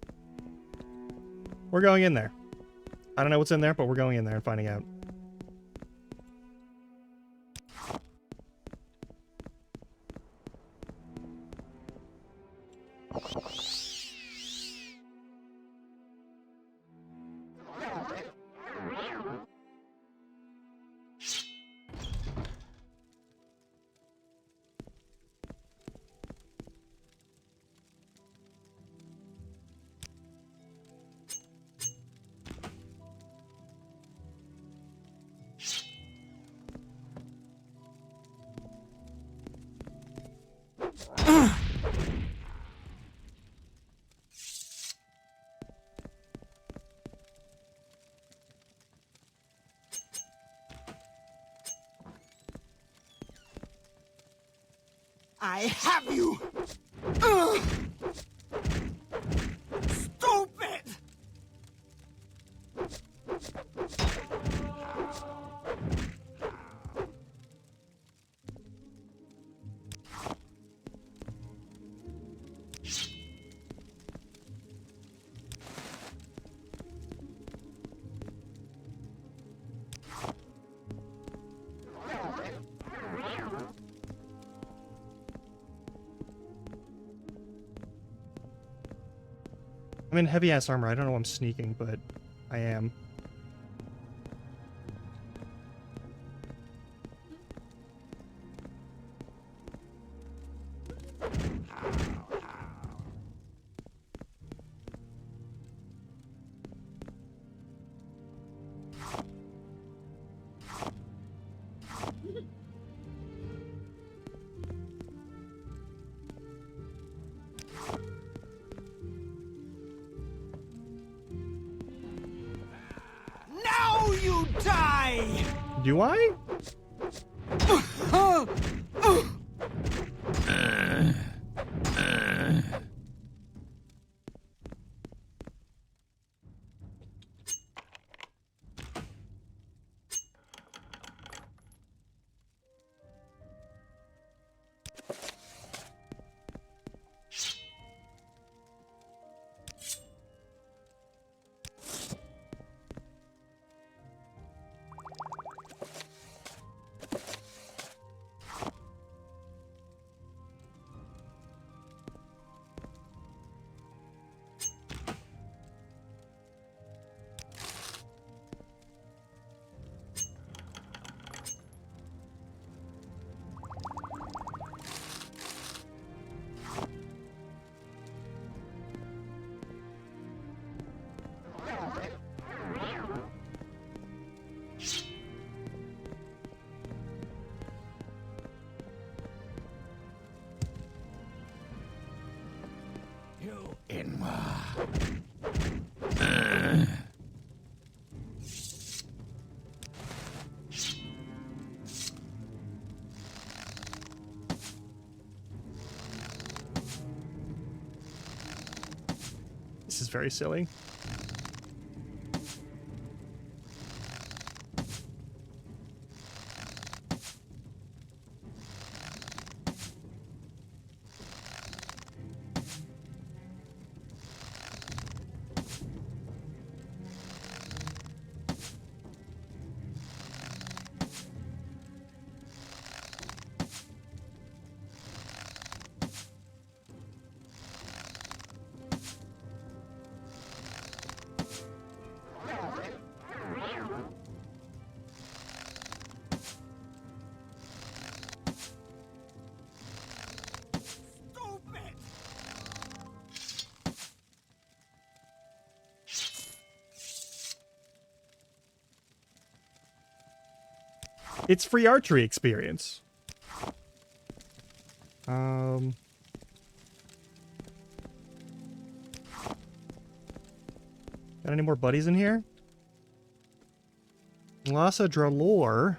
we're going in there. I don't know what's in there, but we're going in there and finding out. I have you! Stupid! I'm in heavy-ass armor. I don't know I'm sneaking, but I am. Now you die! Do I? You Inma. This is very silly. It's free archery experience. Got any more buddies in here? Lhasa Dralor.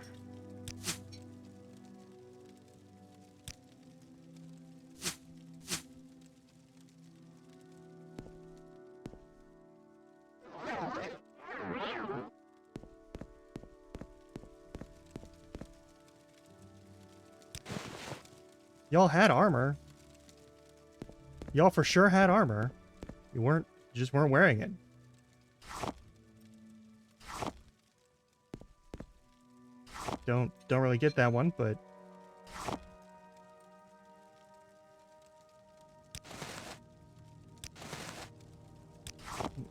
Y'all had armor. Y'all for sure had armor. You just weren't wearing it. Don't really get that one, but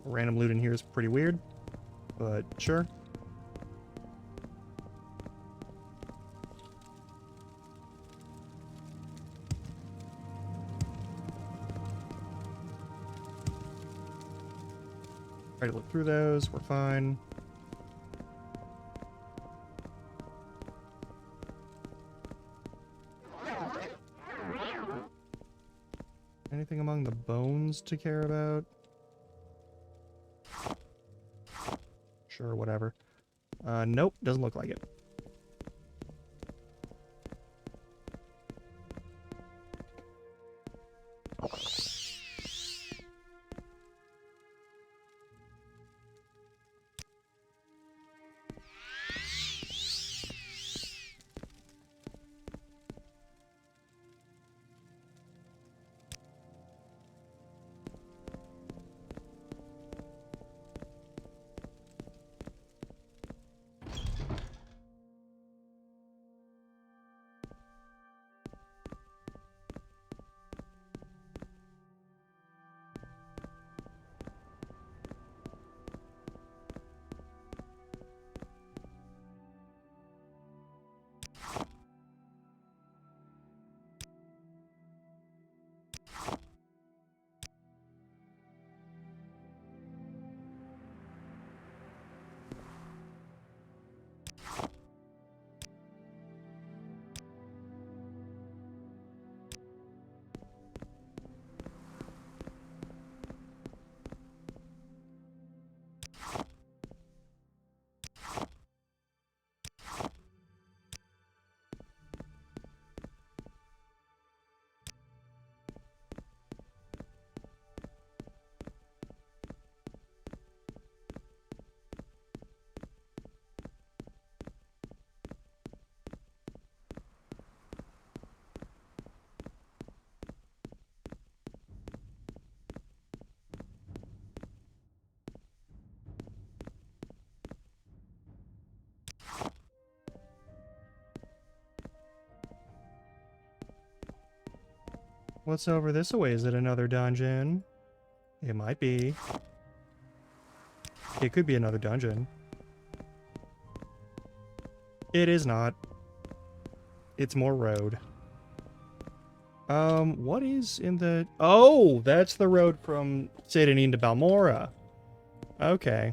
random loot in here is pretty weird, but sure. Try to look through those. We're fine. Anything among the bones to care about? Sure, whatever. Nope, doesn't look like it. What's over this way? Is it another dungeon? It might be. It could be another dungeon. It is not. It's more road. What is in the... Oh, that's the road from Sedanin to Balmora. Okay.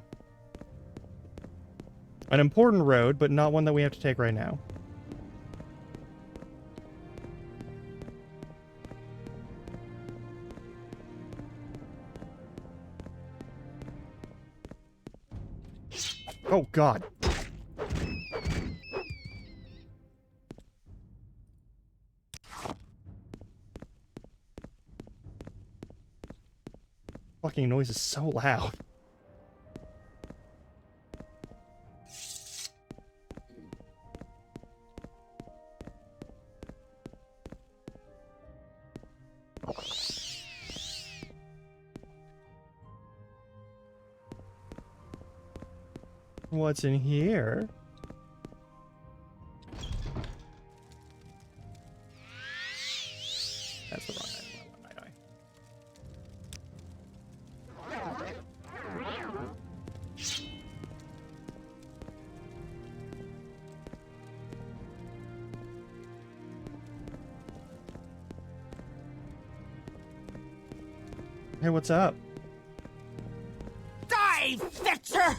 An important road, but not one that we have to take right now. Oh, God. Fucking noise is so loud. What's in here? That's the wrong item. Hey, what's up? Die, Fetcher!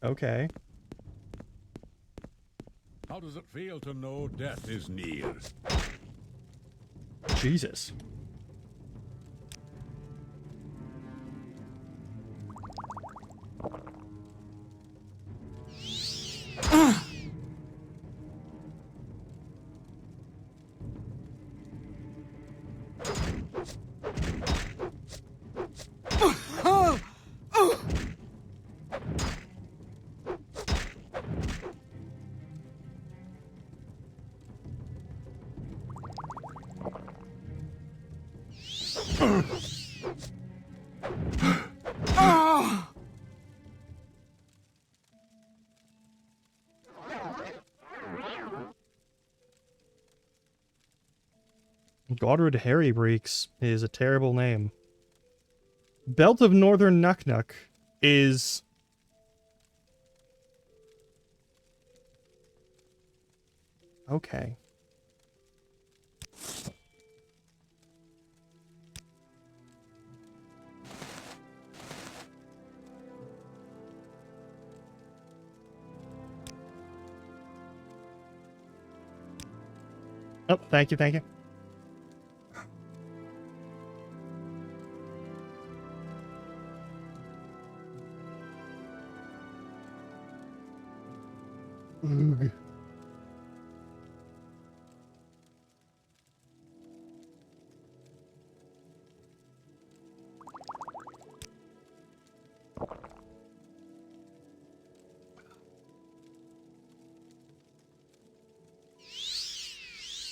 Okay. How does it feel to know death is near? Jesus. Godred Harrybreeks is a terrible name. Belt of Northern Nuknuk is... Okay. Oh, thank you, thank you. Ugh.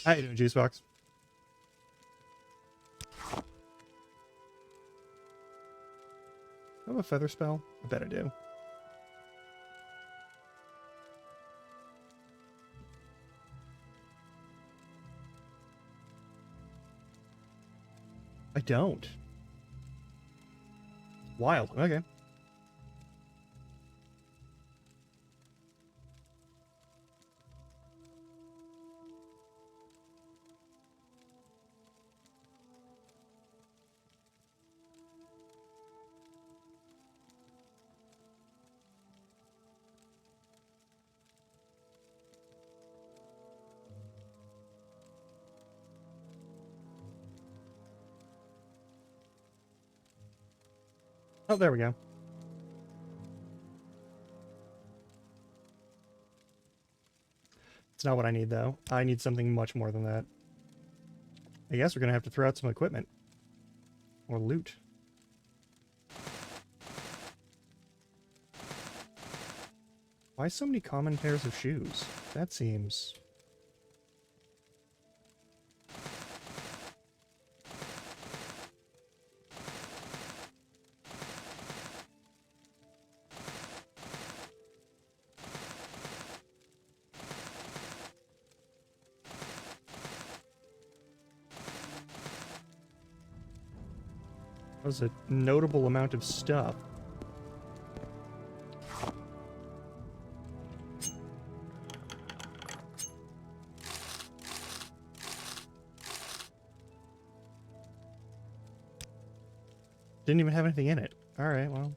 How you doing, Juicebox? I have a feather spell? I bet I do. I don't. Wild. Okay. Oh, there we go. It's not what I need, though. I need something much more than that. I guess we're going to have to throw out some equipment. Or loot. Why so many common pairs of shoes? That seems... That was a notable amount of stuff. Didn't even have anything in it. Alright, well.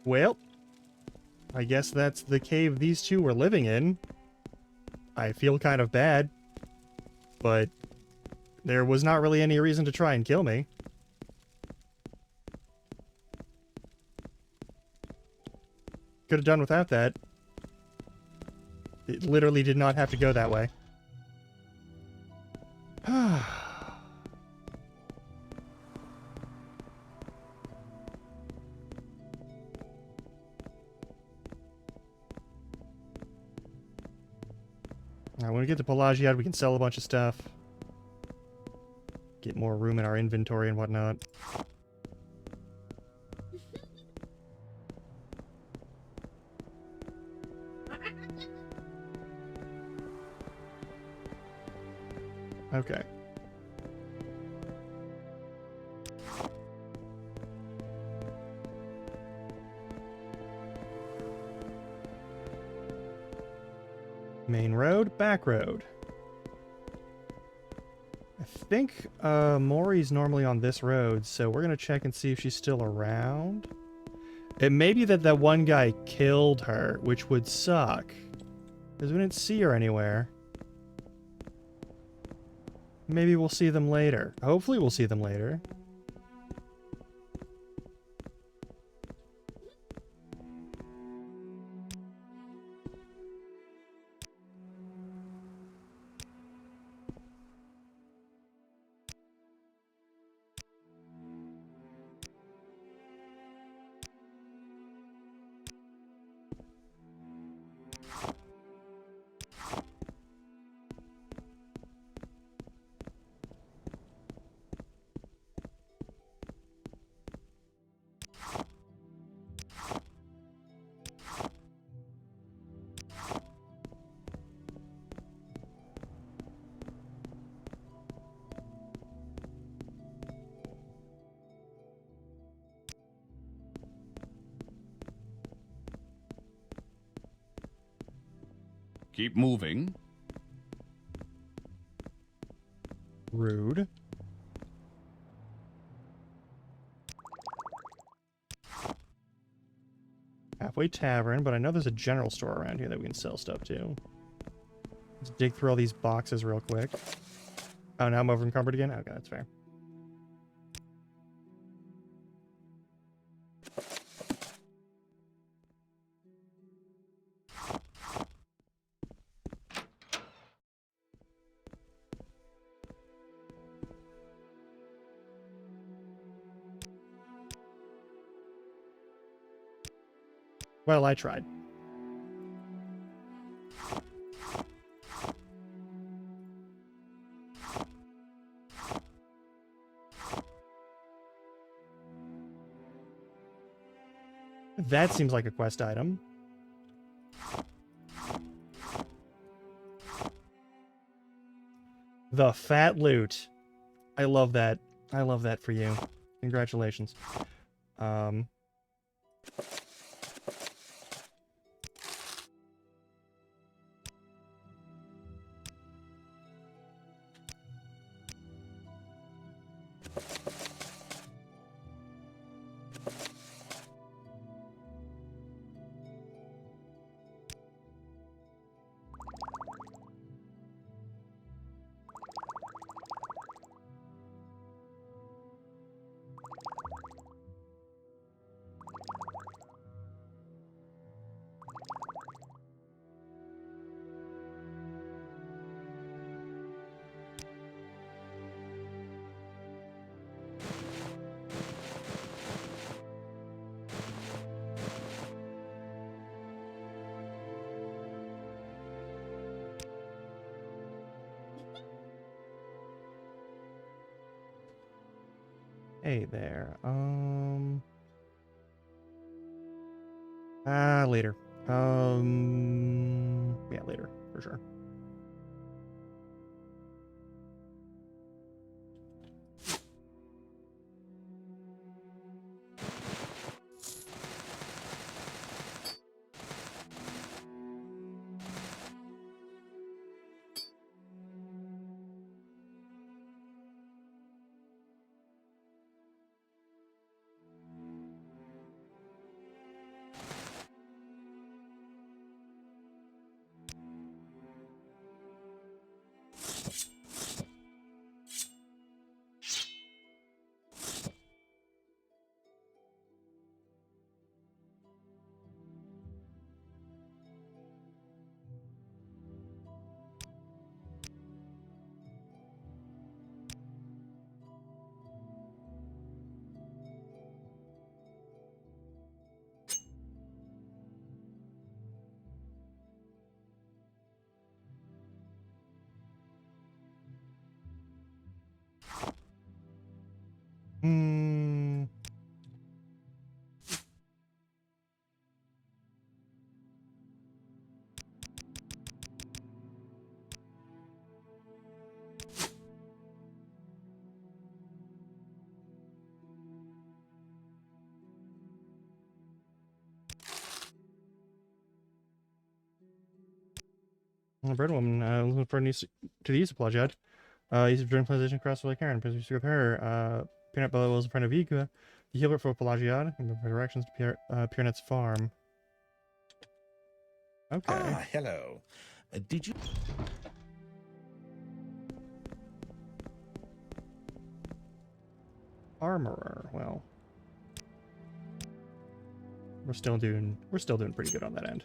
Well, I guess that's the cave these two were living in. I feel kind of bad, but there was not really any reason to try and kill me. Could have done without that. It literally did not have to go that way. Alright, when we get to Pelagiad, we can sell a bunch of stuff. Get more room in our inventory and whatnot. Okay. Main road, back road. I think Mori's normally on this road, so we're gonna check and see if she's still around. It may be that that one guy killed her, which would suck. Because we didn't see her anywhere. Maybe we'll see them later. Hopefully we'll see them later. Keep moving. Rude. Halfway Tavern, but I know there's a general store around here that we can sell stuff to. Let's dig through all these boxes real quick. Oh, now I'm over encumbered again? Okay, that's fair. Well, I tried. That seems like a quest item. The fat loot. I love that. I love that for you. Congratulations. Hey there. Later. Yeah, later, for sure. Bread woman, looking for a new to the use of Plajad. Use of during plantation across the Lake Aaron. Please to her. Peanut Bella was a friend of Igua. The healer for Pelagiad. And the directions to Piernet's farm. Okay. Ah, hello. Did you... Armorer. Well, we're still doing pretty good on that end.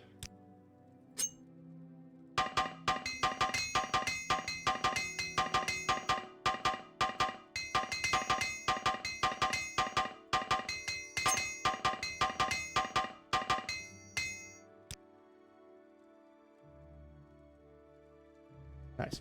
Nice.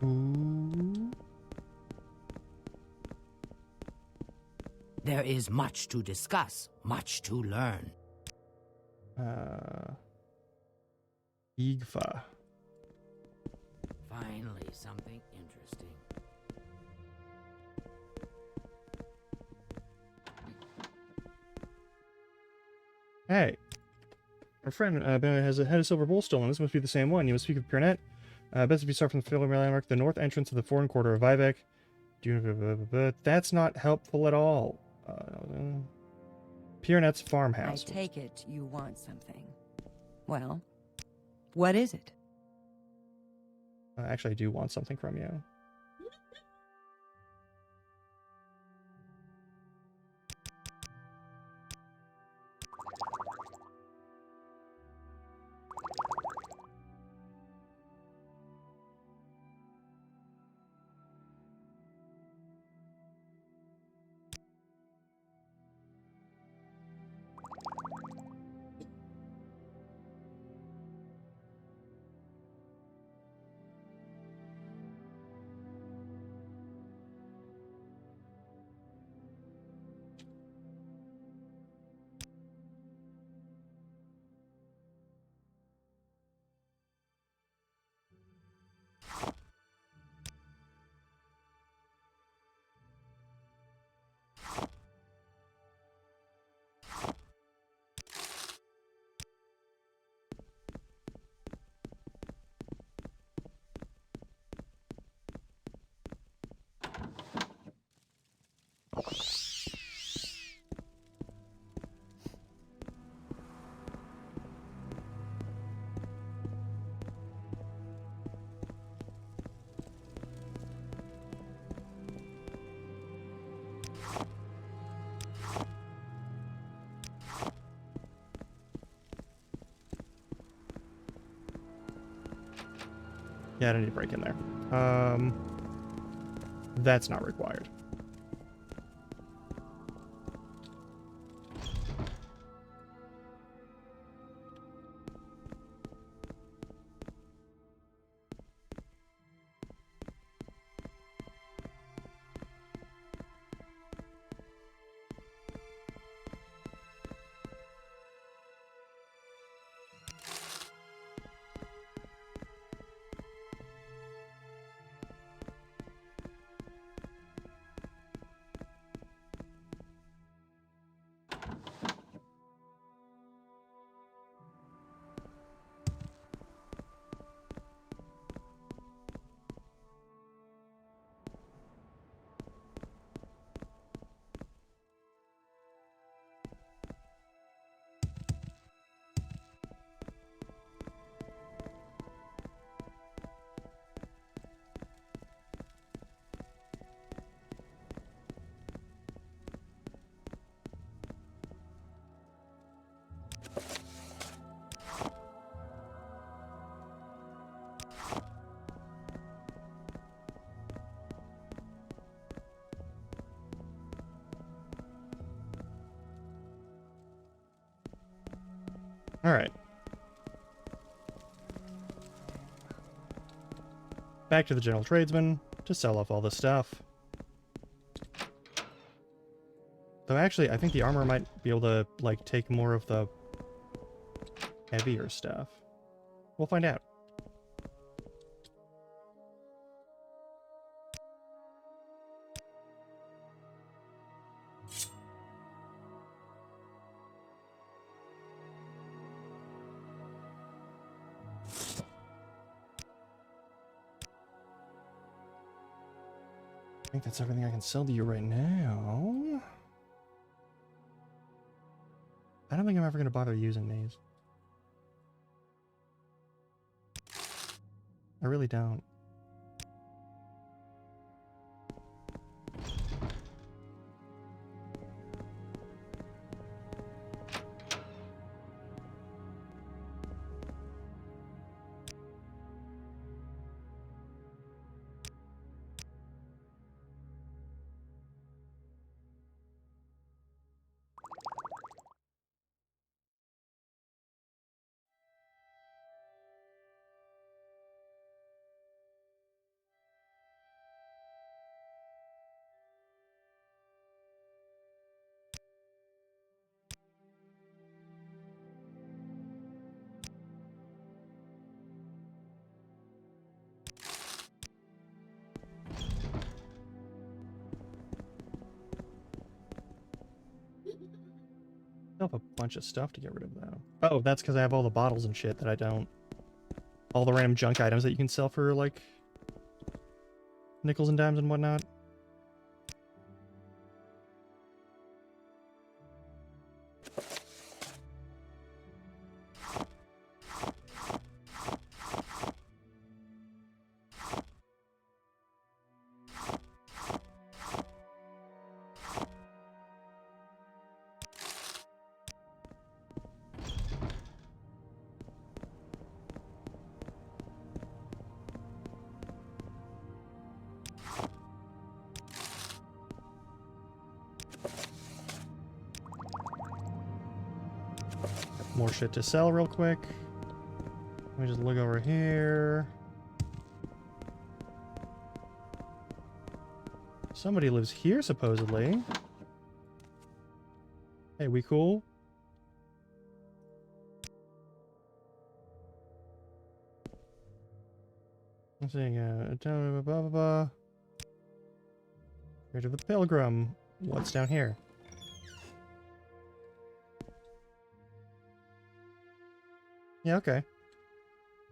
Ooh. There is much to discuss, much to learn. Igfa. Finally, something interesting. Hey, our friend has had a silver bowl stolen. This must be the same one. You must speak of Piernet. Best if you start from the Filler Landmark, the north entrance of the foreign quarter of Vivek. That's not helpful at all. Piernet's farmhouse. I take it you want something. Well, what is it? Actually, I do want something from you. Yeah, I don't need to break in there. That's not required. Alright. Back to the general tradesman to sell off all this stuff. Though actually, I think the armor might be able to, like, take more of the heavier stuff. We'll find out. I think that's everything I can sell to you right now. I don't think I'm ever going to bother using these. I really don't. I have a bunch of stuff to get rid of, though. Oh, that's because I have all the bottles and shit that I don't. All the random junk items that you can sell for, like, nickels and dimes and whatnot. More shit to sell real quick. Let me just look over here. Somebody lives here, supposedly. Hey, we cool? I'm saying, blah, blah, blah. Rid of the Pilgrim. What's down here? Yeah, okay.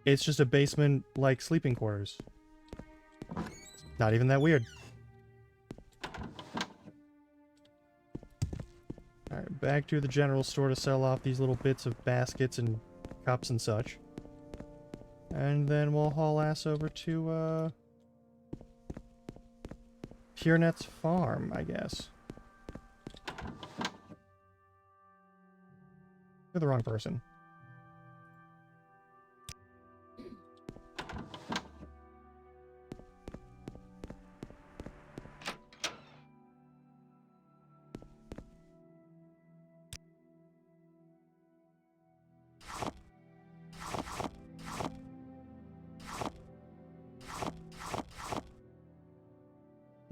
It's just a basement, like, sleeping quarters. Not even that weird. Alright, back to the general store to sell off these little bits of baskets and cups and such. And then we'll haul ass over to, PureNet's farm, I guess. You're the wrong person.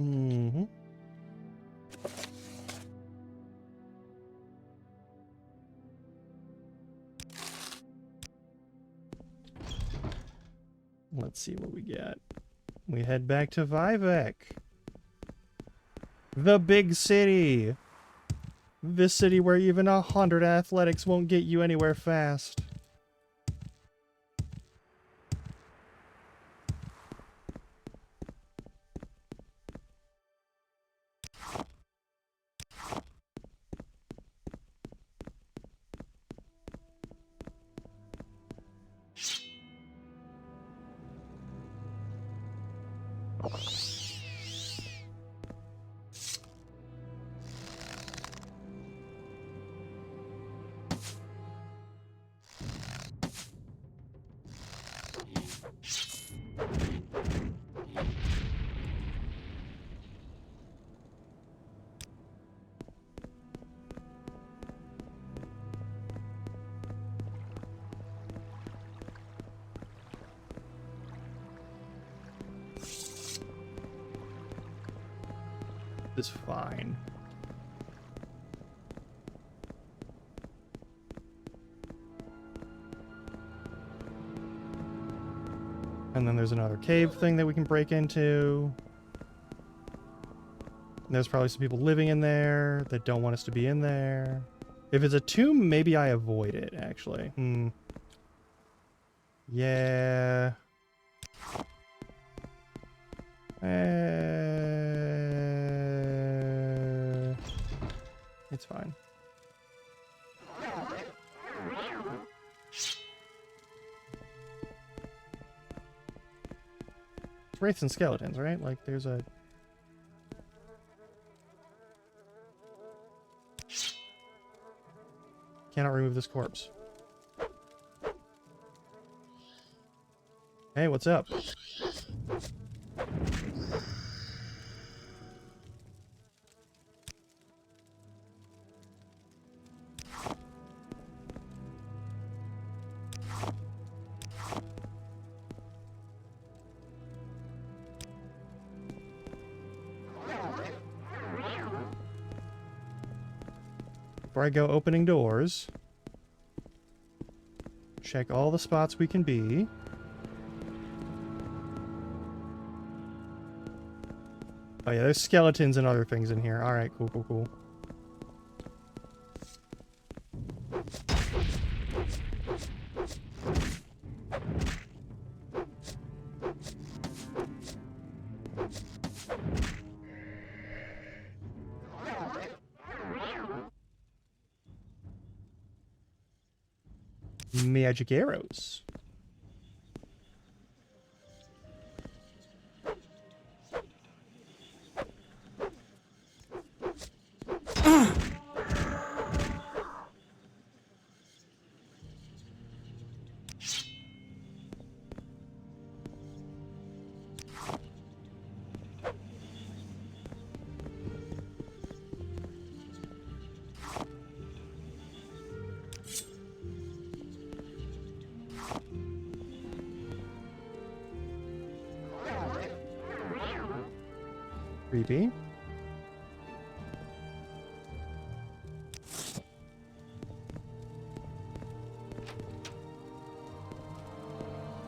Mm-hmm. Let's see what we got. We head back to Vivek. The big city. The city where even 100 athletics won't get you anywhere fast. is fine. And then there's another cave thing that we can break into. And there's probably some people living in there that don't want us to be in there. If it's a tomb, maybe I avoid it, actually. Yeah. It's fine. It's wraiths and skeletons, right? Like, there's a... Cannot remove this corpse. Hey, what's up? Before I go opening doors, check all the spots we can be. Oh yeah, there's skeletons and other things in here. Alright, cool, cool, cool. Magic arrows. Creepy.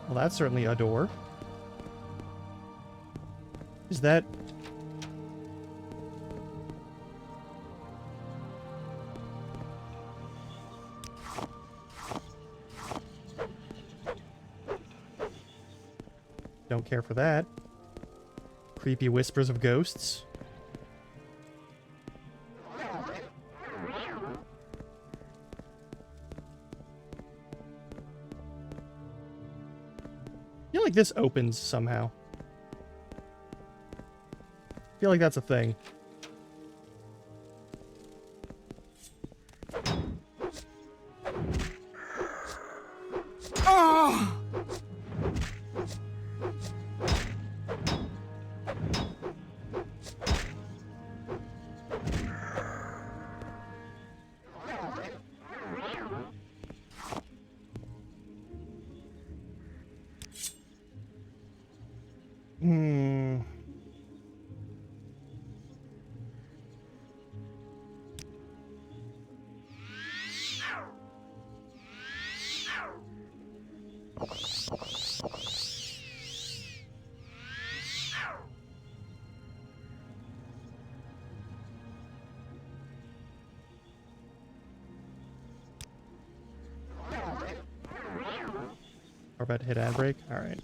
Well, that's certainly a door. Is that... Don't care for that. Creepy whispers of ghosts. I feel like this opens somehow. I feel like that's a thing. Or about to hit ad break? Alright.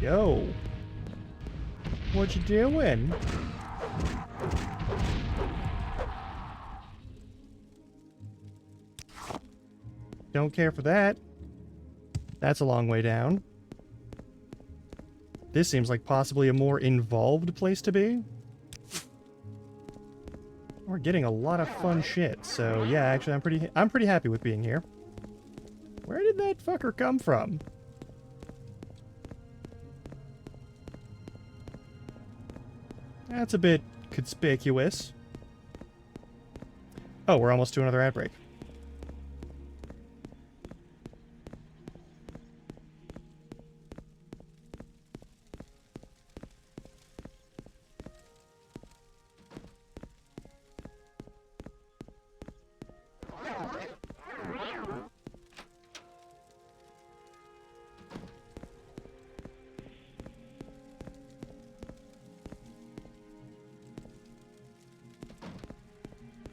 Yo. What you doing? Don't care for that. That's a long way down. This seems like possibly a more involved place to be. We're getting a lot of fun shit, so yeah, actually I'm pretty happy with being here. Where did that fucker come from? That's a bit conspicuous. Oh, we're almost to another ad break.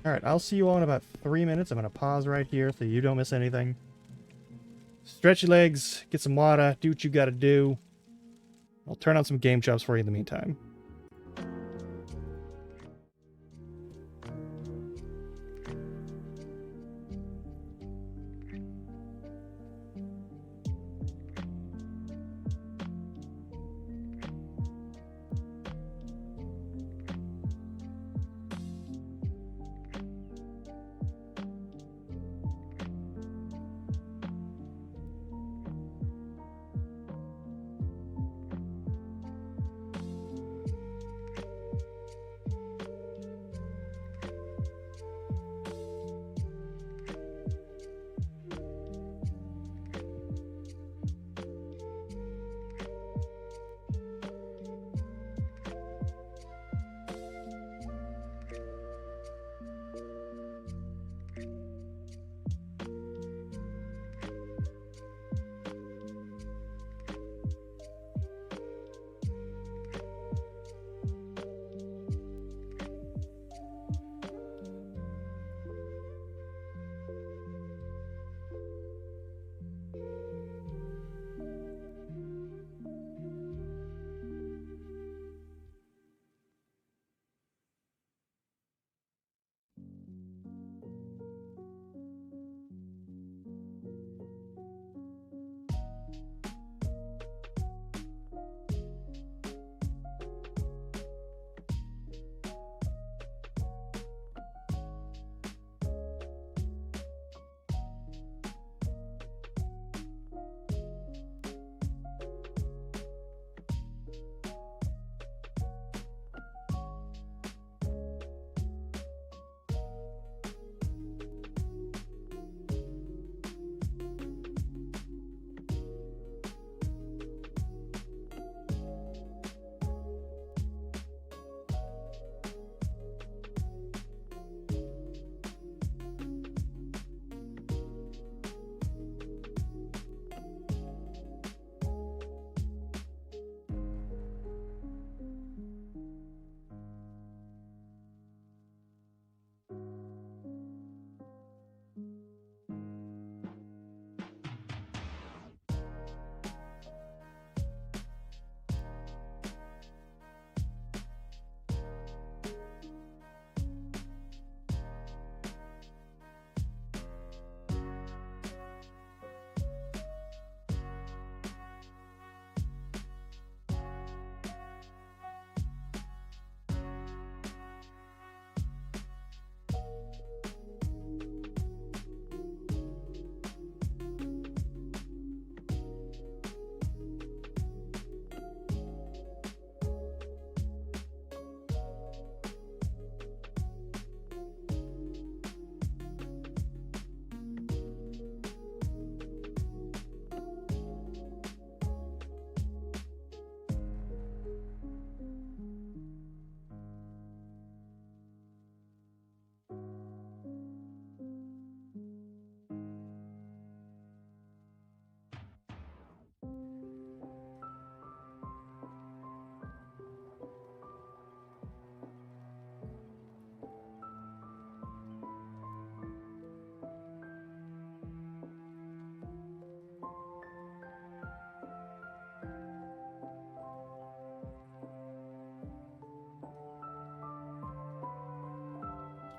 Alright, I'll see you all in about 3 minutes. I'm going to pause right here so you don't miss anything. Stretch your legs, get some water, do what you gotta do. I'll turn on some game chops for you in the meantime.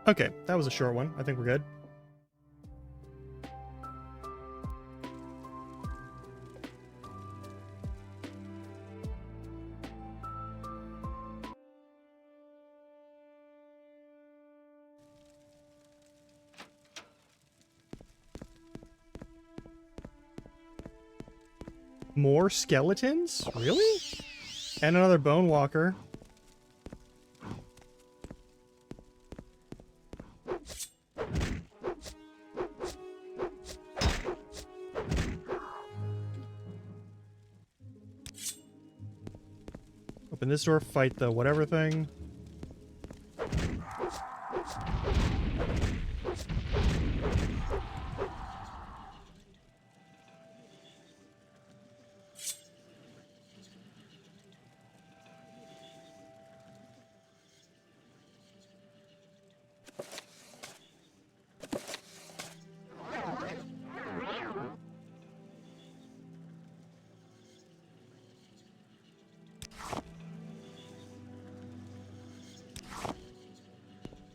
Okay, that was a short one. I think we're good. More skeletons? Really? And another bone walker. Open this door, fight the whatever thing.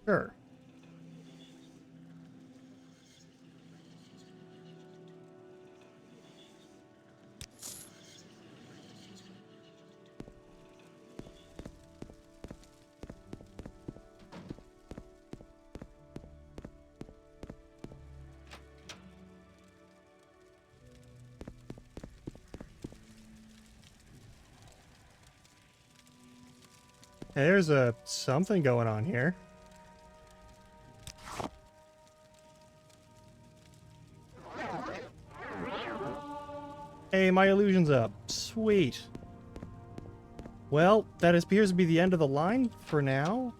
Sure. Hey, there's a something going on here. Hey, my illusion's up. Sweet. Well, that appears to be the end of the line for now.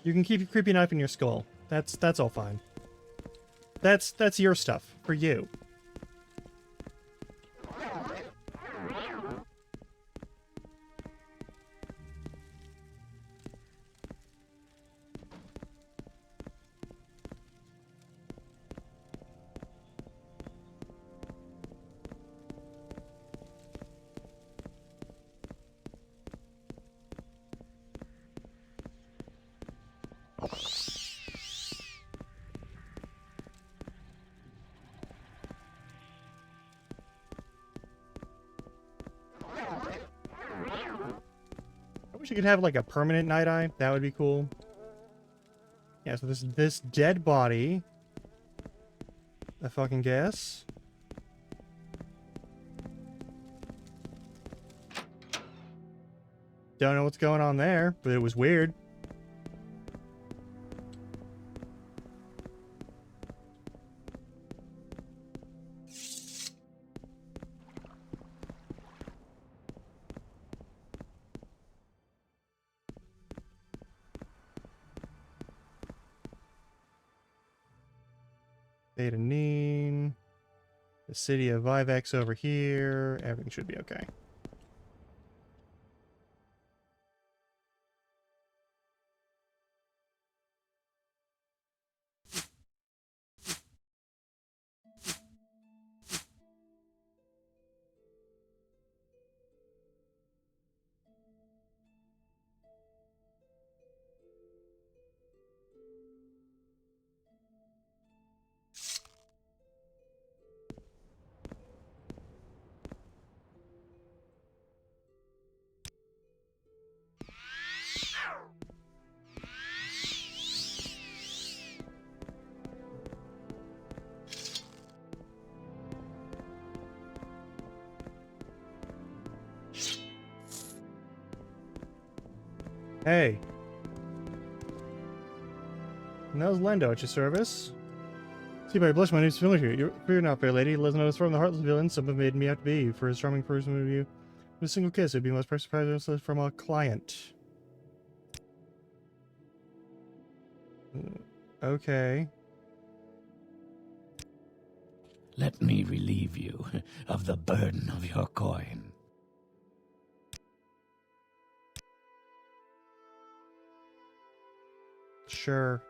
You can keep your creepy knife in your skull. That's all fine. That's your stuff for you. I wish you could have like a permanent night eye. That would be cool. Yeah, so this dead body. I fucking guess. Don't know what's going on there, but it was weird. Beta Neen. The city of Vivex over here. Everything should be okay. Hey. Nels Lendo at your service. See by your blush, my name's familiar. You're fear not, fair lady. Let's know it's from the heartless villain. Someone made me out to be for his charming person of you. With a single kiss, it'd be most personal surprise from a client. Okay. Let me relieve you of the burden of your coin. Sure.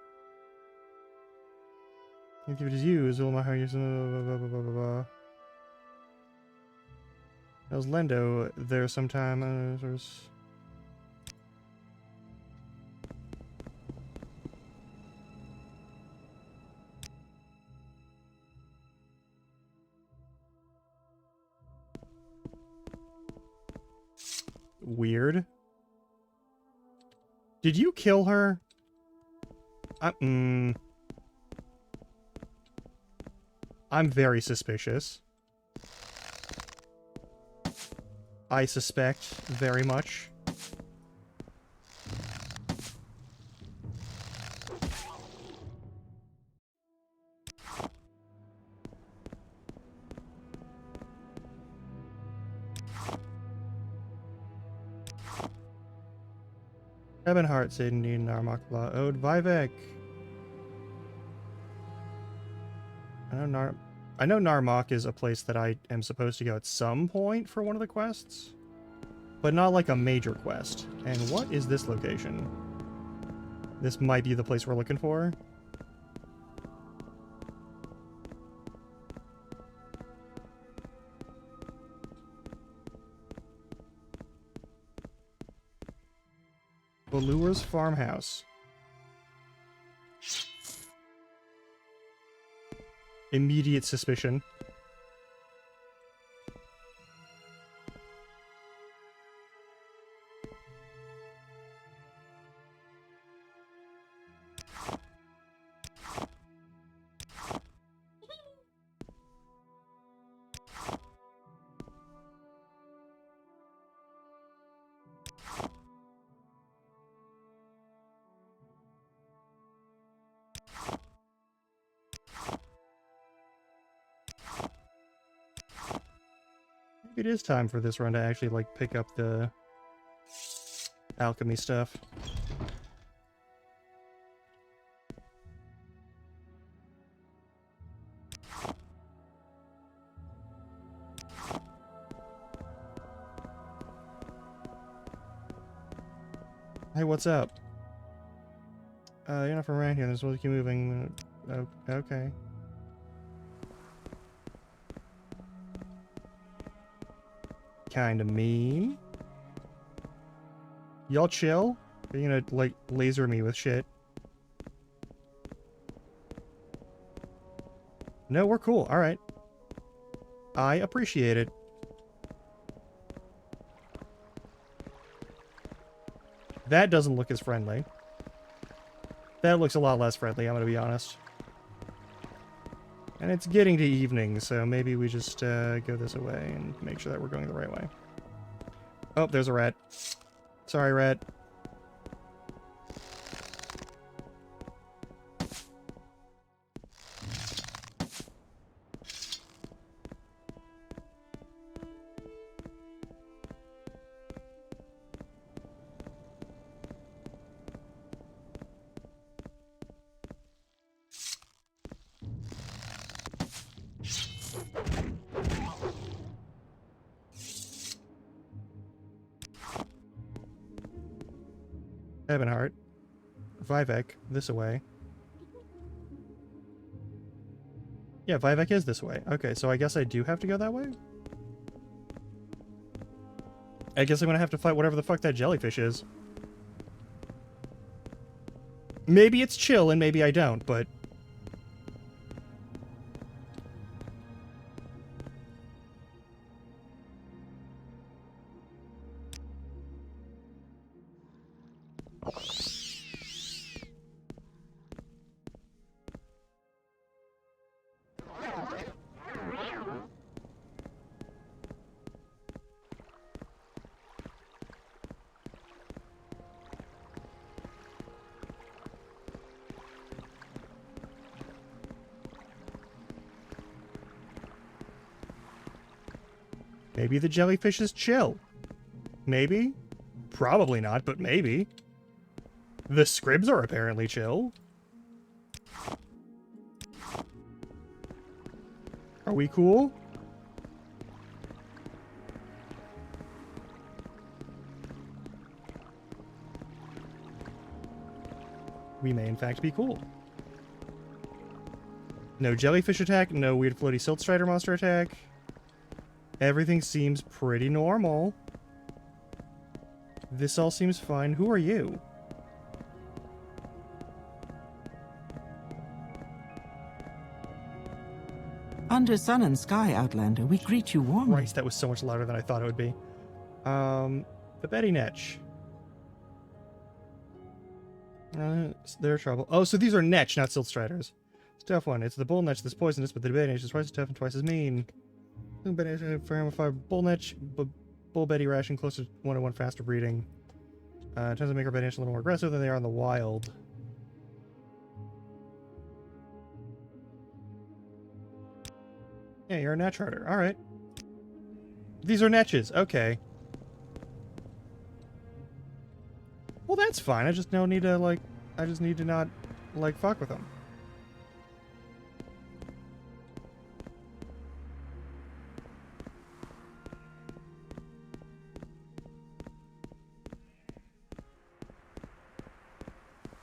If it is used, all my heart is That was Lendo there sometime. Weird. Did you kill her? I'm very suspicious. I suspect very much. Ebonheart, Sydney, Narmakla, Ode, Vivek. I know Narmak is a place that I am supposed to go at some point for one of the quests, but not like a major quest. And what is this location? This might be the place we're looking for. Ballua's farmhouse. Immediate suspicion. It is time for this run to actually, like, pick up the alchemy stuff. Hey, what's up? You're not from around here. This will keep moving. Okay. Kinda mean. Y'all chill? Are you gonna, like, laser me with shit? No, we're cool. Alright. I appreciate it. That doesn't look as friendly. That looks a lot less friendly, I'm gonna be honest. And it's getting to evening, so maybe we just go this way and make sure that we're going the right way. Oh, there's a rat. Sorry, rat. Ebonheart. Vivek, this way. Yeah, Vivek is this way. Okay, so I guess I do have to go that way? I guess I'm gonna have to fight whatever the fuck that jellyfish is. Maybe it's chill and maybe I don't, but... Maybe the jellyfish is chill. Maybe. Probably not, but maybe. The scribs are apparently chill. Are we cool? We may in fact be cool. No jellyfish attack, no weird floaty silt strider monster attack. Everything seems pretty normal. This all seems fine. Who are you? Under sun and sky, Outlander, we greet you warmly. Christ, that was so much louder than I thought it would be. The Betty Netch. They're trouble. Oh, so these are Netch, not Silt Striders. Tough one. It's the Bull Netch that's poisonous, but the Betty Netch is twice as tough and twice as mean. For Bull Netch, Bull Betty ration close to 1-to-1 faster breeding. Tends to make our Betty Netch a little more aggressive than they are in the wild. Yeah, you're a Netch herder. Alright. These are Netches. Okay. Well, that's fine. I just don't need to, like... I just need to not, like, fuck with them.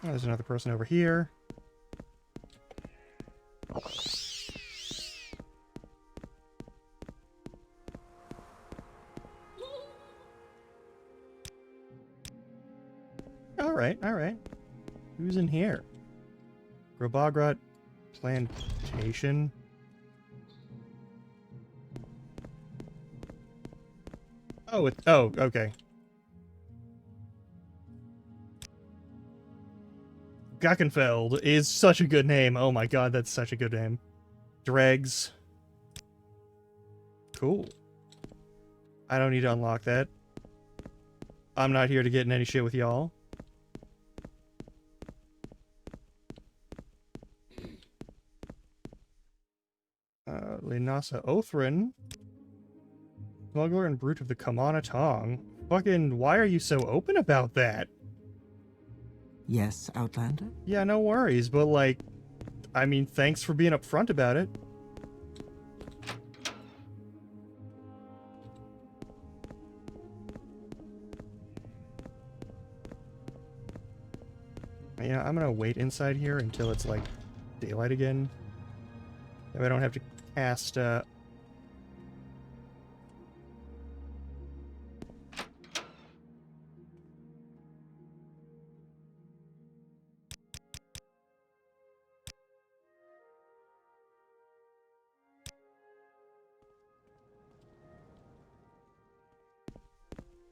Oh, there's another person over here. Alright. Who's in here? Grobogrot Plantation. Oh, okay. Gackenfeld is such a good name. Oh my god, that's such a good name. Dregs. Cool. I don't need to unlock that. I'm not here to get in any shit with y'all. Linasa Othrin. Smuggler and Brute of the Kamana Tong. Fucking, why are you so open about that? Yes, Outlander? Yeah, no worries, but like, I mean, thanks for being upfront about it. Yeah, I'm gonna wait inside here until it's like daylight again. If I don't have to cast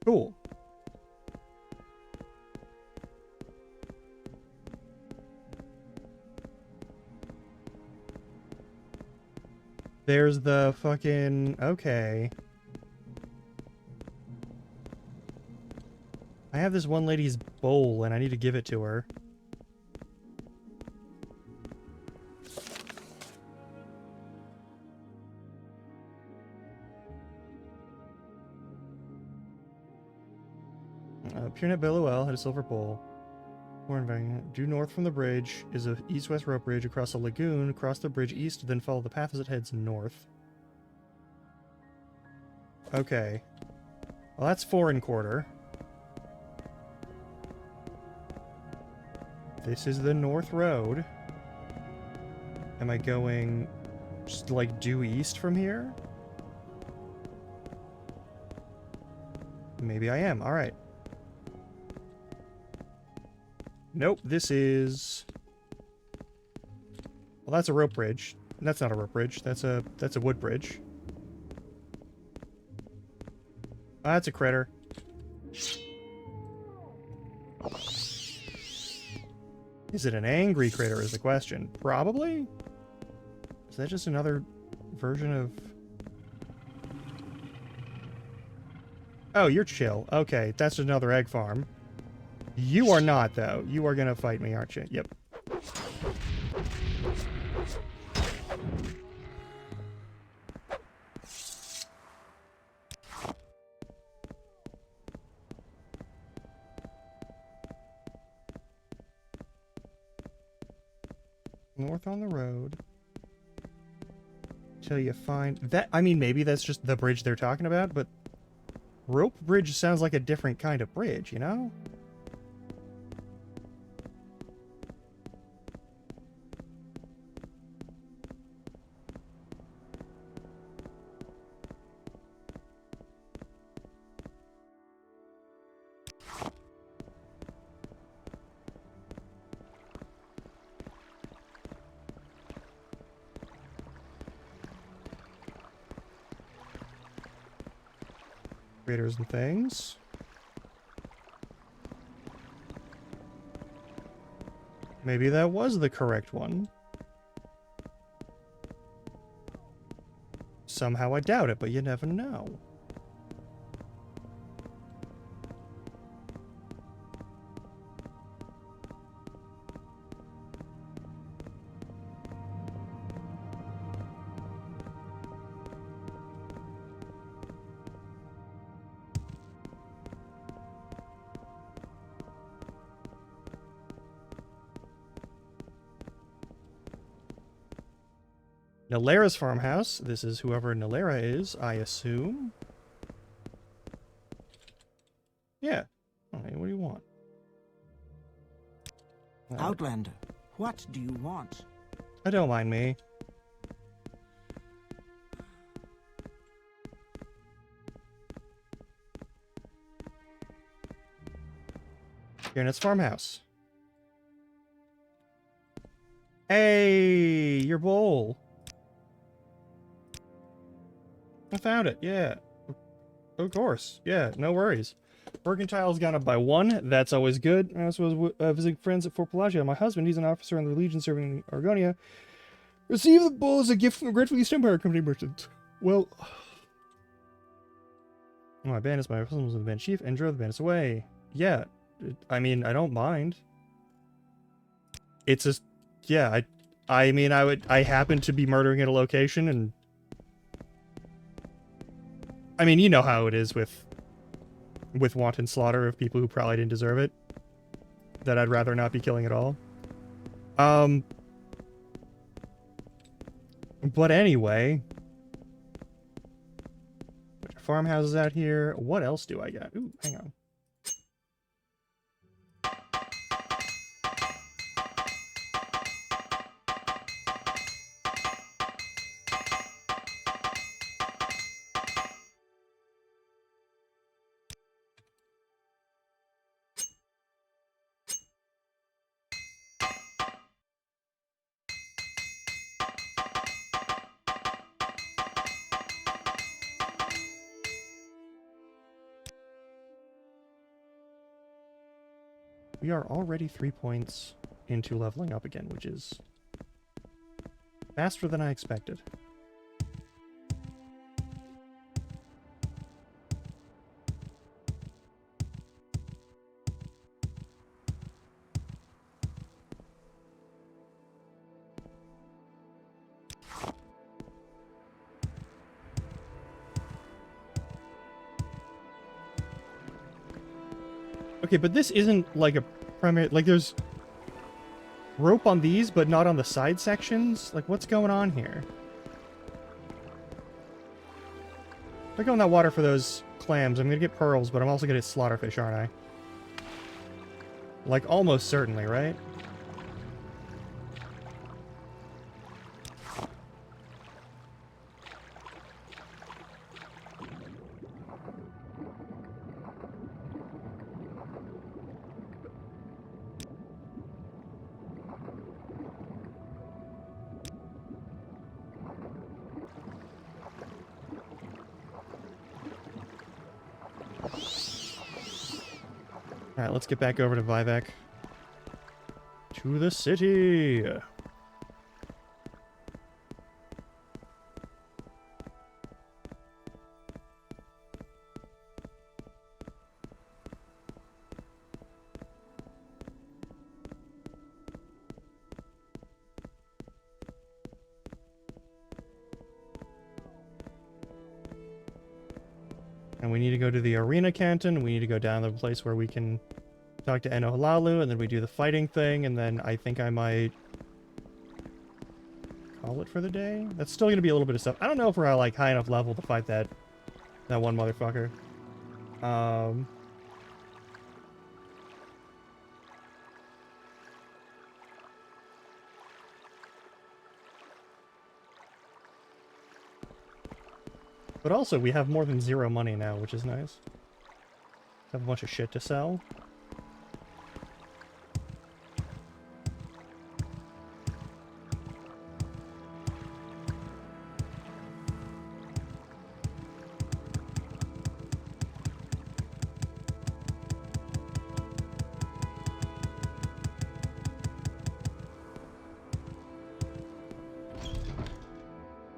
cool. There's the fucking... Okay. I have this one lady's bowl, and I need to give it to her. Purenet Beluel had a silver bowl. Due north from the bridge is a east-west rope bridge across a lagoon. Cross the bridge east, then follow the path as it heads north. Okay. Well, that's 4¼ This is the North Road. Am I going just like due east from here? Maybe I am. All right. Nope, this is... Well, that's a rope bridge. That's not a rope bridge. That's a wood bridge. Ah, that's a critter. Is it an angry critter is the question. Probably? Is that just another version of... Oh, you're chill. Okay, that's another egg farm. You are not, though. You are gonna fight me, aren't you? Yep. North on the road. Till you find that. I mean, maybe that's just the bridge they're talking about, but rope bridge sounds like a different kind of bridge, you know? Traders and things. Maybe that was the correct one. Somehow I doubt it, but you never know. Nalera's farmhouse. This is whoever Nalera is, I assume. Yeah. Alright, what do you want? Outlander, what do you want? Don't mind me. Here in its farmhouse. Hey, your bowl. I found it, yeah. Of course, yeah, no worries. Mercantile's gone up by 1, that's always good. I also was visiting friends at Fort Pelagia. My husband, he's an officer in the Legion serving in Argonia. Received the bowl as a gift from the Grateful East Empire Company merchant. Well... my bandits, my husband was the band chief and drove the bandits away. Yeah, I mean, I don't mind. It's just... yeah, I mean, I happen to be murdering at a location and... I mean, you know how it is with wanton slaughter of people who probably didn't deserve it. That I'd rather not be killing at all. But anyway. Bunch of farmhouses out here. What else do I got? Ooh, hang on. We are already 3 points into leveling up again, which is faster than I expected. Okay, but this isn't like a primary... like, there's rope on these, but not on the side sections? Like, what's going on here? If I go in that water for those clams, I'm gonna get pearls, but I'm also gonna get slaughterfish, aren't I? Like, almost certainly, right? Alright, let's get back over to Vivek. To the city! And we need to go to the Arena Canton, we need to go down to the place where we can talk to Enohalalu, and then we do the fighting thing, and then I think I might call it for the day. That's still gonna be a little bit of stuff. I don't know if we're like high enough level to fight that one motherfucker. But also, we have more than 0 money now, which is nice. Have a bunch of shit to sell.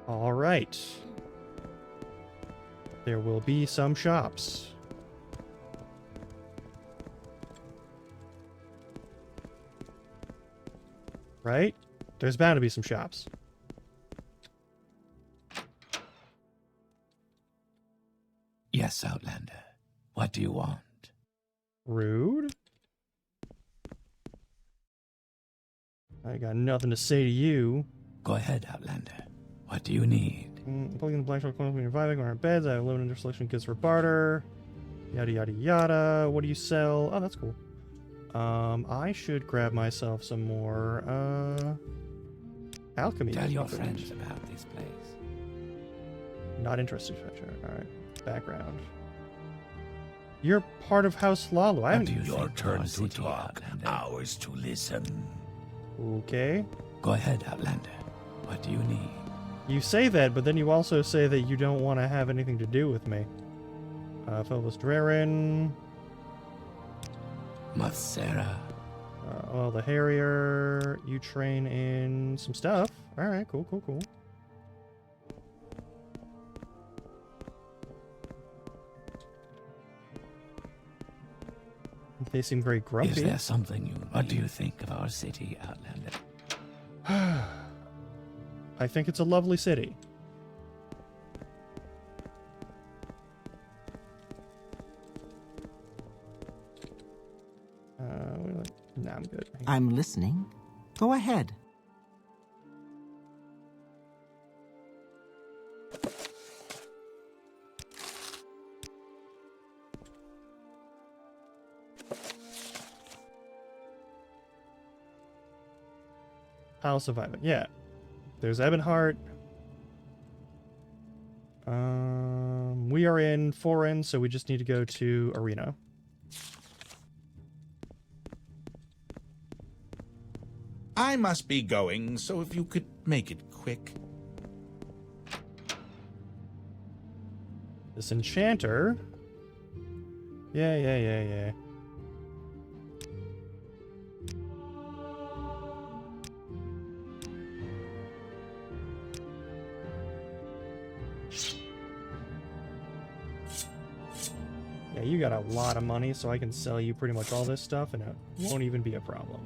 All right. There will be some shops. Right? There's bound to be some shops. Yes, Outlander. What do you want? Rude. I got nothing to say to you. Go ahead, Outlander. What do you need? Plugging the black corner when you're reviving on our beds. I have limited under selection goods for barter. Yada yada yada. What do you sell? Oh, that's cool. I should grab myself some more alchemy. Tell your friends about this place. Not interested, Fetcher. Alright. Background. You're part of House Lalu. I haven't. Your turn to talk, ours to listen. Okay. Go ahead, Outlander. What do you need? You say that, but then you also say that you don't want to have anything to do with me. Phobos Draren. Mathsera. Well, the Harrier. You train in some stuff. Alright, cool, cool, cool. They seem very grumpy. Is there something you... What do you think of our city, Outlander? I think it's a lovely city. Nah, I'm good. I'm listening. Go ahead. House of Ivan. Yeah. There's Ebonheart. We are in Foreign, so we just need to go to Arena. I must be going, so if you could make it quick. This Enchanter. Yeah. Yeah, you got a lot of money, so I can sell you pretty much all this stuff, and it won't even be a problem.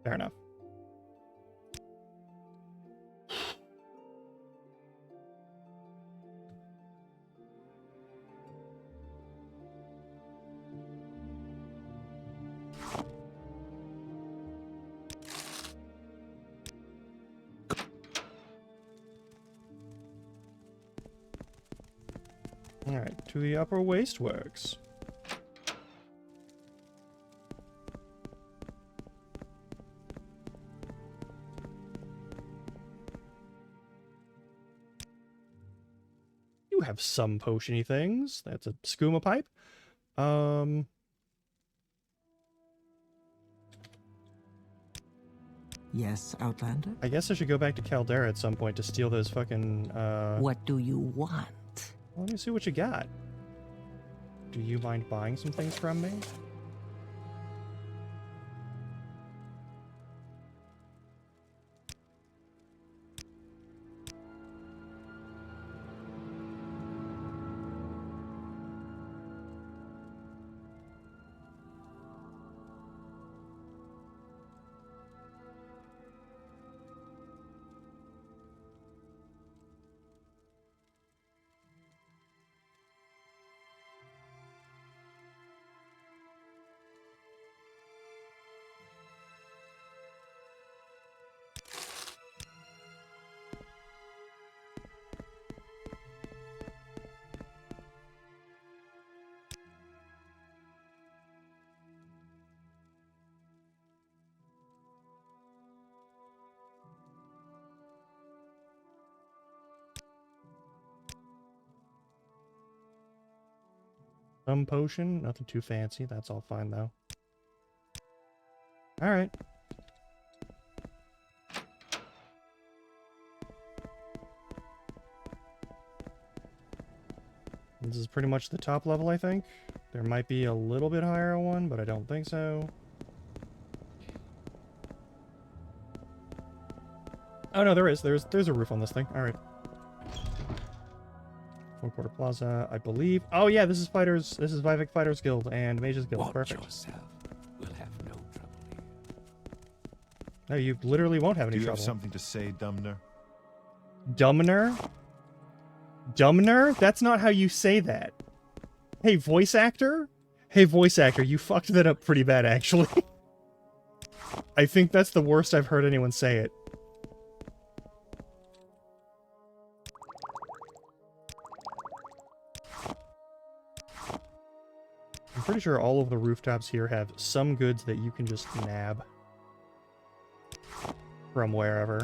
Fair enough. Alright, to the Upper Wasteworks. You have some potiony things. That's a skooma pipe. Yes, Outlander? I guess I should go back to Caldera at some point to steal those fucking, What do you want? Let me see what you got. Do you mind buying some things from me? Some potion, nothing too fancy. That's all fine though. All right. This is pretty much the top level, I think. There might be a little bit higher one, but I don't think so. Oh no, there is. There's a roof on this thing. All right. Four Quarter Plaza, I believe. Oh yeah, this is Fighters. This is Vivek Fighters Guild and Mages Guild. Watch Perfect. yourself. We'll have no trouble here. No, you literally won't have any Do you trouble. have something to say, Dumner? Dumner? Dumner? That's not how you say that. Hey, voice actor? Hey, voice actor, you fucked that up pretty bad, actually. I think that's the worst I've heard anyone say it. I'm pretty sure all of the rooftops here have some goods that you can just nab from wherever.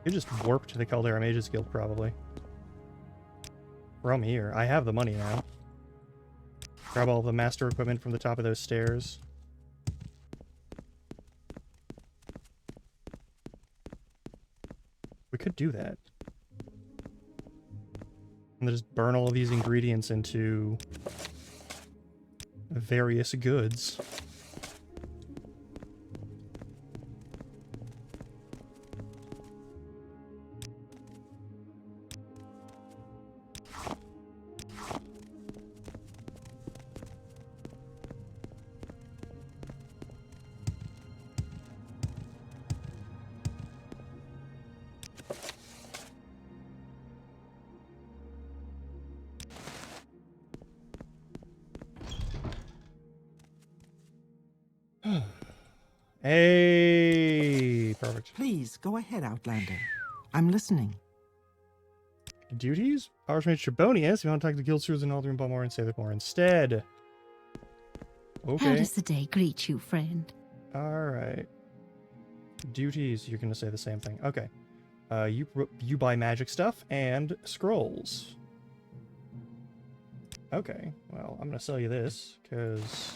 You just warp to the Caldera Mages Guild, probably. From here. I have the money now. Grab all the master equipment from the top of those stairs. We could do that. And then just burn all of these ingredients into various goods. Hey, perfect. Please, go ahead, Outlander. I'm listening. Duties? Archmage Trebonius. You want to talk to Guild Stewards in Aldrin Balmore and say that more instead. Okay. How does the day greet you, friend? Alright. Duties. You're going to say the same thing. Okay. You buy magic stuff and scrolls. Okay. Well, I'm going to sell you this, because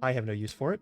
I have no use for it.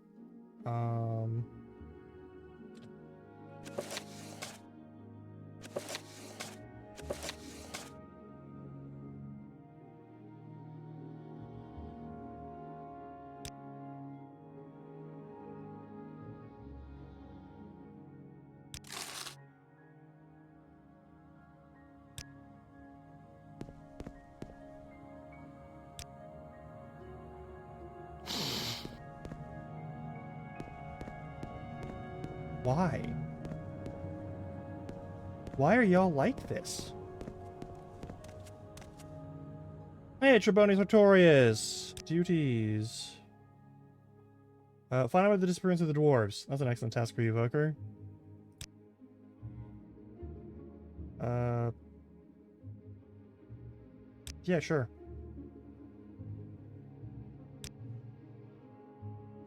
Why? Why are y'all like this? Hey, Trebonius Notorious! Duties. Find out about the disappearance of the dwarves. That's an excellent task for you, Evoker. Yeah, sure.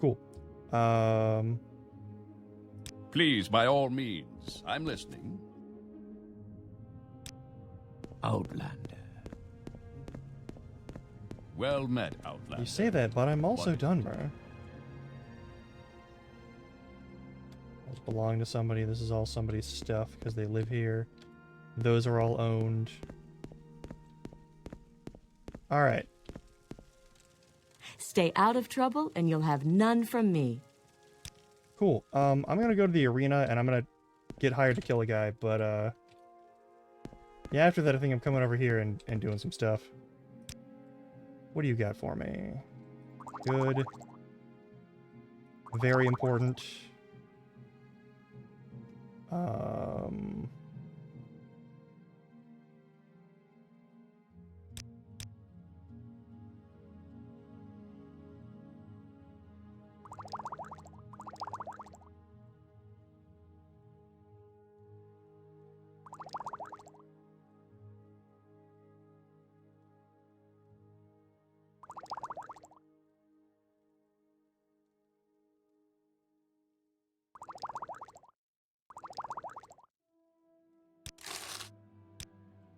Cool. Please, by all means. I'm listening. Outlander. Well met, Outlander. You say that, but I'm also What? Dunmer. Those belong to somebody. This is all somebody's stuff because they live here. Those are all owned. Alright. Stay out of trouble and you'll have none from me. Cool. I'm gonna go to the arena and I'm gonna get hired to kill a guy, but yeah, after that I think I'm coming over here and doing some stuff. What do you got for me? Good. Very important.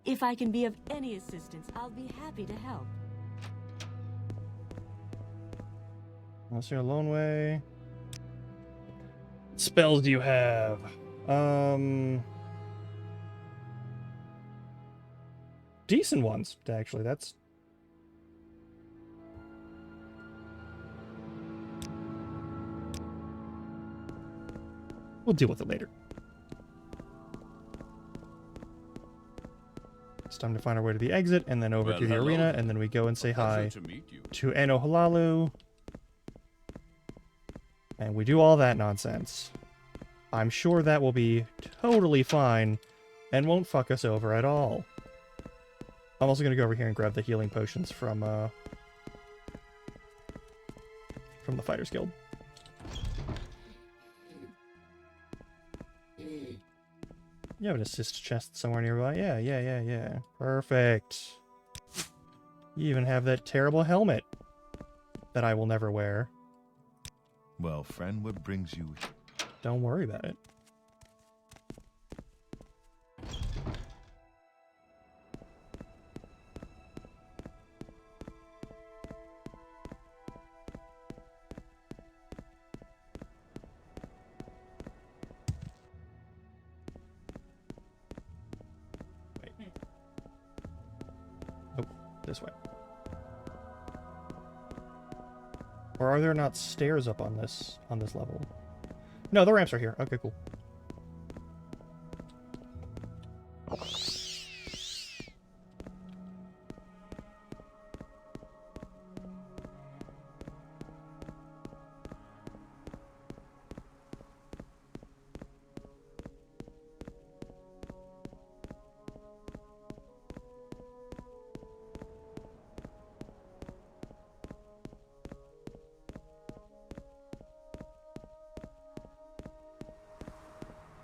If I can be of any assistance, I'll be happy to help. Unless you're a lone way. What spells do you have? Decent ones, actually. That's... We'll deal with it later. It's time to find our way to the exit, and then over to the arena, and then we go and say hi to Enohalalu. And we do all that nonsense. I'm sure that will be totally fine, and won't fuck us over at all. I'm also going to go over here and grab the healing potions from the Fighters Guild. You have an assist chest somewhere nearby? Yeah. Perfect. You even have that terrible helmet that I will never wear. Well, friend, what brings you... Don't worry about it. This way. Or are there not stairs up on this level? No, the ramps are here. Okay, cool.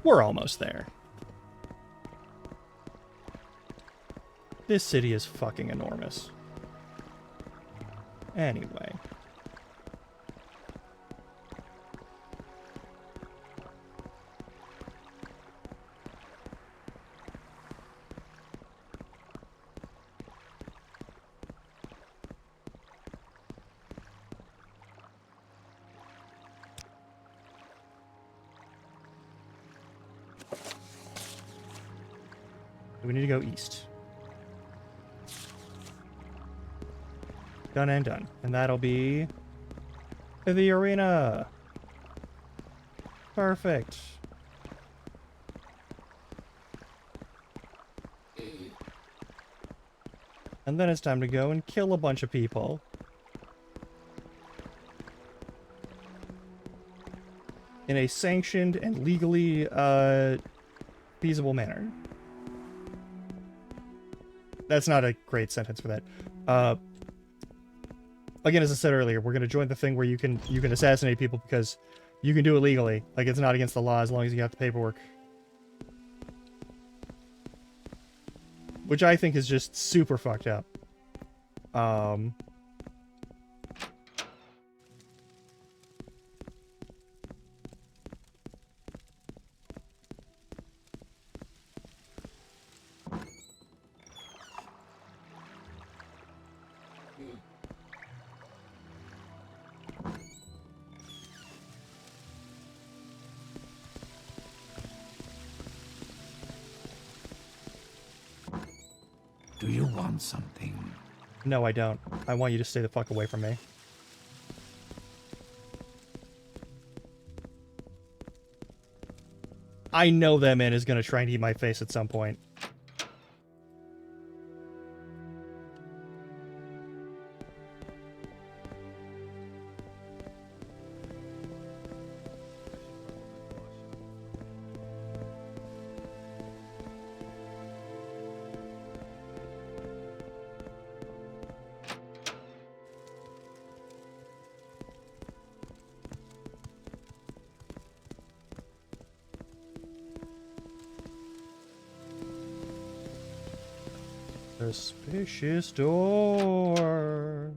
We're almost there. This city is fucking enormous. Anyway. We need to go east. Done and done. And that'll be the arena. Perfect. And then it's time to go and kill a bunch of people. In a sanctioned and legally feasible manner. That's not a great sentence for that. Again, as I said earlier, we're gonna join the thing where you can assassinate people because you can do it legally. Like, it's not against the law as long as you have the paperwork. Which I think is just super fucked up. Do you want something? No, I don't. I want you to stay the fuck away from me. I know that man is gonna try and eat my face at some point. Suspicious door.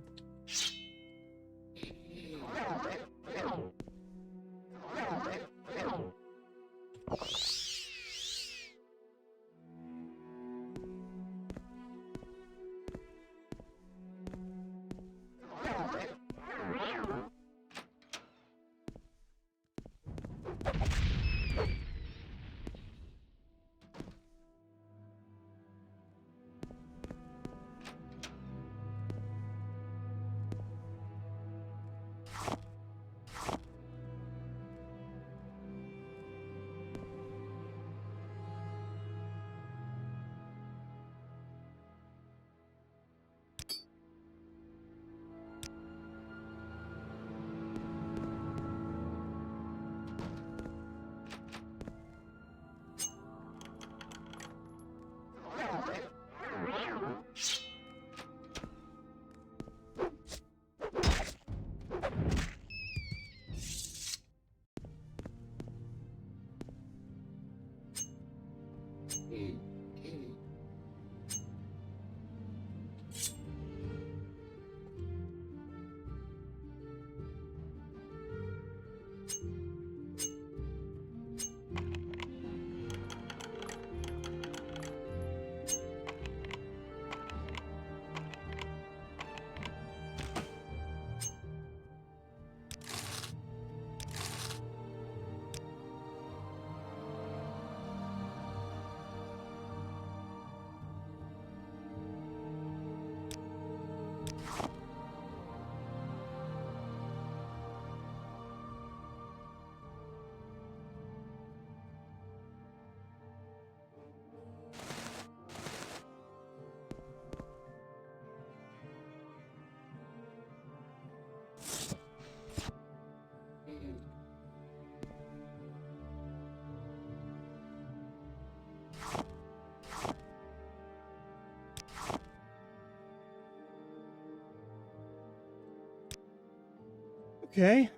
Okay.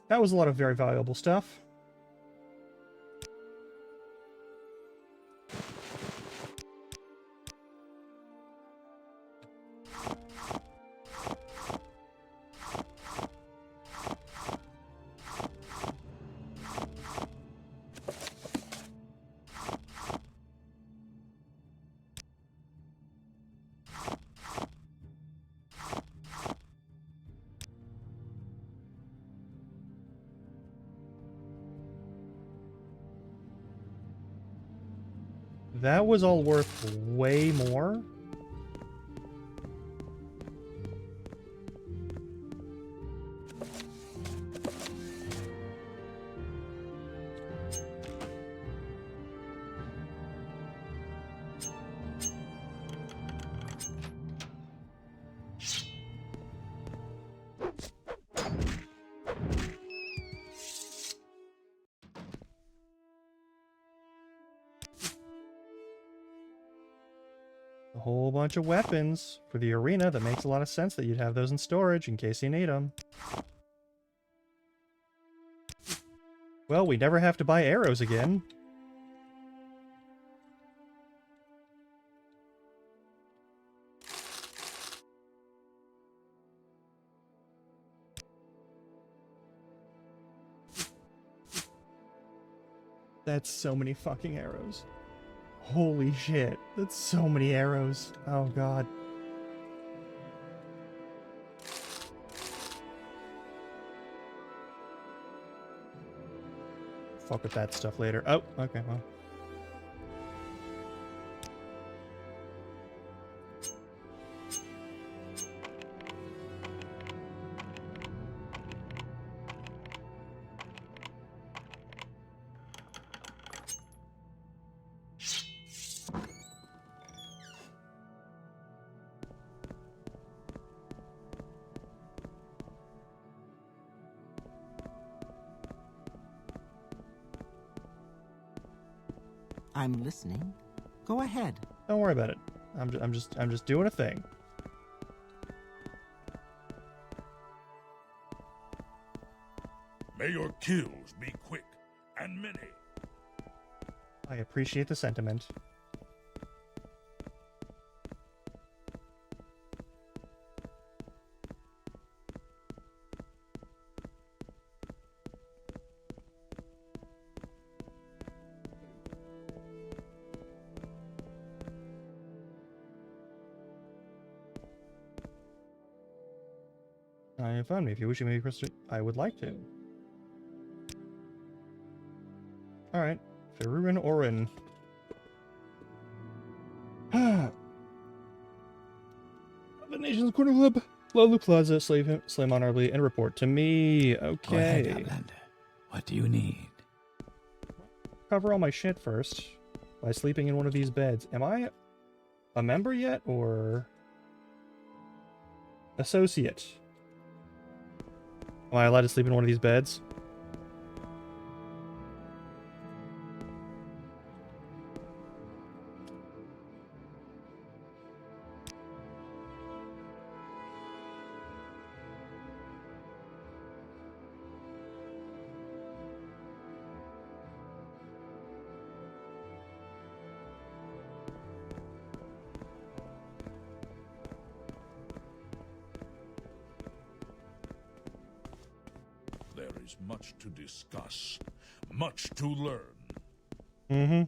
That was a lot of very valuable stuff. That was all worth way more. A whole bunch of weapons for the arena. That makes a lot of sense that you'd have those in storage in case you need them. Well, we never have to buy arrows again. That's so many fucking arrows. Holy shit. That's so many arrows. Oh god. Fuck with that stuff later. Oh, okay, well. I'm listening. Go ahead. Don't worry about it. I'm just doing a thing. May your kills be quick and many. I appreciate the sentiment. I found me. If you wish, you may request it. I would like to. Alright. Ferurin Orin. The Nation's Corner Club. Lulu Plaza. Slay him honorably and report to me. Okay. Go ahead, Outlander. What do you need? Cover all my shit first by sleeping in one of these beds. Am I a member yet, or associate? Am I allowed to sleep in one of these beds? There is much to discuss, much to learn. Mm-hmm.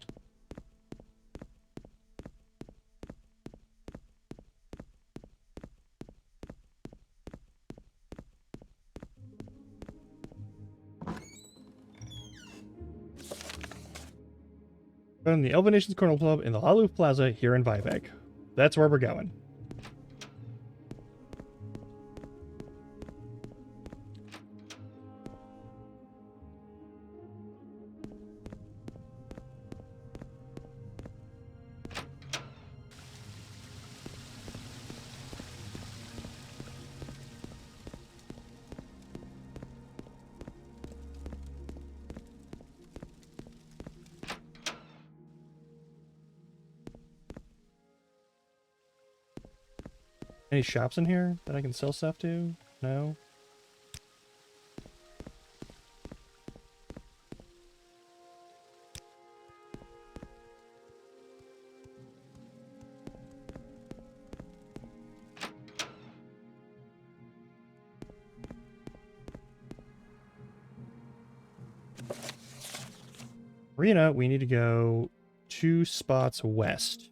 From the Elven Nation's Corner Club in the Laluf Plaza here in Vivek. That's where we're going. Any shops in here that I can sell stuff to? No. Arena, we need to go 2 spots west.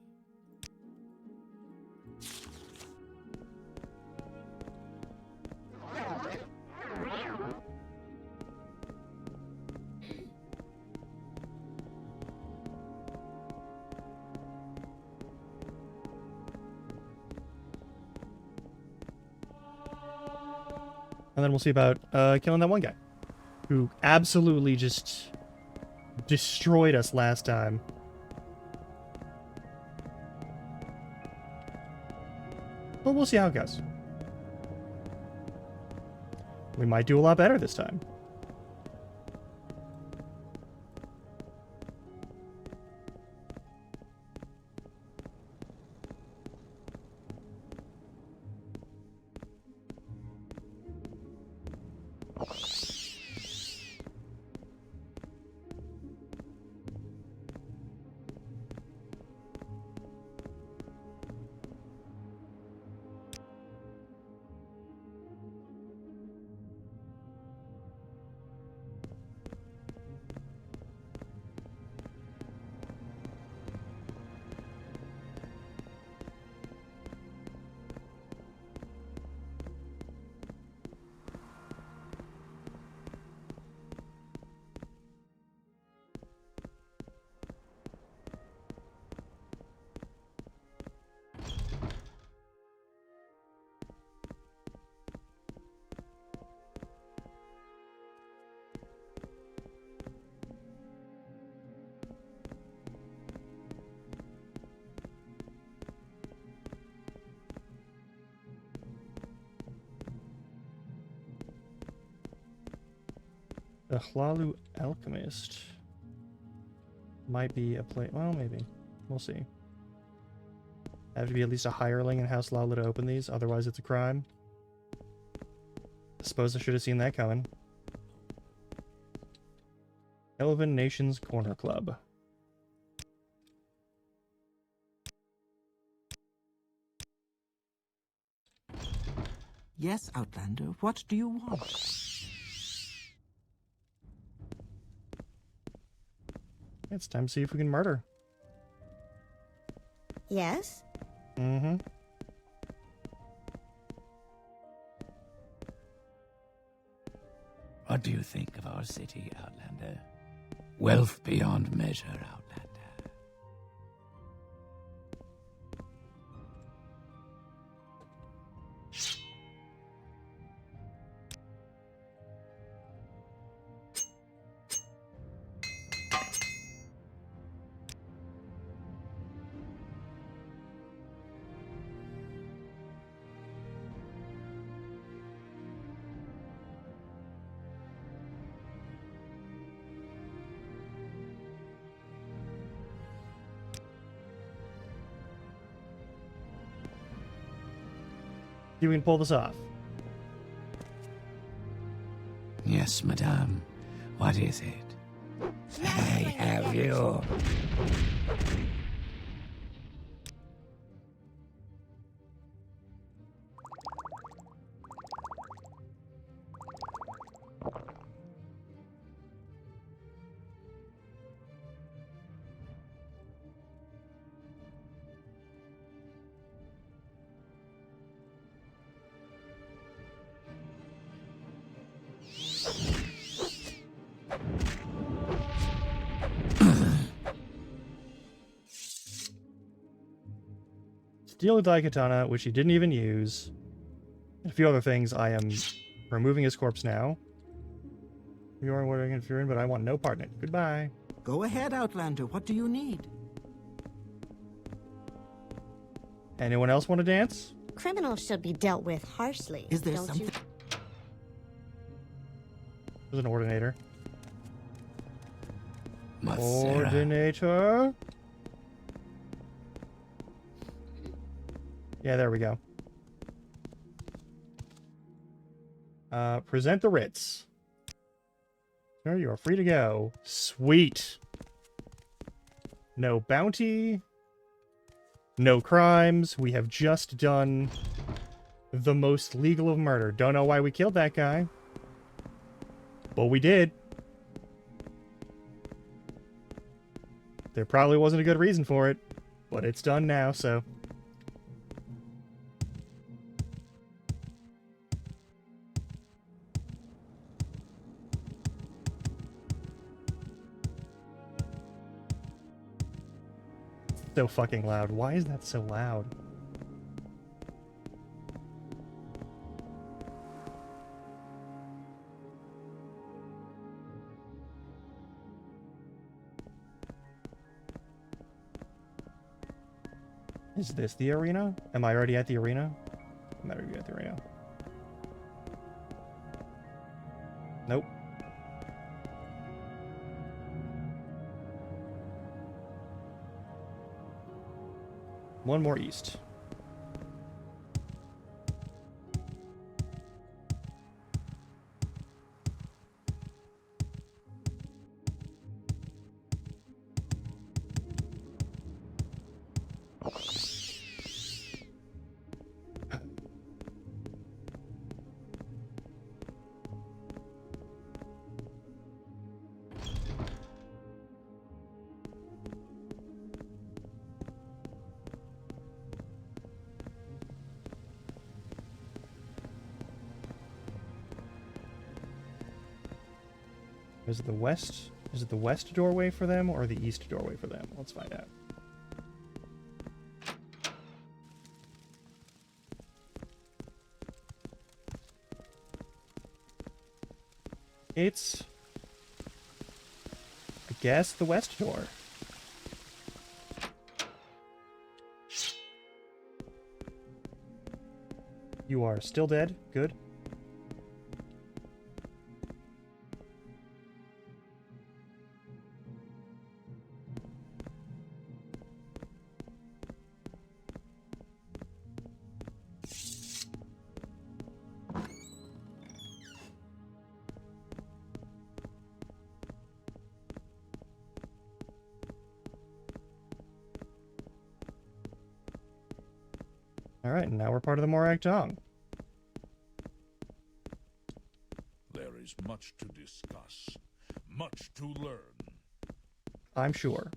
And then we'll see about killing that one guy who absolutely just destroyed us last time. But we'll see how it goes. We might do a lot better this time. The Hlalu Alchemist might be a play. Well, maybe. We'll see. I have to be at least a hireling in House Hlalu to open these, otherwise it's a crime. I suppose I should have seen that coming. Elven Nations Corner Club. Yes, Outlander, what do you want? It's time to see if we can murder. Yes? Mm-hmm. What do you think of our city, Outlander? Wealth beyond measure, Outlander. You can pull this off. Yes, madame. What is it? I have you. Steal a Daikatana, which he didn't even use. And a few other things. I am removing his corpse now. You are what I interfering, but I want no part in it. Goodbye. Go ahead, Outlander. What do you need? Anyone else want to dance? Criminals should be dealt with harshly. Is there don't something? you? There's an ordinator. Masera. Ordinator. Yeah, there we go. Present the writs. Sir, you are free to go. Sweet. No bounty. No crimes. We have just done the most legal of murder. Don't know why we killed that guy. But we did. There probably wasn't a good reason for it. But it's done now, so... So fucking loud. Why is that so loud? Is this the arena? Am I already at the arena? I might already be at the arena. Nope. One more east. Is it the west? Is it the west doorway for them or the east doorway for them? Let's find out. It's, I guess, the west door. You are still dead. Good. Alright, and now we're part of the Morag Tong. There is much to discuss, much to learn. I'm sure.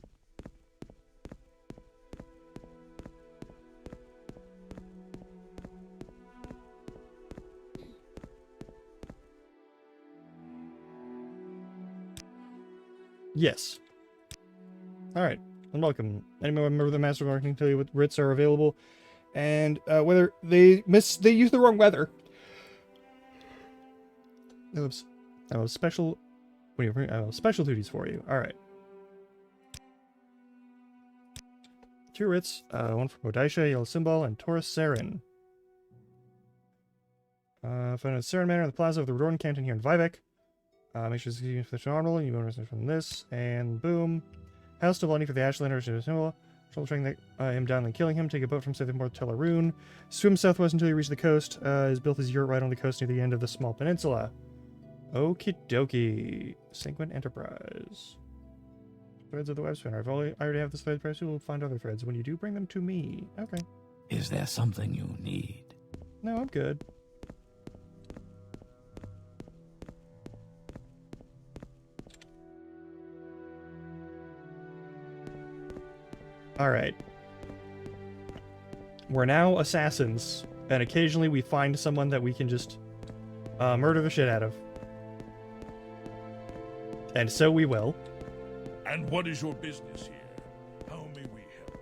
Yes. Alright, and welcome. Any member of the Master Guard can tell you what writs are available, and whether they use the wrong weather. I have special duties for you. Alright. 2 writs, one from Odisha, Yellow Symbol, and Taurus Saren. Found at Saren Manor in the plaza of the Rodorn Canton here in Vivek. Make sure to finish normal, you bonus from this, and boom. House to Volney for the Ashlander, symbol. Training him down and killing him. Take a boat from Southernport Telarune. Swim southwest until you reach the coast. Is built his yurt right on the coast near the end of the small peninsula. Okie dokie. Sanguine Enterprise. Threads of the web spinner. I already have this thread press. We will find other threads when you do bring them to me. Okay. Is there something you need? No, I'm good. Alright. We're now assassins, and occasionally we find someone that we can just murder the shit out of. And so we will. And what is your business here? How may we help?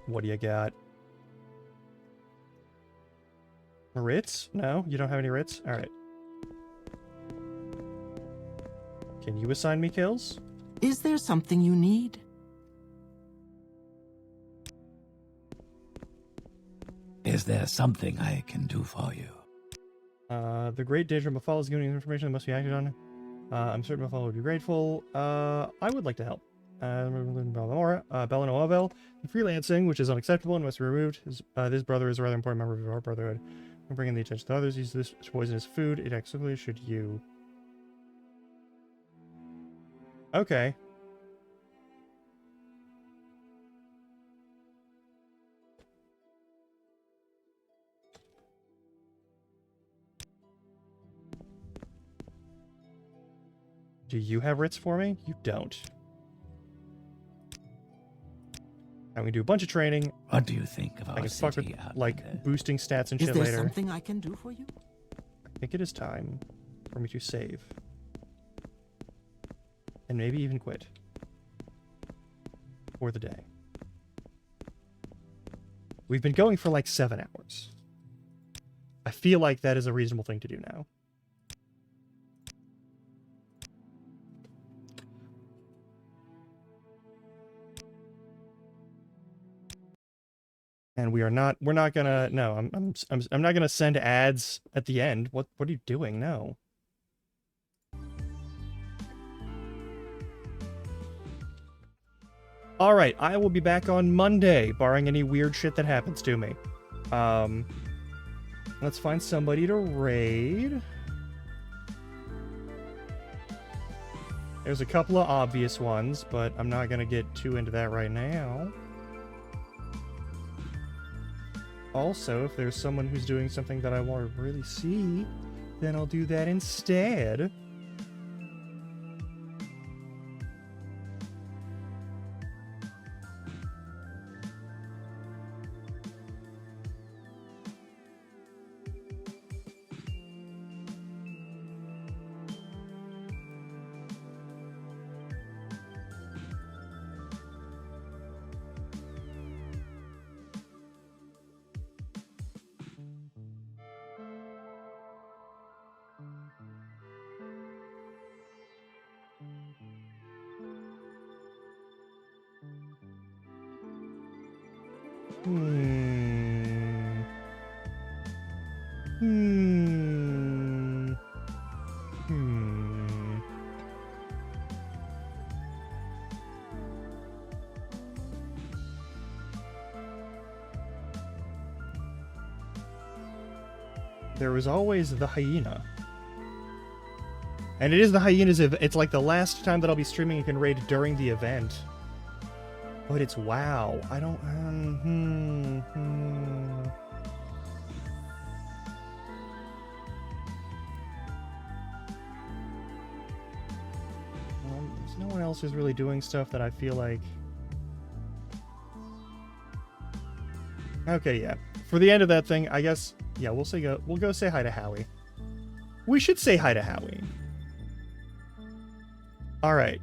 What do you got? Writs? No? You don't have any writs? Alright. Can you assign me kills? Is there something you need? Is there something I can do for you? The great danger of Mafal is giving information that must be acted on. I'm certain Mafal would be grateful. I would like to help. Bellan Oavel, freelancing, which is unacceptable and must be removed. This brother is a rather important member of our brotherhood. Bringing the attention to others. Use this poisonous food. It actually should you. Okay. Do you have writs for me? You don't. I'm gonna do a bunch of training. What do you think of I our can fuck with, city out like, there? boosting stats and Is shit there later. something I can do for you? I think it is time for me to save. And maybe even quit. For the day. We've been going for like 7 hours. I feel like that is a reasonable thing to do now. And we're not gonna, no, I'm not gonna send ads at the end. What are you doing? No. All right, I will be back on Monday, barring any weird shit that happens to me. Let's find somebody to raid. There's a couple of obvious ones, but I'm not gonna get too into that right now. Also, if there's someone who's doing something that I want to really see, then I'll do that instead. There was always the hyena. And it is the hyenas. It's like the last time that I'll be streaming and can raid during the event. But it's WoW. I don't... There's no one else who's really doing stuff that I feel like... Okay, yeah. For the end of that thing, I guess... Yeah, we'll go say hi to Howie. We should say hi to Howie. Alright.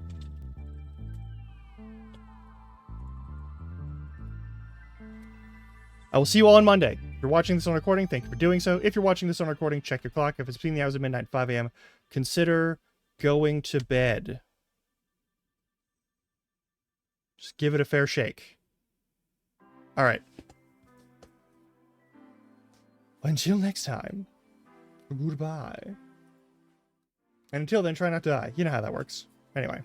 I will see you all on Monday. If you're watching this on recording, thank you for doing so. If you're watching this on recording, check your clock. If it's between the hours of midnight and 5 a.m., consider going to bed. Just give it a fair shake. Alright. Until next time, goodbye. And until then, try not to die. You know how that works. Anyway.